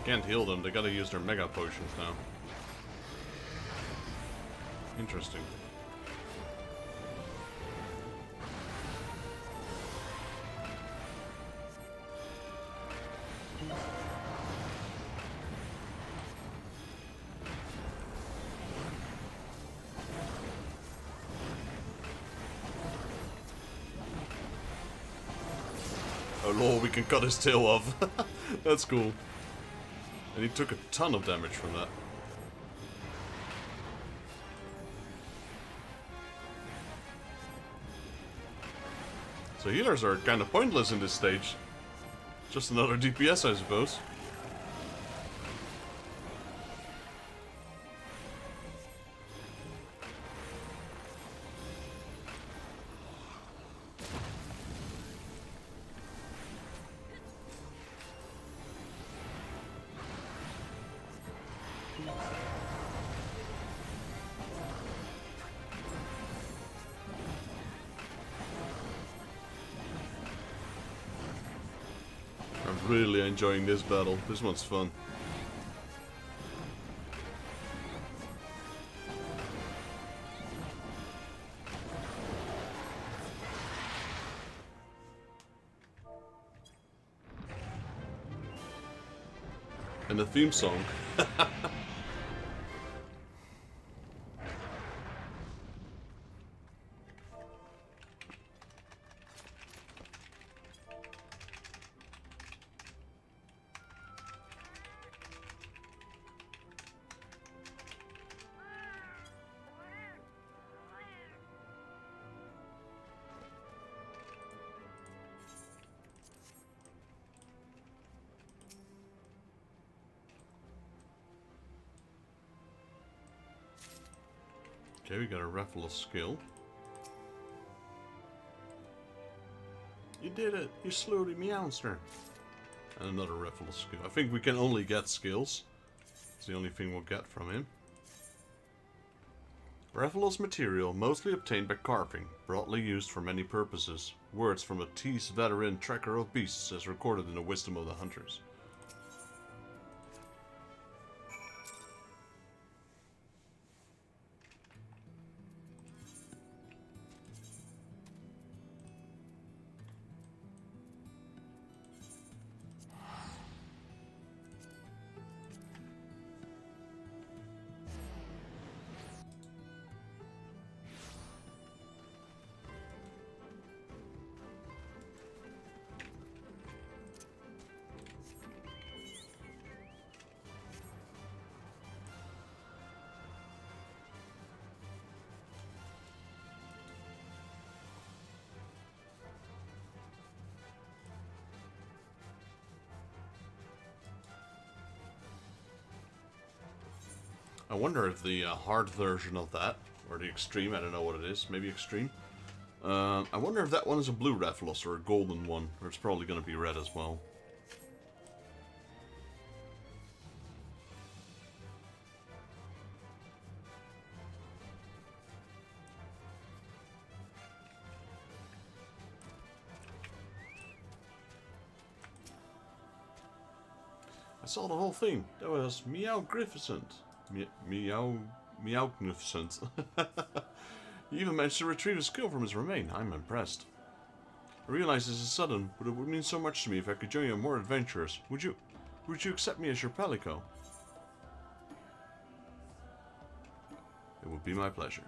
Can't heal them, they gotta use their mega potions now. Interesting. Oh lord, we can cut his tail off. That's cool. And he took a ton of damage from that. So healers are kind of pointless in this stage. Just another DPS, I suppose. I'm really enjoying this battle. This one's fun. And the theme song. Okay, we got a raffle of skill. You did it! You slew the Meowster! And another raffle of skill. I think we can only get skills. It's the only thing we'll get from him. Raffle's material, mostly obtained by carving, broadly used for many purposes. Words from a Tease veteran tracker of beasts as recorded in the Wisdom of the Hunters. I wonder if the hard version of that, or the extreme, I don't know what it is, maybe extreme. I wonder if that one is a blue Rathalos or a golden one, or it's probably going to be red as well. I saw the whole thing. That was meowgnificent. Meowgnificent. He even managed to retrieve a skill from his remain. I'm impressed. I realize this is sudden, but it would mean so much to me if I could join you on more adventures. Would you accept me as your palico? It would be my pleasure.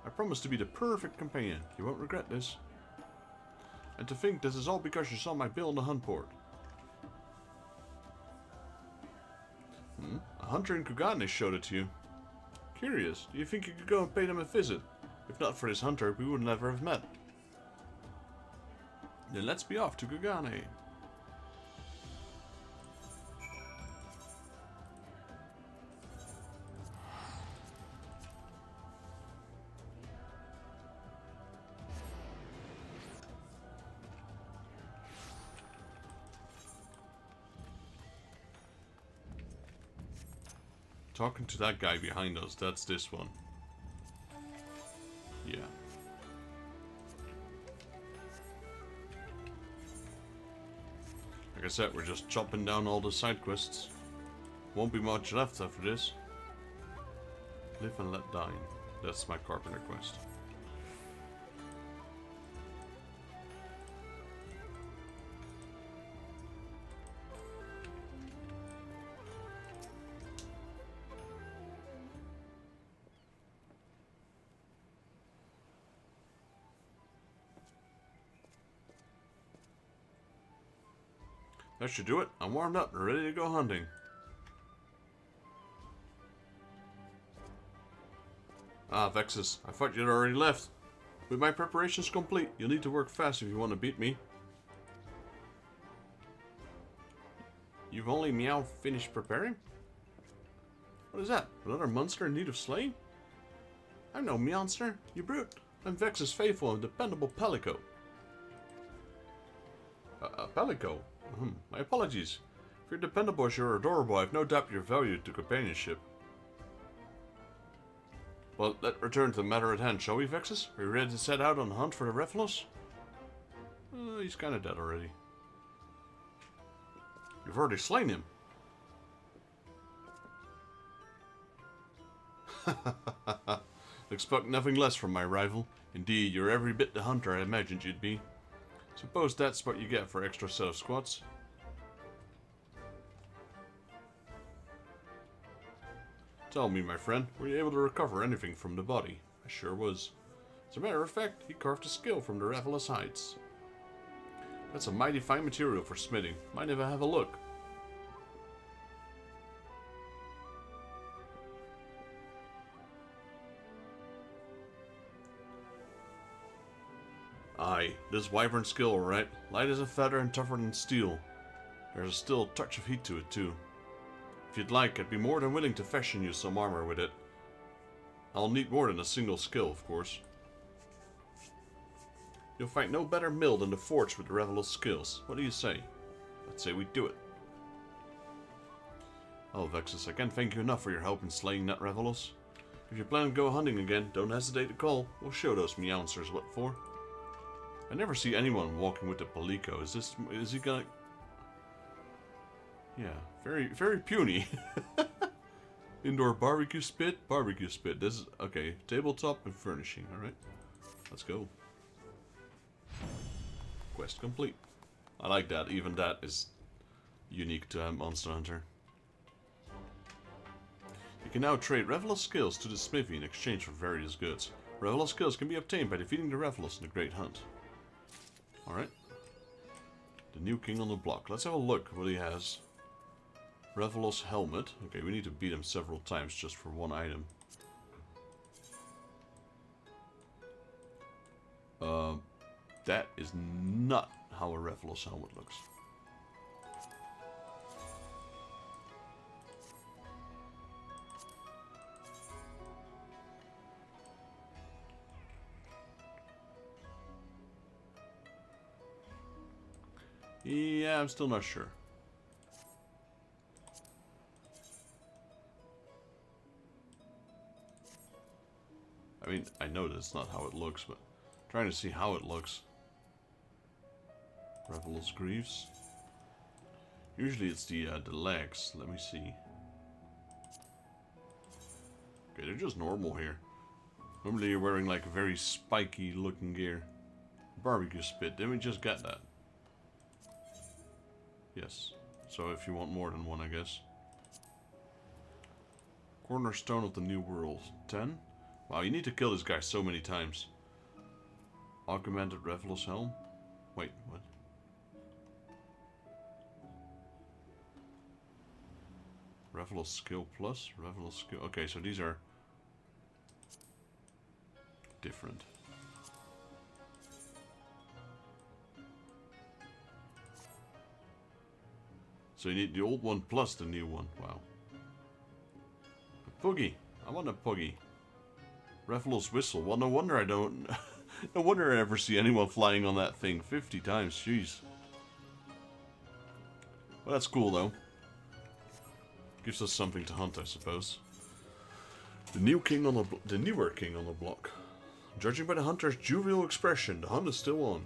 I promise to be the perfect companion. You won't regret this. And to think this is all because you saw my bill on the hunt board. A hunter in Kugane showed it to you. Curious, do you think you could go and pay them a visit? If not for this hunter, we would never have met. Then let's be off to Kugane. Talking to that guy behind us, that's this one. Yeah. I said, we're just chopping down all the side quests. Won't be much left after this. Live and let die. That's my carpenter quest. That should do it. I'm warmed up and ready to go hunting. Ah, Vexus, I thought you'd already left. With my preparations complete, you'll need to work fast if you want to beat me. You've only meow finished preparing? What is that? Another monster in need of slaying? I'm no monster, you brute. I'm Vex's faithful and dependable Pelico. Pelico? My apologies. If you're dependable as you're adorable, I have no doubt you're valued to companionship. Well, let's return to the matter at hand, shall we, Vexus? Are you ready to set out on the hunt for the Revelos? He's kinda dead already. You've already slain him. Expect nothing less from my rival. Indeed, you're every bit the hunter I imagined you'd be. Suppose that's what you get for extra set of squats. Tell me, my friend, were you able to recover anything from the body? I sure was. As a matter of fact, he carved a skill from the Revelos hides. That's a mighty fine material for smithing. Mind if I have a look? Aye, this wyvern skill, alright. Light as a feather and tougher than steel. There's still a touch of heat to it, too. If you'd like, I'd be more than willing to fashion you some armor with it. I'll need more than a single skill, of course. You'll find no better mill than the forge with the Revelos skills. What do you say? Let's say we do it. Oh, Vexus, I can't thank you enough for your help in slaying that Revelos. If you plan to go hunting again, don't hesitate to call. We'll show those meowsers what for. I never see anyone walking with the Pelico. Is he gonna... Yeah, very puny. Indoor barbecue spit. This is... Okay, tabletop and furnishing, alright. Let's go. Quest complete. I like that, even that is unique to Monster Hunter. You can now trade Revelos skills to the smithy in exchange for various goods. Revelos skills can be obtained by defeating the Revelos in the Great Hunt. Alright. The new king on the block. Let's have a look what he has. Revelos helmet. Okay, we need to beat him several times just for one item. That is not how a Revelos helmet looks. Yeah, I'm still not sure. I mean, I know that's not how it looks, but I'm trying to see how it looks. Revelos greaves. Usually it's the legs. Let me see. Okay, they're just normal here. Normally you're wearing like a very spiky looking gear. Barbecue spit. Didn't we just get that? Yes. So if you want more than one, I guess. Cornerstone of the New World. 10? Wow, you need to kill this guy so many times. Augmented Revelos helm? Wait, what? Revelos skill plus? Revelos skill... Okay, so these are... different. So you need the old one plus the new one. Wow. A Puggy. I want a Puggy. Revelos whistle. Well, no wonder I don't... no wonder I ever see anyone flying on that thing 50 times. Jeez. Well, that's cool, though. Gives us something to hunt, I suppose. The newer king on the block. Judging by the hunter's jovial expression, the hunt is still on.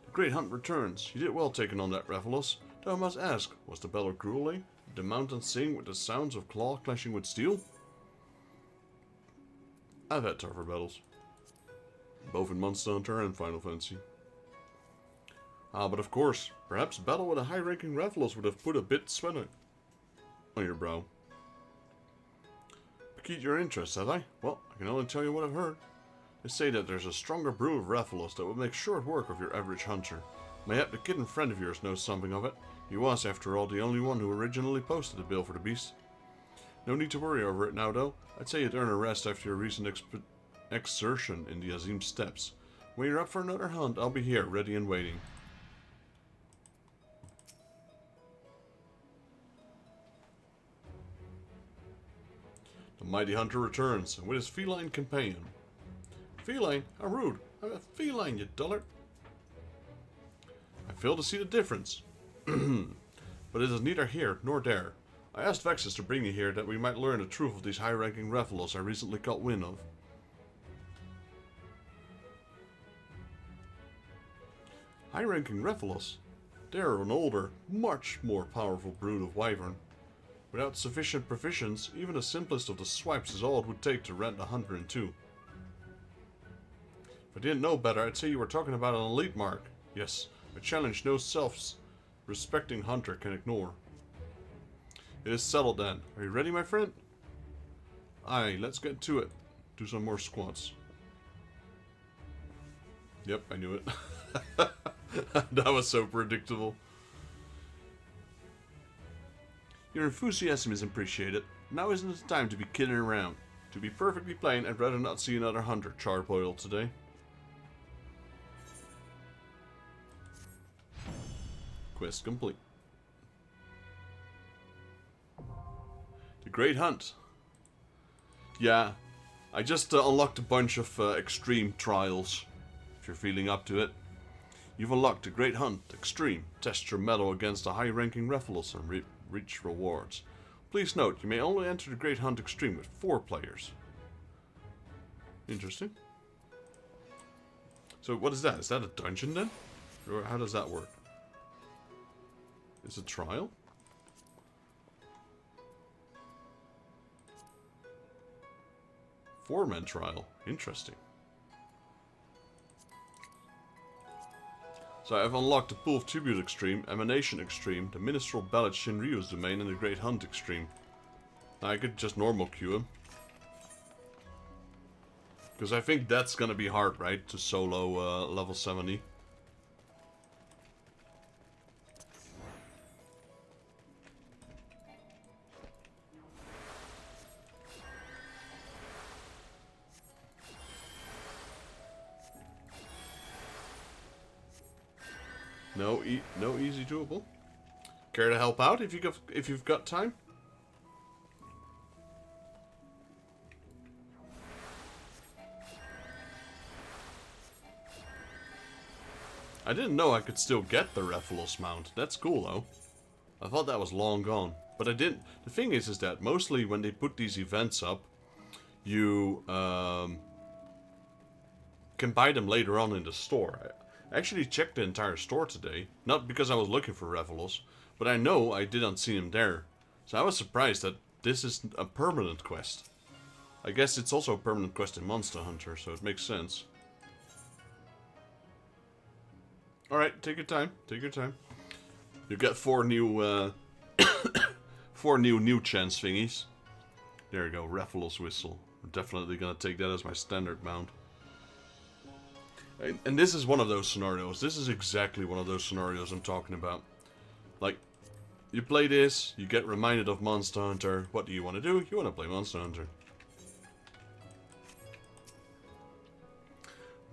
The great hunt returns. You did well taking on that Revelos. Though I must ask, was the battle grueling? Did the mountains sing with the sounds of claw clashing with steel? I've had tougher battles. Both in Monster Hunter and Final Fantasy. Ah, but of course, perhaps a battle with a high-ranking Rathalos would have put a bit sweat on your brow. Piqued your interest, have I? Well, I can only tell you what I've heard. They say that there's a stronger brew of Rathalos that will make short work of your average hunter. Mayhap the kitten friend of yours knows something of it. He was, after all, the only one who originally posted the bill for the beast. No need to worry over it now, though. I'd say you'd earn a rest after your recent exertion in the Azim Steppes. When you're up for another hunt, I'll be here, ready and waiting. The mighty hunter returns, and with his feline companion. Feline? How rude! I'm a feline, you dullard! I fail to see the difference. But it is neither here nor there. I asked Vexus to bring you here that we might learn the truth of these high-ranking Rathalos I recently caught wind of. High-ranking Rathalos? They are an older, much more powerful brood of wyvern. Without sufficient provisions, even the simplest of the swipes is all it would take to rent a hunter in two. If I didn't know better, I'd say you were talking about an elite mark. Yes, a challenge no self-respecting hunter can ignore. It is settled then. Are you ready, my friend? Aye, let's get to it. Do some more squats. Yep, I knew it. That was so predictable. Your enthusiasm is appreciated. Now isn't the time to be kidding around. To be perfectly plain, I'd rather not see another hunter charboiled today. Quest complete. The Great Hunt. Yeah, I just unlocked a bunch of extreme trials. If you're feeling up to it. You've unlocked the Great Hunt Extreme. Test your mettle against a high-ranking Rathalos and reach rewards. Please note, you may only enter the Great Hunt Extreme with 4 players. Interesting. So what is that? Is that a dungeon then? Or how does that work? Is it a trial? Four-man trial. Interesting. So I've unlocked the Pool of Tribute Extreme, Emanation Extreme, the Minstrel Ballad Shinryu's Domain, and the Great Hunt Extreme. Now I could just normal queue him. Because I think that's gonna be hard, right? To solo level 70. No easy doable. Care to help out if you've got time? I didn't know I could still get the Rathalos mount. That's cool though. I thought that was long gone, but I didn't. The thing is that mostly when they put these events up, you can buy them later on in the store. I actually checked the entire store today, not because I was looking for Rathalos, but I know I didn't see him there. So I was surprised that this is a permanent quest. I guess it's also a permanent quest in Monster Hunter, so it makes sense. Alright, take your time, take your time. You get 4 new, 4 new chance thingies. There you go, Rathalos Whistle. I'm definitely gonna take that as my standard mount. And this is one of those scenarios. This is exactly one of those scenarios I'm talking about. Like, you play this, you get reminded of Monster Hunter. What do you want to do? You want to play Monster Hunter.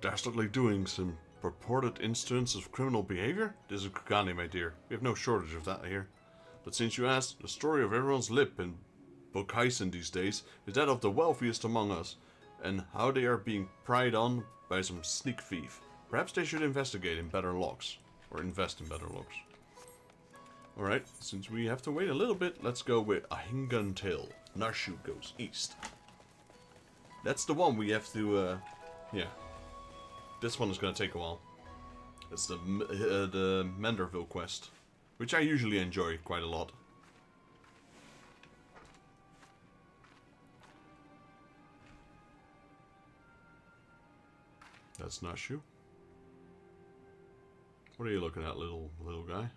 Dastardly doing some purported instance of criminal behavior? This is Kugani, my dear. We have no shortage of that here. But since you asked, the story of everyone's lip in Bokhaisen these days is that of the wealthiest among us, and how they are being pried on by some sneak thief. Perhaps they should investigate in better locks. Or invest in better locks. Alright, since we have to wait a little bit, let's go with Ahingan Tail. Narshu goes east. That's the one we have to, yeah. This one is going to take a while. It's the Manderville quest. which I usually enjoy quite a lot. That's not you. What are you looking at, little guy?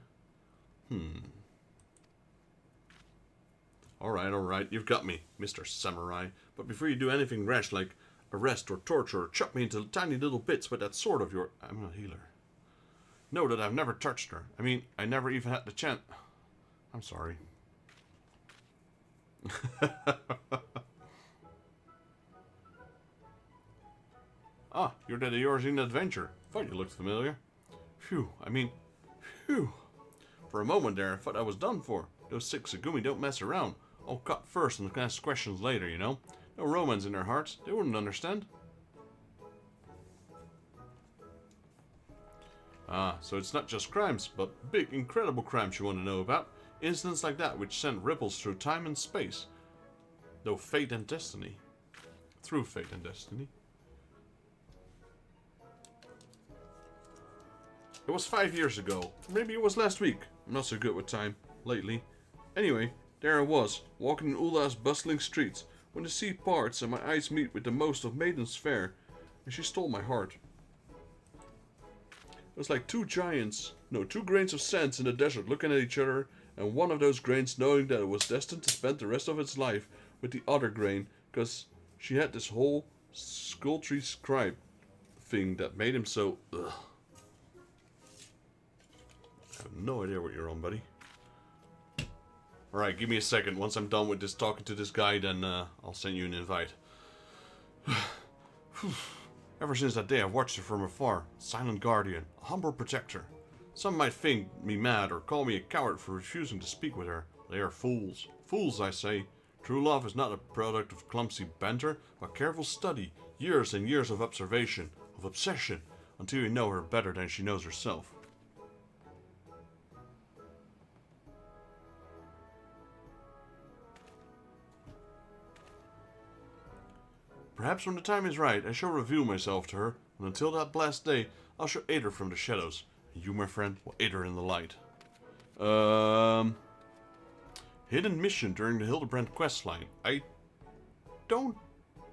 Alright, you've got me, Mr. Samurai. But before you do anything rash like arrest or torture or chop me into tiny little bits with that sword of yours, I'm a healer. Know that I've never touched her. I mean, I never even had the chance. I'm sorry. Ah, you're that Eorzea adventure. Thought you looked familiar. Phew, phew. For a moment there, I thought I was done for. Those 6 Agumi don't mess around. I'll cut first and ask questions later, you know? No romance in their hearts. They wouldn't understand. Ah, so it's not just crimes, but big, incredible crimes you want to know about. Incidents like that which send ripples through time and space. Though fate and destiny. Through fate and destiny. It was 5 years ago. Maybe it was last week. I'm not so good with time lately. Anyway, there I was, walking in Ula's bustling streets, when the sea parts and my eyes meet with the most of maidens fair, and she stole my heart. It was like two grains of sand in the desert looking at each other, and one of those grains knowing that it was destined to spend the rest of its life with the other grain, because she had this whole sculpture scribe thing that made him so ugh. I have no idea what you're on, buddy. Alright, give me a second. Once I'm done with this talking to this guy, then I'll send you an invite. Ever since that day, I've watched her from afar. Silent guardian, a humble protector. Some might think me mad or call me a coward for refusing to speak with her. They are fools. Fools, I say. True love is not a product of clumsy banter, but careful study, years and years of observation, of obsession, until you know her better than she knows herself. Perhaps when the time is right, I shall reveal myself to her, and until that blessed day, I shall aid her from the shadows, and you, my friend, will aid her in the light. Hidden mission during the Hildebrand questline. I don't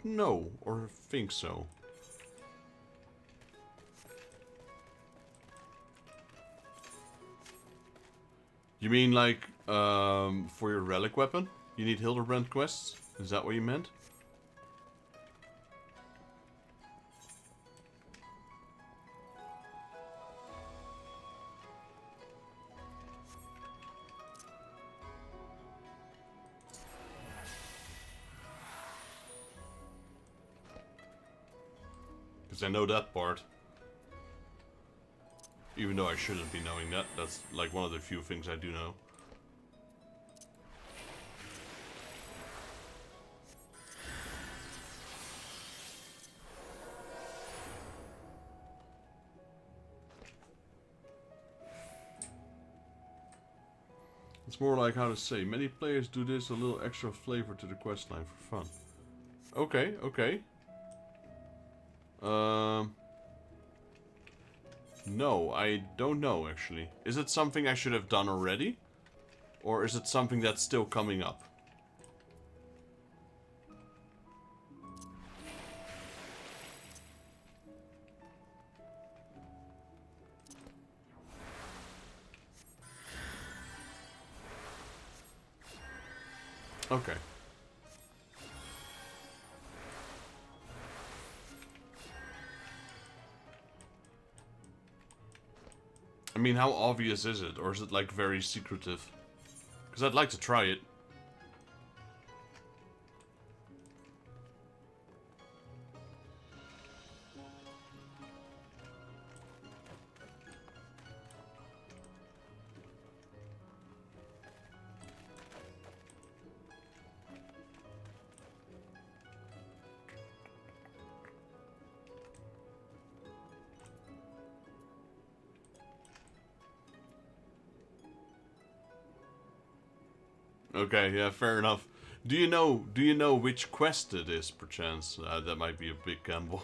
know, or think so. You mean like, for your relic weapon? You need Hildebrand quests? Is that what you meant? I know that part. Even though I shouldn't be knowing that. That's like one of the few things I do know. It's more like how to say. Many players do this a little extra flavor to the questline for fun. Okay, okay. No, I don't know actually. Is it something I should have done already? Or is it something that's still coming up? Okay. I mean, how obvious is it? Or is it, like, very secretive? Because I'd like to try it. Okay, yeah, fair enough. Do you know which quest it is, perchance? That might be a big gamble.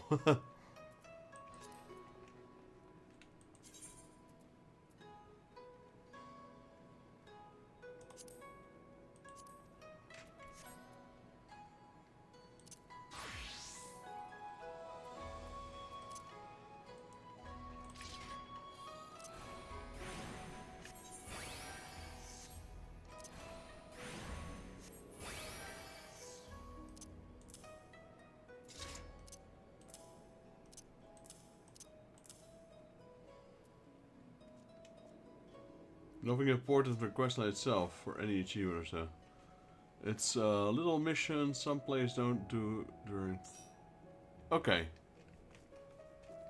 Nothing important for the questline itself, for any achievement or so. It's a little mission some players don't do during... Okay.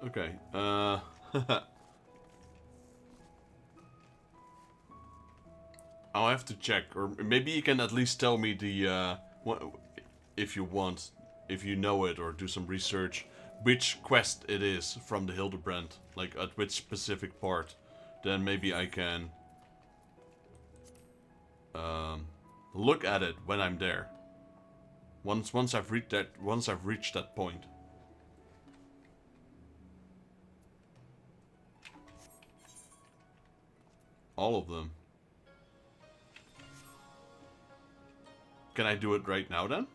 Okay, I'll have to check, or maybe you can at least tell me the, what, if you want, if you know it, or do some research, which quest it is from the Hildebrand, like at which specific part. Then maybe I can look at it when I'm there. Once I've reached that point. All of them. Can I do it right now then?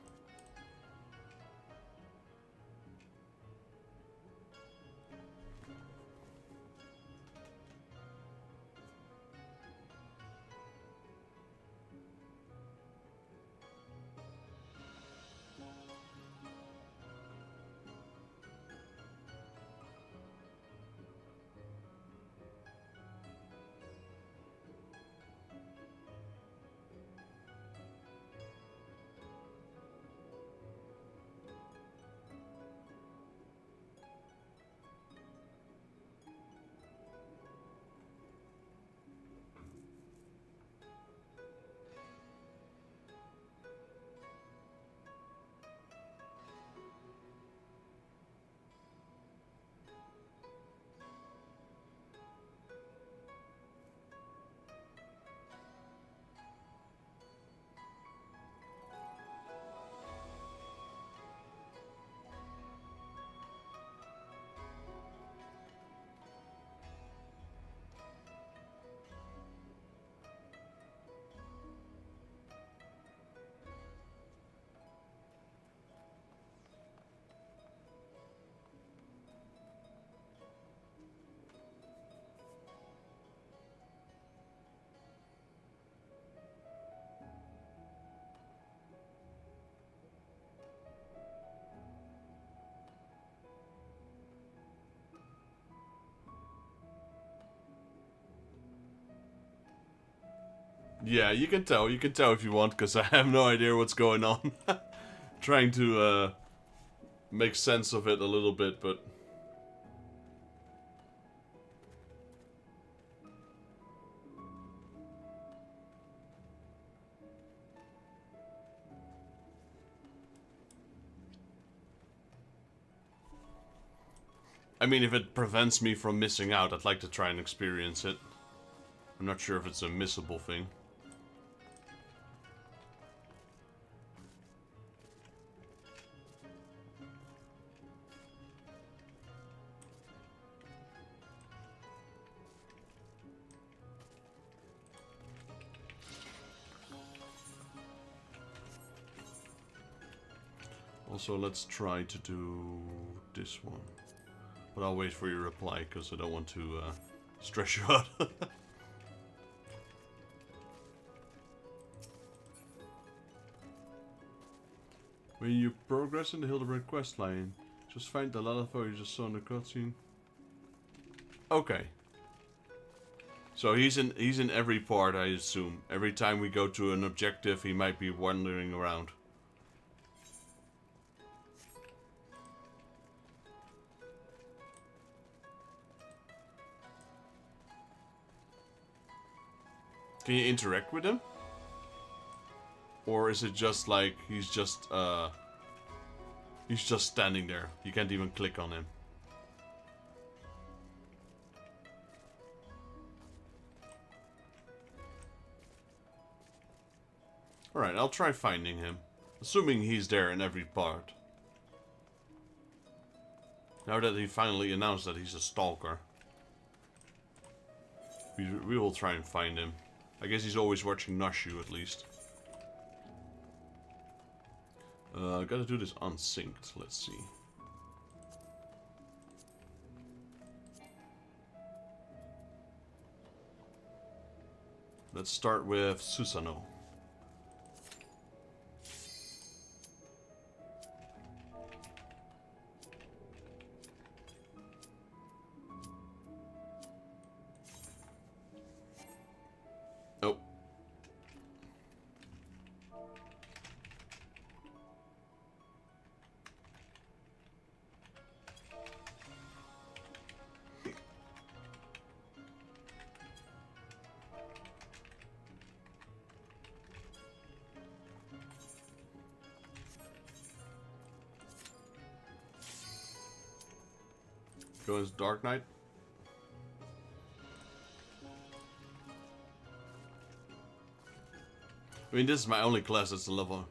Yeah, you can tell if you want, because I have no idea what's going on. Trying to make sense of it a little bit, but... I mean, if it prevents me from missing out, I'd like to try and experience it. I'm not sure if it's a missable thing. Also, let's try to do this one. But I'll wait for your reply, because I don't want to stress you out. When you progress in the Hildebrand questline, just find the Lalafo you just saw in the cutscene. Okay. So he's in every part, I assume. Every time we go to an objective, he might be wandering around. Can you interact with him? Or is it just like he's just standing there? You can't even click on him. Alright, I'll try finding him. Assuming he's there in every part. Now that he finally announced that he's a stalker. We will try and find him. I guess he's always watching Nashu at least. Gotta do this unsynced, let's see. Let's start with Susanoo. Go as Dark Knight. I mean, this is my only class that's a level.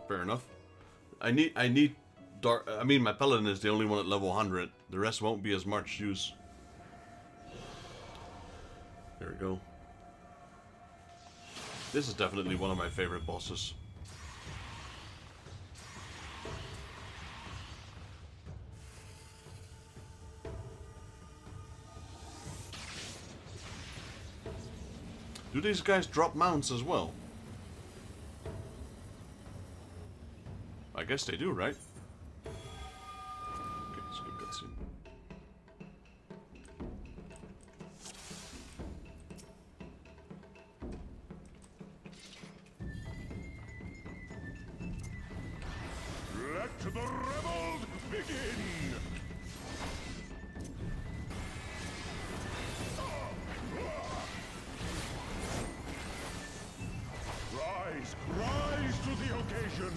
Fair enough. I need dark. I mean, my paladin is the only one at level 100. The rest won't be as much use. There we go. This is definitely one of my favorite bosses. Do these guys drop mounts as well? I guess they do, right? Okay, skip cutscene. Let the rebels begin! Rise to the occasion!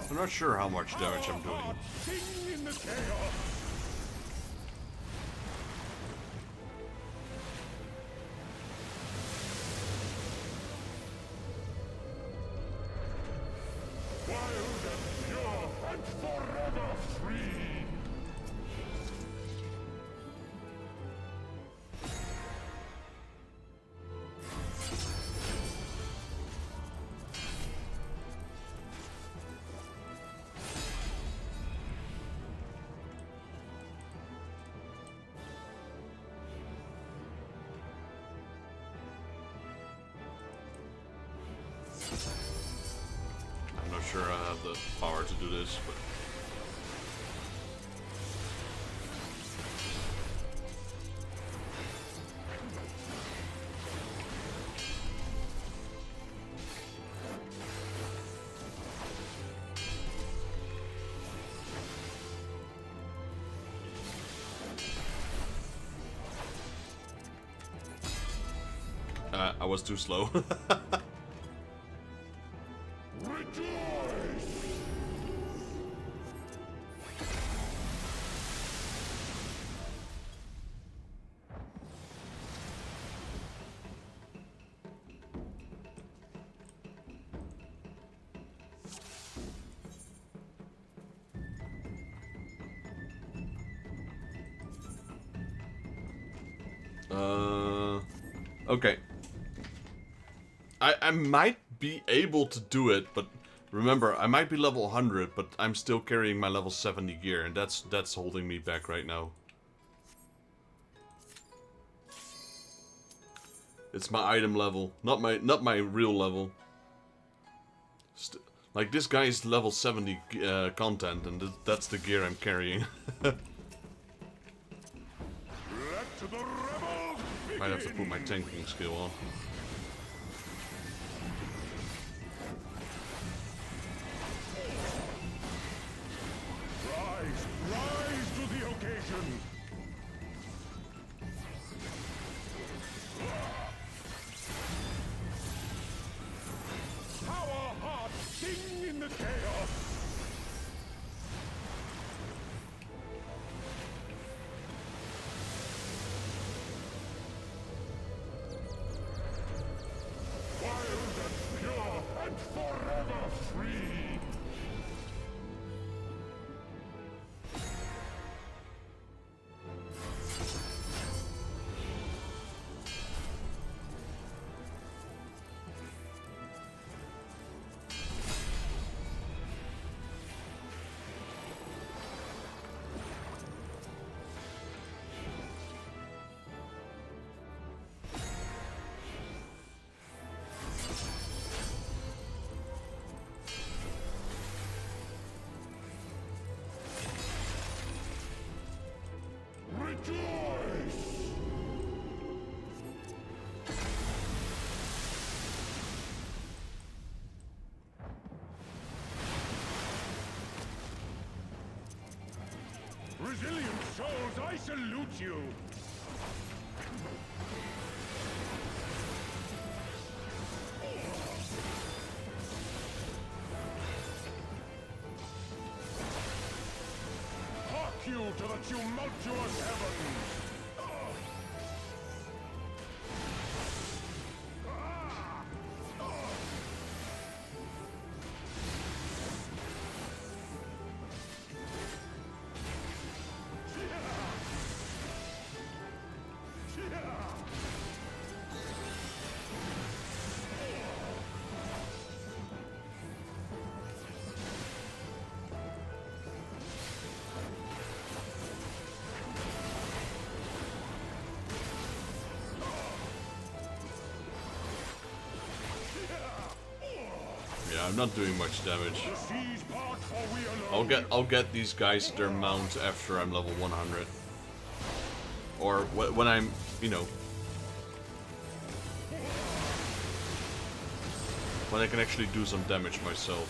I'm not sure how much damage I'm doing. Sing in the chaos! Wild and pure and forever free! I'm not sure I have the power to do this, but... I was too slow. Okay. I might be able to do it, but remember, I might be level 100, but I'm still carrying my level 70 gear, and that's holding me back right now. It's my item level, not my real level. Like, this guy is level 70 content, and that's the gear I'm carrying. Might have to put my tanking skill on. Rise to the occasion! How our hearts sing in the chaos! Wild and pure and forever free! Resilient souls, I salute you! tumultuous heavens! Yeah, I'm not doing much damage. I'll get these guys their mount after I'm level 100. Or when I'm, you know, when I can actually do some damage myself.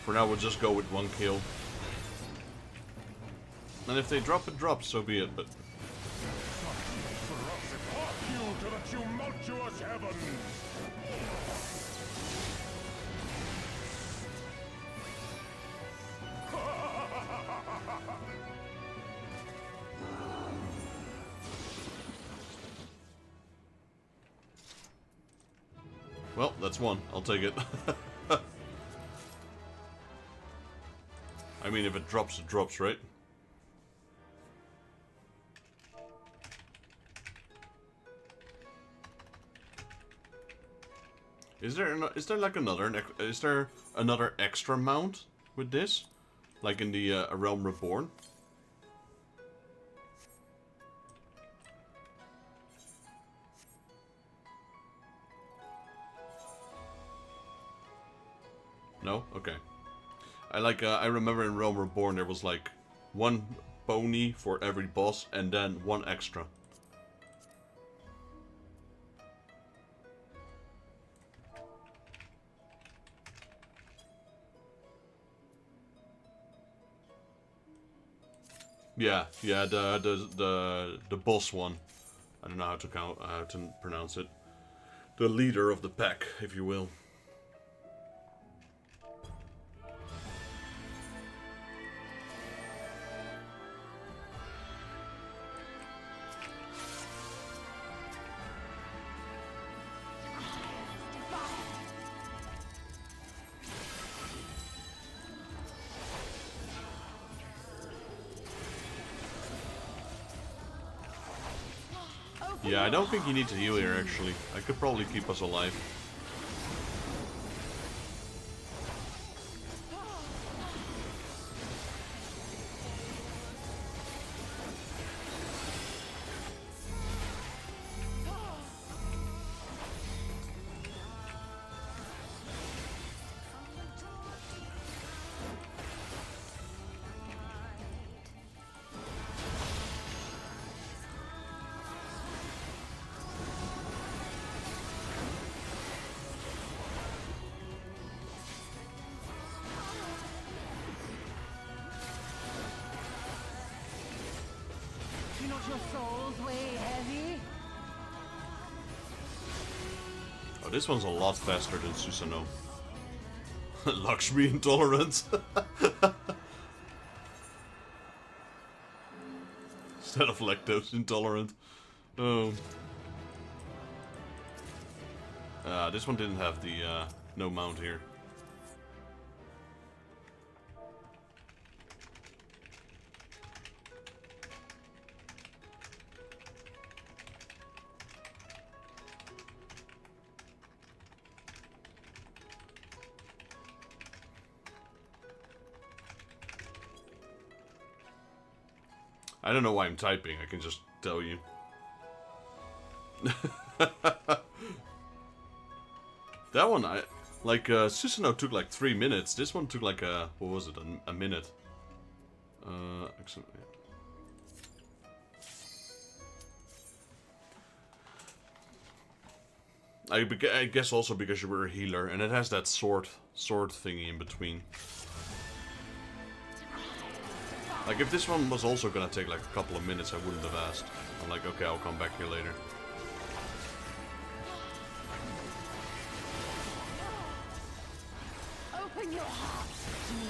For now, we'll just go with 1 kill. And if they drop, it drops, so be it, but... To the tumultuous heavens! Well, that's 1. I'll take it. I mean, if it drops, right? Is there like another extra mount with this, like in the A Realm Reborn? No? Okay. I remember in Realm Reborn there was like 1 pony for every boss and then 1 extra. Yeah, the boss one. I don't know how to pronounce it. The leader of the pack, if you will. Yeah, I don't think you need to heal here, actually. I could probably keep us alive. Your souls weigh heavy? Oh, this one's a lot faster than Susanoo. Lakshmi intolerant. Instead of lactose intolerant. Oh. This one didn't have the no mount here. I don't know why I'm typing, I can just tell you. That one, Susanoo took like 3 minutes. This one took like what was it, a minute. Excellent, yeah. I guess also because you were a healer, and it has that sword thingy in between. Like, if this one was also gonna take like a couple of minutes, I wouldn't have asked. I'm like, okay, I'll come back here later. Open your heart to me.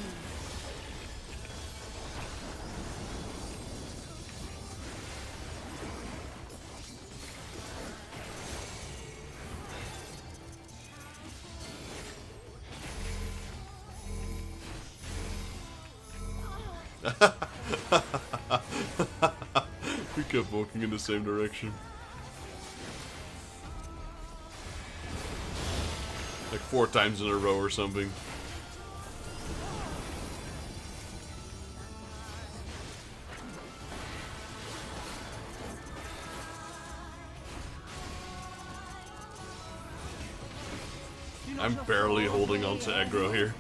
We kept walking in the same direction. Like 4 times in a row or something. I'm barely holding on to aggro here.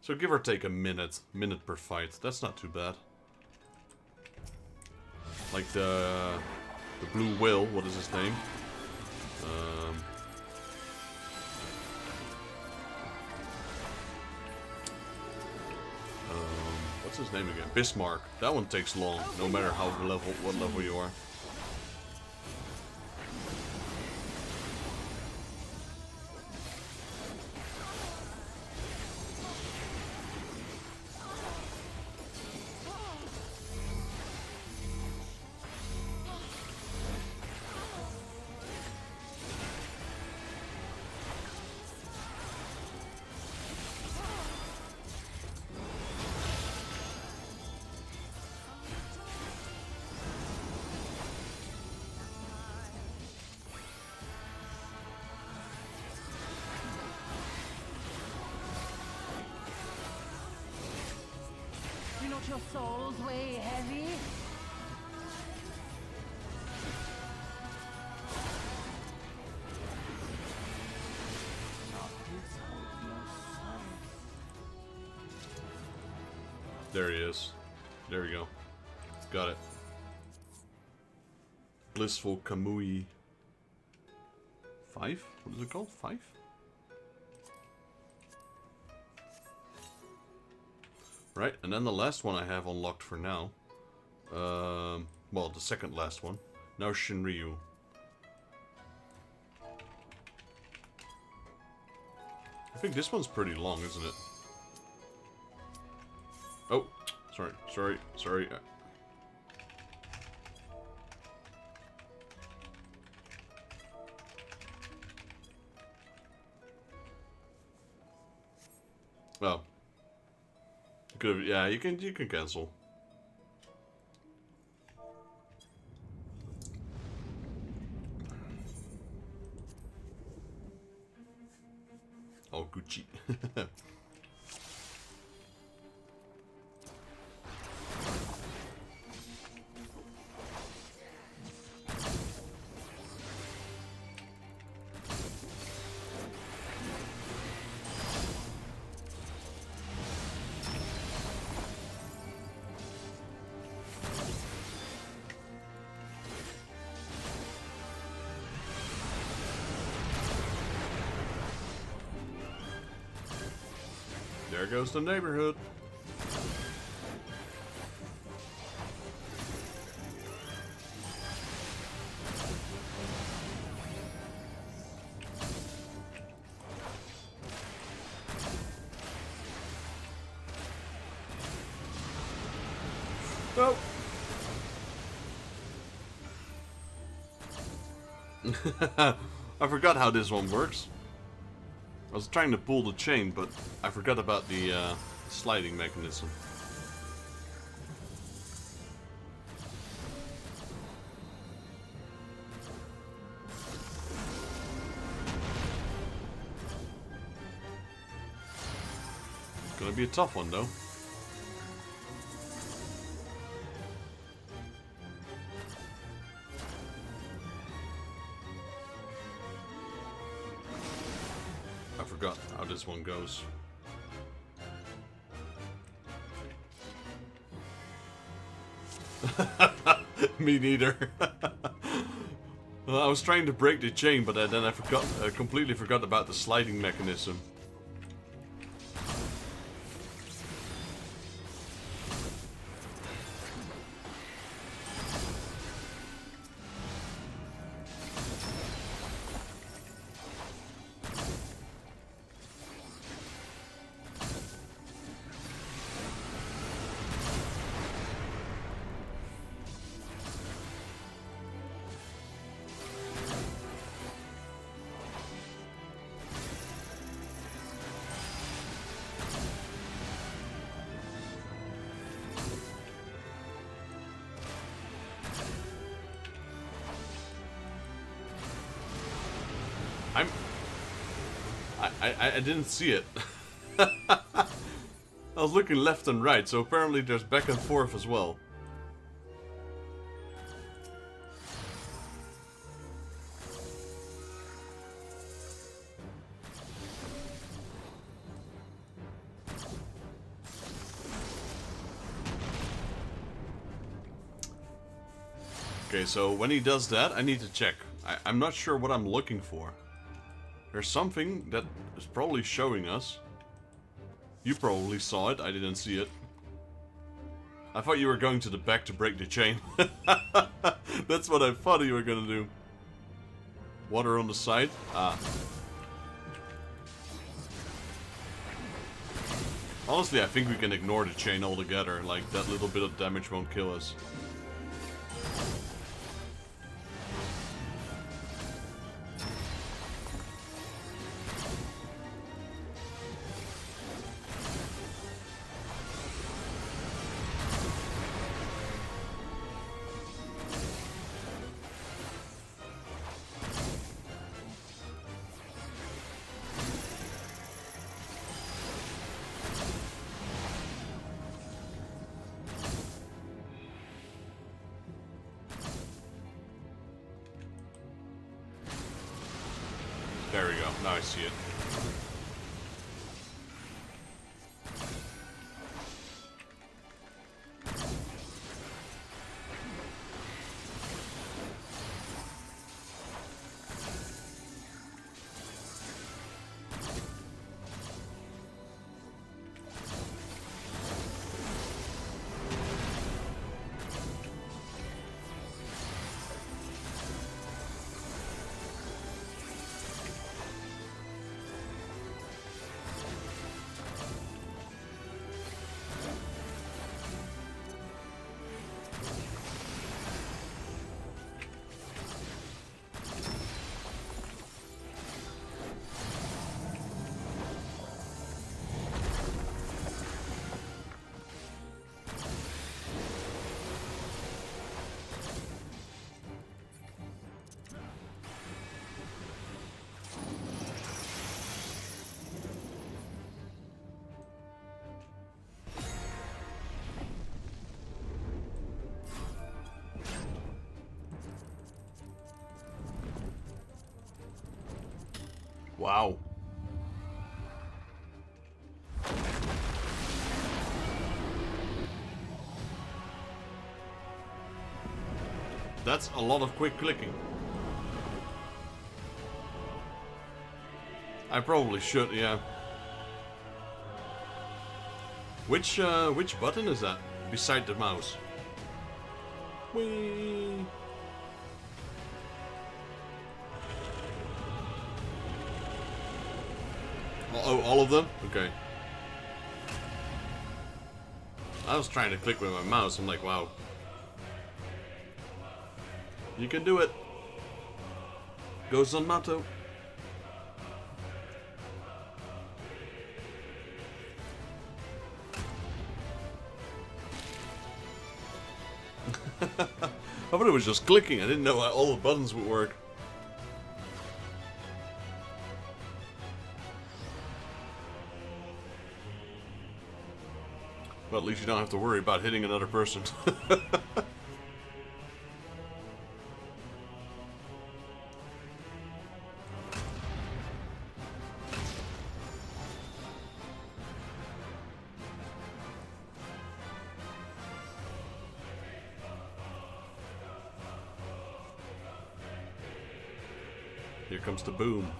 So give or take a minute per fight. That's not too bad. Like the blue whale, what is his name? What's his name again? Bismarck. That one takes long, no matter what level you are. Your souls weigh heavy. There he is. There we go. Got it. Blissful Kamui 5? What is it called? 5? Right, and then the last one I have unlocked for now. Well, the second last one. Now Shinryu. I think this one's pretty long, isn't it? Oh, sorry. Oh. Could yeah, you can cancel. Oh, Gucci. There goes the neighborhood. Nope. I forgot how this one works. I was trying to pull the chain, but I forgot about the sliding mechanism. Gonna be a tough one, though. I forgot how this one goes. Me neither. Well, I was trying to break the chain, but then I completely forgot about the sliding mechanism. I didn't see it. I was looking left and right, so apparently there's back and forth as well. Okay, so when he does that, I need to check. I'm not sure what I'm looking for. There's something that is probably showing us. You probably saw it, I didn't see it. I thought you were going to the back to break the chain. That's what I thought you were gonna do. Water on the side? Ah. Honestly, I think we can ignore the chain altogether. Like, that little bit of damage won't kill us. There we go. Now I see it. Wow. That's a lot of quick clicking. I probably should, yeah. Which button is that? Beside the mouse. Whee! Oh, all of them? Okay. I was trying to click with my mouse. I'm like, wow. You can do it. Go Zanmato. I thought it was just clicking. I didn't know how all the buttons would work. Well, at least you don't have to worry about hitting another person. Here comes the boom.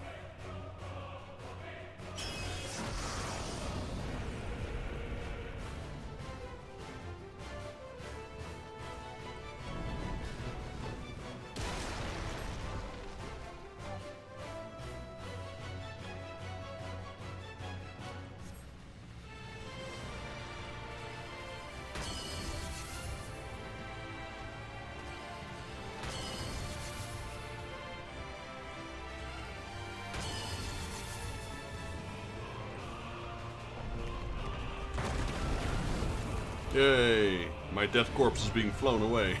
Yay! My dead corpse is being flown away.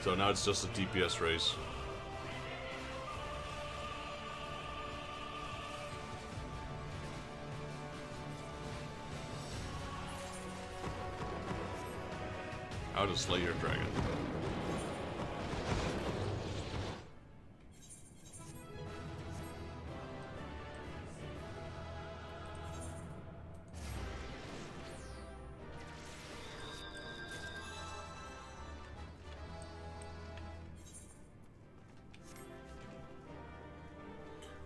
So now it's just a DPS race. How to slay your dragon.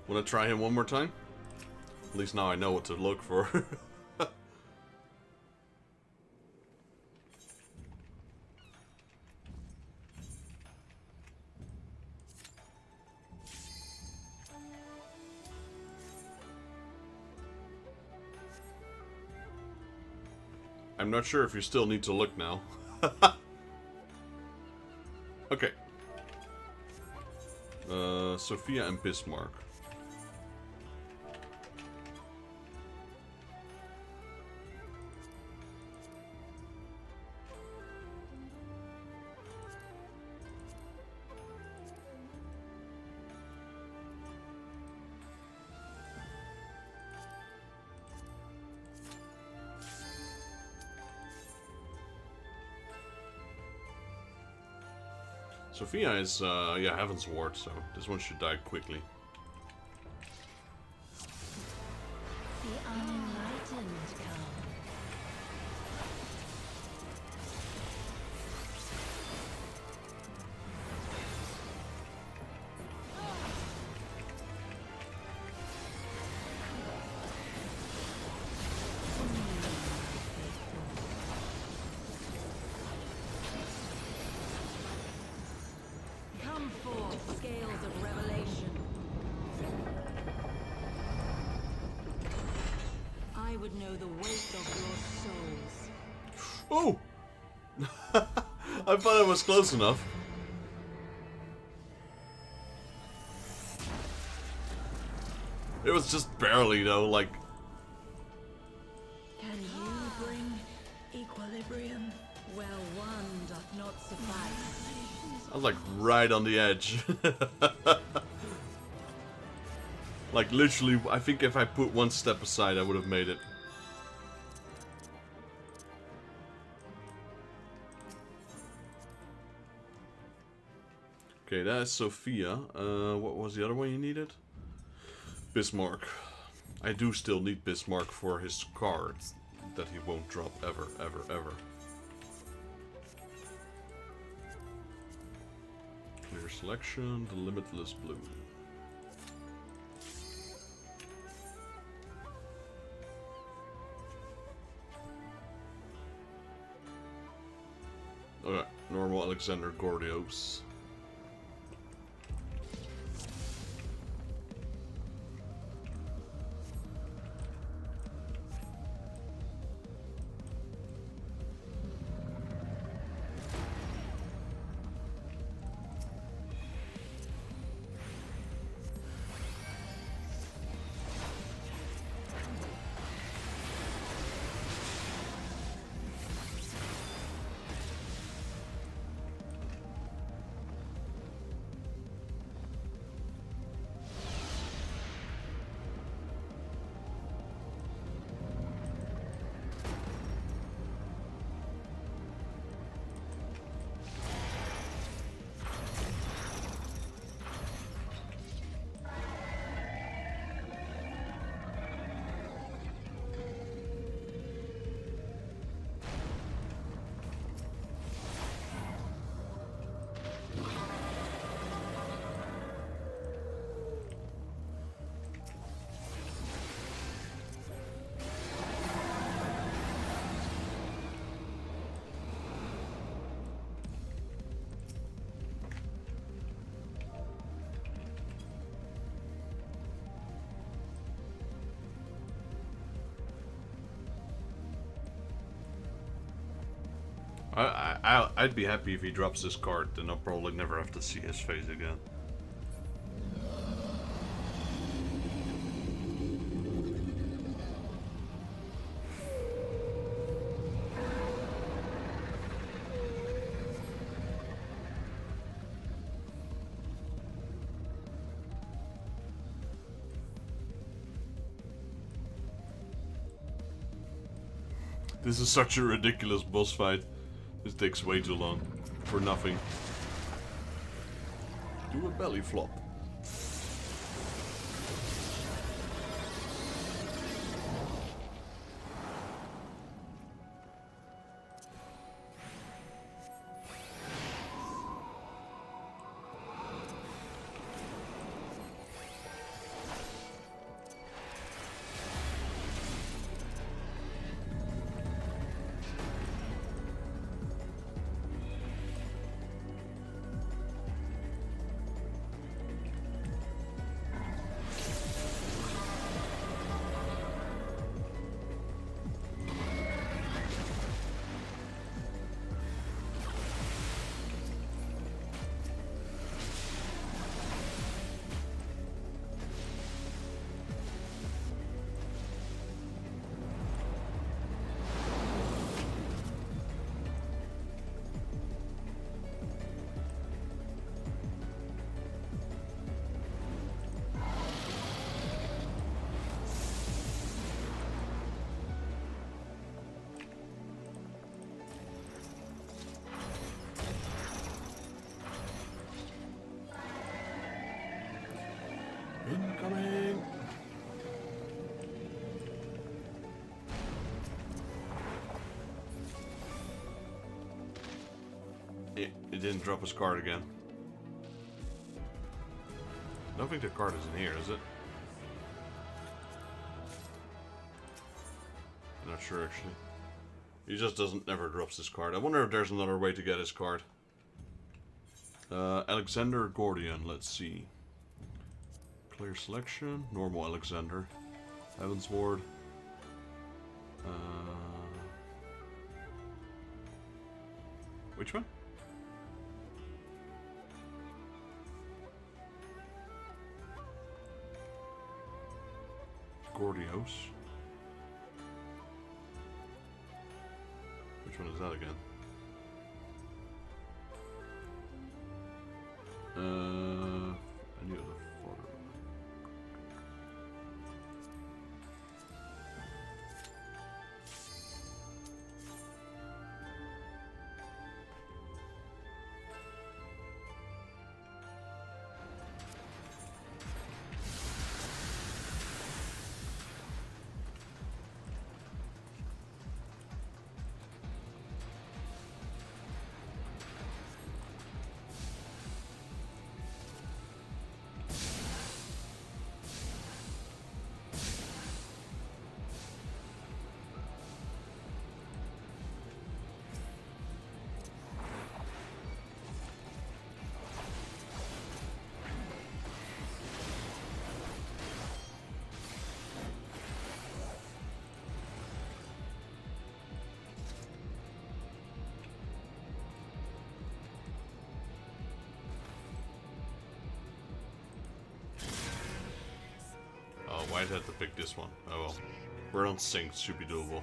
Want to try him one more time? At least now I know what to look for. I'm not sure if you still need to look now. Okay. Sophia and Bismarck. Sophia is, yeah, Heaven's Ward, so this one should die quickly. The unenlightened come. Come forth, scales of revelation. I would know the weight of your souls. Oh! I thought I was close enough. It was just barely, though, like... Can you bring equilibrium? Well, one doth not suffice. I was like right on the edge. Like literally, I think if I put one step aside, I would have made it. Okay, that is Sophia. What was the other one you needed? Bismarck. I do still need Bismarck for his cards that he won't drop ever, ever, ever. Clear selection, the limitless blue. Okay, normal Alexander Gordios. I'd be happy if he drops this card, then I'll probably never have to see his face again. This is such a ridiculous boss fight. This takes way too long. For nothing. Do a belly flop. Incoming! It didn't drop his card again. I don't think the card is in here, is it? I'm not sure actually. He just never drops his card. I wonder if there's another way to get his card. Alexander Gordian, let's see. Clear selection, normal Alexander, Heaven's Ward. Which one? Gordios. Which one is that again? I knew it was a photo. White had to pick this one. Oh well. We're on sync, should be doable.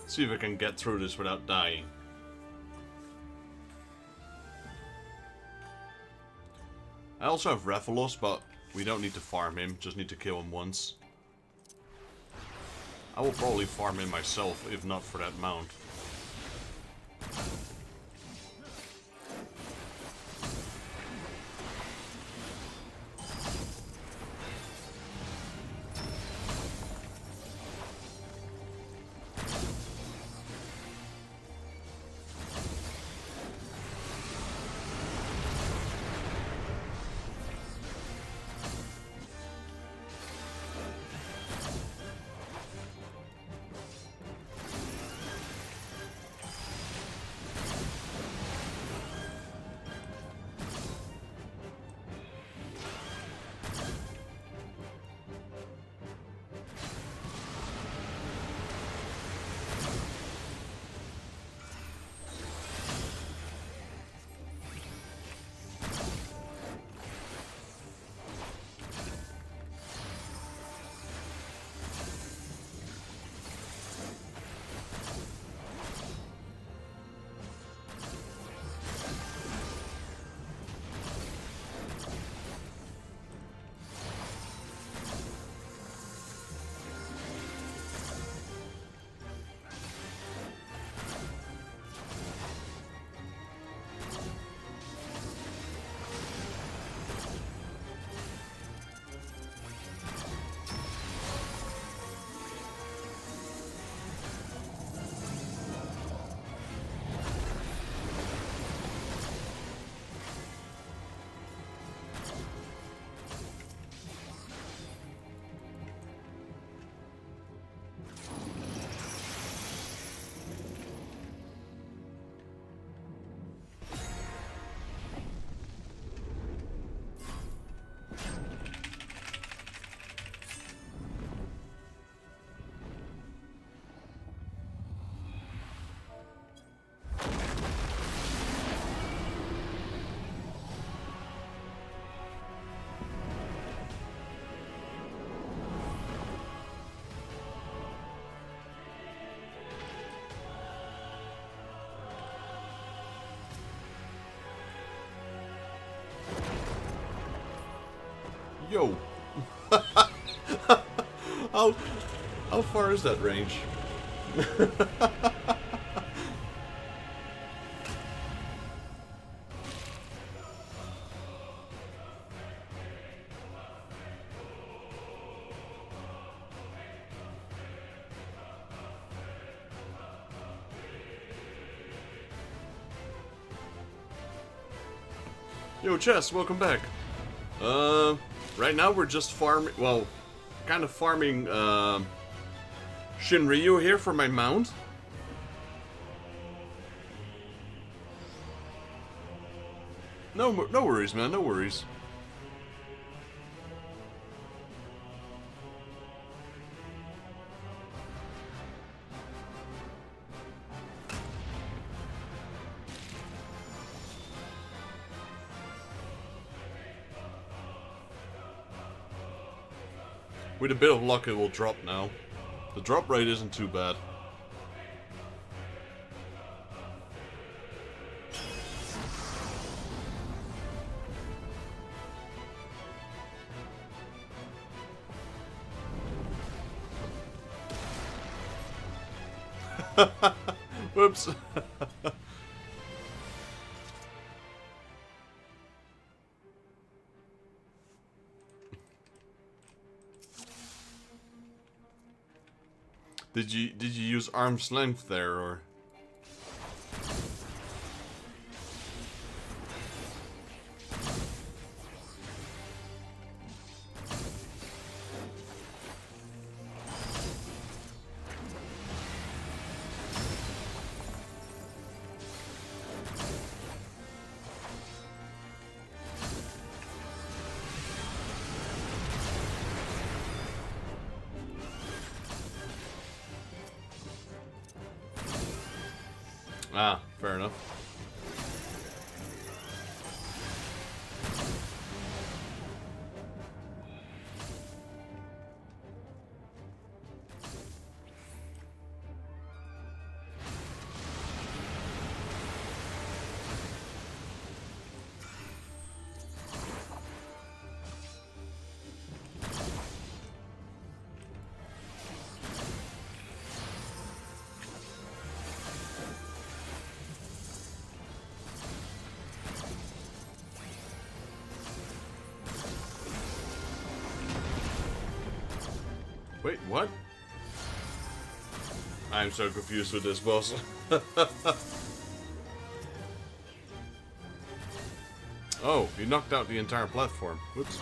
See if I can get through this without dying. I also have Rathalos, but we don't need to farm him, just need to kill him once. I will probably farm him myself, if not for that mount. Yo! how, how far is that range? Yo, Chess, welcome back. Right now we're just farming, well, kind of farming, Shinryu here for my mount. No worries, man, no worries. With a bit of luck it will drop now. The drop rate isn't too bad. Whoops. Did you use arm's length there, or? Ah, fair enough. Wait, what? I'm so confused with this boss. Oh, he knocked out the entire platform. Whoops.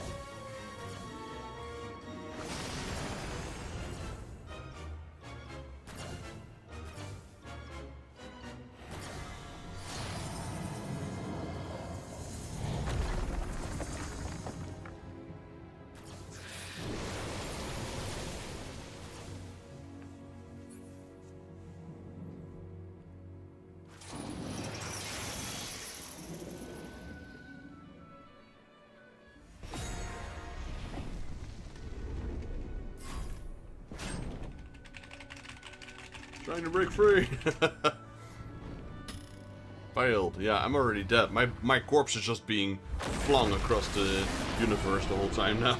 Trying to break free. Failed. Yeah, I'm already dead. My corpse is just being flung across the universe the whole time now.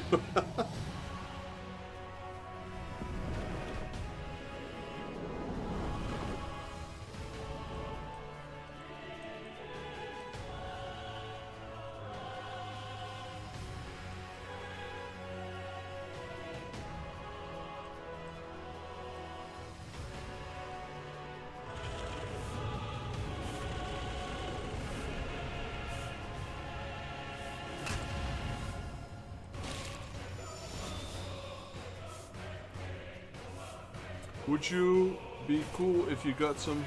Would you be cool if you got some...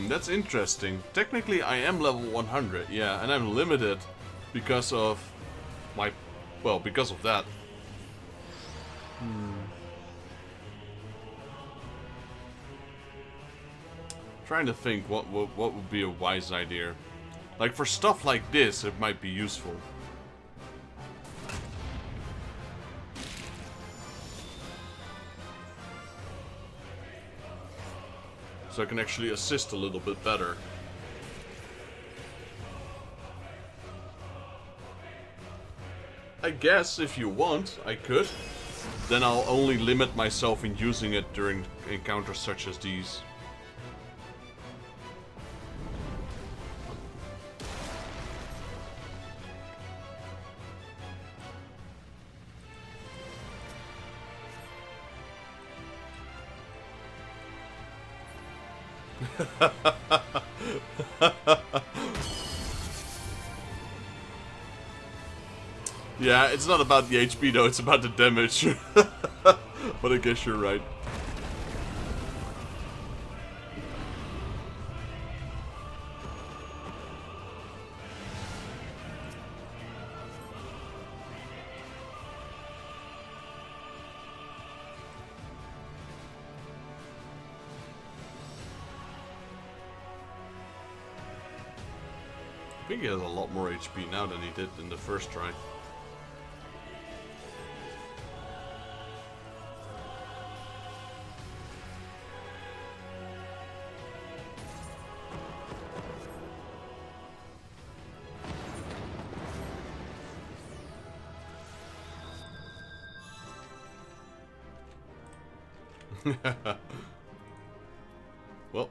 That's interesting. Technically I am level 100, yeah, and I'm limited because of my... well, because of that. Trying to think what would be a wise idea. Like for stuff like this, it might be useful. So I can actually assist a little bit better. I guess if you want, I could. Then I'll only limit myself in using it during encounters such as these. Yeah, it's not about the HP though, it's about the damage. But I guess you're right. I think he has a lot more HP now than he did in the first try. Well.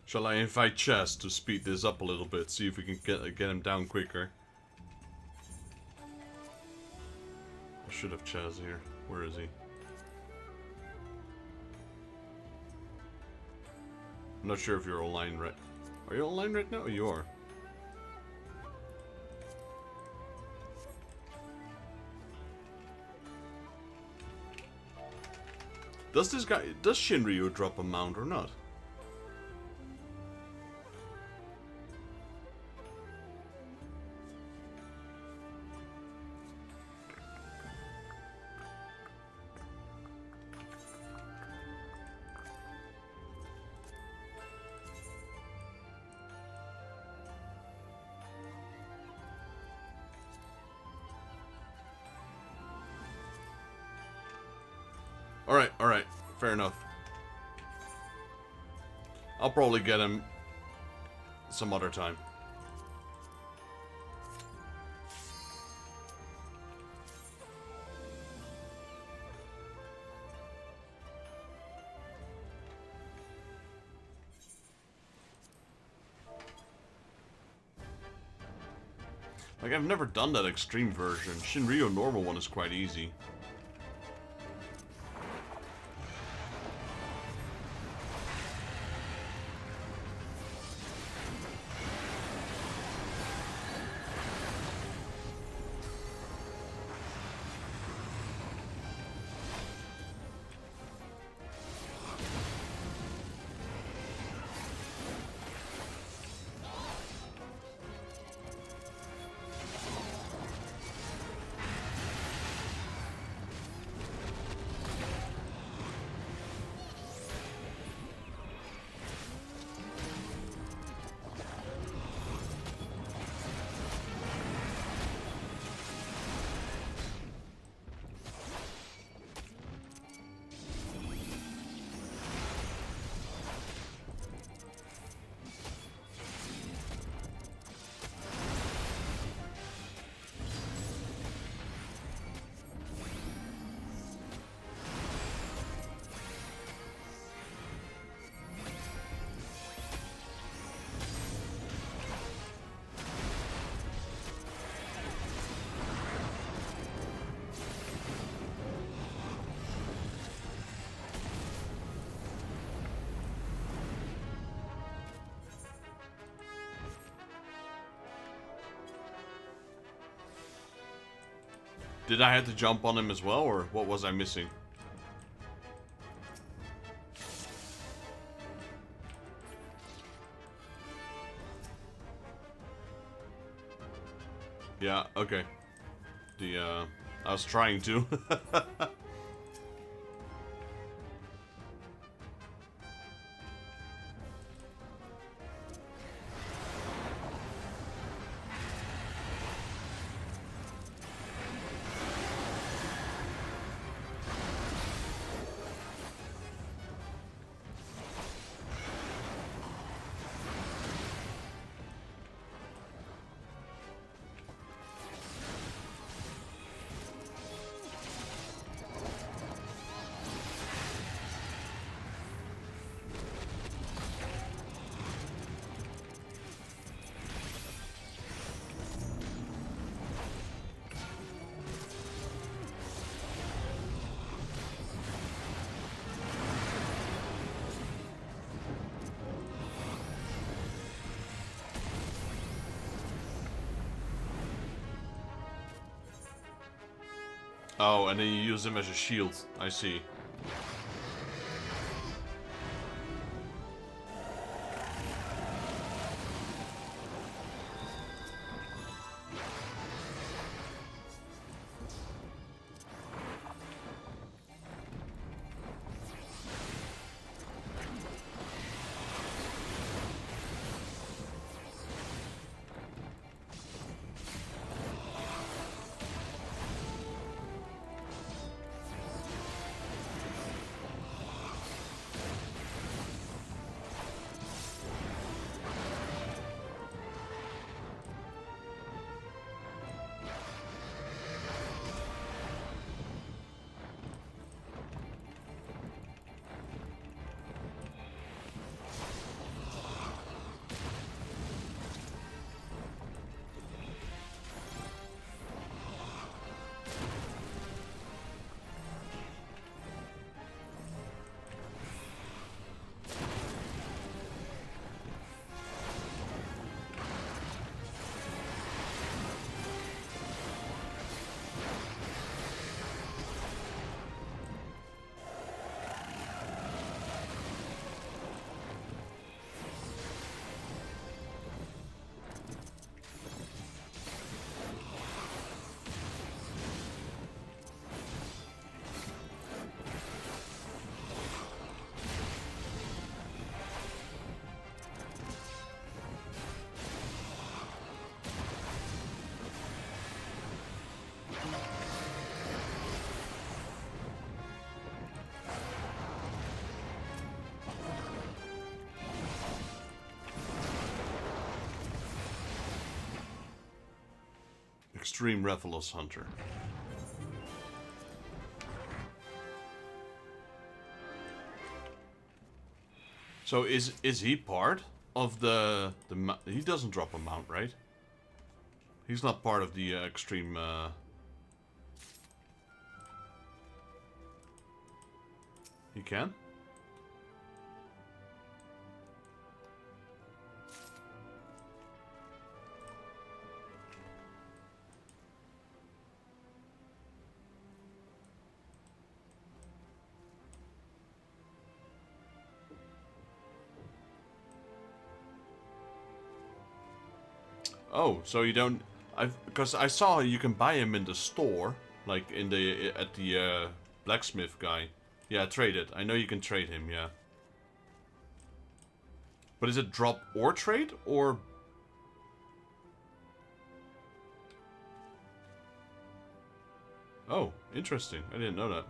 Shall I invite Chess to speed this up a little bit, see if we can get him down quicker? I should have Chess here. Where is he? I'm not sure if you're online right. Are you online right now? You are. Does Shinryu drop a mount or not? Alright, fair enough. I'll probably get him some other time. Like, I've never done that extreme version. Shinryu normal one is quite easy. Did I have to jump on him as well, or what was I missing? Yeah, okay. I was trying to. Oh, and then you use him as a shield. I see. Extreme Revelous Hunter. So is he part of the he doesn't drop a mount, right? He's not part of the extreme He can? Oh, so you don't... because I saw you can buy him in the store, like in the at the blacksmith guy. Yeah, trade it. I know you can trade him, yeah. But is it drop or trade, or... Oh, interesting. I didn't know that.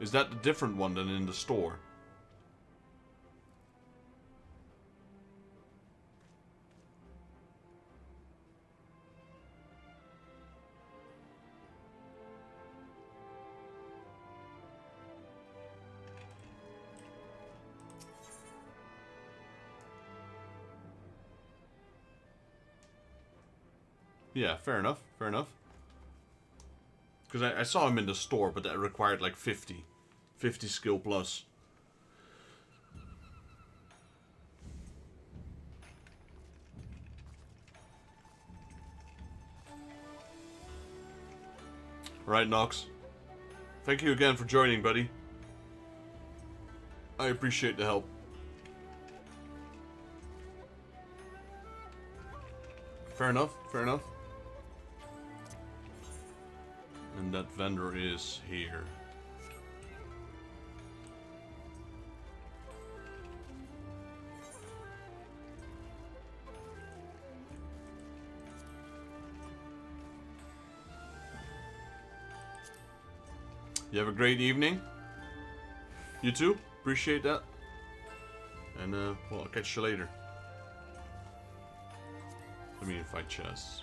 Is that the different one than in the store? Yeah, fair enough, fair enough. Because I saw him in the store, but that required like 50. 50 skill plus. Right, Nox. Thank you again for joining, buddy. I appreciate the help. Fair enough, fair enough. And that vendor is here. You have a great evening. You too. Appreciate that. And well, I'll catch you later. Let me invite chests.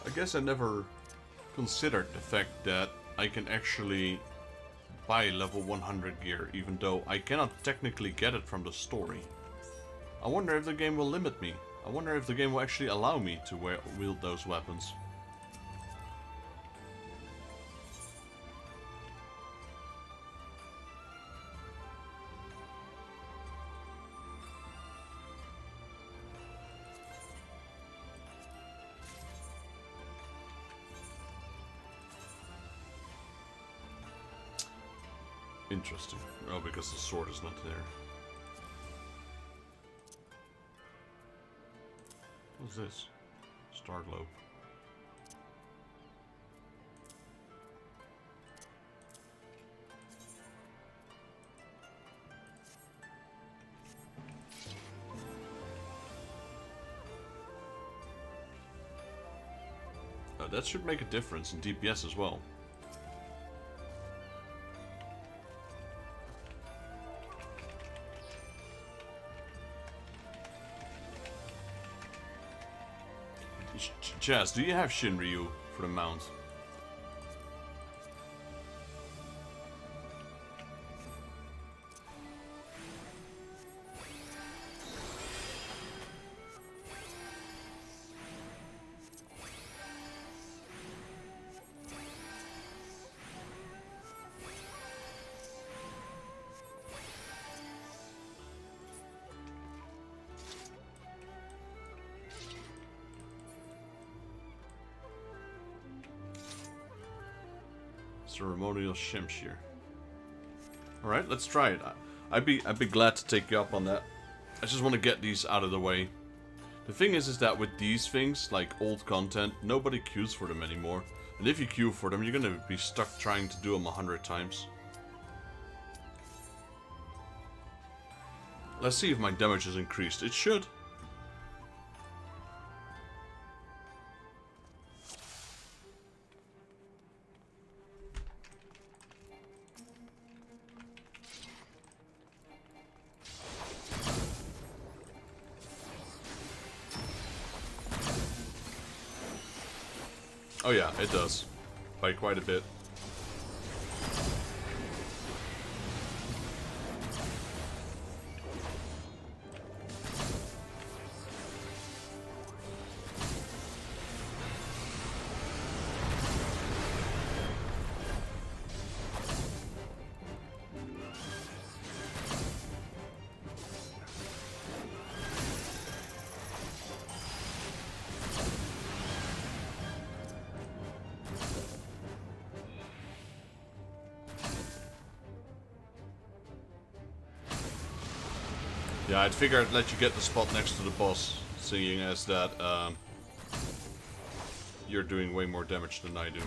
I guess I never considered the fact that I can actually buy level 100 gear, even though I cannot technically get it from the story. I wonder if the game will limit me. I wonder if the game will actually allow me to wield those weapons. Interesting. Oh, because the sword is not there. What's this? Star globe. That should make a difference in DPS as well. Chaz, do you have Shinryu for the mount? Ceremonial Shemshir. Alright, let's try it. I'd be glad to take you up on that. I just want to get these out of the way. The thing is that with these things, like old content, nobody queues for them anymore. And if you queue for them, you're gonna be stuck trying to do them 100 times. Let's see if my damage has increased. It should. Oh yeah, it does. By quite a bit. Yeah, I'd figure I'd let you get the spot next to the boss, seeing as that you're doing way more damage than I do.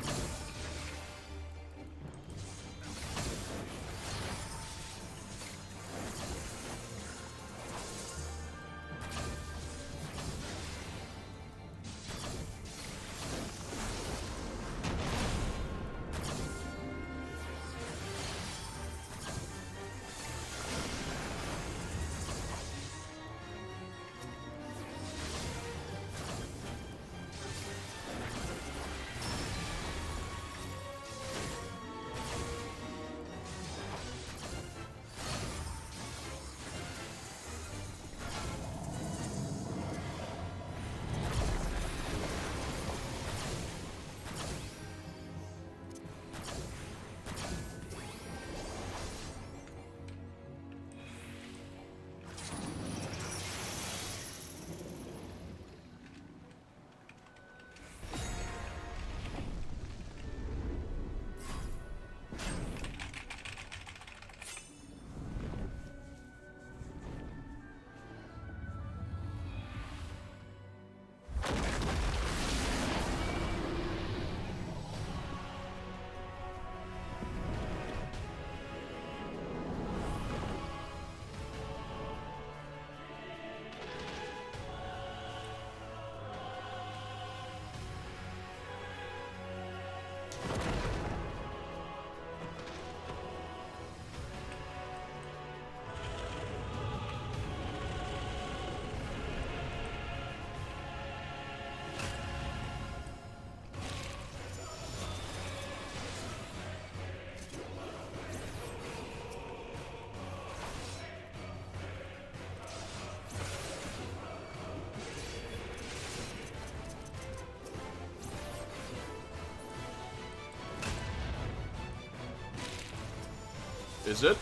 Is it?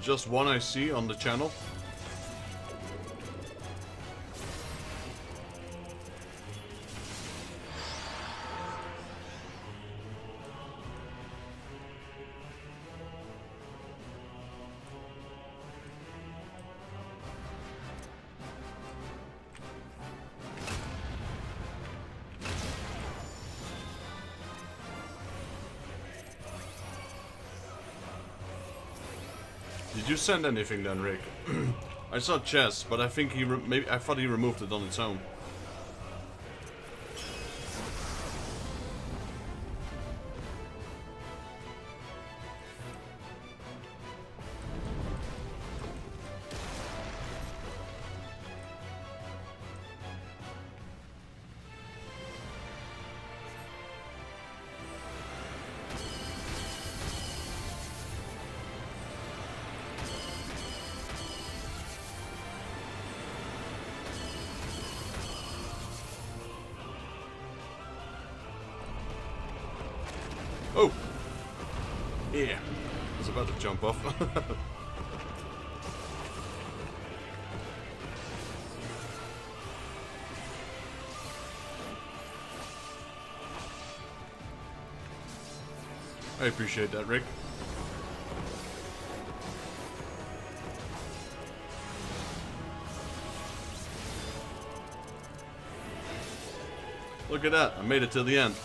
Just one I see on the channel? you send anything then, Rick? I saw chess, but I think I thought he removed it on its own. Oh! Yeah. I was about to jump off. I appreciate that, Rick. Look at that, I made it till the end.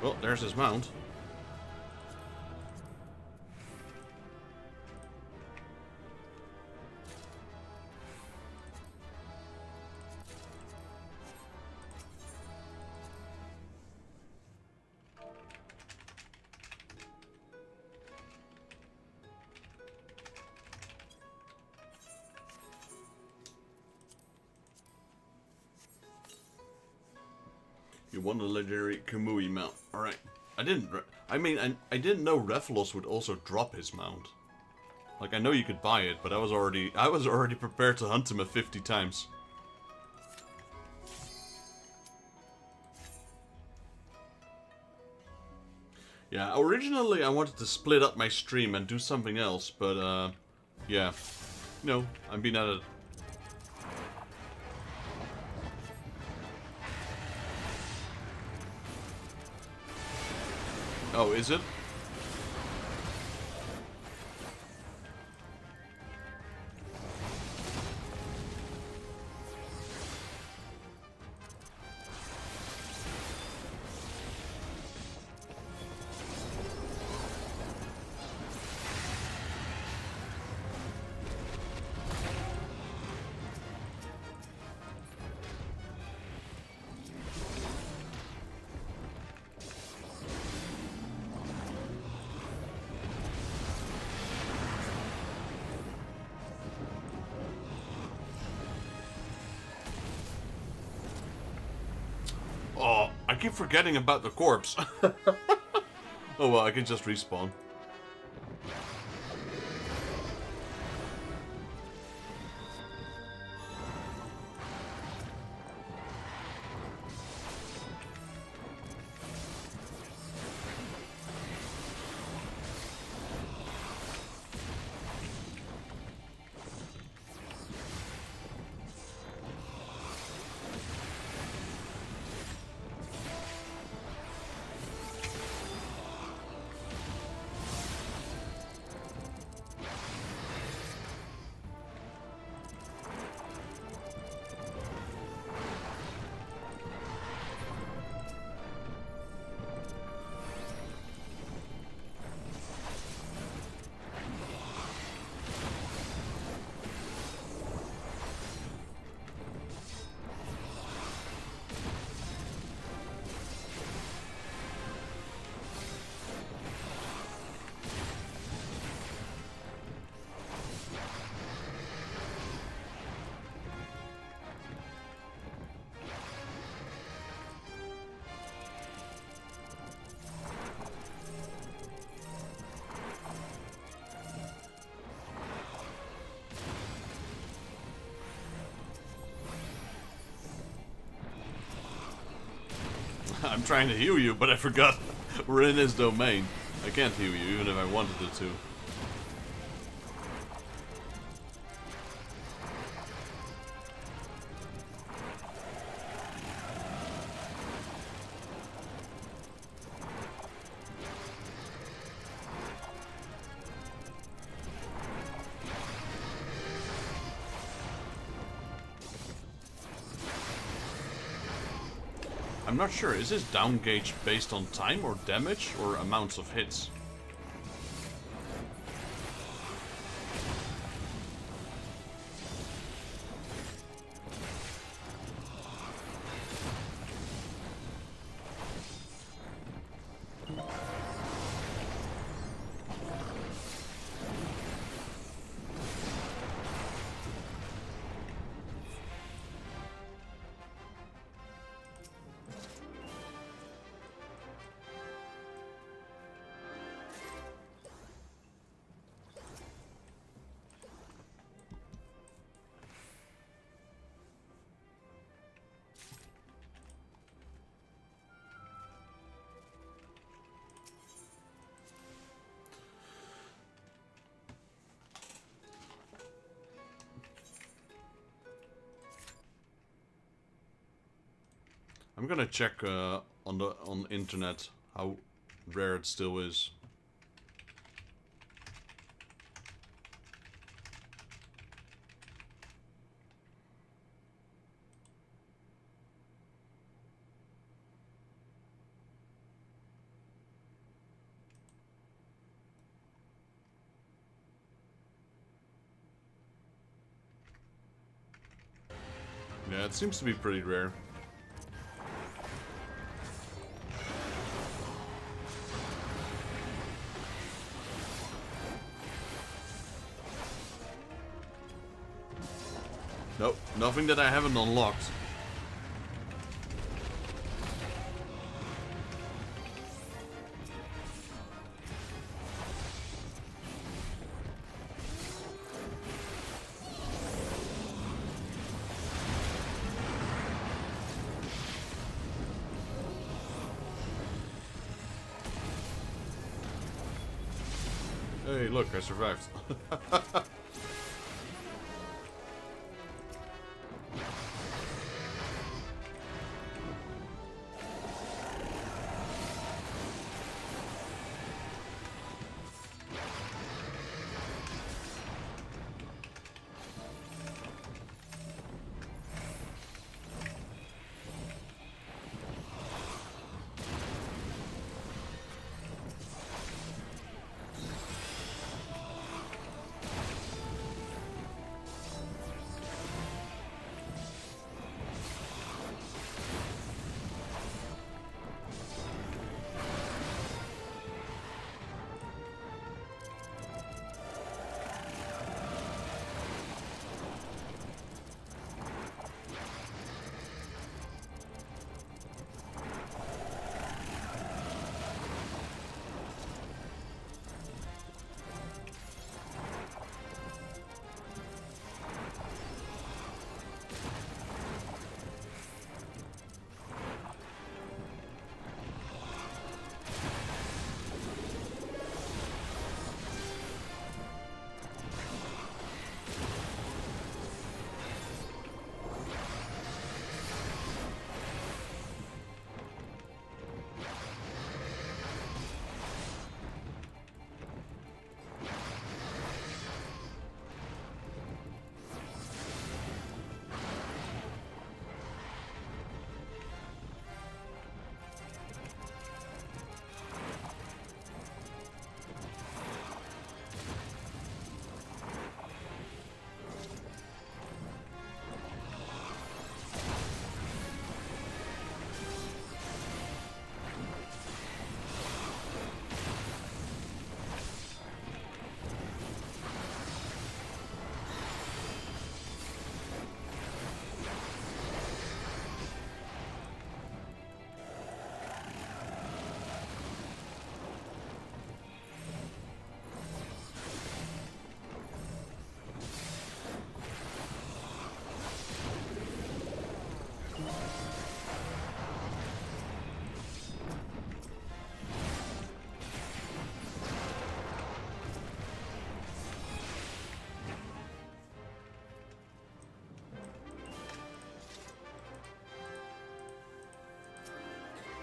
Well, there's his mount. You won the legendary Kamui mount. Alright. I didn't know Revelos would also drop his mount. Like, I know you could buy it, but I was already prepared to hunt him at 50 times. Yeah, originally I wanted to split up my stream and do something else, but yeah. No, I'm being at it. Oh, is it? Oh, I keep forgetting about the corpse. Oh well, I can just respawn. I'm trying to heal you, but I forgot we're in his domain. I can't heal you, even if I wanted it to. I'm not sure. Is this down gauge based on time or damage or amounts of hits? I'm gonna check on the internet how rare it still is. Yeah, it seems to be pretty rare. Nope, nothing that I haven't unlocked. Hey, look, I survived.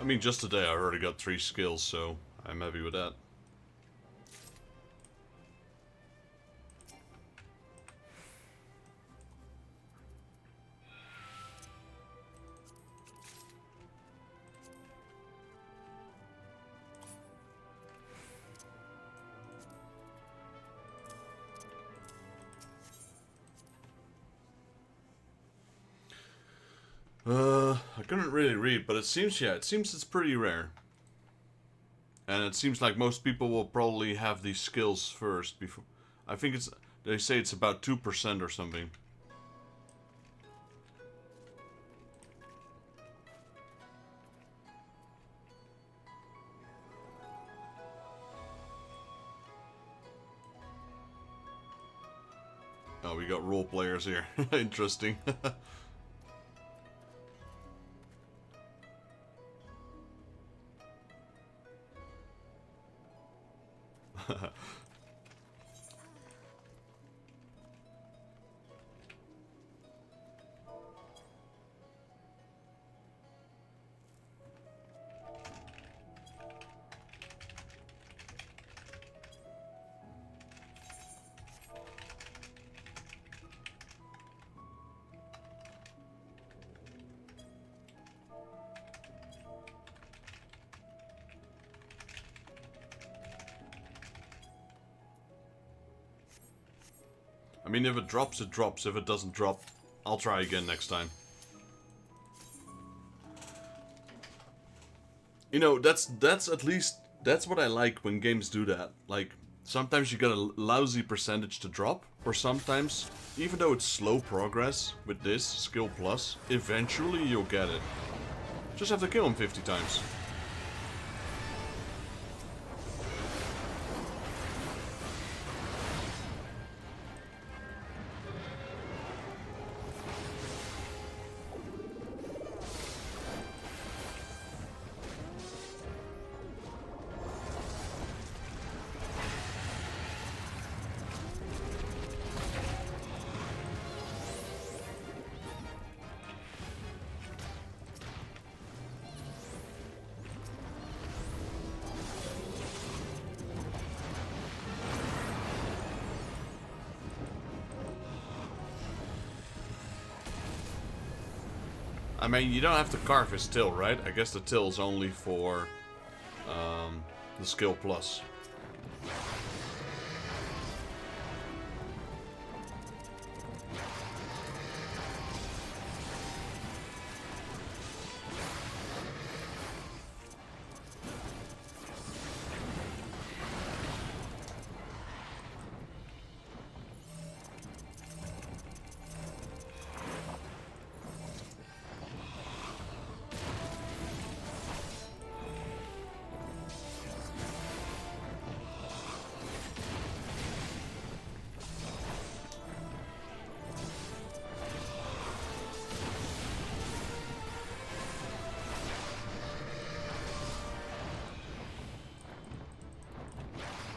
I mean, just today I already got 3 skills, so I'm happy with that. I couldn't really read, but it seems, yeah, it seems it's pretty rare. And it seems like most people will probably have these skills first before. I think it's, they say it's about 2% or something. Oh, we got role players here. Interesting. I mean, if it drops, it drops. If it doesn't drop, I'll try again next time. You know, that's at least, that's what I like when games do that. Like, sometimes you get a lousy percentage to drop, or sometimes, even though it's slow progress with this skill plus, eventually you'll get it. Just have to kill him 50 times. I mean, you don't have to carve his tail, right? I guess the tail's only for the skill plus.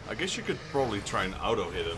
I guess you could probably try and auto hit him.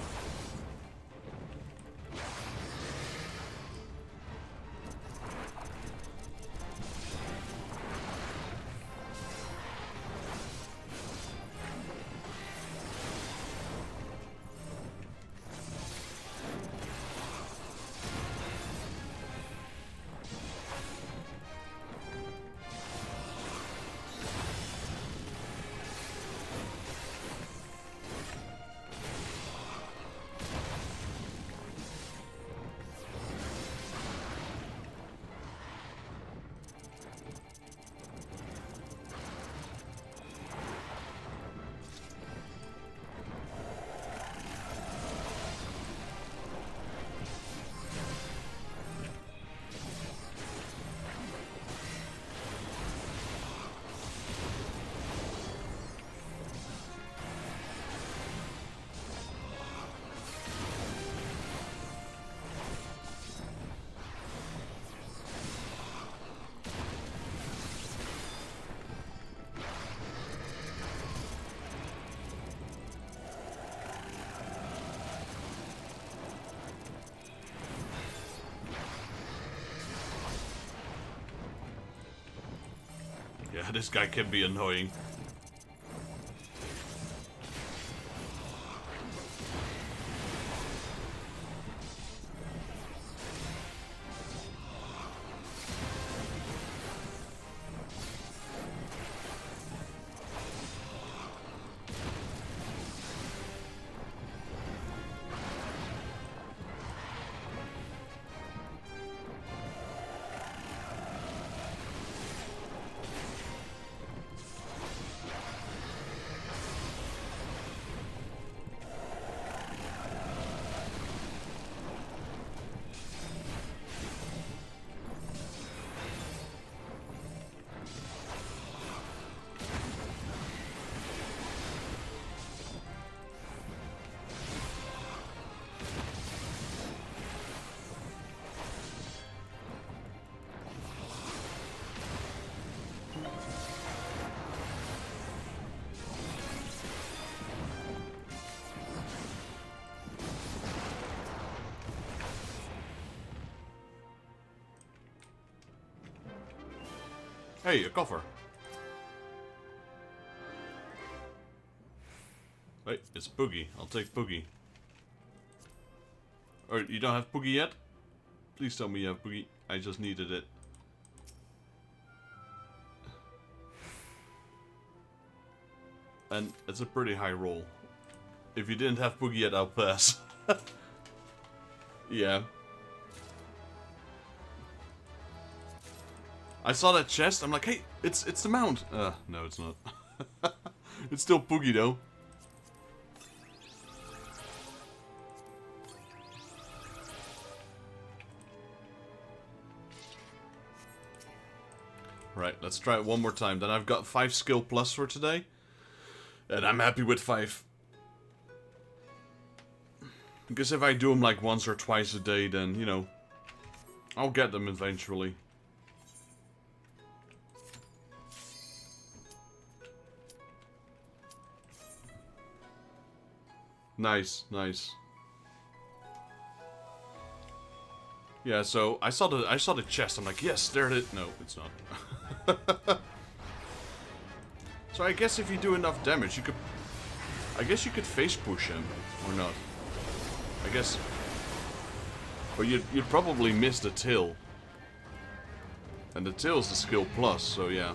Yeah, this guy can be annoying. Hey, a coffer. Wait, it's Boogie. I'll take Boogie. Or you don't have Boogie yet? Please tell me you have Boogie. I just needed it. And it's a pretty high roll. If you didn't have Boogie yet, I'll pass. Yeah. I saw that chest, I'm like, hey, it's the mount. No, it's not. It's still Boogie though. Right, let's try it one more time. Then I've got 5 skill plus for today. And I'm happy with 5. Because if I do them like once or twice a day, then, you know, I'll get them eventually. Nice, nice. Yeah, so I saw the chest. I'm like, yes, there it is. No, it's not. So I guess if you do enough damage, you could. I guess you could face push him, or not. I guess. But you'd probably miss the tail. And the tail's the skill plus, so yeah.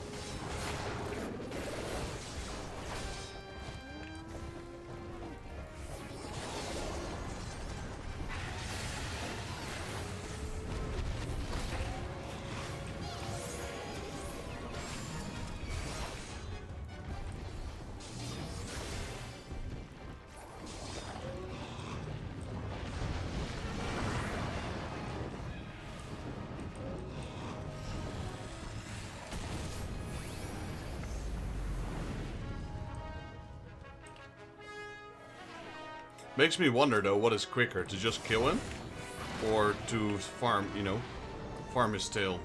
Makes me wonder though, what is quicker, to just kill him? Or to farm, you know, farm his tail?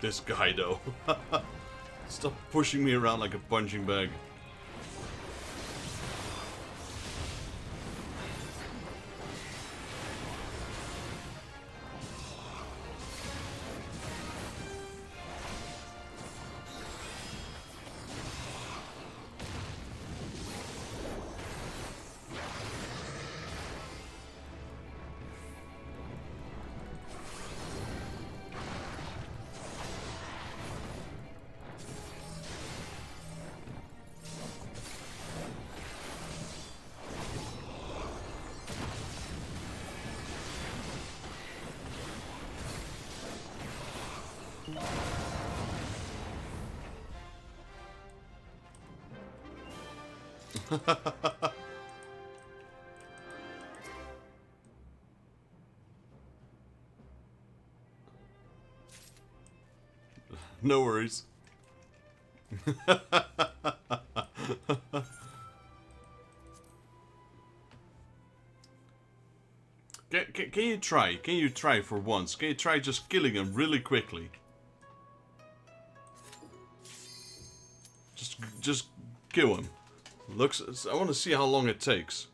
This guy though. Stop pushing me around like a punching bag. No worries. Can you try? Can you try for once? Can you try just killing him really quickly? Just kill him. Looks. I want to see how long it takes.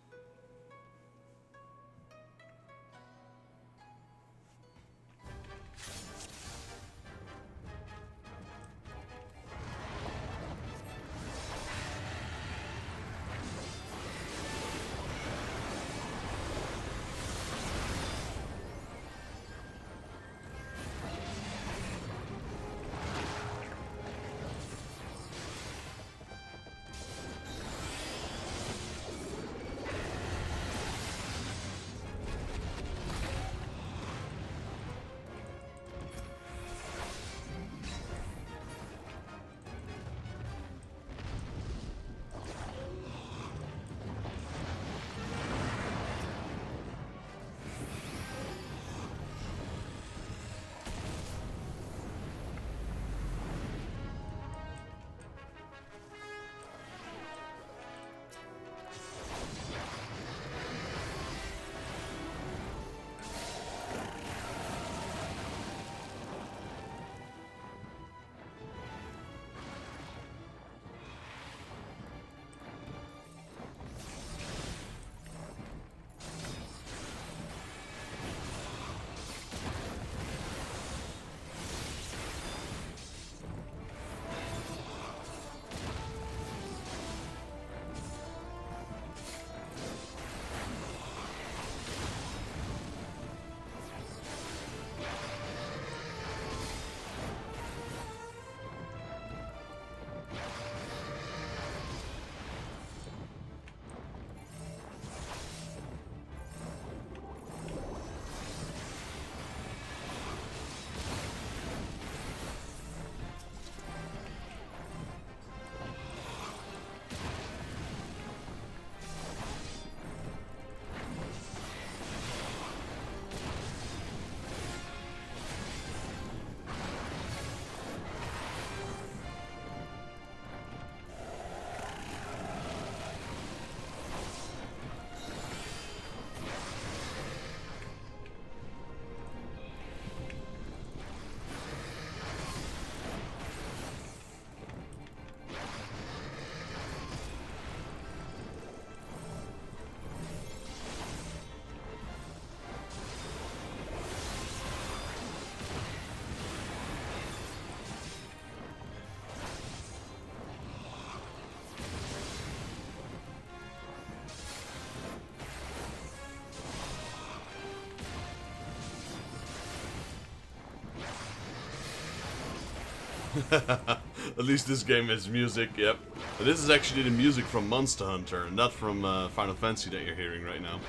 At least this game has music, yep. But this is actually the music from Monster Hunter, not from Final Fantasy that you're hearing right now.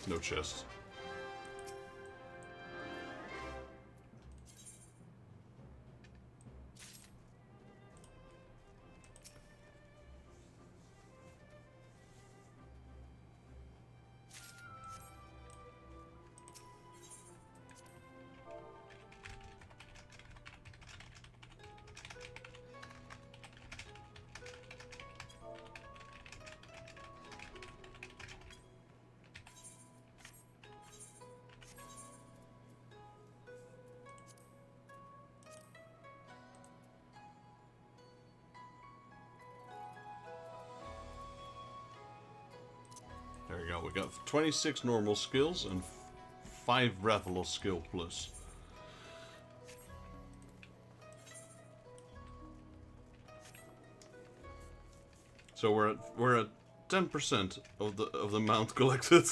No chest. There we go. We got 26 normal skills and 5 Reveler skill plus. So we're at 10% of the amount collected.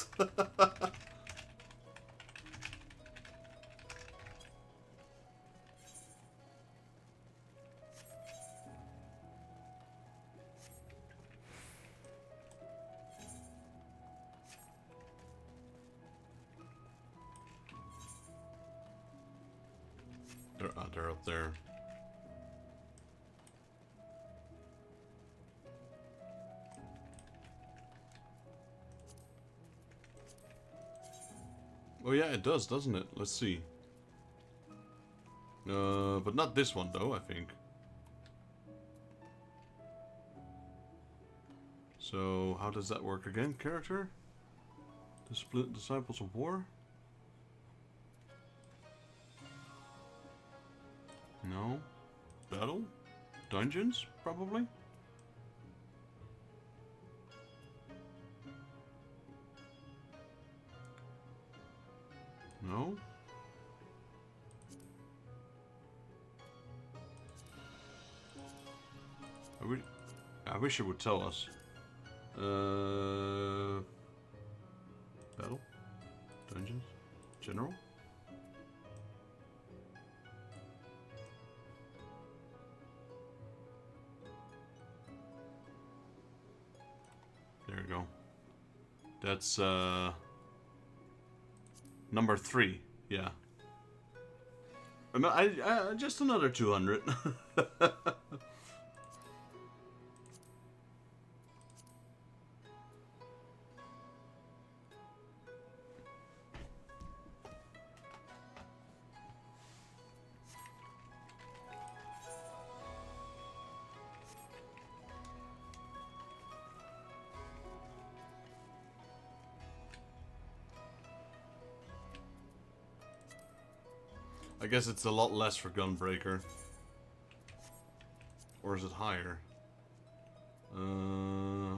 they're up there. Oh yeah, it does, doesn't it? Let's see. But not this one though, I think. So, how does that work again? Character? The split Disciples of War? No. Battle? Dungeons? Probably? No? I wish it would tell us. Battle? Dungeons? General? There we go. That's, number 3. Yeah. I just another 200. I guess it's a lot less for Gunbreaker. Or is it higher?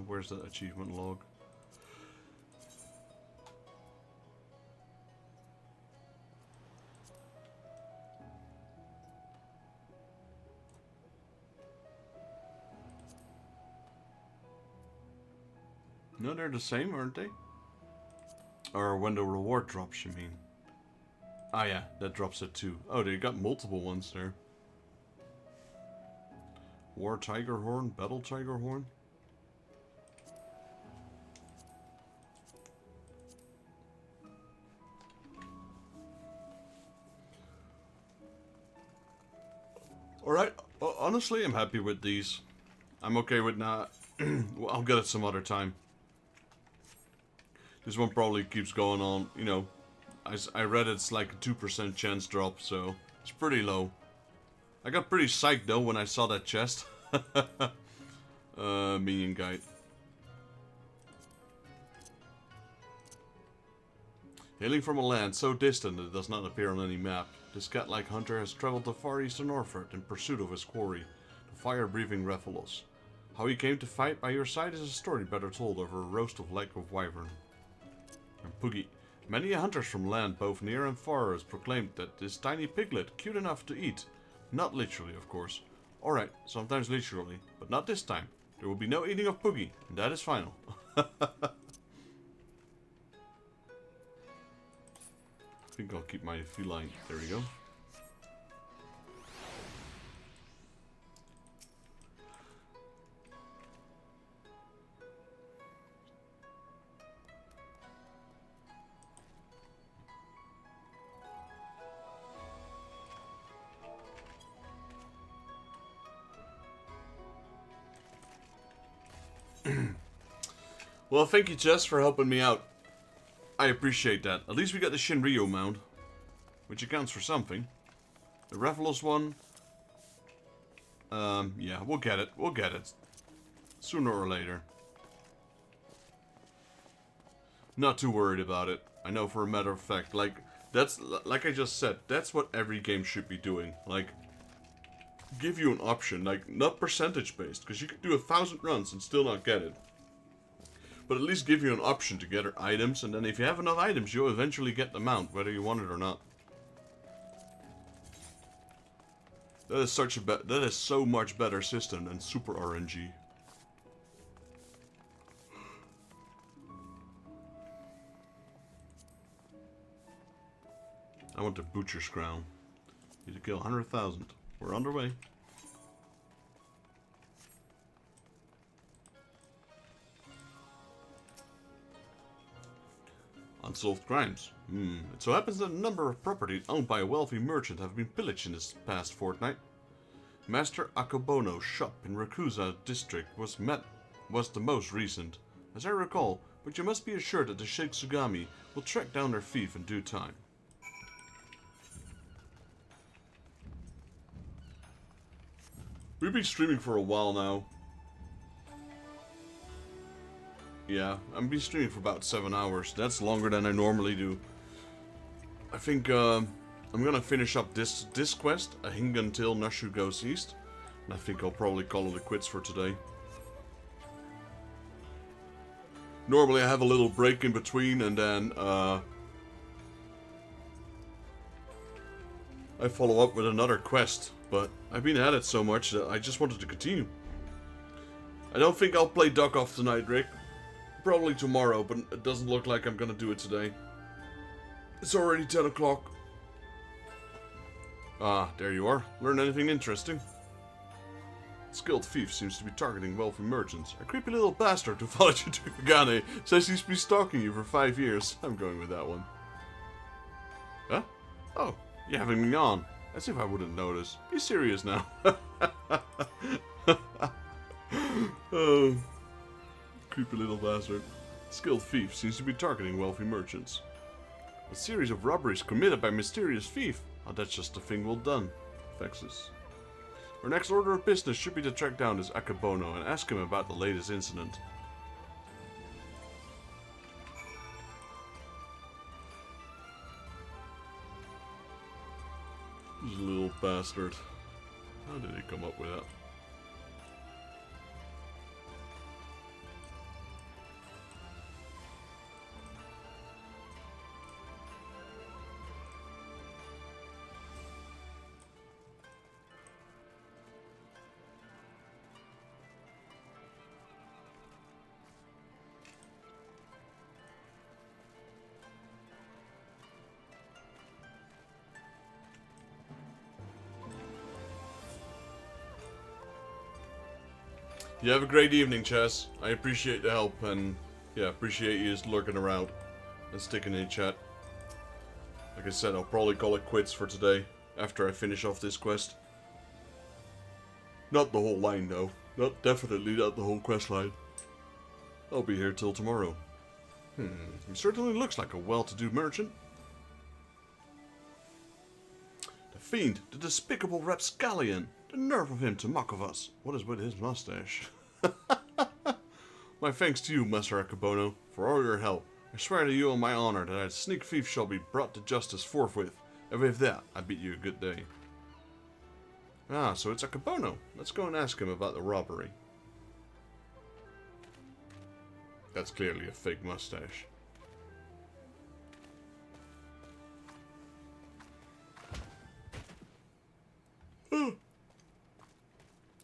Where's that achievement log? No, they're the same, aren't they? Or when the reward drops, you mean? Ah yeah, that drops it too. Oh, they got multiple ones there. War Tiger Horn, Battle Tiger Horn. Alright, honestly, I'm happy with these. I'm okay with not... well, I'll get it some other time. This one probably keeps going on, you know. I read it's like a 2% chance drop, so it's pretty low. I got pretty psyched though when I saw that chest. Minion guide. Hailing from a land so distant it does not appear on any map, this cat-like hunter has traveled to far eastern Norford in pursuit of his quarry, the fire-breathing Rephilos. How he came to fight by your side is a story better told over a roast of leg of wyvern. And Poogie. Many hunters from land both near and far has proclaimed that this tiny piglet cute enough to eat. Not literally, of course. Alright, sometimes literally, but not this time. There will be no eating of Poogie, and that is final. I think I'll keep my feline. There we go. Well, thank you, Jess, for helping me out. I appreciate that. At least we got the Shinryu mount, which accounts for something. The Rephilos one. Yeah, we'll get it. We'll get it. Sooner or later. Not too worried about it. I know for a matter of fact, like, that's, like I just said, that's what every game should be doing. Like, give you an option, like, not percentage based, because you could do 1,000 runs and still not get it. But at least give you an option to gather items, and then if you have enough items, you'll eventually get the mount, whether you want it or not. That is such a that is so much better system than Super RNG. I want the Butcher's Crown. Need to kill 100,000. We're underway. Unsolved crimes. It so happens that a number of properties owned by a wealthy merchant have been pillaged in this past fortnight. Master Akobono's shop in Rakusa district was the most recent, as I recall, but you must be assured that the Shikigami will track down their thief in due time. We've been streaming for a while now. Yeah, I've been streaming for about 7 hours. That's longer than I normally do. I think I'm gonna finish up this quest, a hing until Nashu goes east. And I think I'll probably call it quits for today. Normally I have a little break in between and then I follow up with another quest. But I've been at it so much that I just wanted to continue. I don't think I'll play Duck Off tonight, Rick. Probably tomorrow, but it doesn't look like I'm gonna do it today. It's already 10 o'clock. Ah, there you are. Learn anything interesting? Skilled thief seems to be targeting wealthy merchants. A creepy little bastard who followed you to Kagane says he's been stalking you for 5 years. I'm going with that one. Huh? Oh, you haven't been on. As if I wouldn't notice. Be serious now. Oh, creepy little bastard. Skilled thief seems to be targeting wealthy merchants. A series of robberies committed by mysterious thief. Oh, that's just a thing well done. Vexus. Our next order of business should be to track down this Akabono and ask him about the latest incident. This little bastard. How did he come up with that? You have a great evening, Chess. I appreciate the help and yeah, appreciate you just lurking around and sticking in chat. Like I said, I'll probably call it quits for today after I finish off this quest. Not the whole line though. Definitely not the whole quest line. I'll be here till tomorrow. He certainly looks like a well-to-do merchant. The fiend, the despicable rapscallion. The nerve of him to mock of us. What is with his mustache? My thanks to you, Master Akabono, for all your help. I swear to you on my honor that a sneak thief shall be brought to justice forthwith. And with that, I bid you a good day. Ah, so it's Akabono. Let's go and ask him about the robbery. That's clearly a fake mustache.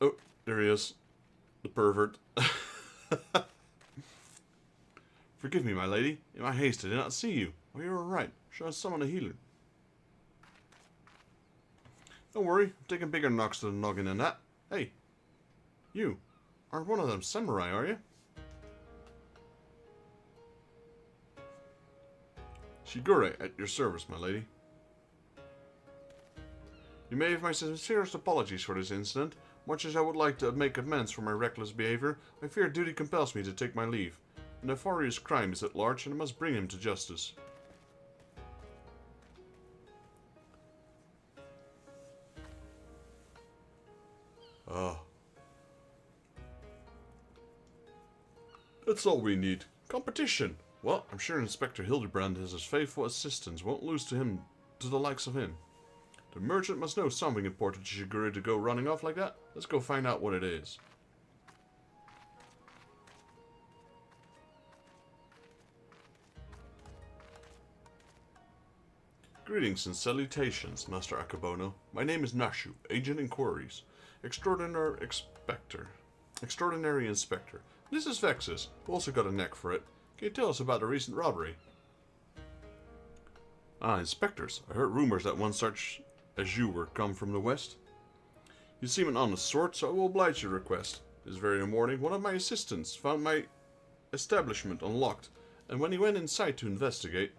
Oh, there he is. The pervert. Forgive me, my lady. In my haste, I did not see you. Oh, you're alright. Should I summon a healer? Don't worry. I'm taking bigger knocks to the noggin than that. Hey. You. Aren't one of them samurai, are you? Shigure, at your service, my lady. You may have my sincerest apologies for this incident. Much as I would like to make amends for my reckless behavior, I fear duty compels me to take my leave. A nefarious crime is at large, and I must bring him to justice. Ah. That's all we need. Competition! Well, I'm sure Inspector Hildebrand and his faithful assistants won't lose to the likes of him. The merchant must know something important to Shigure to go running off like that. Let's go find out what it is. Greetings and salutations, Master Akabono. My name is Nashu, Agent Inquiries. Extraordinary Inspector. This is Vexus, who also got a neck for it. Can you tell us about the recent robbery? Ah, inspectors. I heard rumors that one such as you were come from the west. You seem an honest sort, so I will oblige your request. This very morning, one of my assistants found my establishment unlocked and when he went inside to investigate,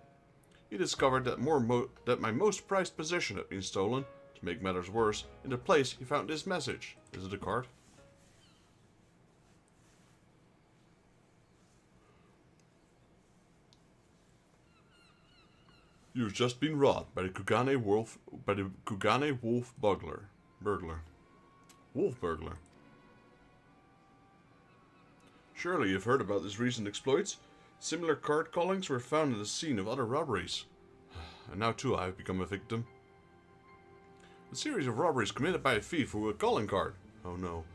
he discovered that my most prized possession had been stolen. To make matters worse, in the place he found this message. Is it a card? You've just been robbed by the Kugane Wolf Burglar. Wolf Burglar. Surely you've heard about his recent exploits. Similar card callings were found at the scene of other robberies. And now too I have become a victim. A series of robberies committed by a thief with a calling card. Oh no.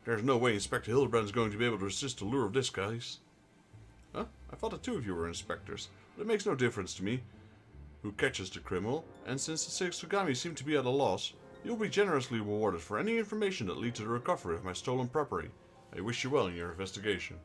There's no way Inspector Hildebrand is going to be able to resist the lure of this case. Huh? I thought the two of you were inspectors. But it makes no difference to me who catches the criminal, and since the six Tsugami seem to be at a loss, you'll be generously rewarded for any information that leads to the recovery of my stolen property. I wish you well in your investigation.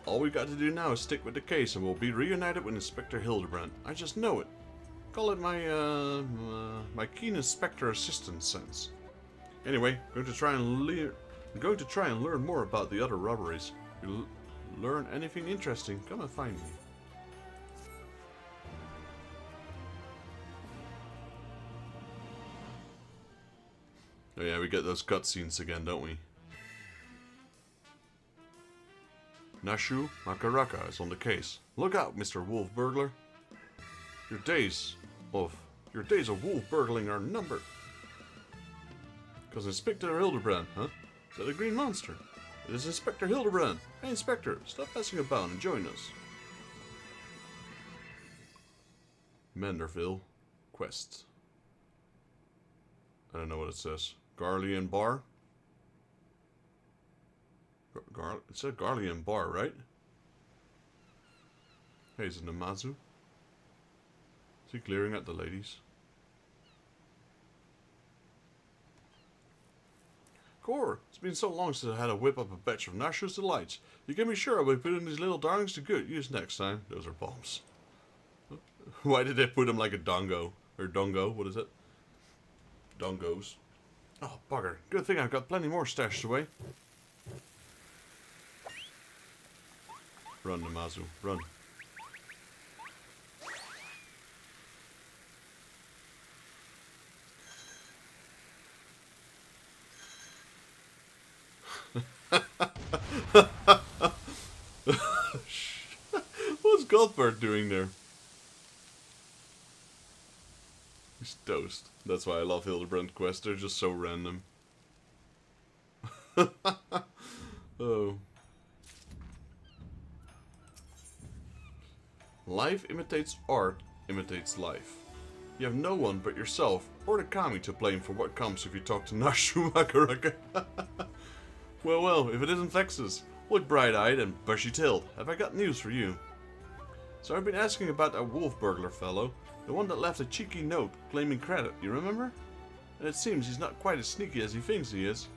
All we got to do now is stick with the case and we'll be reunited with Inspector Hildebrand. I just know it. Call it my, my keen inspector assistant sense. Anyway, I'm going to try and learn more about the other robberies. If you learn anything interesting, come and find me. Oh yeah, we get those cutscenes again, don't we? Nashu Makaraka is on the case. Look out, Mr. Wolf Burglar. Your days of wolf burgling are numbered. Because Inspector Hildebrand, huh? Is that a green monster? It is Inspector Hildebrand. Hey, Inspector, stop messing about and join us. Manderville Quest. I don't know what it says. Garlean Bar? It said Garlean Bar, right? Hey, is it Namazu? Is he clearing out the ladies? Core, it's been so long since I had to whip up a batch of Nashu's delights. You can be sure I'll be putting these little darlings to good use next time. Those are bombs. Why did they put them like a dongo? Or dongo, what is it? Dongos. Oh, bugger. Good thing I've got plenty more stashed away. Run, Namazu, run. What's Goldberg doing there? He's toast. That's why I love Hildebrand quests. They're just so random. Oh. Life imitates art, imitates life. You have no one but yourself or the kami to blame for what comes if you talk to Nashu Makaraka. Well, if it isn't Vexus, look bright-eyed and bushy-tailed. Have I got news for you? So I've been asking about that wolf burglar fellow, the one that left a cheeky note claiming credit, you remember? And it seems he's not quite as sneaky as he thinks he is.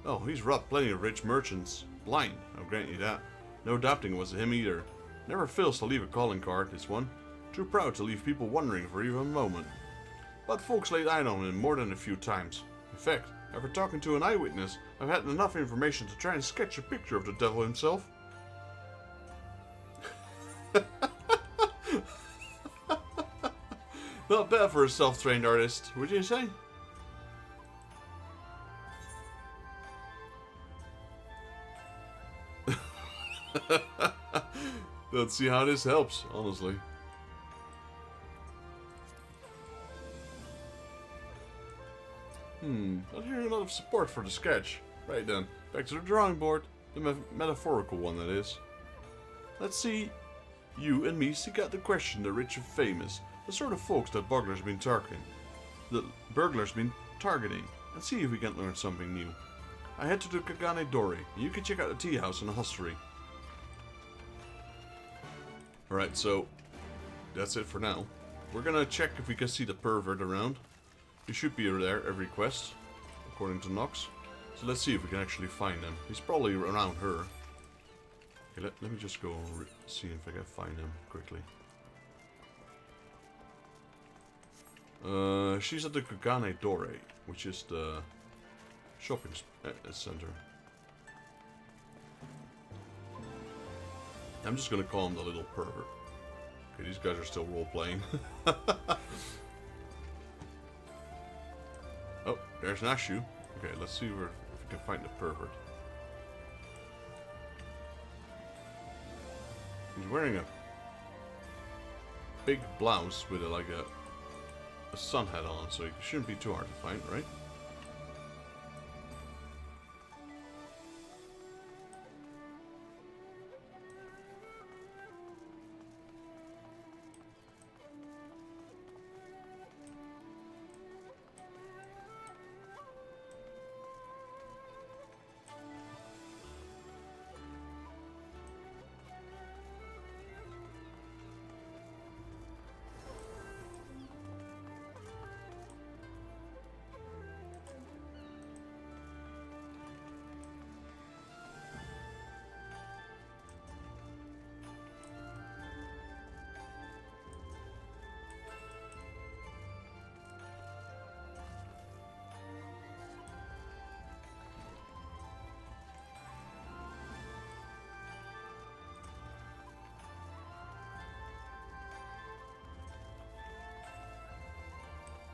Oh, he's robbed plenty of rich merchants. Blind, I'll grant you that. No doubting it was him either. Never fails to leave a calling card, this one. Too proud to leave people wondering for even a moment. But folks laid eyes on him more than a few times. In fact, after talking to an eyewitness, I've had enough information to try and sketch a picture of the devil himself. Not bad for a self-trained artist, would you say? Let's see how this helps, honestly. Not hearing a lot of support for the sketch. Right then, back to the drawing board. The metaphorical one, that is. Let's see. You and me seek out the question, the rich and famous. The sort of folks that burglars been targeting. And see if we can learn something new. I head to the Kagane Dori, and you can check out the tea house and the hostelry. Alright, so that's it for now. We're gonna check if we can see the pervert around. He should be there every quest, according to Nox. So let's see if we can actually find him. He's probably around her. Okay, let me just go see if I can find him quickly. She's at the Kagane Dore, which is the shopping center. I'm just gonna call him the little pervert. Okay, these guys are still role-playing. Oh, there's Nashu. Okay, let's see if we can find the pervert. He's wearing a big blouse with like a sun hat on, so it shouldn't be too hard to find, right?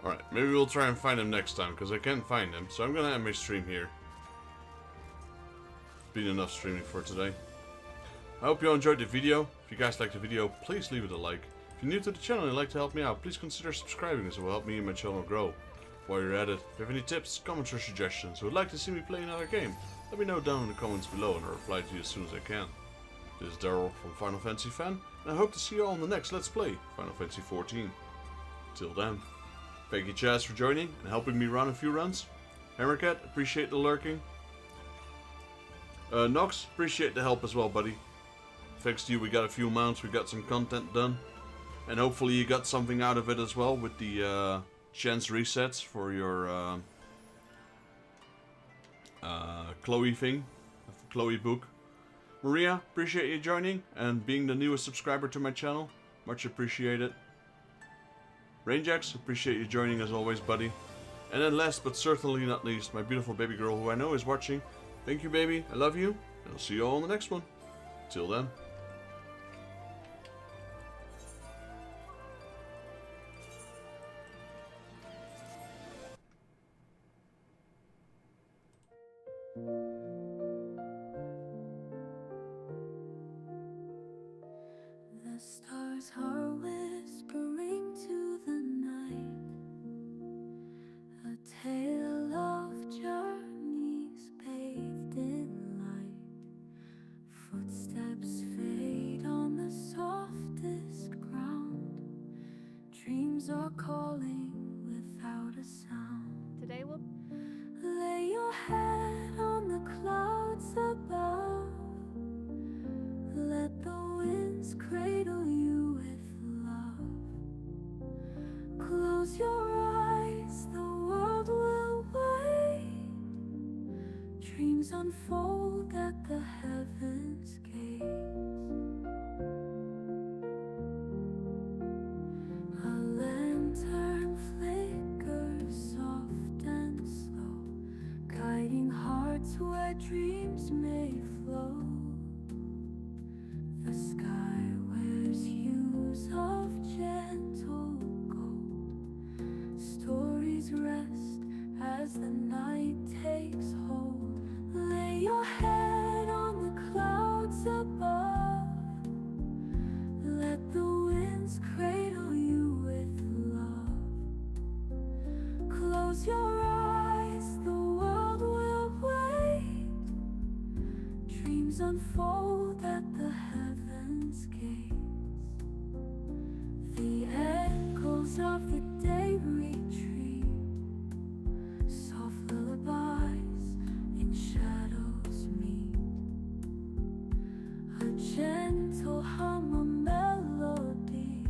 Alright, maybe we'll try and find him next time, because I can't find him. So I'm going to end my stream here. It's been enough streaming for today. I hope you all enjoyed the video. If you guys liked the video, please leave it a like. If you're new to the channel and you'd like to help me out, please consider subscribing, as it will help me and my channel grow. While you're at it, if you have any tips, comments or suggestions, or would like to see me play another game, let me know down in the comments below and I'll reply to you as soon as I can. This is Daryl from Final Fantasy Fan, and I hope to see you all in the next Let's Play, Final Fantasy XIV. Till then. Thank you, Chaz, for joining and helping me run a few runs. Hammercat, appreciate the lurking. Nox, appreciate the help as well, buddy. Thanks to you, we got a few mounts, we got some content done. And hopefully you got something out of it as well with the chance resets for your Chloe thing, Chloe book. Maria, appreciate you joining and being the newest subscriber to my channel. Much appreciated. Rainjax, appreciate you joining as always, buddy. And then last but certainly not least, my beautiful baby girl who I know is watching. Thank you, baby. I love you. And I'll see you all in the next one. Till then. The stars are whispering to the night, a tale of journeys bathed in light. Footsteps fade on the softest ground. Dreams are calling without a sound. Today we'll lay your head on the clouds above. Let the winds cradle you with love. Close your eyes, the world will wait. Dreams unfold at the heavens' gates. A lantern flickers soft and slow, guiding hearts where dreams may flow. The sky wears hues of gentle gold. Stories rest as the night takes hold. Lay your head on the clouds above. Let the winds cradle you with love. Close your eyes, the world will wait. Dreams unfold at the heavens' gates. The echoes of the day retreat. Soft lullabies in shadows meet. A gentle hum, a melody,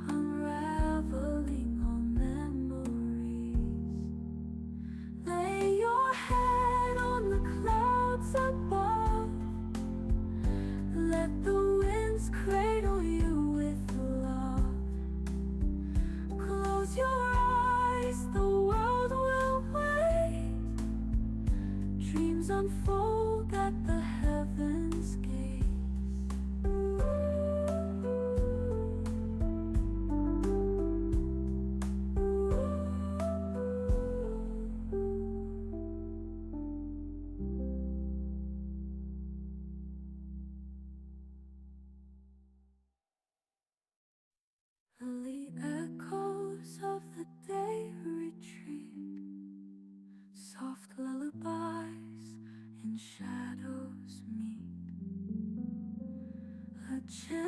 unraveling all memories. Lay your head on the clouds above. chance.